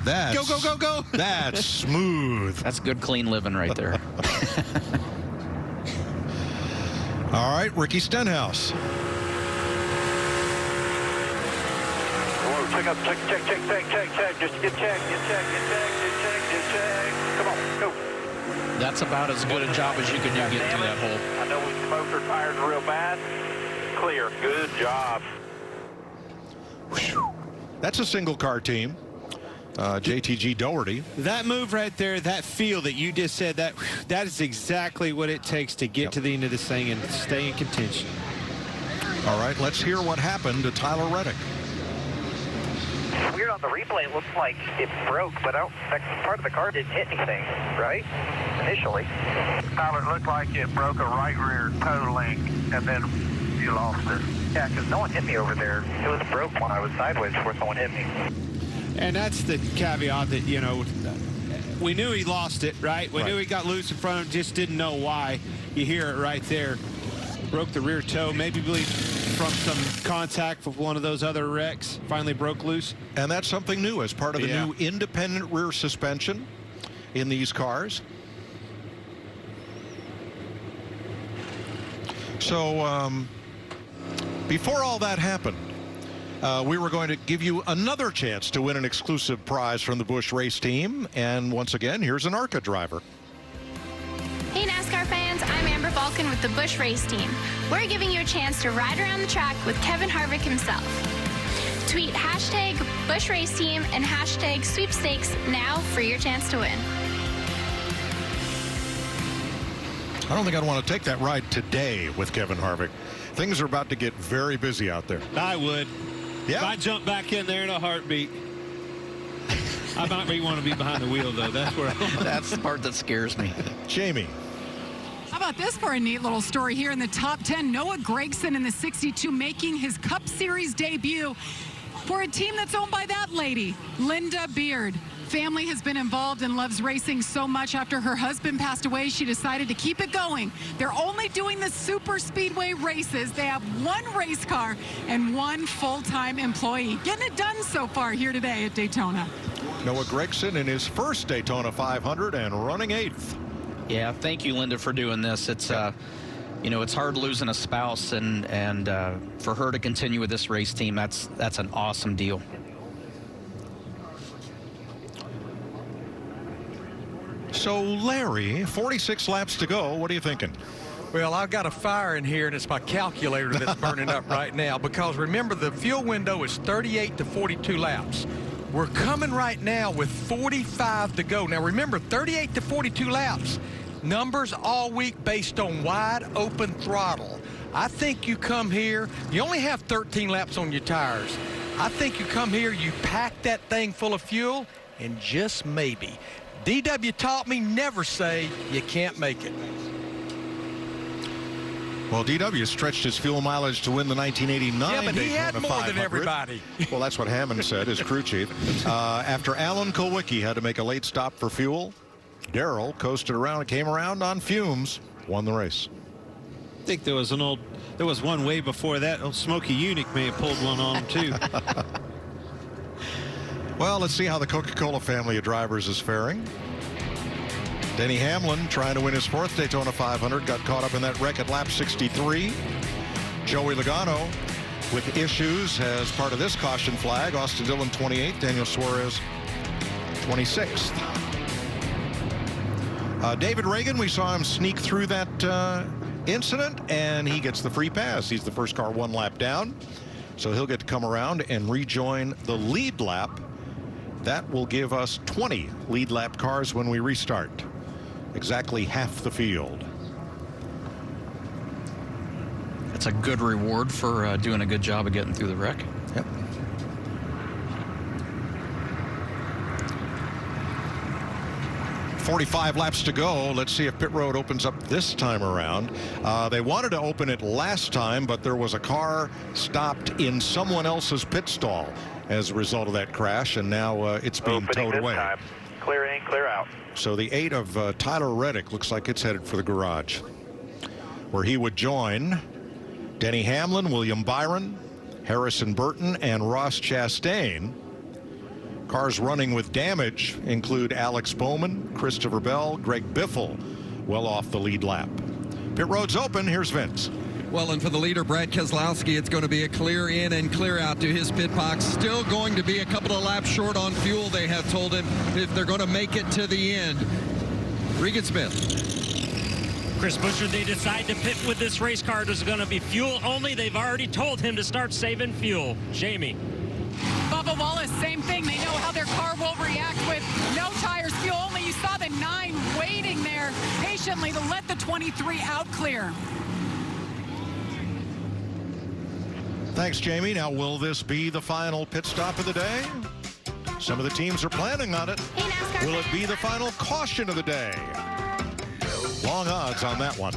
That's, go, go, go, go. That's smooth. That's good, clean living right there. All right, Ricky Stenhouse. Check up, check. Just get check. Come on, go. That's about as good a job as you can do getting through that hole. I know we smoked our tires real bad. Clear. Good job. That's a single-car team. JTG Doherty. That move right there, that feel that you just said, that is exactly what it takes to get to the end of this thing and stay in contention. All right, let's hear what happened to Tyler Reddick. Weird on the replay, it looks like it broke, but I don't, that part of the car didn't hit anything, right? Initially. Tyler, it looked like it broke a right rear toe link, and then you lost it. Yeah, because no one hit me over there. It was broke when I was sideways before someone hit me. And that's the caveat that, you know, we knew he lost it, right? We knew he got loose in front of him, just didn't know why. You hear it right there. Broke the rear toe, maybe from some contact with one of those other wrecks. Finally broke loose. And that's something new as part of the new independent rear suspension in these cars. So before all that happened, we were going to give you another chance to win an exclusive prize from the Busch race team. And once again, here's an ARCA driver. Hey NASCAR fans, I'm Amber Balkin with the Busch race team. We're giving you a chance to ride around the track with Kevin Harvick himself. Tweet hashtag Busch race team and hashtag sweepstakes now for your chance to win. I don't think I'd want to take that ride today with Kevin Harvick. Things are about to get very busy out there. I would. Yeah. If I jump back in there in a heartbeat. I might really want to be behind the wheel, though. That's where that's the part that scares me. Jamie. How about this for a neat little story here in the top 10? Noah Gragson in the 62 making his Cup Series debut for a team that's owned by that lady, Linda Beard. Family has been involved and loves racing so much. After her husband passed away, she decided to keep it going. They're only doing the super speedway races. They have one race car and one full-time employee. Getting it done so far here today at Daytona. Noah Gragson in his first Daytona 500 and running 8th. Yeah, thank you, Linda, for doing this. It's you know, it's hard losing a spouse, and for her to continue with this race team, that's an awesome deal. So, Larry, 46 laps to go. What are you thinking? Well, I've got a fire in here, and it's my calculator that's burning up right now, because remember, the fuel window is 38 to 42 laps. We're coming right now with 45 to go. Now, remember, 38 to 42 laps. Numbers all week based on wide open throttle. I think you come here, you only have 13 laps on your tires. I think you come here, you pack that thing full of fuel, and just maybe. DW taught me never say you can't make it. Well, DW stretched his fuel mileage to win the 1989 Yeah, but he Daytona had more 500. than everybody. Well, that's what Hammond said, his crew chief. After Alan Kulwicki had to make a late stop for fuel, Darrell coasted around and came around on fumes, won the race. I think there was one way before that. Old Smokey Unique may have pulled one on him, too. Well, let's see how the Coca-Cola family of drivers is faring. Denny Hamlin, trying to win his 4th Daytona 500, got caught up in that wreck at lap 63. Joey Logano with issues as part of this caution flag. Austin Dillon 28th, Daniel Suarez 26th. David Reagan, we saw him sneak through that incident, and he gets the free pass. He's the first car 1 lap down, so he'll get to come around and rejoin the lead lap. That will give us 20 lead lap cars when we restart. Exactly half the field. It's a good reward for doing a good job of getting through the wreck. Yep. .45 laps to go. Let's see if pit road opens up this time around. They wanted to open it last time, but there was a car stopped in someone else's pit stall as a result of that crash, and now it's being towed away. Time. Clear in, clear out. So the 8 of Tyler Reddick looks like it's headed for the garage, where he would join Denny Hamlin, William Byron, Harrison Burton, and Ross Chastain. Cars running with damage include Alex Bowman, Christopher Bell, Greg Biffle, well off the lead lap. Pit road's open. Here's Vince. Well, and for the leader, Brad Keselowski, it's going to be a clear in and clear out to his pit box. Still going to be a couple of laps short on fuel, they have told him, if they're going to make it to the end. Regan Smith. Chris Buescher, they decide to pit with this race car. There's going to be fuel only. They've already told him to start saving fuel. Jamie. Bubba Wallace same thing. They know how their car will react with no tires, fuel only. You saw the 9 waiting there patiently to let the 23 out clear. Thanks, Jamie. Now, will this be the final pit stop of the day? Some of the teams are planning on it. Will it be the final caution of the day? Long odds on that one.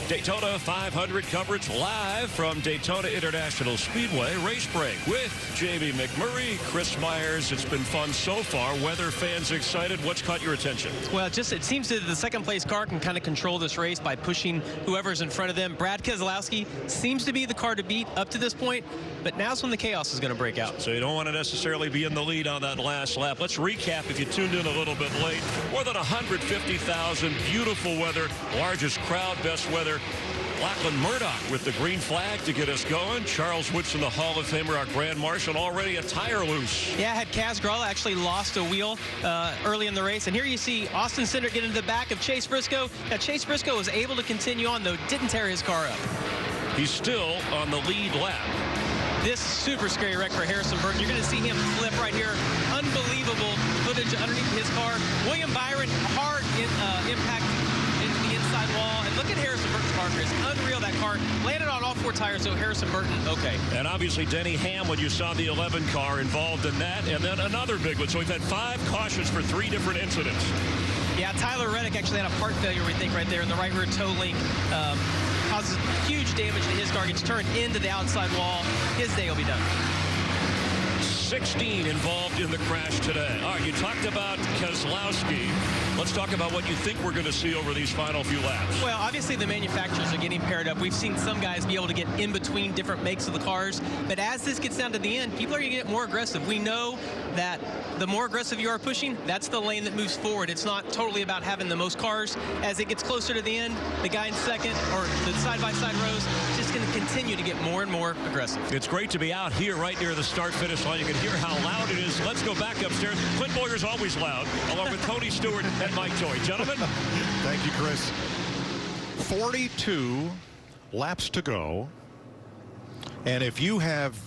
Daytona 500 coverage live from Daytona International Speedway. Race break with Jamie McMurray, Chris Myers. It's been fun so far. Weather fans excited. What's caught your attention? Well, it seems that the second place car can kind of control this race by pushing whoever's in front of them. Brad Keselowski seems to be the car to beat up to this point, but now's when the chaos is going to break out. So you don't want to necessarily be in the lead on that last lap. Let's recap if you tuned in a little bit late. More than 150,000, beautiful weather, largest crowd, best weather. Lachlan Murdoch with the green flag to get us going. Charles Woodson, the Hall of Famer, our Grand Marshal, already a tire loose. Yeah, had Kaz Gralla actually lost a wheel early in the race. And here you see Austin Cindric get into the back of Chase Briscoe. Now, Chase Briscoe was able to continue on, though, didn't tear his car up. He's still on the lead lap. This super scary wreck for Harrison Burton. You're going to see him flip right here. Unbelievable footage underneath his car. William Byron, hard impact into the inside wall. And look at Harrison Burton's car. It's unreal. That car landed on all 4 tires, so Harrison Burton, okay. And obviously Denny Hamlin, you saw the 11 car involved in that. And then another big one. So we've had 5 cautions for 3 different incidents. Yeah, Tyler Reddick actually had a part failure, we think, right there in the right rear toe link. Causes huge damage to his car, gets turned into the outside wall. His day will be done. 16 involved in the crash today. All right, you talked about Keselowski. Let's talk about what you think we're going to see over these final few laps. Well, obviously the manufacturers are getting paired up. We've seen some guys be able to get in between different makes of the cars. But as this gets down to the end, people are going to get more aggressive. We know that the more aggressive you are pushing, that's the lane that moves forward. It's not totally about having the most cars. As it gets closer to the end, the guy in second or the side-by-side rows is just going to continue to get more and more aggressive. It's great to be out here right near the start-finish line. You can hear how loud it is. Let's go back upstairs. Clint Boyer's always loud, along with Tony Stewart and Mike Joy. Gentlemen. Thank you, Chris. 42 laps to go. And if you have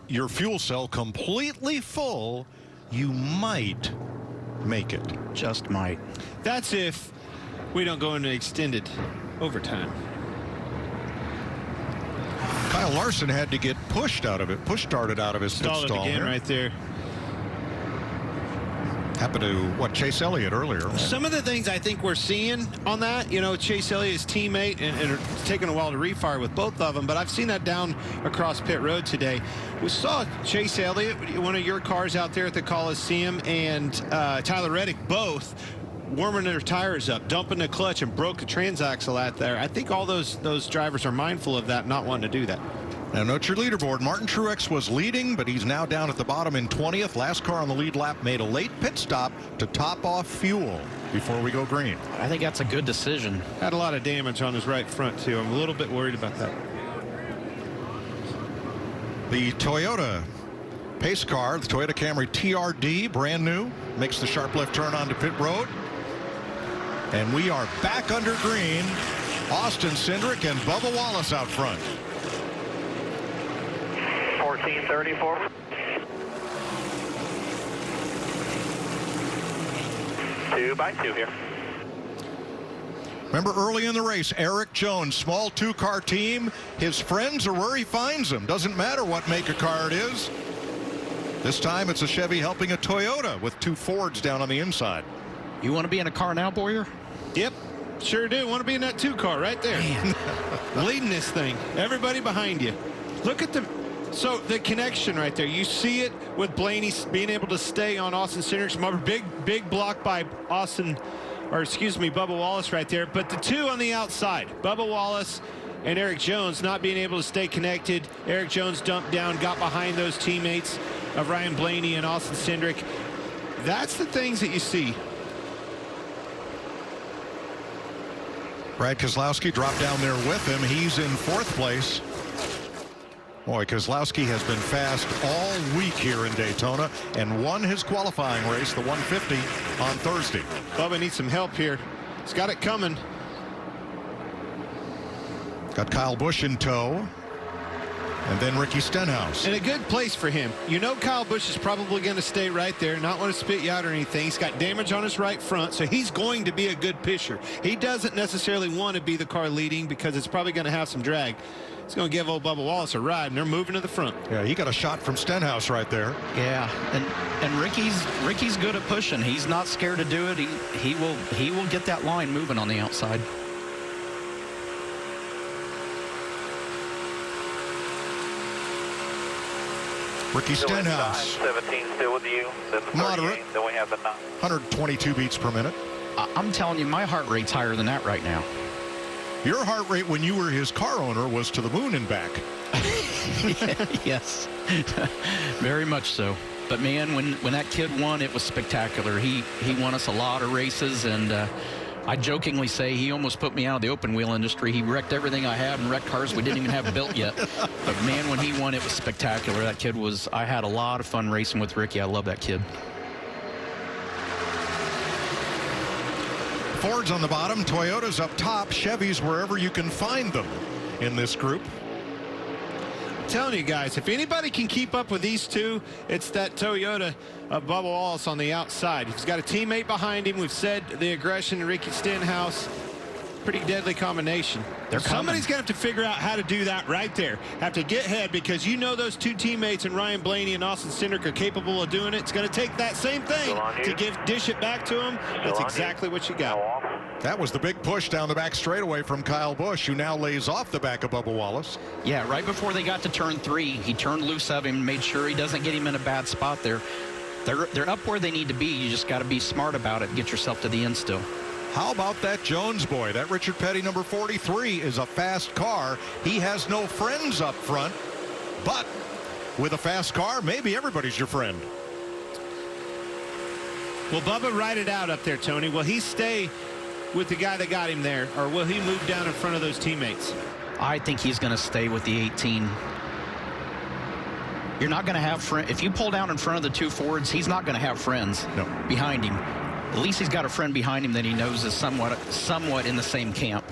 your fuel cell completely full, you might make it. Just might. That's if we don't go into extended overtime. Kyle Larson had to get pushed started out of his pit Stalled stall it again there. right there. Happened to, Chase Elliott earlier. Some of the things I think we're seeing on that, Chase Elliott's teammate, and it's taken a while to refire with both of them, but I've seen that down across pit road today. We saw Chase Elliott, one of your cars out there at the Coliseum, and Tyler Reddick both warming their tires up, dumping the clutch, and broke the transaxle out there. I think all those drivers are mindful of that, not wanting to do that. Now, note your leaderboard. Martin Truex was leading, but he's now down at the bottom in 20th. Last car on the lead lap made a late pit stop to top off fuel before we go green. I think that's a good decision. Had a lot of damage on his right front, too. I'm a little bit worried about that. The Toyota pace car, the Toyota Camry TRD, brand new, makes the sharp left turn onto pit road. And we are back under green. Austin Cindric and Bubba Wallace out front. 1434. Two by two here. Remember early in the race, Eric Jones, small 2-car team. His friends are where he finds them. Doesn't matter what make of car it is. This time it's a Chevy helping a Toyota with 2 Fords down on the inside. You want to be in a car now, Boyer? Yep, sure do. Want to be in that 2-car right there. Leading this thing. Everybody behind you. Look at the connection right there. You see it with Blaney being able to stay on Austin Cindric's big block by Bubba Wallace right there. But the 2 on the outside, Bubba Wallace and Eric Jones, not being able to stay connected. Eric Jones dumped down, got behind those teammates of Ryan Blaney and Austin Cindric. That's the things that you see. Brad Keselowski dropped down there with him. He's in 4th place. Boy, Keselowski has been fast all week here in Daytona and won his qualifying race, the 150, on Thursday. Bubba needs some help here. He's got it coming. Got Kyle Busch in tow. And then Ricky Stenhouse. In a good place for him. You know Kyle Busch is probably going to stay right there, not want to spit you out or anything. He's got damage on his right front, so he's going to be a good pusher. He doesn't necessarily want to be the car leading because it's probably going to have some drag. He's going to give old Bubba Wallace a ride, and they're moving to the front. Yeah, he got a shot from Stenhouse right there. Yeah, and Ricky's good at pushing. He's not scared to do it. He will get that line moving on the outside. Ricky Stenhouse. 17 still with you. Then the moderate. Then we have the 122 beats per minute. I'm telling you, my heart rate's higher than that right now. Your heart rate when you were his car owner was to the moon and back. Yes, very much so. But man, when that kid won, it was spectacular. He won us a lot of races, and I jokingly say he almost put me out of the open wheel industry. He wrecked everything I had and wrecked cars we didn't even have built yet. But man, when he won, it was spectacular. That kid was, I had a lot of fun racing with Ricky. I love that kid. Ford's on the bottom, Toyota's up top, Chevys wherever you can find them in this group. I'm telling you guys, if anybody can keep up with these two, it's that Toyota of Bubba Wallace on the outside. He's got a teammate behind him. We've said the aggression to Ricky Stenhouse. Pretty deadly combination. Somebody's going to have to figure out how to do that right there. Have to get ahead, because you know those two teammates and Ryan Blaney and Austin Cindric are capable of doing it. It's going to take that same thing to dish it back to him. That's exactly what you got. That was the big push down the back straightaway from Kyle Busch, who now lays off the back of Bubba Wallace. Yeah, right before they got to turn 3, he turned loose of him, made sure he doesn't get him in a bad spot there. They're up where they need to be. You just got to be smart about it and get yourself to the end still. How about that Jones boy? That Richard Petty number 43 is a fast car. He has no friends up front, but with a fast car, maybe everybody's your friend. Will Bubba ride it out up there, Tony? Will he stay with the guy that got him there, or will he move down in front of those teammates? I think he's going to stay with the 18. You're not going to have friends. If you pull down in front of the two Fords, he's not going to have friends behind him. At least he's got a friend behind him that he knows is somewhat in the same camp.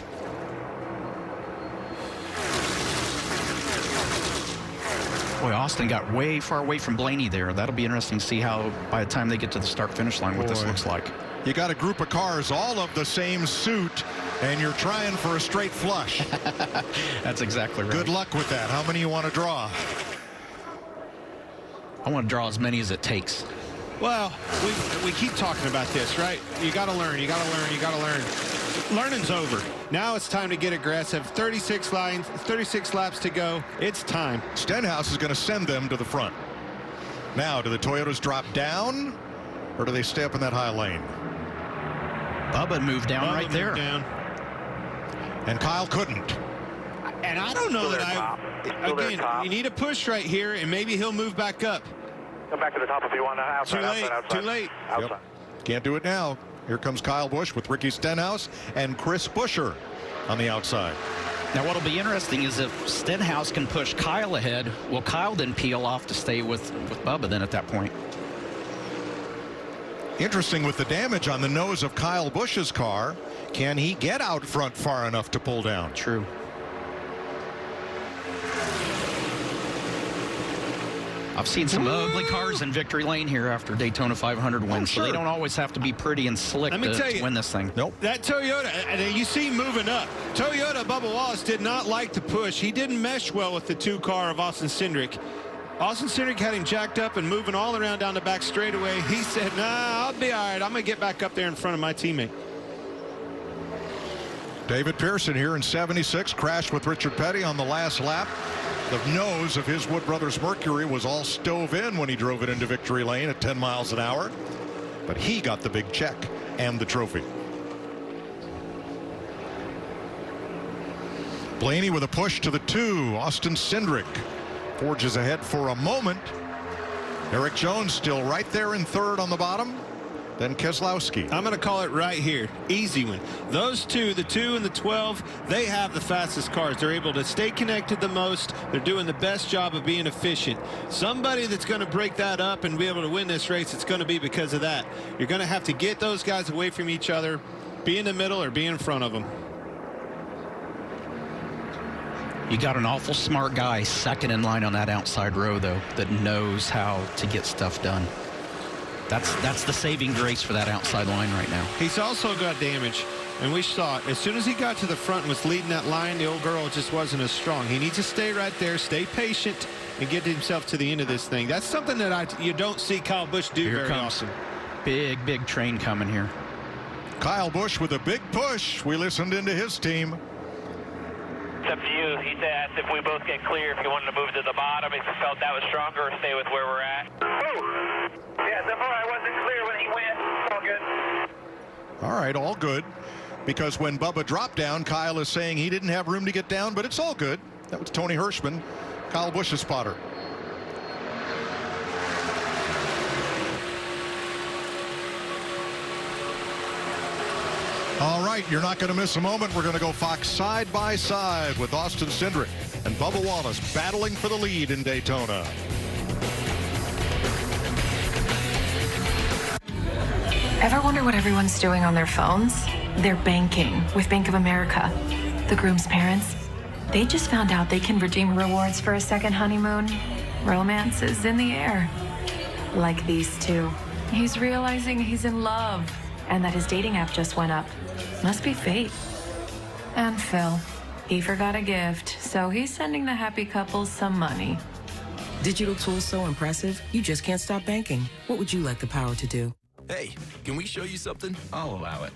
Boy, Austin got way far away from Blaney there. That'll be interesting to see how, by the time they get to the start-finish line, what this looks like. You got a group of cars, all of the same suit, and you're trying for a straight flush. That's exactly right. Good luck with that. How many you want to draw? I want to draw as many as it takes. Well, we keep talking about this, right? You got to learn, you got to learn, you got to learn. Learning's over. Now it's time to get aggressive. 36 laps to go. It's time. Stenhouse is going to send them to the front. Now, do the Toyotas drop down, or do they stay up in that high lane? Bubba moved down right there. And Kyle couldn't. And I don't know that again, you need a push right here, and maybe he'll move back up. Come back to the top if you want to. Outside, Too late. Outside. Yep. Can't do it now. Here comes Kyle Busch with Ricky Stenhouse and Chris Buescher on the outside. Now, what'll be interesting is if Stenhouse can push Kyle ahead, will Kyle then peel off to stay with Bubba then at that point? Interesting with the damage on the nose of Kyle Busch's car. Can he get out front far enough to pull down? True. I've seen some ugly cars in victory lane here after Daytona 500 wins, so they don't always have to be pretty and slick to win this thing. Nope. That Toyota, you see moving up. Toyota, Bubba Wallace did not like the push. He didn't mesh well with the two car of Austin Cindric. Austin Cindric had him jacked up and moving all around down the back straightaway. He said, nah, I'll be all right. I'm going to get back up there in front of my teammate. David Pearson here in 76 crashed with Richard Petty on the last lap. The nose of his Wood Brothers Mercury was all stove in when he drove it into victory lane at 10 miles an hour. But he got the big check and the trophy. Blaney with a push to the 2. Austin Cindric forges ahead for a moment. Eric Jones still right there in third on the bottom. Then Keselowski. I'm going to call it right here. Easy one. Those two, the 2 and the 12, they have the fastest cars. They're able to stay connected the most. They're doing the best job of being efficient. Somebody that's going to break that up and be able to win this race, it's going to be because of that. You're going to have to get those guys away from each other. Be in the middle or be in front of them. You got an awful smart guy second in line on that outside row, though, that knows how to get stuff done. That's the saving grace for that outside line right now. He's also got damage, and we saw it. As soon as he got to the front and was leading that line, the old girl just wasn't as strong. He needs to stay right there, stay patient, and get himself to the end of this thing. That's something that you don't see Kyle Busch do very often. Big train coming here. Kyle Busch with a big push. We listened into his team. It's up to you. He asked if we both get clear, if you wanted to move to the bottom, if you felt that was stronger, or stay with where we're at. Yeah, so far I wasn't clear when he went. It's all good. All right, all good. Because when Bubba dropped down, Kyle is saying he didn't have room to get down, but it's all good. That was Tony Hirschman, Kyle Busch's spotter. All right, you're not going to miss a moment. We're going to go Fox side by side with Austin Cindric and Bubba Wallace battling for the lead in Daytona. Ever wonder what everyone's doing on their phones? They're banking with Bank of America. The groom's parents, they just found out they can redeem rewards for a second honeymoon. Romance is in the air. Like these two. He's realizing he's in love and that his dating app just went up. Must be fate. And Phil, he forgot a gift, so he's sending the happy couple some money. Digital tools so impressive, you just can't stop banking. What would you like the power to do? Hey, can we show you something? I'll allow it.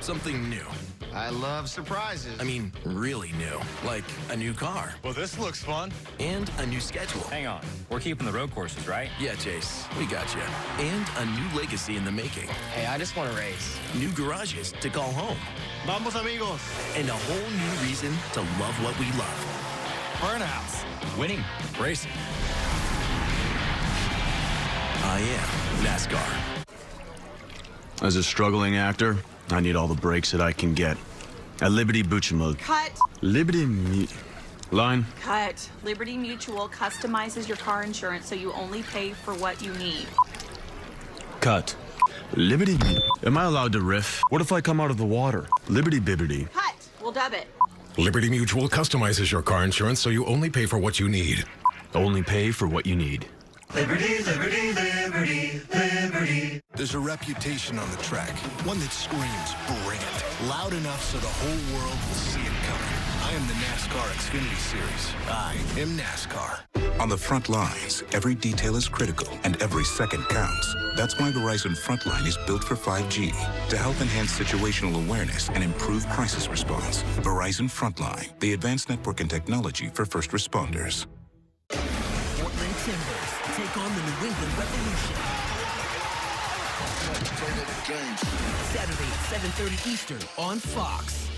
Something new. I love surprises. I mean, really new. Like a new car. Well, this looks fun. And a new schedule. Hang on. We're keeping the road courses, right? Yeah, Chase. We got you. And a new legacy in the making. Hey, I just want to race. New garages to call home. Vamos, amigos. And a whole new reason to love what we love. Burnouts. Winning. Racing. I am NASCAR. As a struggling actor, I need all the breaks that I can get. At Liberty Mutual. Cut. Line. Cut. Liberty Mutual customizes your car insurance so you only pay for what you need. Cut. Liberty. Am I allowed to riff? What if I come out of the water? Liberty Bibbity. Cut. We'll dub it. Liberty Mutual customizes your car insurance so you only pay for what you need. Only pay for what you need. Liberty, liberty, liberty, liberty. There's a reputation on the track, one that screams, bring it, loud enough so the whole world will see it coming. I am the NASCAR Xfinity Series. I am NASCAR. On the front lines, every detail is critical and every second counts. That's why Verizon Frontline is built for 5G to help enhance situational awareness and improve crisis response. Verizon Frontline, the advanced network and technology for first responders. Portland Timbers take on the New England Revolution. Saturday at 7:30 Eastern on Fox.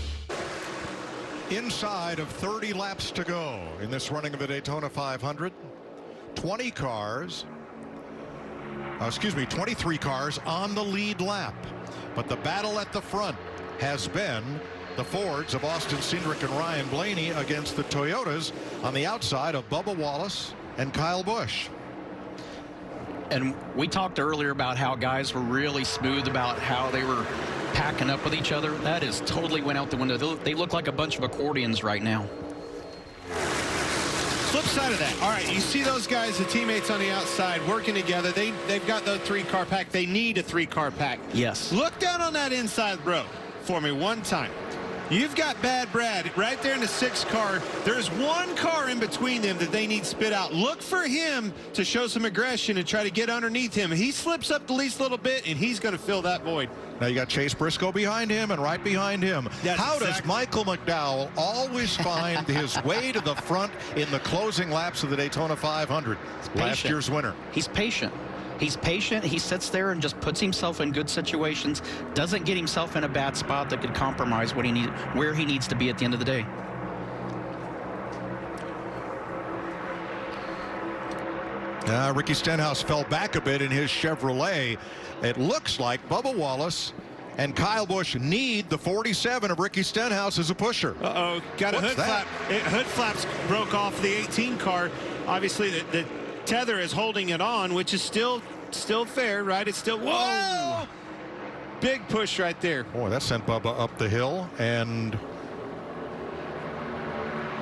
Inside of 30 laps to go in this running of the Daytona 500. 23 cars on the lead lap. But the battle at the front has been the Fords of Austin Cindric and Ryan Blaney against the Toyotas on the outside of Bubba Wallace and Kyle Busch. And we talked earlier about how guys were really smooth about how they were packing up with each other. That is totally went out the window. They look like a bunch of accordions right now. Flip side of that. All right, you see those guys, the teammates on the outside, working together. They've got the 3-car pack. They need a 3-car pack. Yes. Look down on that inside row for me one time. You've got Bad Brad right there in the 6th car. There's one car in between them that they need spit out. Look for him to show some aggression and try to get underneath him. He slips up the least little bit, and he's going to fill that void. Now you got Chase Briscoe behind him and right behind him. How does Michael McDowell always find his way to the front in the closing laps of the Daytona 500? Last year's winner. He's patient. He's patient. He sits there and just puts himself in good situations, doesn't get himself in a bad spot that could compromise where he needs to be at the end of the day. Ricky Stenhouse fell back a bit in his Chevrolet. It looks like Bubba Wallace and Kyle Busch need the 47 of Ricky Stenhouse as a pusher. Uh-oh, got a hood flap. Hood flaps broke off the 18 car. Obviously, the tether is holding it on, which is still fair, right? It's still, whoa! Big push right there. Boy, that sent Bubba up the hill, and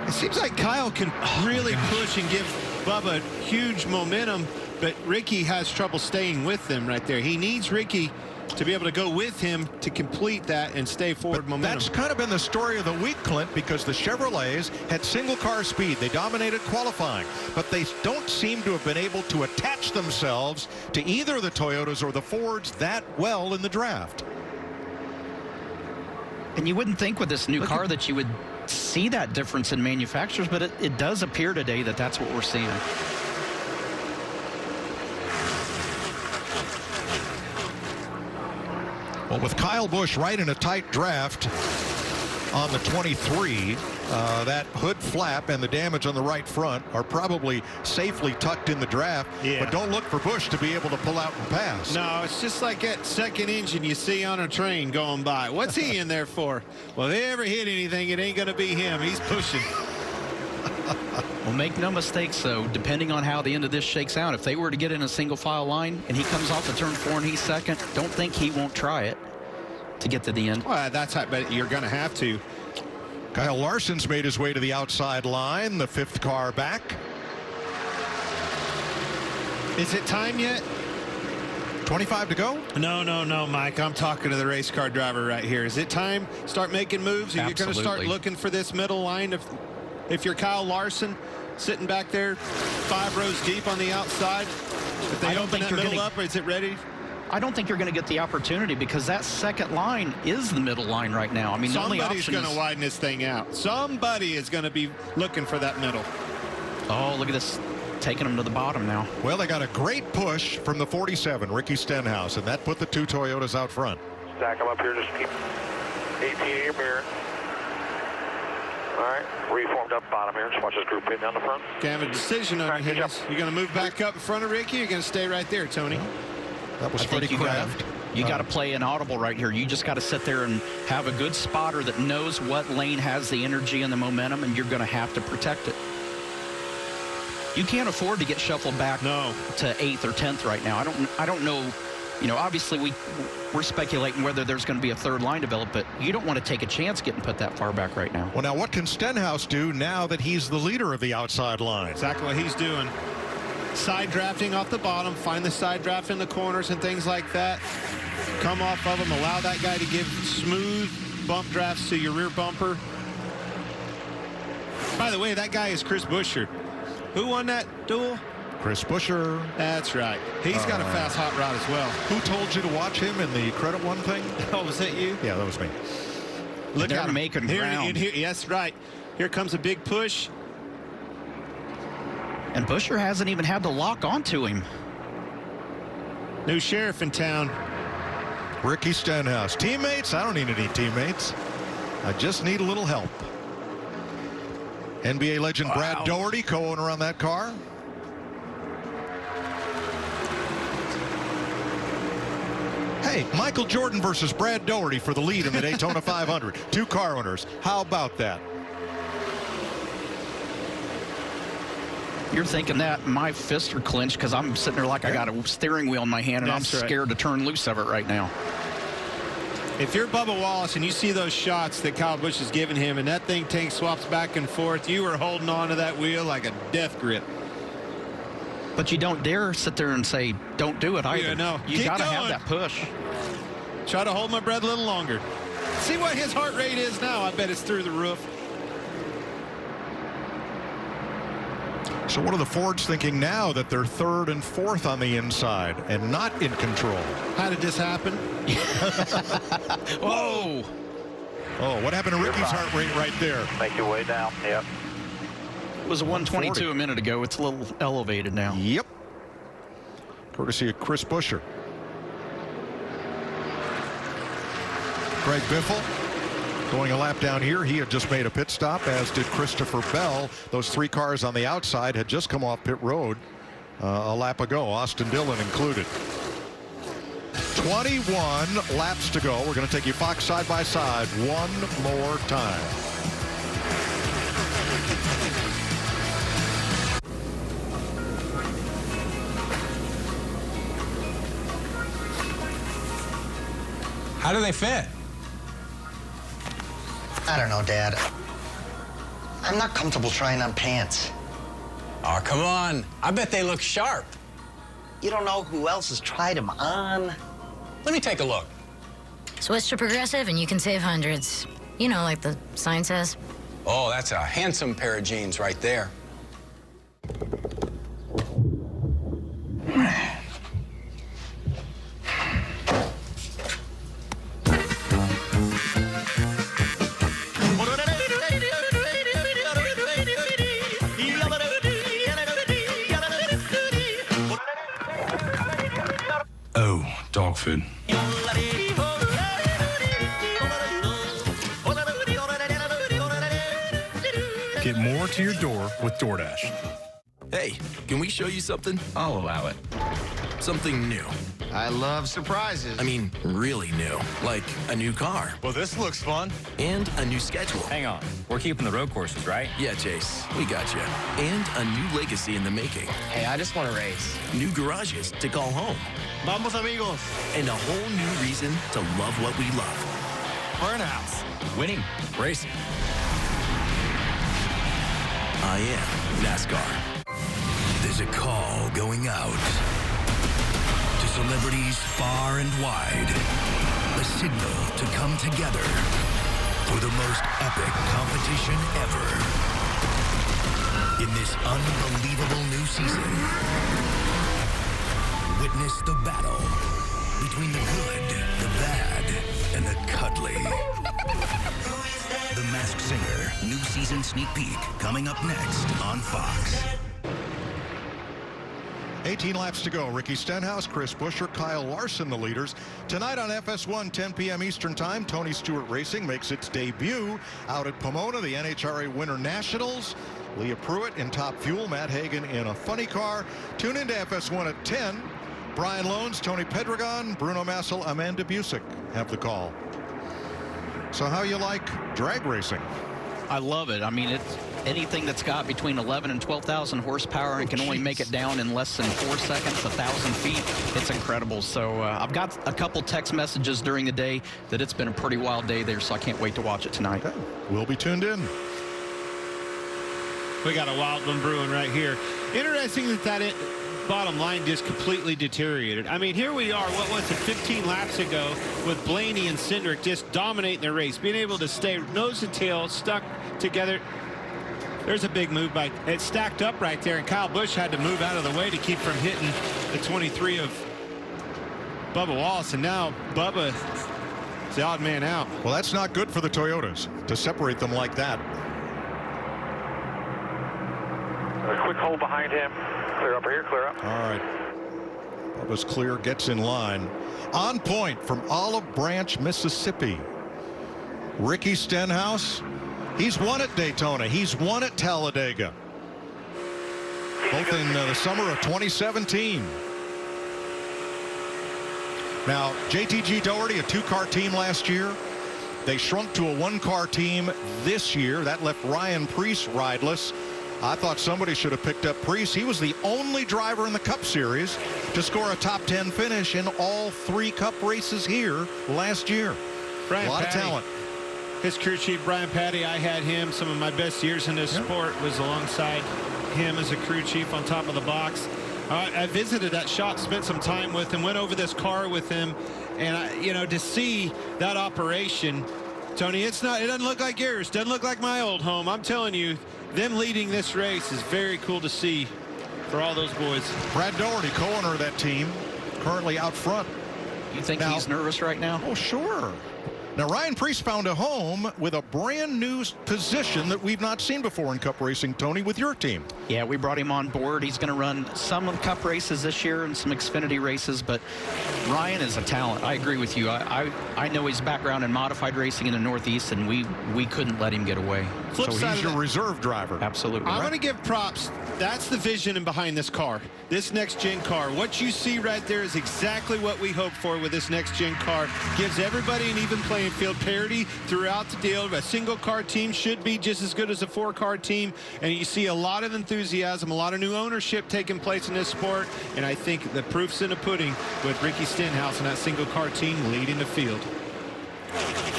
it seems like Kyle can really push and give Bubba huge momentum, but Ricky has trouble staying with them right there. He needs Ricky to be able to go with him to complete that and stay forward momentum. That's kind of been the story of the week, Clint, because the Chevrolets had single car speed. They dominated qualifying, but they don't seem to have been able to attach themselves to either the Toyotas or the Fords that well in the draft. And you wouldn't think with this new car that you would see that difference in manufacturers, but it does appear today that that's what we're seeing. Well, with Kyle Busch right in a tight draft on the 23, that hood flap and the damage on the right front are probably safely tucked in the draft. Yeah. But don't look for Busch to be able to pull out and pass. No, it's just like that second engine you see on a train going by. What's he in there for? Well, if they ever hit anything, it ain't going to be him. He's pushing. Well, make no mistakes, though, depending on how the end of this shakes out, if they were to get in a single file line and he comes off the turn 4 and he's second, don't think he won't try it to get to the end. Well, that's how, but you're going to have to. Kyle Larson's made his way to the outside line, the 5th car back. Is it time yet? 25 to go? No, Mike. I'm talking to the race car driver right here. Is it time? Start making moves? Are you going to start looking for this middle line? If you're Kyle Larson sitting back there 5 rows deep on the outside, if they open that middle up, is it ready? I don't think you're going to get the opportunity because that second line is the middle line right now. I mean, somebody's going to widen this thing out. Somebody is going to be looking for that middle. Oh, look at this, taking them to the bottom now. Well, they got a great push from the 47, Ricky Stenhouse, and that put the 2 Toyotas out front. Stack them up here, just keep 18 in your mirror. All right, reformed up bottom here. Just watch this group pin down the front. Okay, have a decision on your hands. You're going to move back up in front of Ricky, or you're going to stay right there, Tony? That was pretty craft. You got to play an audible right here. You just got to sit there and have a good spotter that knows what lane has the energy and the momentum, and you're going to have to protect it. You can't afford to get shuffled back to 8th or 10th right now. I don't know. You know, obviously we're speculating whether there's going to be a third line developed, but you don't want to take a chance getting put that far back right now. Well, now what can Stenhouse do now that he's the leader of the outside line? Exactly what he's doing. Side drafting off the bottom, find the side draft in the corners and things like that. Come off of them, allow that guy to give smooth bump drafts to your rear bumper. By the way, that guy is Chris Buescher. Who won that duel? Chris Buescher. That's right. He's got a fast hot rod as well. Who told you to watch him in the credit one thing? Oh, was that you? Yeah, that was me. Look at him making ground. Yes, right. Here comes a big push. And Buescher hasn't even had to lock onto him. New sheriff in town. Ricky Stenhouse. Teammates? I don't need any teammates. I just need a little help. NBA legend Brad Doherty, co-owner on that car. Hey, Michael Jordan versus Brad Doherty for the lead in the Daytona 500. 2 car owners. How about that? You're thinking that my fists are clenched because I'm sitting there like I got a steering wheel in my hand and I'm scared to turn loose of it right now. If you're Bubba Wallace and you see those shots that Kyle Busch is giving him and that thing tank swaps back and forth, you are holding on to that wheel like a death grip. But you don't dare sit there and say, don't do it either. Yeah, no. You got to have that push. Try to hold my breath a little longer. See what his heart rate is now. I bet it's through the roof. So what are the Fords thinking now that they're 3rd and 4th on the inside and not in control? How did this happen? Whoa. Oh, what happened to Ricky's heart rate right there? Make your way down. Yep. It was a 122 a minute ago. It's a little elevated now. Yep. Courtesy of Chris Buescher. Greg Biffle going a lap down here. He had just made a pit stop, as did Christopher Bell. Those 3 cars on the outside had just come off pit road a lap ago, Austin Dillon included. 21 laps to go. We're going to take you Fox side by side one more time. How do they fit? I don't know, Dad. I'm not comfortable trying on pants. Oh, come on. I bet they look sharp. You don't know who else has tried them on. Let me take a look. Switch to Progressive and you can save hundreds. You know, like the sign says. Oh, that's a handsome pair of jeans right there. Oh, dog food. Get more to your door with DoorDash. Hey, can we show you something? I'll allow it. Something new. I love surprises. I mean, really new. Like a new car. Well, this looks fun. And a new schedule. Hang on. We're keeping the road courses, right? Yeah, Chase, we got you. And a new legacy in the making. Hey, I just want to race. New garages to call home. Vamos, amigos. And a whole new reason to love what we love. Burnouts. Winning. Racing. I am NASCAR. There's a call going out to celebrities far and wide. A signal to come together for the most epic competition ever. In this unbelievable new season, witness the battle between the good, the bad, and the cuddly. The Masked Singer, new season sneak peek, coming up next on Fox. 18 laps to go. Ricky Stenhouse, Chris Buescher, Kyle Larson, the leaders. Tonight on FS1, 10 p.m. Eastern Time, Tony Stewart Racing makes its debut out at Pomona, the NHRA Winter Nationals. Leah Pruitt in Top Fuel, Matt Hagan in a funny car. Tune into FS1 at 10. Brian Loans, Tony Pedregon, Bruno Massel, Amanda Busick have the call. So how you like drag racing? I love it. I mean, it's anything that's got between 11 and 12,000 horsepower and can only make it down in less than 4 seconds, 1,000 feet. It's incredible. So I've got a couple text messages during the day that it's been a pretty wild day there, so I can't wait to watch it tonight. Okay. We'll be tuned in. We got a wild one brewing right here. Interesting that bottom line just completely deteriorated. I mean, here we are, what was it, 15 laps ago with Blaney and Cindric just dominating the race, being able to stay nose to tail, stuck together. There's a big move by, it stacked up right there, and Kyle Busch had to move out of the way to keep from hitting the 23 of Bubba Wallace, and now Bubba is the odd man out. Well, that's not good for the Toyotas to separate them like that. A quick hold behind him. Clear up here, clear up. All right. Bubba's clear, gets in line. On point from Olive Branch, Mississippi. Ricky Stenhouse. He's won at Daytona. He's won at Talladega. Both in the summer of 2017. Now, JTG Doherty, a two-car team last year. They shrunk to a one-car team this year. That left Ryan Preece rideless. I thought somebody should have picked up Preece. He was the only driver in the Cup Series to score a top 10 finish in all 3 Cup races here last year. Brian a lot Patty, of talent. His crew chief, Brian Patty, I had him. Some of my best years in this sport was alongside him as a crew chief on top of the box. I visited that shop, spent some time with him, went over this car with him, and you know, to see that operation, Tony, it doesn't look like yours, doesn't look like my old home. I'm telling you, them leading this race is very cool to see for all those boys. Brad Doherty, co-owner of that team, currently out front. You think he's nervous right now? Oh, sure. Now, Ryan Preece found a home with a brand new position that we've not seen before in Cup racing, Tony, with your team. Yeah, we brought him on board. He's going to run some of the Cup races this year and some Xfinity races, but Ryan is a talent. I agree with you. I know his background in modified racing in the Northeast, and we couldn't let him get away. So he's your reserve driver. Absolutely. I'm going to give props. That's the vision behind this car, this next-gen car. What you see right there is exactly what we hope for with this next-gen car. Gives everybody an even playing field, parity throughout the deal. A single-car team should be just as good as a 4-car team, and you see a lot of enthusiasm, a lot of new ownership taking place in this sport, and I think the proof's in the pudding with Ricky Stenhouse and that single-car team leading the field.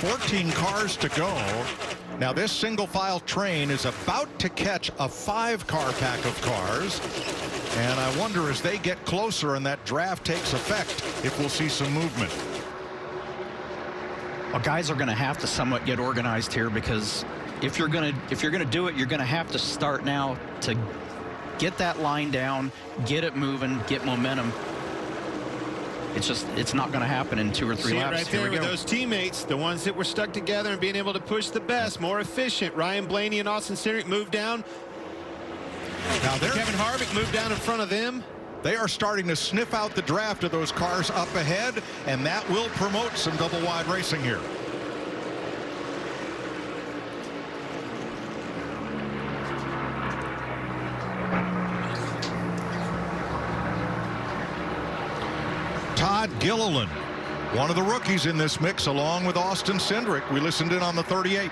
14 cars to go. Now this single file train is about to catch a 5-car pack of cars. And I wonder as they get closer and that draft takes effect if we'll see some movement. Well, guys are going to have to somewhat get organized here, because if you're going to do it, you're going to have to start now to get that line down, get it moving, get momentum. It's not going to happen in 2 or 3 laps. Right there with those teammates, the ones that were stuck together and being able to push the best, more efficient. Ryan Blaney and Austin Cindric moved down. Now Kevin Harvick moved down in front of them. They are starting to sniff out the draft of those cars up ahead, and that will promote some double wide racing here. Todd Gilliland, one of the rookies in this mix, along with Austin Cindric. We listened in on the 38.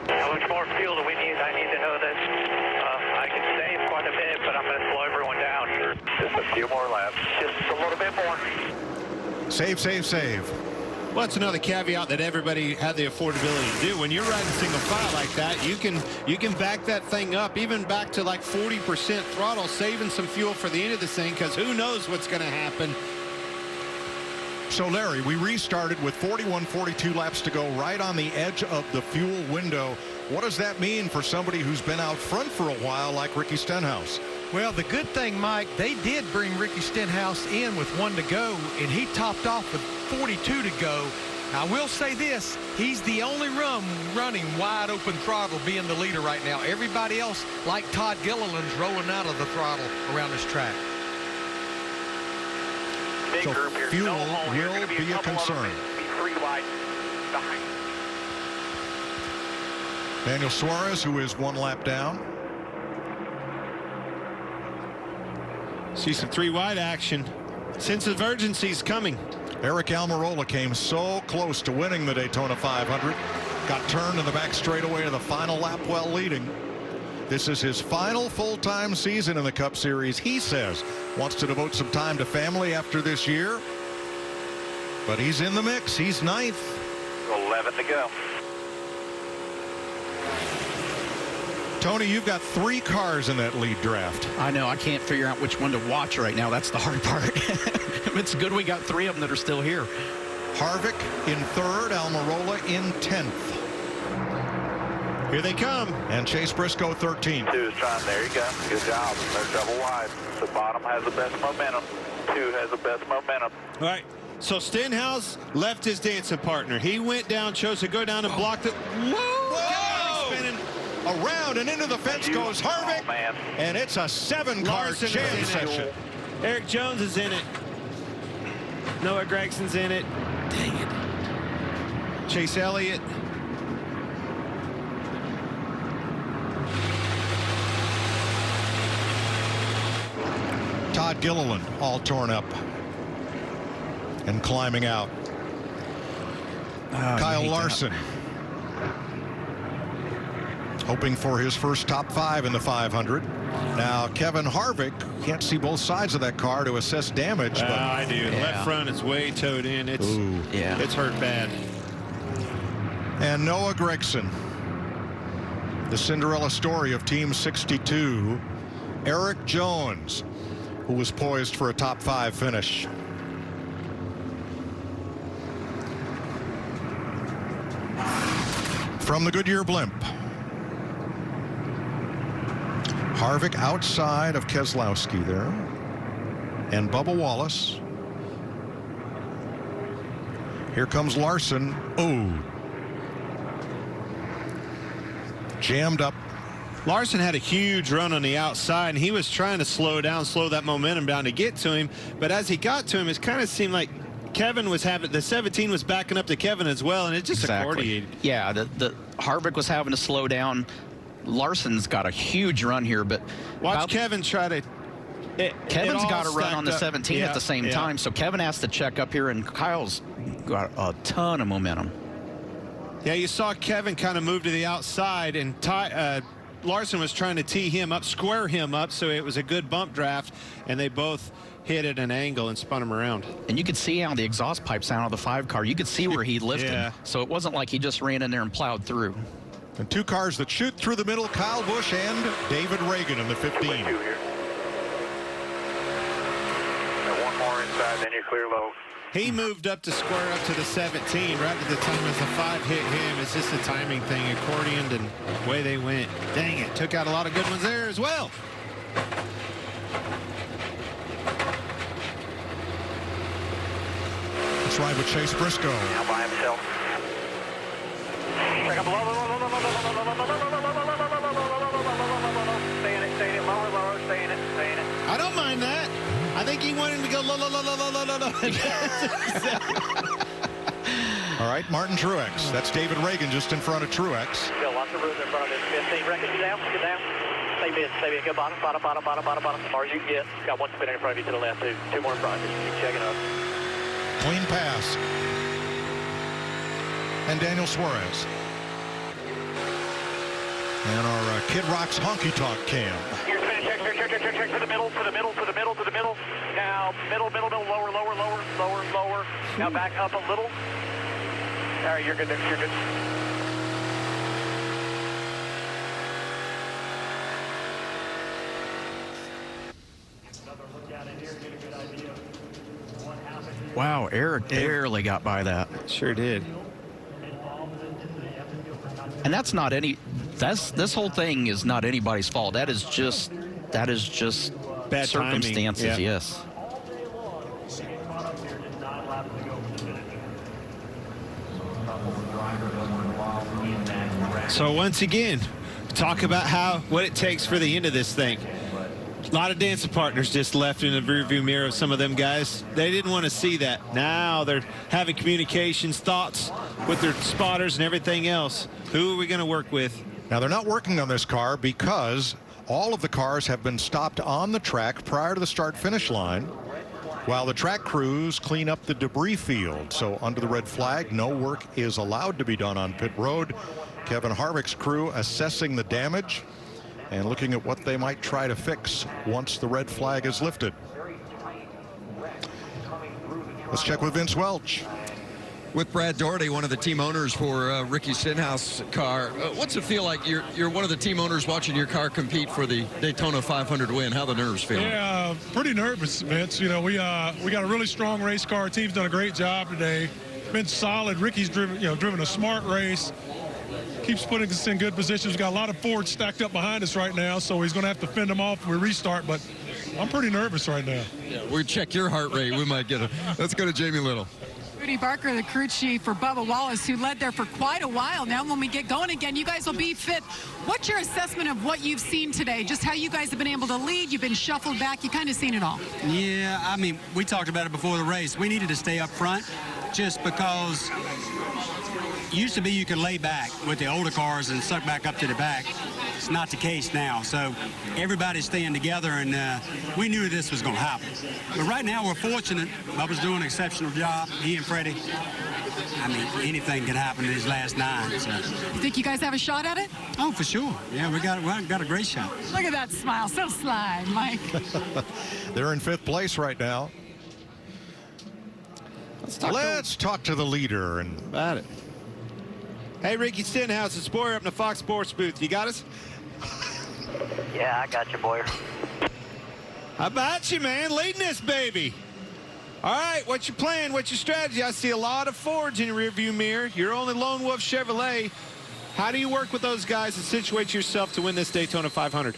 How much more fuel do we need? I need to know this. I can save quite a bit, but I'm going to slow everyone down. Just a few more laps. Just a little bit more. Save, save, save. Well, that's another caveat that everybody had the affordability to do. When you're riding single file like that, you can back that thing up, even back to like 40% throttle, saving some fuel for the end of this thing, because who knows what's going to happen. So, Larry, we restarted with 42 laps to go, right on the edge of the fuel window. What does that mean for somebody who's been out front for a while like Ricky Stenhouse? Well, the good thing, Mike, they did bring Ricky Stenhouse in with 1 to go, and he topped off with 42 to go. I will say this, he's the only running wide open throttle, being the leader right now. Everybody else, like Todd Gilliland's, rolling out of the throttle around this track. So fuel will be a concern. Daniel Suarez, who is 1 lap down. See some 3 wide action. Sense of urgency is coming. Eric Almirola came so close to winning the Daytona 500. Got turned in the back straightaway to the final lap while leading. This is his final full-time season in the Cup Series. He says wants to devote some time to family after this year. But he's in the mix. He's 9th. 11 to go. Tony, you've got 3 cars in that lead draft. I know. I can't figure out which one to watch right now. That's the hard part. It's good we got 3 of them that are still here. Harvick in 3rd, Almirola in 10th. Here they come. And Chase Briscoe 13th. 2 is trying. There you go. Good job. They're double wide. The bottom has the best momentum. 2 has the best momentum. All right. So Stenhouse left his dancing partner. He went down, chose to go down and blocked it. Whoa! Spinning around and into the fence goes Harvick. Man. And it's a 7-car jam session. Eric Jones is in it. Noah Gregson's in it. Dang it. Chase Elliott. Todd Gilliland all torn up and climbing out. Kyle Larson hoping for his first top 5 in the 500. Now Kevin Harvick can't see both sides of that car to assess damage. But I do. The left front is way towed in. It's hurt bad. And Noah Gragson, the Cinderella story of Team 62. Eric Jones, who was poised for a top 5 finish. From the Goodyear blimp, Harvick outside of Keselowski there, and Bubba Wallace. Here comes Larson. Oh, jammed up. Larson had a huge run on the outside, and he was trying to slow that momentum down to get to him. But as he got to him, it kind of seemed like Kevin was having, the 17 was backing up to Kevin as well, and it just accordiated. Yeah, the Harvick was having to slow down. Larson's got a huge run here, but watch Kevin try to. Kevin's got to run on the 17 at the same time, so Kevin has to check up here, and Kyle's got a ton of momentum. Yeah, you saw Kevin kind of move to the outside, and Larson was trying to tee him up, square him up, so it was a good bump draft, and they both hit at an angle and spun him around. And you could see how the exhaust pipes out of the 5 car. You could see where he lifted. Yeah. So it wasn't like he just ran in there and plowed through. And 2 cars that shoot through the middle, Kyle Busch and David Reagan in the 15. One more inside, then you're clear low. He moved up to square up to the 17 right at the time as the 5 hit him. It's just a timing thing, accordioned, and away they went. Dang it, took out a lot of good ones there as well. Let's ride with Chase Briscoe. Now by himself. Stay in it, lower, stay in it. I don't mind that. I think he wanted him to go low. All right, Martin Truex. That's David Reagan just in front of Truex. Still lots of room in front of this 15. Record, get down. Stay mid. Go bottom. As far as you can get. Got one spinner in front of you to the left, too. 2 more in front. Just keep checking up. Clean pass. And Daniel Suarez. And our Kid Rock's honky tonk cam. Here's finish. Check to the middle. Now middle, lower. Now back up a little. All right, you're good there. You're good. Wow, Eric barely got by that. Sure did. And that's not any. This whole thing is not anybody's fault. That is just bad circumstances. Timing. Yeah. Yes. So once again, talk about what it takes for the end of this thing. A lot of dancing partners just left in the rearview mirror of some of them guys. They didn't want to see that. Now they're having communications, thoughts with their spotters and everything else. Who are we going to work with? Now, they're not working on this car because all of the cars have been stopped on the track prior to the start-finish line while the track crews clean up the debris field. So under the red flag, no work is allowed to be done on pit road. Kevin Harvick's crew assessing the damage and looking at what they might try to fix once the red flag is lifted. Let's check with Vince Welch. With Brad Doherty, one of the team owners for Ricky Stenhouse car. What's it feel like? You're one of the team owners watching your car compete for the Daytona 500 win. How the nerves feeling? Yeah, pretty nervous, Vince. You know, we got a really strong race car. Team's done a great job today. Been solid. Ricky's driven a smart race. Keeps putting us in good positions. We've got a lot of Fords stacked up behind us right now, so he's going to have to fend them off when we restart. But I'm pretty nervous right now. Yeah, we'll check your heart rate. We might get a. Let's go to Jamie Little. Rudy Barker, the crew chief for Bubba Wallace, who led there for quite a while. Now when we get going again, you guys will be fit. What's your assessment of what you've seen today? Just how you guys have been able to lead. You've been shuffled back. You kind of seen it all. Yeah, I mean, we talked about it before the race. We needed to stay up front just because used to be you could lay back with the older cars and suck back up to the back. It's not the case now. So everybody's staying together, and we knew this was going to happen. But right now we're fortunate. Bubba's doing an exceptional job. He and Freddie. I mean, anything can happen in these last 9. So. You think you guys have a shot at it? Oh, for sure. Yeah, we got a great shot. Look at that smile. So sly, Mike. They're in 5th place right now. Let's talk to the leader and about it. Hey, Ricky Stenhouse, it's Boyer up in the Fox Sports booth. You got us? Yeah, I got you, Boyer. How about you, man? Leading this baby. All right, what's your plan? What's your strategy? I see a lot of Fords in your rearview mirror. You're only Lone Wolf Chevrolet. How do you work with those guys and situate yourself to win this Daytona 500?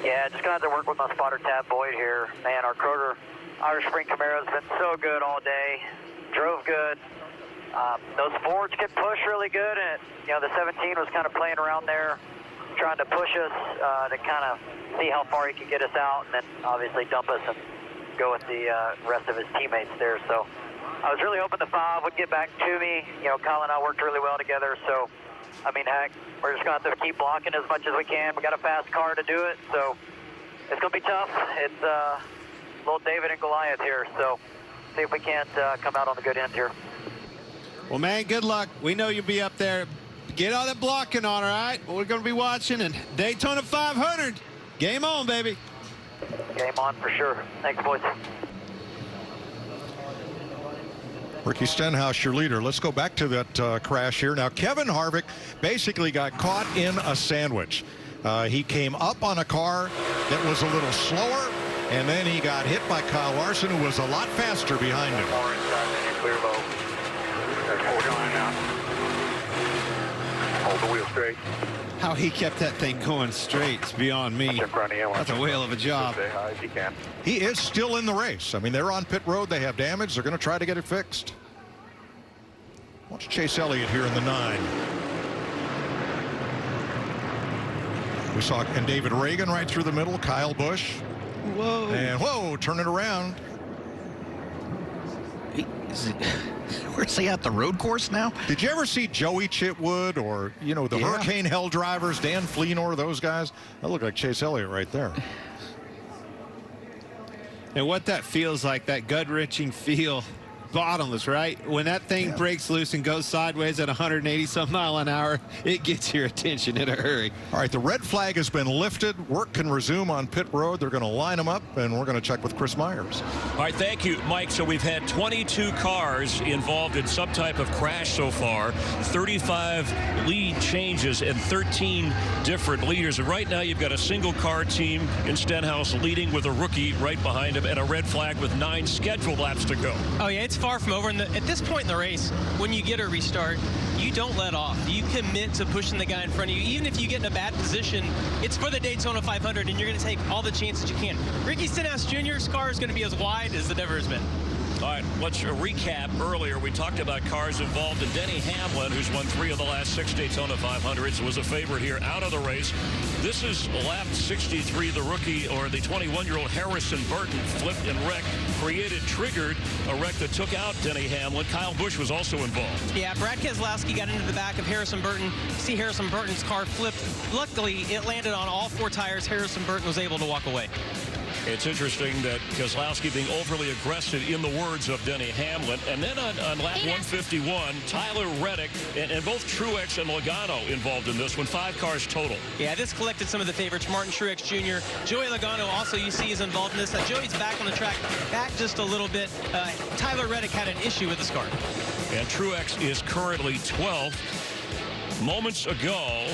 Yeah, just gonna have to work with my spotter Tab Boyd here. Man, our Kroger Irish Spring Camaro's been so good all day. Drove good. Those Fords can push really good, and the 17 was kind of playing around there, trying to push us to kind of see how far he could get us out, and then obviously dump us and go with the rest of his teammates there. So I was really hoping the 5 would get back to me. Kyle and I worked really well together, so I mean, heck, we're just going to have to keep blocking as much as we can. We got a fast car to do it, so it's going to be tough. It's little David and Goliath here, so see if we can't come out on the good end here. Well, man, good luck. We know you'll be up there. Get all that blocking on, all right? We're going to be watching and Daytona 500. Game on, baby. Game on for sure. Thanks, boys. Ricky Stenhouse, your leader. Let's go back to that crash here. Now, Kevin Harvick basically got caught in a sandwich. He came up on a car that was a little slower, and then he got hit by Kyle Larson, who was a lot faster behind him. More inside, then you're clear low. That's 49 now. Hold the wheel straight. How he kept that thing going straight is beyond me. That's a whale of a job. Stay high as you can. He is still in the race. I mean, they're on pit road. They have damage. They're going to try to get it fixed. Watch Chase Elliott here in the 9. We saw and David Reagan right through the middle. Kyle Busch. Whoa. And whoa, turn it around. Where's he at, the road course now? Did you ever see Joey Chitwood or, you know, the Hurricane Hell drivers, Dan Fleenor, those guys? That looked like Chase Elliott right there. And what that feels like, that gut-wrenching feel, bottomless, right? When that thing breaks loose and goes sideways at 180-some mile an hour, it gets your attention in a hurry. All right, the red flag has been lifted. Work can resume on pit road. They're going to line them up, and we're going to check with Chris Myers. All right, thank you, Mike. So we've had 22 cars involved in some type of crash so far, 35 lead changes, and 13 different leaders. And right now you've got a single-car team in Stenhouse leading with a rookie right behind him and a red flag with 9 scheduled laps to go. Oh, yeah, it's far from over. And at this point in the race, when you get a restart, you don't let off. You commit to pushing the guy in front of you. Even if you get in a bad position, it's for the Daytona 500, and you're going to take all the chances you can. Ricky Stenhouse Jr.'s car is going to be as wide as it ever has been. All right, let's recap. Earlier, we talked about cars involved, and Denny Hamlin, who's won 3 of the last 6 Daytona 500s, was a favorite here out of the race. This is lap 63. The rookie, or the 21-year-old Harrison Burton, flipped and wrecked, triggered a wreck that took out Denny Hamlin. Kyle Busch was also involved. Yeah, Brad Keselowski got into the back of Harrison Burton. See Harrison Burton's car flipped. Luckily, it landed on all 4 tires. Harrison Burton was able to walk away. It's interesting that Keselowski being overly aggressive, in the words of Denny Hamlin. And then on lap 151, Tyler Reddick and both Truex and Logano involved in this one. 5 cars total. Yeah, this collected some of the favorites. Martin Truex Jr., Joey Logano also, you see, is involved in this. Joey's back on the track, back just a little bit. Tyler Reddick had an issue with his car. And Truex is currently 12th. Moments ago,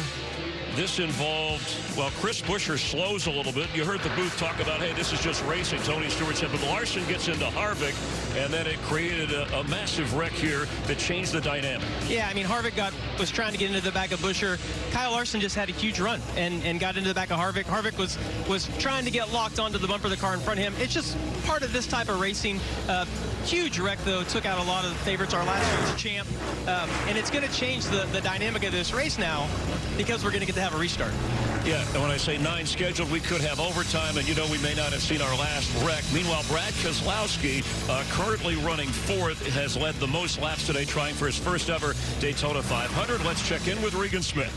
this involved, well, Chris Buescher slows a little bit. You heard the booth talk about, hey, this is just racing. Tony Stewart said, but Larson gets into Harvick, and then it created a massive wreck here that changed the dynamic. Yeah, I mean, Harvick was trying to get into the back of Buescher. Kyle Larson just had a huge run and got into the back of Harvick. Harvick was trying to get locked onto the bumper of the car in front of him. It's just part of this type of racing. Huge wreck, though, took out a lot of the favorites, our last year's champ. And it's going to change the dynamic of this race now, because we're going to get to have a restart. Yeah, and when I say 9 scheduled, we could have overtime, and, you know, we may not have seen our last wreck. Meanwhile, Brad Keselowski, currently running 4th, has led the most laps today, trying for his first ever Daytona 500. Let's check in with Regan Smith.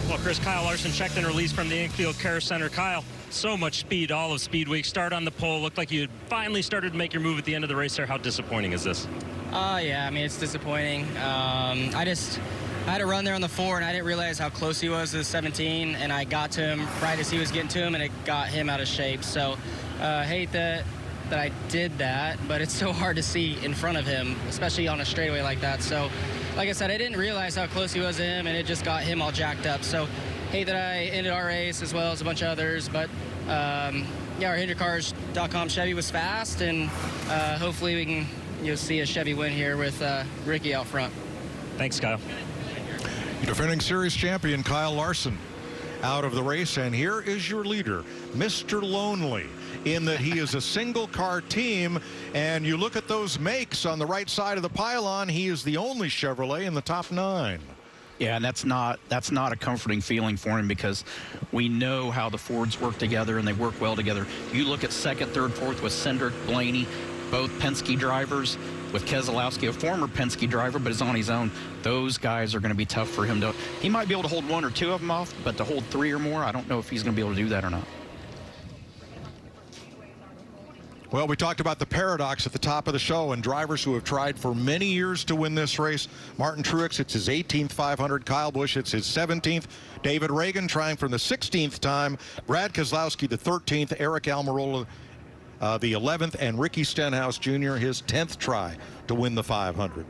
Well, Chris, Kyle Larson checked and released from the Infield Care Center. Kyle, so much speed all of Speed Week. Start on the pole. Looked like you had finally started to make your move at the end of the race there. How disappointing is this? Yeah, I mean, it's disappointing. I had a run there on the 4, and I didn't realize how close he was to the 17, and I got to him right as he was getting to him, and it got him out of shape. So hate that I did that, but it's so hard to see in front of him, especially on a straightaway like that. So, like I said, I didn't realize how close he was to him, and it just got him all jacked up. So hate that I ended our race as well as a bunch of others, but yeah, our HinderCars.com Chevy was fast, and hopefully we can see a Chevy win here with Ricky out front. Thanks, Kyle. Defending series champion Kyle Larson out of the race, and here is your leader, Mr. Lonely, in that he is a single car team, and you look at those makes on the right side of the pylon, he is the only Chevrolet in the top 9. Yeah, and that's not a comforting feeling for him, because we know how the Fords work together, and they work well together. You look at 2nd, 3rd, 4th with Cindric, Blaney, both Penske drivers, with Keselowski, a former Penske driver, but is on his own. Those guys are going to be tough for him to. He might be able to hold 1 or 2 of them off, but to hold 3 or more, I don't know if he's going to be able to do that or not. Well, we talked about the paradox at the top of the show and drivers who have tried for many years to win this race. Martin Truex, it's his 18th 500. Kyle Busch, it's his 17th. David Reagan trying for the 16th time. Brad Keselowski, the 13th. Eric Almirola, the 11th. And Ricky Stenhouse Jr., his 10th try to win the 500.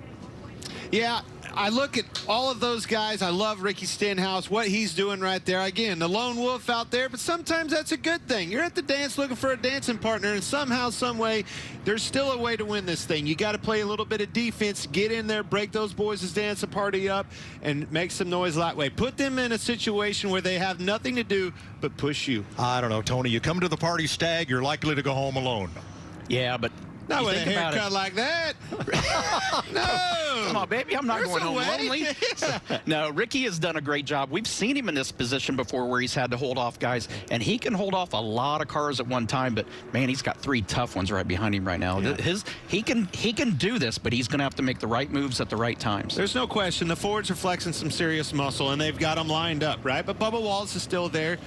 Yeah, I look at all of those guys. I love Ricky Stenhouse, what he's doing right there. Again, the lone wolf out there, but sometimes that's a good thing. You're at the dance looking for a dancing partner, and somehow, some way, there's still a way to win this thing. You got to play a little bit of defense, get in there, break those boys' dancing party up, and make some noise that way. Put them in a situation where they have nothing to do but push you. I don't know, Tony. You come to the party stag, you're likely to go home alone. Yeah, but not with a haircut like that. No. Come on, baby. I'm not going home lonely. No, Ricky has done a great job. We've seen him in this position before where he's had to hold off guys, and he can hold off a lot of cars at one time, but, man, he's got 3 tough ones right behind him right now. Yeah. He can do this, but he's going to have to make the right moves at the right times. There's no question. The Fords are flexing some serious muscle, and they've got them lined up, right? But Bubba Wallace is still there.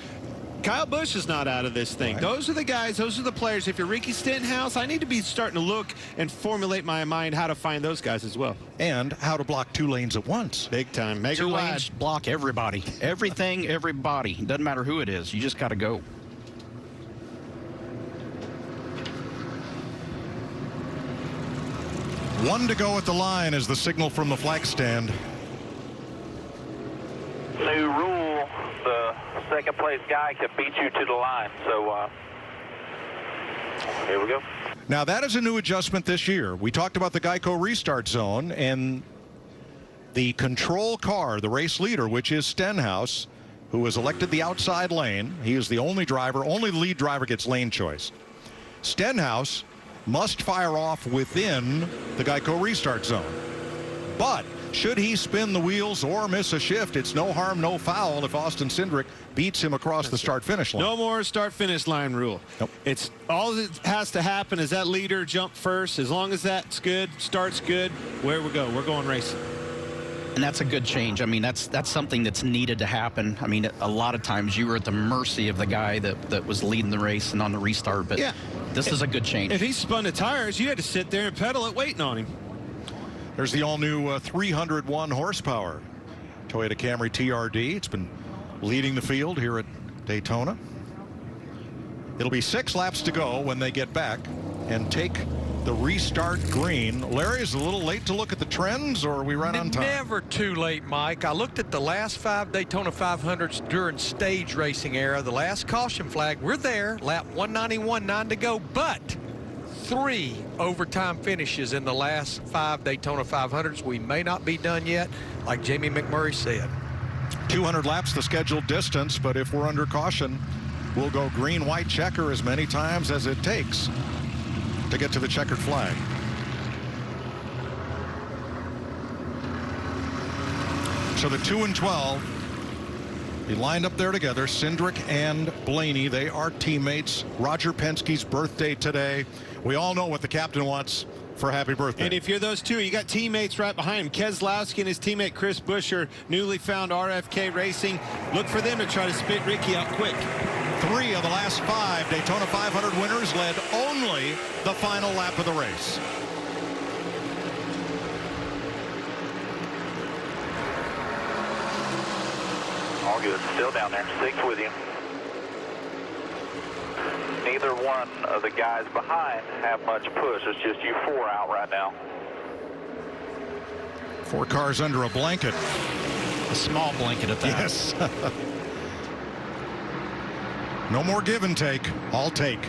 Kyle Busch is not out of this thing. Right. Those are the guys, those are the players. If you're Ricky Stenhouse, I need to be starting to look and formulate my mind how to find those guys as well. And how to block 2 lanes at once. Big time. Make 2 lanes, block everybody. Everything, everybody. Doesn't matter who it is. You just got to go. One to go at the line is the signal from the flag stand. New rule, the second place guy can beat you to the line. So here we go. Now that is a new adjustment this year. We talked about the Geico restart zone, and the control car, the race leader, which is Stenhouse, who was elected the outside lane. He is the only driver, only the lead driver gets lane choice. Stenhouse must fire off within the Geico restart zone. But should he spin the wheels or miss a shift, it's no harm, no foul if Austin Cindric beats him across the start-finish line. No more start-finish line rule. Nope. It's all that has to happen is that leader jump first. As long as that's good, starts good, where we go, we're going racing. And that's a good change. I mean, that's something that's needed to happen. I mean, a lot of times you were at the mercy of the guy that was leading the race and on the restart, but yeah, this is a good change. If he spun the tires, you had to sit there and pedal it waiting on him. There's the all-new 301 horsepower Toyota Camry TRD. It's been leading the field here at Daytona. It'll be 6 laps to go when they get back and take the restart green. Larry, is it a little late to look at the trends, or are we right on time? Never too late, Mike. I looked at the last 5 Daytona 500s during stage racing era. The last caution flag, we're there, lap 191, 9 to go, but 3 overtime finishes in the last 5 Daytona 500s. We may not be done yet, like Jamie McMurray said. 200 laps the scheduled distance, but if we're under caution, we'll go green, white, checker as many times as it takes to get to the checkered flag. So the 2 and 12, he lined up there together, Cindric and Blaney. They are teammates. Roger Penske's birthday today. We all know what the captain wants for happy birthday. And if you're those two, you got teammates right behind him. Keselowski and his teammate Chris Buescher, newly found RFK Racing. Look for them to try to spit Ricky out quick. 3 of the last 5 Daytona 500 winners led only the final lap of the race. All good. Still down there. 6 with you. Neither one of the guys behind have much push. It's just you 4 out right now. 4 cars under a blanket. A small blanket at that. Yes. No more give and take. All take.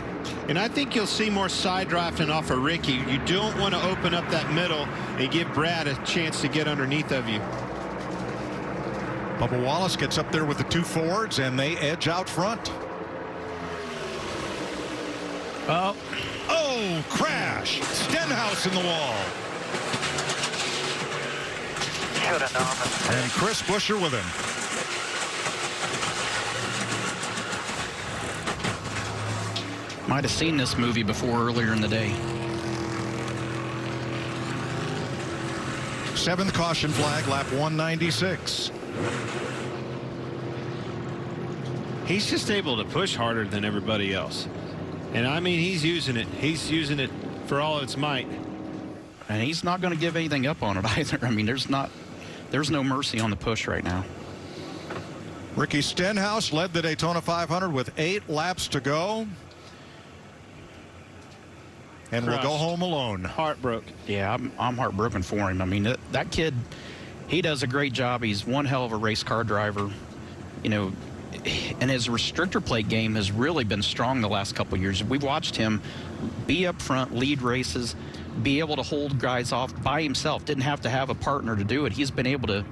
And I think you'll see more side drafting off of Ricky. You don't want to open up that middle and give Brad a chance to get underneath of you. Bubba Wallace gets up there with the 2 Fords, and they edge out front. Oh, crash. Stenhouse in the wall. And Chris Buescher with him. Might have seen this movie before earlier in the day. 7th caution flag, lap 196. He's just able to push harder than everybody else. And I mean, he's using it. He's using it for all its might. And he's not going to give anything up on it either. I mean, there's no mercy on the push right now. Ricky Stenhouse led the Daytona 500 with 8 laps to go. And Crushed. will go home alone. Heartbroken. Yeah, I'm heartbroken for him. I mean, that kid, he does a great job. He's one hell of a race car driver. You know, and his restrictor plate game has really been strong the last couple of years. We've watched him be up front, lead races, be able to hold guys off by himself. Didn't have to have a partner to do it. He's been able to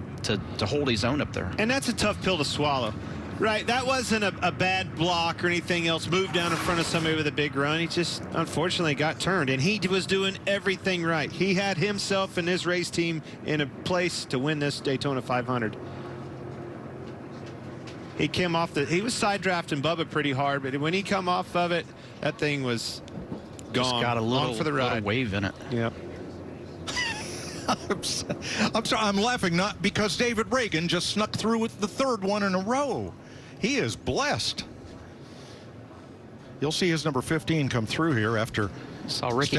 hold his own up there. And that's a tough pill to swallow. Right, that wasn't a bad block or anything else. Moved down in front of somebody with a big run. He just, unfortunately, got turned. And he was doing everything right. He had himself and his race team in a place to win this Daytona 500. He came off he was side drafting Bubba pretty hard, but when he come off of it, that thing was gone. Just got a little, for the ride. little wave in it. Yep. I'm sorry, I'm laughing not because David Reagan just snuck through with the 3rd one in a row. He is blessed. You'll see his number 15 come through here after Saw Ricky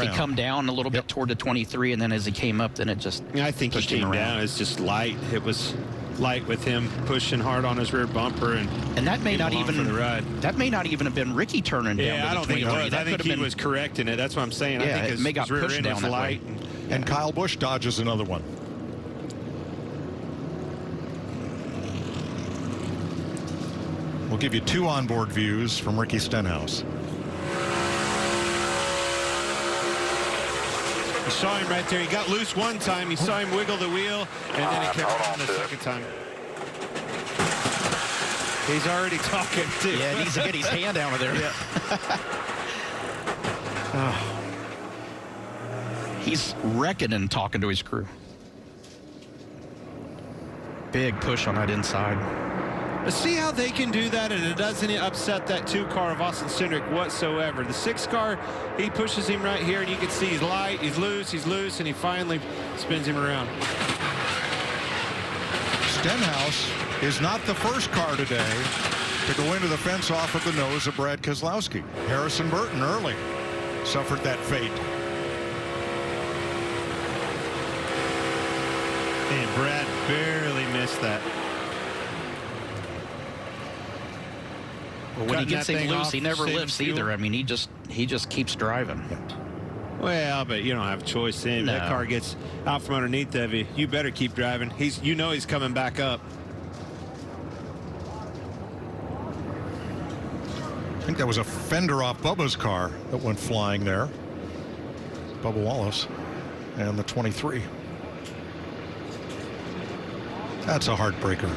come down a little bit toward the 23, and then as he came up, then it just I think he came down. It's just light. It was light with him pushing hard on his rear bumper, and that may not even for the ride. That may not even have been Ricky turning down. Yeah, I don't think it was. That I think he was correcting it. That's what I'm saying. Yeah, I think it may got his rear pushed end down was that light. way. And Kyle Busch dodges another one. We'll give you 2 onboard views from Ricky Stenhouse. You saw him right there. He got loose one time. You saw him wiggle the wheel, and then he came on the second time. He's already talking, too. Yeah, he needs to get his hand out of there. Yeah. Oh. He's wrecking and talking to his crew. Big push on that inside. See how they can do that, and it doesn't upset that 2 car of Austin Cindric whatsoever. The 6 car, he pushes him right here, and you can see he's light, he's loose, and he finally spins him around. Stenhouse is not the first car today to go into the fence off of the nose of Brad Keselowski. Harrison Burton early suffered that fate. And Brad barely missed that. Well, when he gets it loose, he never lifts either. I mean, he just keeps driving. Well, but you don't have a choice then. No. That car gets out from underneath of you. You better keep driving. He's coming back up. I think that was a fender off Bubba's car that went flying there. Bubba Wallace and the 23. That's a heartbreaker.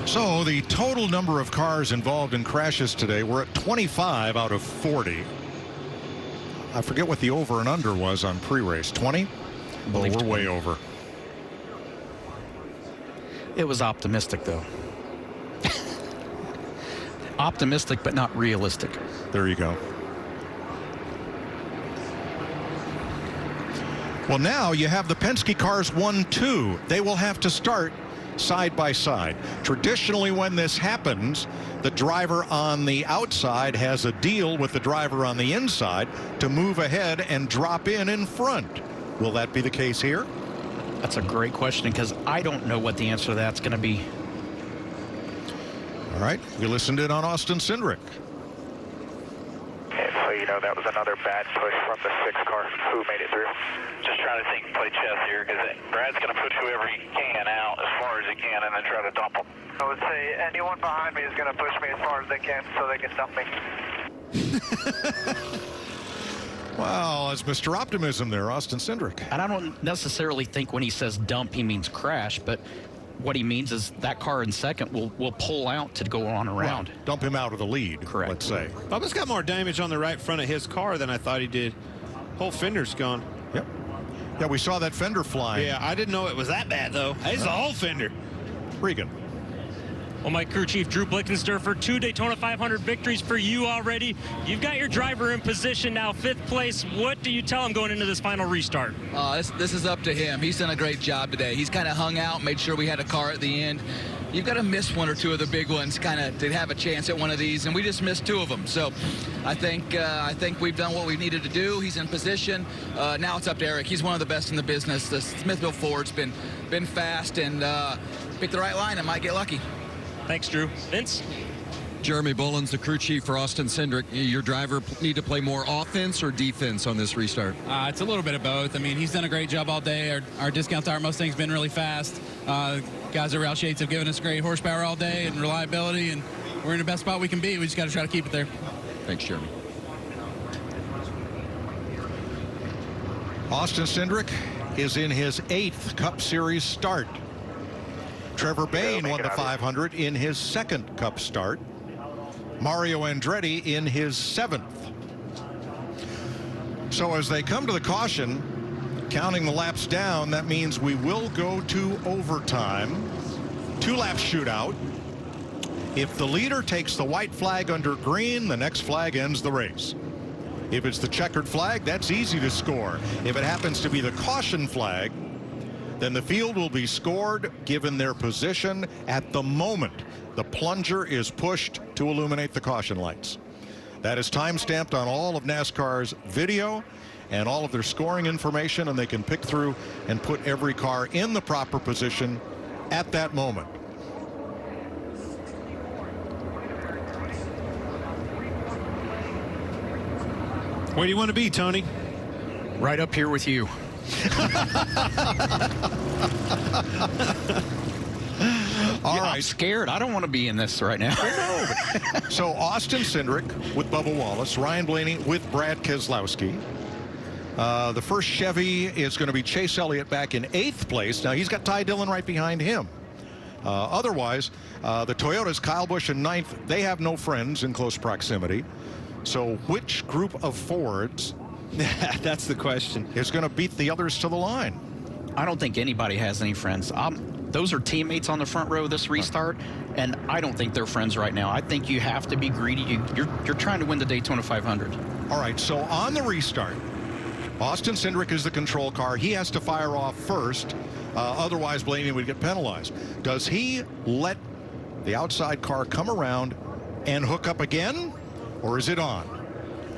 So the total number of cars involved in crashes today, we're at 25 out of 40. I forget what the over and under was on pre-race. 20? Well, we're 20. way over. It was optimistic, though. Optimistic, but not realistic. There you go. Well, now you have the Penske cars 1-2. They will have to start side by side. Traditionally, when this happens, the driver on the outside has a deal with the driver on the inside to move ahead and drop in front. Will that be the case here? That's a great question, because I don't know what the answer to that's going to be. All right, we listened in on Austin Cindric. So, you know, that was another bad push from the 6 car who made it through. Just trying to think and play chess here, because Brad's going to push whoever he can out as far as he can and then try to dump him. I would say anyone behind me is going to push me as far as they can so they can dump me. Well, that's Mr. Optimism there, Austin Cindric. And I don't necessarily think when he says dump, he means crash, but what he means is that car in second will pull out to go on around. Well, dump him out of the lead, correct. Let's say. Bubba's got more damage on the right front of his car than I thought he did. Whole fender's gone. Yep. Yeah, we saw that fender flying. Yeah, I didn't know it was that bad, though. It's the whole fender. Regan. Well, my crew chief, Drew Blickensderfer, 2 Daytona 500 victories for you already. You've got your driver in position now, 5th place. What do you tell him going into this final restart? This is up to him. He's done a great job today. He's kind of hung out, made sure we had a car at the end. you've got to miss one or two of the big ones kind of to have a chance at one of these, and we just missed 2 of them. So I think we've done what we needed to do. He's in position. Now it's up to Eric. He's one of the best in the business. The Smithville Ford's been fast, and pick the right line and might get lucky. Thanks, Drew. Vince? Jeremy Bullens, the crew chief for Austin Cindric. Your driver need to play more offense or defense on this restart? It's a little bit of both. I mean, he's done a great job all day. Our discount to our Mustang's been really fast. Guys at Roush Yates have given us great horsepower all day and reliability, and we're in the best spot we can be. We just got to try to keep it there. Thanks, Jeremy. Austin Cindric is in his 8th Cup Series start. Trevor Bayne won the 500 in his 2nd Cup start. Mario Andretti in his 7th. So as they come to the caution, counting the laps down, that means we will go to overtime. 2-lap shootout. If the leader takes the white flag under green, the next flag ends the race. If it's the checkered flag, that's easy to score. If it happens to be the caution flag, then the field will be scored given their position at the moment the plunger is pushed to illuminate the caution lights. That is time-stamped on all of NASCAR's video and all of their scoring information, and they can pick through and put every car in the proper position at that moment. Where do you want to be, Tony? Right up here with you. All right. I'm scared. I don't want to be in this right now. So Austin Cindric with Bubba Wallace, Ryan Blaney with Brad Keselowski. The first Chevy is going to be Chase Elliott back in 8th place. Now he's got Ty Dillon right behind him. Otherwise, the Toyotas, Kyle Busch in 9th, they have no friends in close proximity. So which group of Fords that's the question, is going to beat the others to the line? I don't think anybody has any friends. Those are teammates on the front row this restart, and I don't think they're friends right now. I think you have to be greedy. You're trying to win the Daytona 500. All right, so on the restart, Austin Cindric is the control car. He has to fire off first. Otherwise, Blaney would get penalized. Does he let the outside car come around and hook up again, or is it on?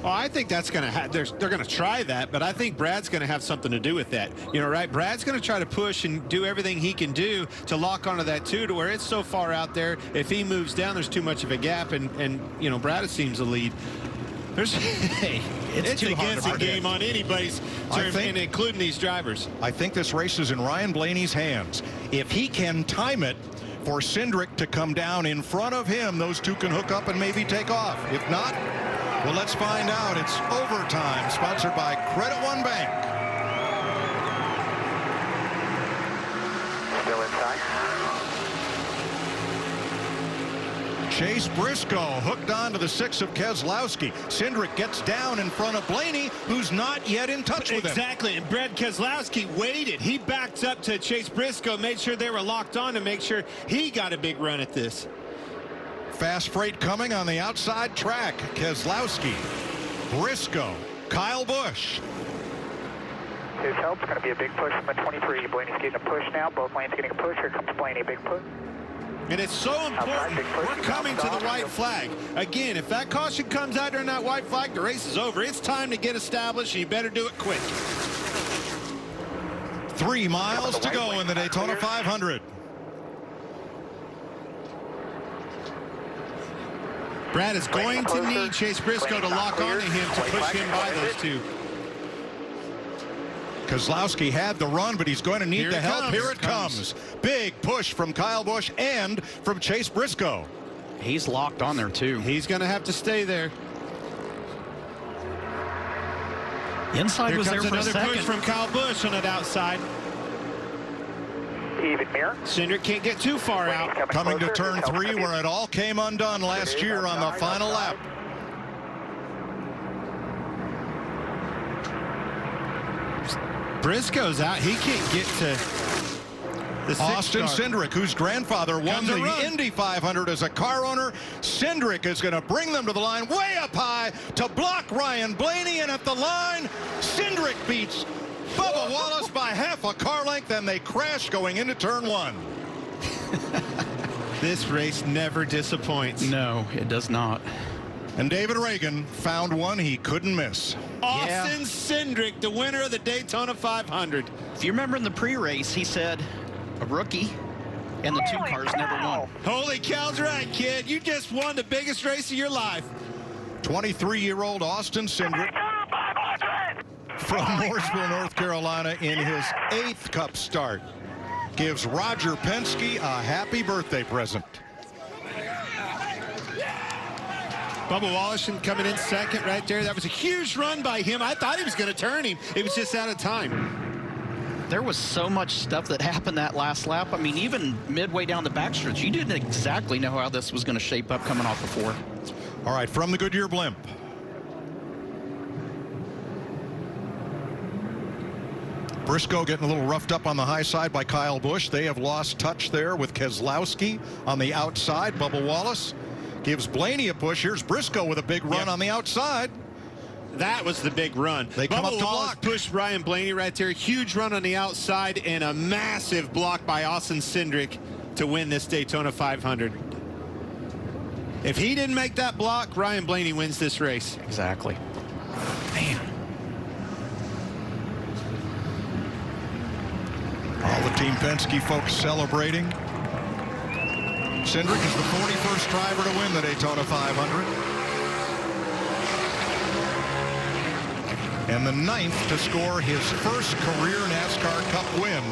Oh, I think that's going to they're going to try that, but I think Brad's going to have something to do with that. You know, right? Brad's going to try to push and do everything he can do to lock onto that 2 to where it's so far out there. If he moves down, there's too much of a gap, and you know, Brad seems to lead. There's it's a guessing game on anybody's term, and including these drivers. I think this race is in Ryan Blaney's hands. If he can time it for Cindric to come down in front of him, those two can hook up and maybe take off. If not, well, let's find out. It's overtime, sponsored by Credit One Bank. Still inside. Chase Briscoe hooked on to the 6 of Keselowski. Cindric gets down in front of Blaney, who's not yet in touch with him. Exactly, and Brad Keselowski waited. He backed up to Chase Briscoe, made sure they were locked on to make sure he got a big run at this. Fast freight coming on the outside track. Keselowski, Briscoe, Kyle Busch. His help's going to be a big push from the 23. Blaney's getting a push now. Both lanes getting a push. Here comes Blaney, big push. And it's so important. We're coming to the white flag. Again, if that caution comes out during that white flag, the race is over. It's time to get established, and you better do it quick. 3 miles to go in the Daytona 500. Brad is going to need Chase Briscoe to lock onto him to push him by those 2. Keselowski had the run, but he's going to need the help. Here it comes. Big push from Kyle Busch and from Chase Briscoe. He's locked on there, too. He's going to have to stay there. Inside was there for a second. Another push from Kyle Busch on that outside. Even mirror. Cindric can't get too far out. Coming to turn 3, where it all came undone last year on the final lap. Briscoe's out. He can't get to the Austin Cindric, whose grandfather won the Indy 500 as a car owner. Cindric is going to bring them to the line way up high to block Ryan Blaney, and at the line, Cindric beats Bubba Wallace by half a car length, and they crash going into turn 1. This race never disappoints. No, it does not. And David Reagan found one he couldn't miss. Austin Cindric, the winner of the Daytona 500. If you remember in the pre-race, he said a rookie and the 2 cars never won. Holy cow's right, kid. You just won the biggest race of your life. 23-year-old Austin Cindric from Mooresville, North Carolina, in his 8th Cup start, gives Roger Penske a happy birthday present. Bubba Wallace coming in second right there. That was a huge run by him. I thought he was going to turn him. It was just out of time. There was so much stuff that happened that last lap. I mean, even midway down the backstretch, you didn't exactly know how this was going to shape up coming off the 4. All right, from the Goodyear blimp. Briscoe getting a little roughed up on the high side by Kyle Busch. They have lost touch there with Keselowski on the outside. Bubba Wallace gives Blaney a push. Here's Briscoe with a big run on the outside. That was the big run. They come up to Wallace block. pushed Ryan Blaney right there. Huge run on the outside and a massive block by Austin Cindric to win this Daytona 500. If he didn't make that block, Ryan Blaney wins this race. Exactly. Man. All the Team Penske folks celebrating. Cindric is the 41st driver to win the Daytona 500. And the 9th to score his first career NASCAR Cup win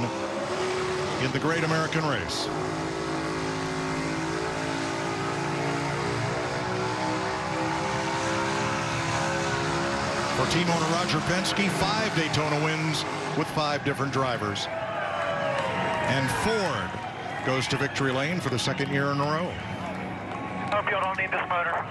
in the Great American Race. For team owner Roger Penske, 5 Daytona wins with 5 different drivers. And Ford goes to victory lane for the 2nd year in a row. Hope you don't need this motor.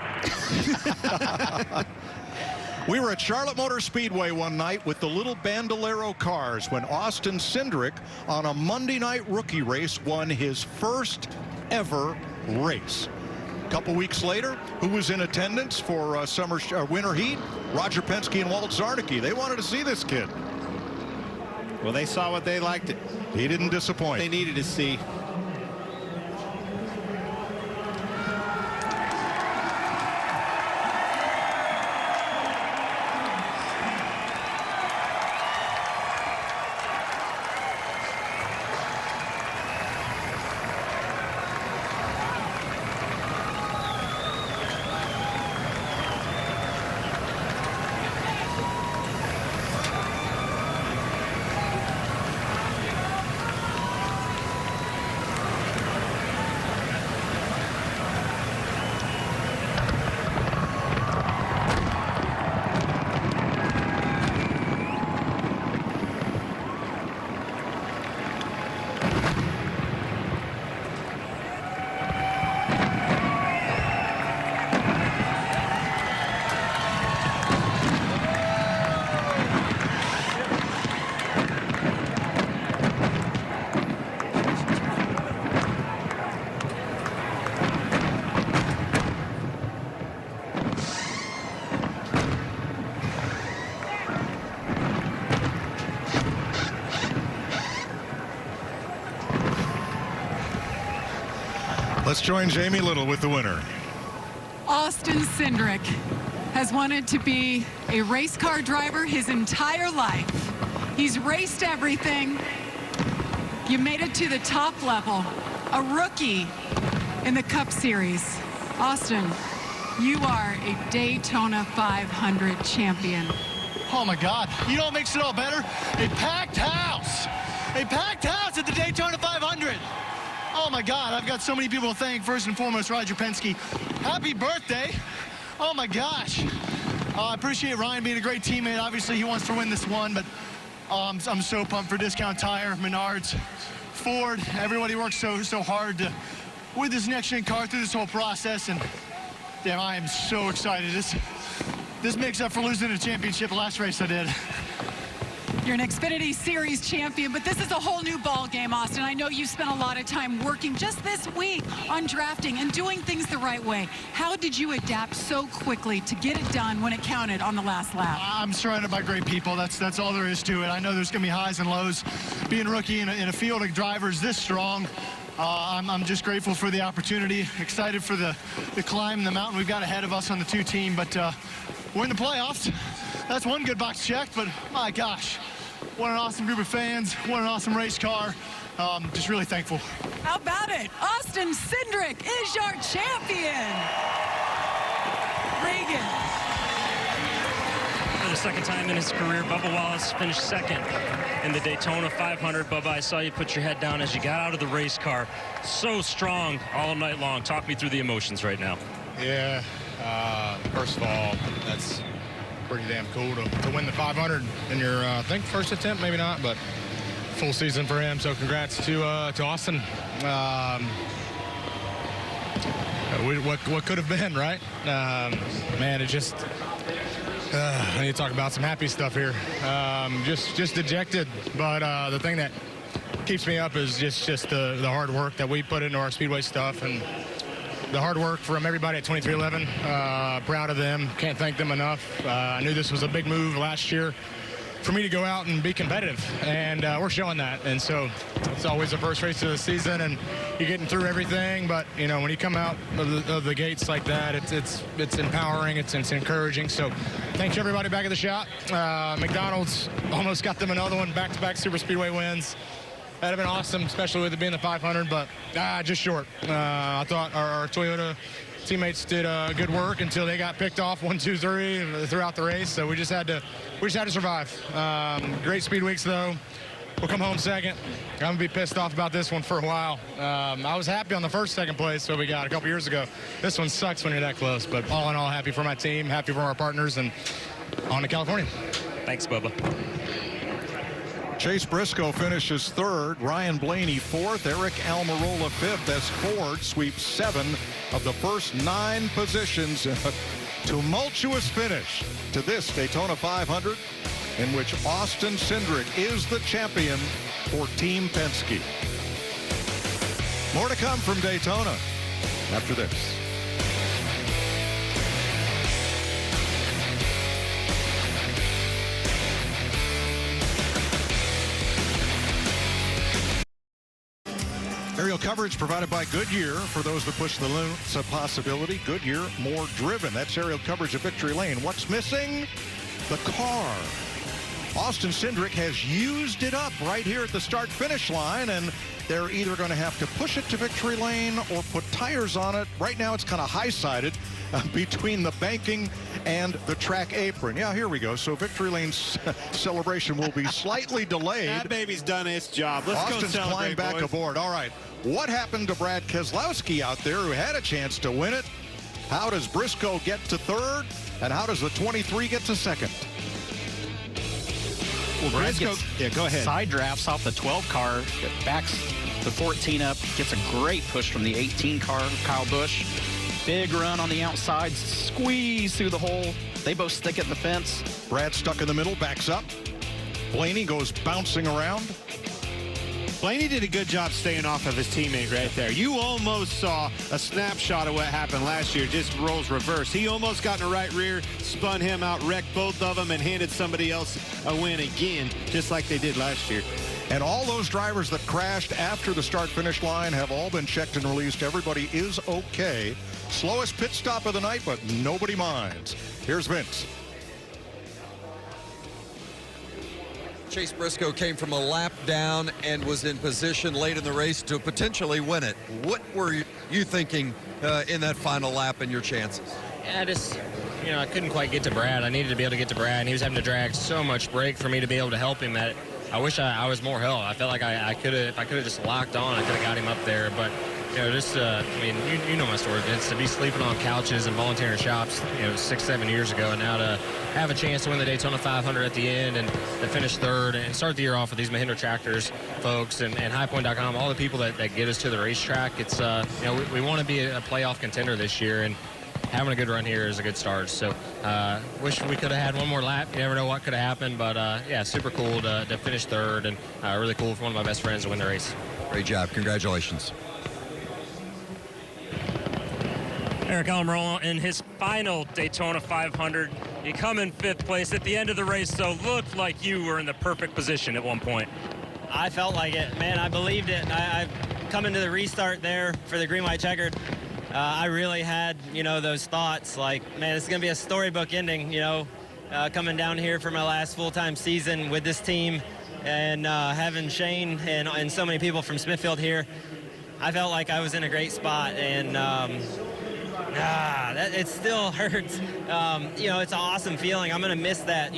We were at Charlotte Motor Speedway one night with the little Bandolero cars when Austin Cindric, on a Monday night rookie race, won his first ever race. A couple weeks later, who was in attendance for winter heat? Roger Penske and Walt Zarnicki. They wanted to see this kid. Well, they saw what they liked it. He didn't disappoint. They needed to see. Let's join Jamie Little with the winner. Austin Cindric has wanted to be a race car driver his entire life. He's raced everything. You made it to the top level. A rookie in the Cup Series. Austin, you are a Daytona 500 champion. Oh my God, you know what makes it all better? A packed house. A packed house at the Daytona 500. Oh my God, I've got so many people to thank. First and foremost, Roger Penske. Happy birthday. Oh my gosh. I appreciate Ryan being a great teammate. Obviously, he wants to win this one, but I'm so pumped for Discount Tire, Menards, Ford. Everybody works so hard with this next-gen car through this whole process, and damn, I am so excited. This makes up for losing the championship last race I did. You're an Xfinity Series champion, but this is a whole new ball game, Austin. I know you spent a lot of time working just this week on drafting and doing things the right way. How did you adapt so quickly to get it done when it counted on the last lap? I'm surrounded by great people. That's all there is to it. I know there's going to be highs and lows. Being a rookie in a field of drivers this strong, I'm just grateful for the opportunity, excited for the climb, the mountain we've got ahead of us on the 2 team, but we're in the playoffs. That's one good box checked, but my gosh, what an awesome group of fans, what an awesome race car. Just really thankful. How about it? Austin Cindric is your champion. Reagan. For the second time in his career, Bubba Wallace finished second in the Daytona 500. Bubba, I saw you put your head down as you got out of the race car. So strong all night long. Talk me through the emotions right now. Yeah, first of all, that's pretty damn cool to win the 500 in your, I think, first attempt, maybe not, but full season for him. So congrats to Austin. What could have been, right? Man, it just, I need to talk about some happy stuff here. Just dejected, but the thing that keeps me up is just the hard work that we put into our speedway stuff, and the hard work from everybody at 2311. Proud of them. Can't thank them enough. I knew this was a big move last year for me to go out and be competitive, and we're showing that. And so it's always the first race of the season, and you're getting through everything. But you know, when you come out of the gates like that, it's empowering. It's encouraging. So thanks to everybody back at the shop. McDonald's almost got them another one, back-to-back super speedway wins. That'd have been awesome, especially with it being the 500, but just short. I thought our Toyota teammates did good work until they got picked off 1, 2, 3 throughout the race. So we just had to survive. Great speed weeks though. We'll come home second. I'm gonna be pissed off about this one for a while. I was happy on the second place that we got a couple years ago. This one sucks when you're that close, but all in all, happy for my team, happy for our partners, and on to California. Thanks, Bubba. Chase Briscoe finishes third, Ryan Blaney fourth, Eric Almirola fifth as Ford sweeps 7 of the first 9 positions. Tumultuous finish to this Daytona 500, in which Austin Cindric is the champion for Team Penske. More to come from Daytona after this. Aerial coverage provided by Goodyear. For those that push the limits of possibility, Goodyear, more driven. That's aerial coverage of Victory Lane. What's missing? The car. Austin Cindric has used it up right here at the start-finish line, and they're either going to have to push it to Victory Lane or put tires on it. Right now, it's kind of high-sided between the banking and the track apron. Yeah, here we go. So Victory Lane's celebration will be slightly delayed. That baby's done its job. Let's Austin's go celebrate, climbed back boys. aboard. All right. What happened to Brad Keselowski out there, who had a chance to win it? How does Briscoe get to third? And how does the 23 get to second? Well, Brad Briscoe, gets go ahead. Side drafts off the 12 car, backs the 14 up, gets a great push from the 18 car, Kyle Busch. Big run on the outside, squeeze through the hole. They both stick at the fence. Brad stuck in the middle, backs up. Blaney goes bouncing around. Blaney did a good job staying off of his teammate right there. You almost saw a snapshot of what happened last year, just roles reverse. He almost got in the right rear, spun him out, wrecked both of them, and handed somebody else a win again, just like they did last year. And all those drivers that crashed after the start-finish line have all been checked and released. Everybody is okay. Slowest pit stop of the night, but nobody minds. Here's Vince. Chase Briscoe came from a lap down and was in position late in the race to potentially win it. What were you thinking in that final lap and your chances? Yeah, I couldn't quite get to Brad. I needed to be able to get to Brad, and he was having to drag so much brake for me to be able to help him. That I wish I was more help. I felt like I could have, if I could have just locked on, I could have got him up there. But you know my story, Vince. To be sleeping on couches and volunteering shops, 6-7 years ago, and now to have a chance to win the Daytona 500 at the end and to finish third and start the year off with these Mahindra Tractors folks and highpoint.com, all the people that get us to the racetrack. It's we want to be a playoff contender this year, and having a good run here is a good start. So wish we could have had one more lap. You never know what could have happened, but yeah, super cool to finish third, and really cool for one of my best friends to win the race. Great job. Congratulations. Eric Almirola in his final Daytona 500. You come in 5th place at the end of the race, so looked like you were in the perfect position at one point. I felt like it, man. I believed it. coming to the restart there for the green, white, checkered, I really had, those thoughts like, man, it's going to be a storybook ending, coming down here for my last full-time season with this team and having Shane and so many people from Smithfield here. I felt like I was in a great spot, and it still hurts. It's an awesome feeling. I'm going to miss that,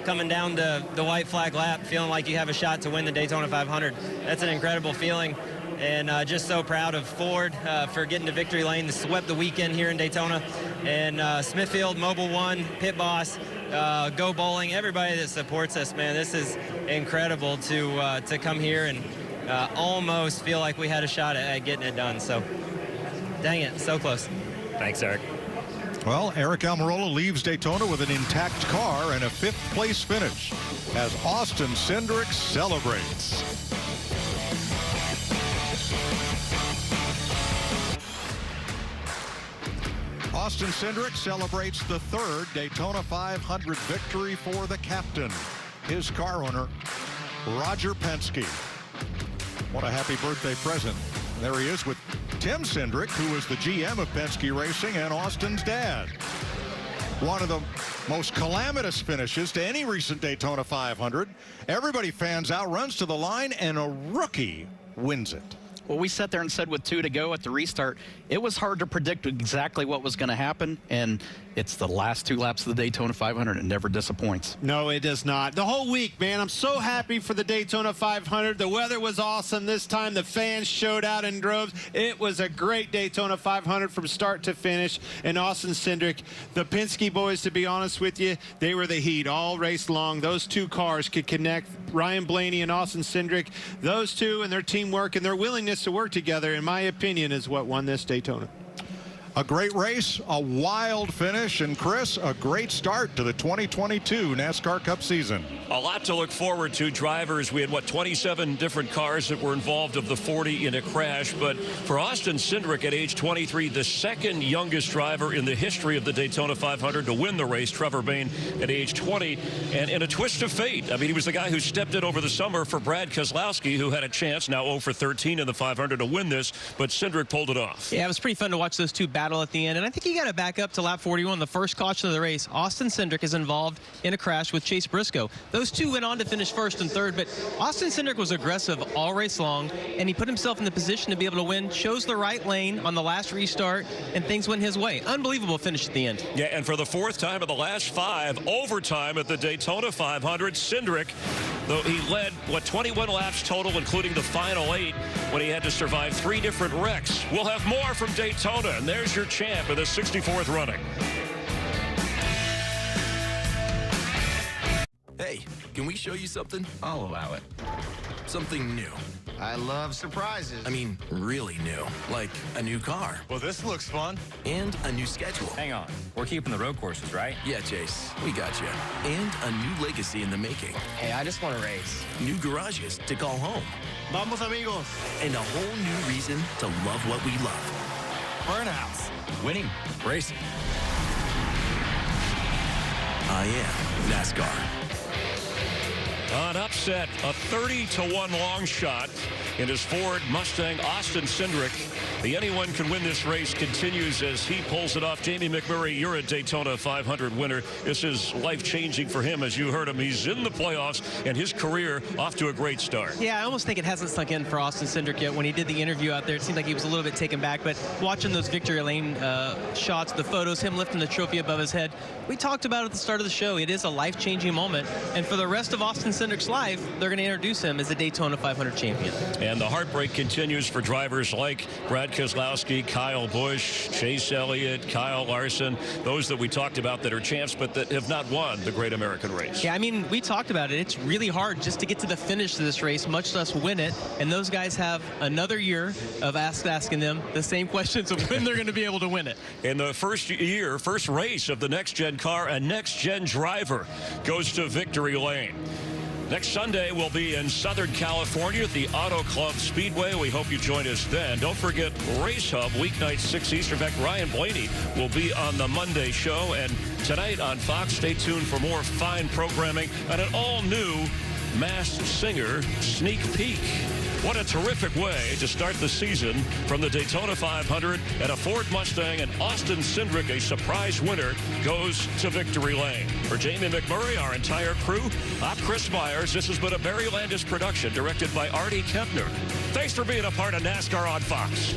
coming down to the white flag lap, feeling like you have a shot to win the Daytona 500. That's an incredible feeling. And just so proud of Ford for getting to victory lane, swept the weekend here in Daytona. And Smithfield, Mobile One, Pit Boss, Go Bowling, everybody that supports us, man. This is incredible to come here and almost feel like we had a shot at getting it done. So, dang it, so close. Thanks, Eric. Well, Eric Almirola leaves Daytona with an intact car and a 5th place finish as Austin Cindric celebrates. Austin Cindric celebrates the 3rd Daytona 500 victory for the captain, his car owner, Roger Penske. What a happy birthday present. There he is with Tim Cindric, who is the GM of Penske Racing and Austin's dad. One of the most calamitous finishes to any recent Daytona 500. Everybody fans out, runs to the line, and a rookie wins it. Well, we sat there and said with 2 to go at the restart, it was hard to predict exactly what was going to happen, and it's the last 2 laps of the Daytona 500. It never disappoints. No, it does not. The whole week, man, I'm so happy for the Daytona 500. The weather was awesome this time. The fans showed out in droves. It was a great Daytona 500 from start to finish. And Austin Cindric, the Penske boys, to be honest with you, they were the heat all race long. Those 2 cars could connect. Ryan Blaney and Austin Cindric, those 2 and their teamwork and their willingness to work together, in my opinion, is what won this Daytona. A great race, a wild finish, and Chris, a great start to the 2022 NASCAR Cup season. A lot to look forward to. Drivers, we had, 27 different cars that were involved of the 40 in a crash. But for Austin Cindric at age 23, the 2nd youngest driver in the history of the Daytona 500 to win the race, Trevor Bayne at age 20. And in a twist of fate, I mean, he was the guy who stepped in over the summer for Brad Keselowski, who had a chance, now 0 for 13 in the 500 to win this. But Cindric pulled it off. Yeah, it was pretty fun to watch those 2 battle at the end, and I think you got to back up to lap 41, the first caution of the race. Austin Cindric is involved in a crash with Chase Briscoe. Those 2 went on to finish 1st and 3rd, but Austin Cindric was aggressive all race long, and he put himself in the position to be able to win, chose the right lane on the last restart, and things went his way. Unbelievable finish at the end. Yeah, and for the 4th time in the last 5, overtime at the Daytona 500, Cindric, though he led, 21 laps total, including the final 8, when he had to survive 3 different wrecks. We'll have more from Daytona, and there's your champ in the 64th running. Hey, can we show you something? I'll allow it. Something new. I love surprises. I mean, really new. Like a new car. Well, this looks fun. And a new schedule. Hang on. We're keeping the road courses, right? Yeah, Chase. We got you. And a new legacy in the making. Hey, I just want to race. New garages to call home. Vamos, amigos. And a whole new reason to love what we love. Burnouts. Winning. Racing. I am NASCAR. An upset, a 30-1 long shot in his Ford Mustang. Austin Cindric, the anyone can win this race, continues as he pulls it off. Jamie McMurray, you're a Daytona 500 winner. This is life-changing for him. As you heard him, he's in the playoffs, and his career off to a great start. Yeah, I almost think it hasn't sunk in for Austin Cindric yet. When he did the interview out there, it seemed like he was a little bit taken back, but watching those victory lane shots, the photos, him lifting the trophy above his head, we talked about it at the start of the show. It is a life-changing moment, and for the rest of Austin Cindric's life, they're going to introduce him as the Daytona 500 champion. And the heartbreak continues for drivers like Brad Keselowski, Kyle Busch, Chase Elliott, Kyle Larson, those that we talked about that are champs but that have not won the Great American Race. Yeah, I mean, we talked about it. It's really hard just to get to the finish of this race, much less win it. And those guys have another year of asking them the same questions of when they're going to be able to win it. In the first race of the next-gen car, a next-gen driver goes to victory lane. Next Sunday, we'll be in Southern California at the Auto Club Speedway. We hope you join us then. Don't forget Race Hub, weeknight 6 Eastern. In fact, Ryan Blaney will be on the Monday show. And tonight on Fox, stay tuned for more fine programming and an all-new Masked Singer sneak peek. What a terrific way to start the season from the Daytona 500, and a Ford Mustang and Austin Cindric, a surprise winner, goes to victory lane. For Jamie McMurray, our entire crew, I'm Chris Myers. This has been a Barry Landis production directed by Artie Kempner. Thanks for being a part of NASCAR on Fox.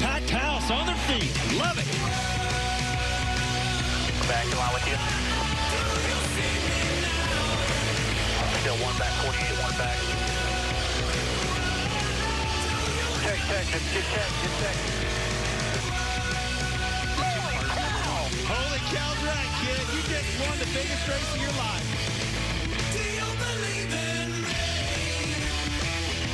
Packed house on their feet. Love it. Back in line with you. Still one back, 48, one back. Check, get check. Holy cow's right, kid. You just won the biggest race of your life.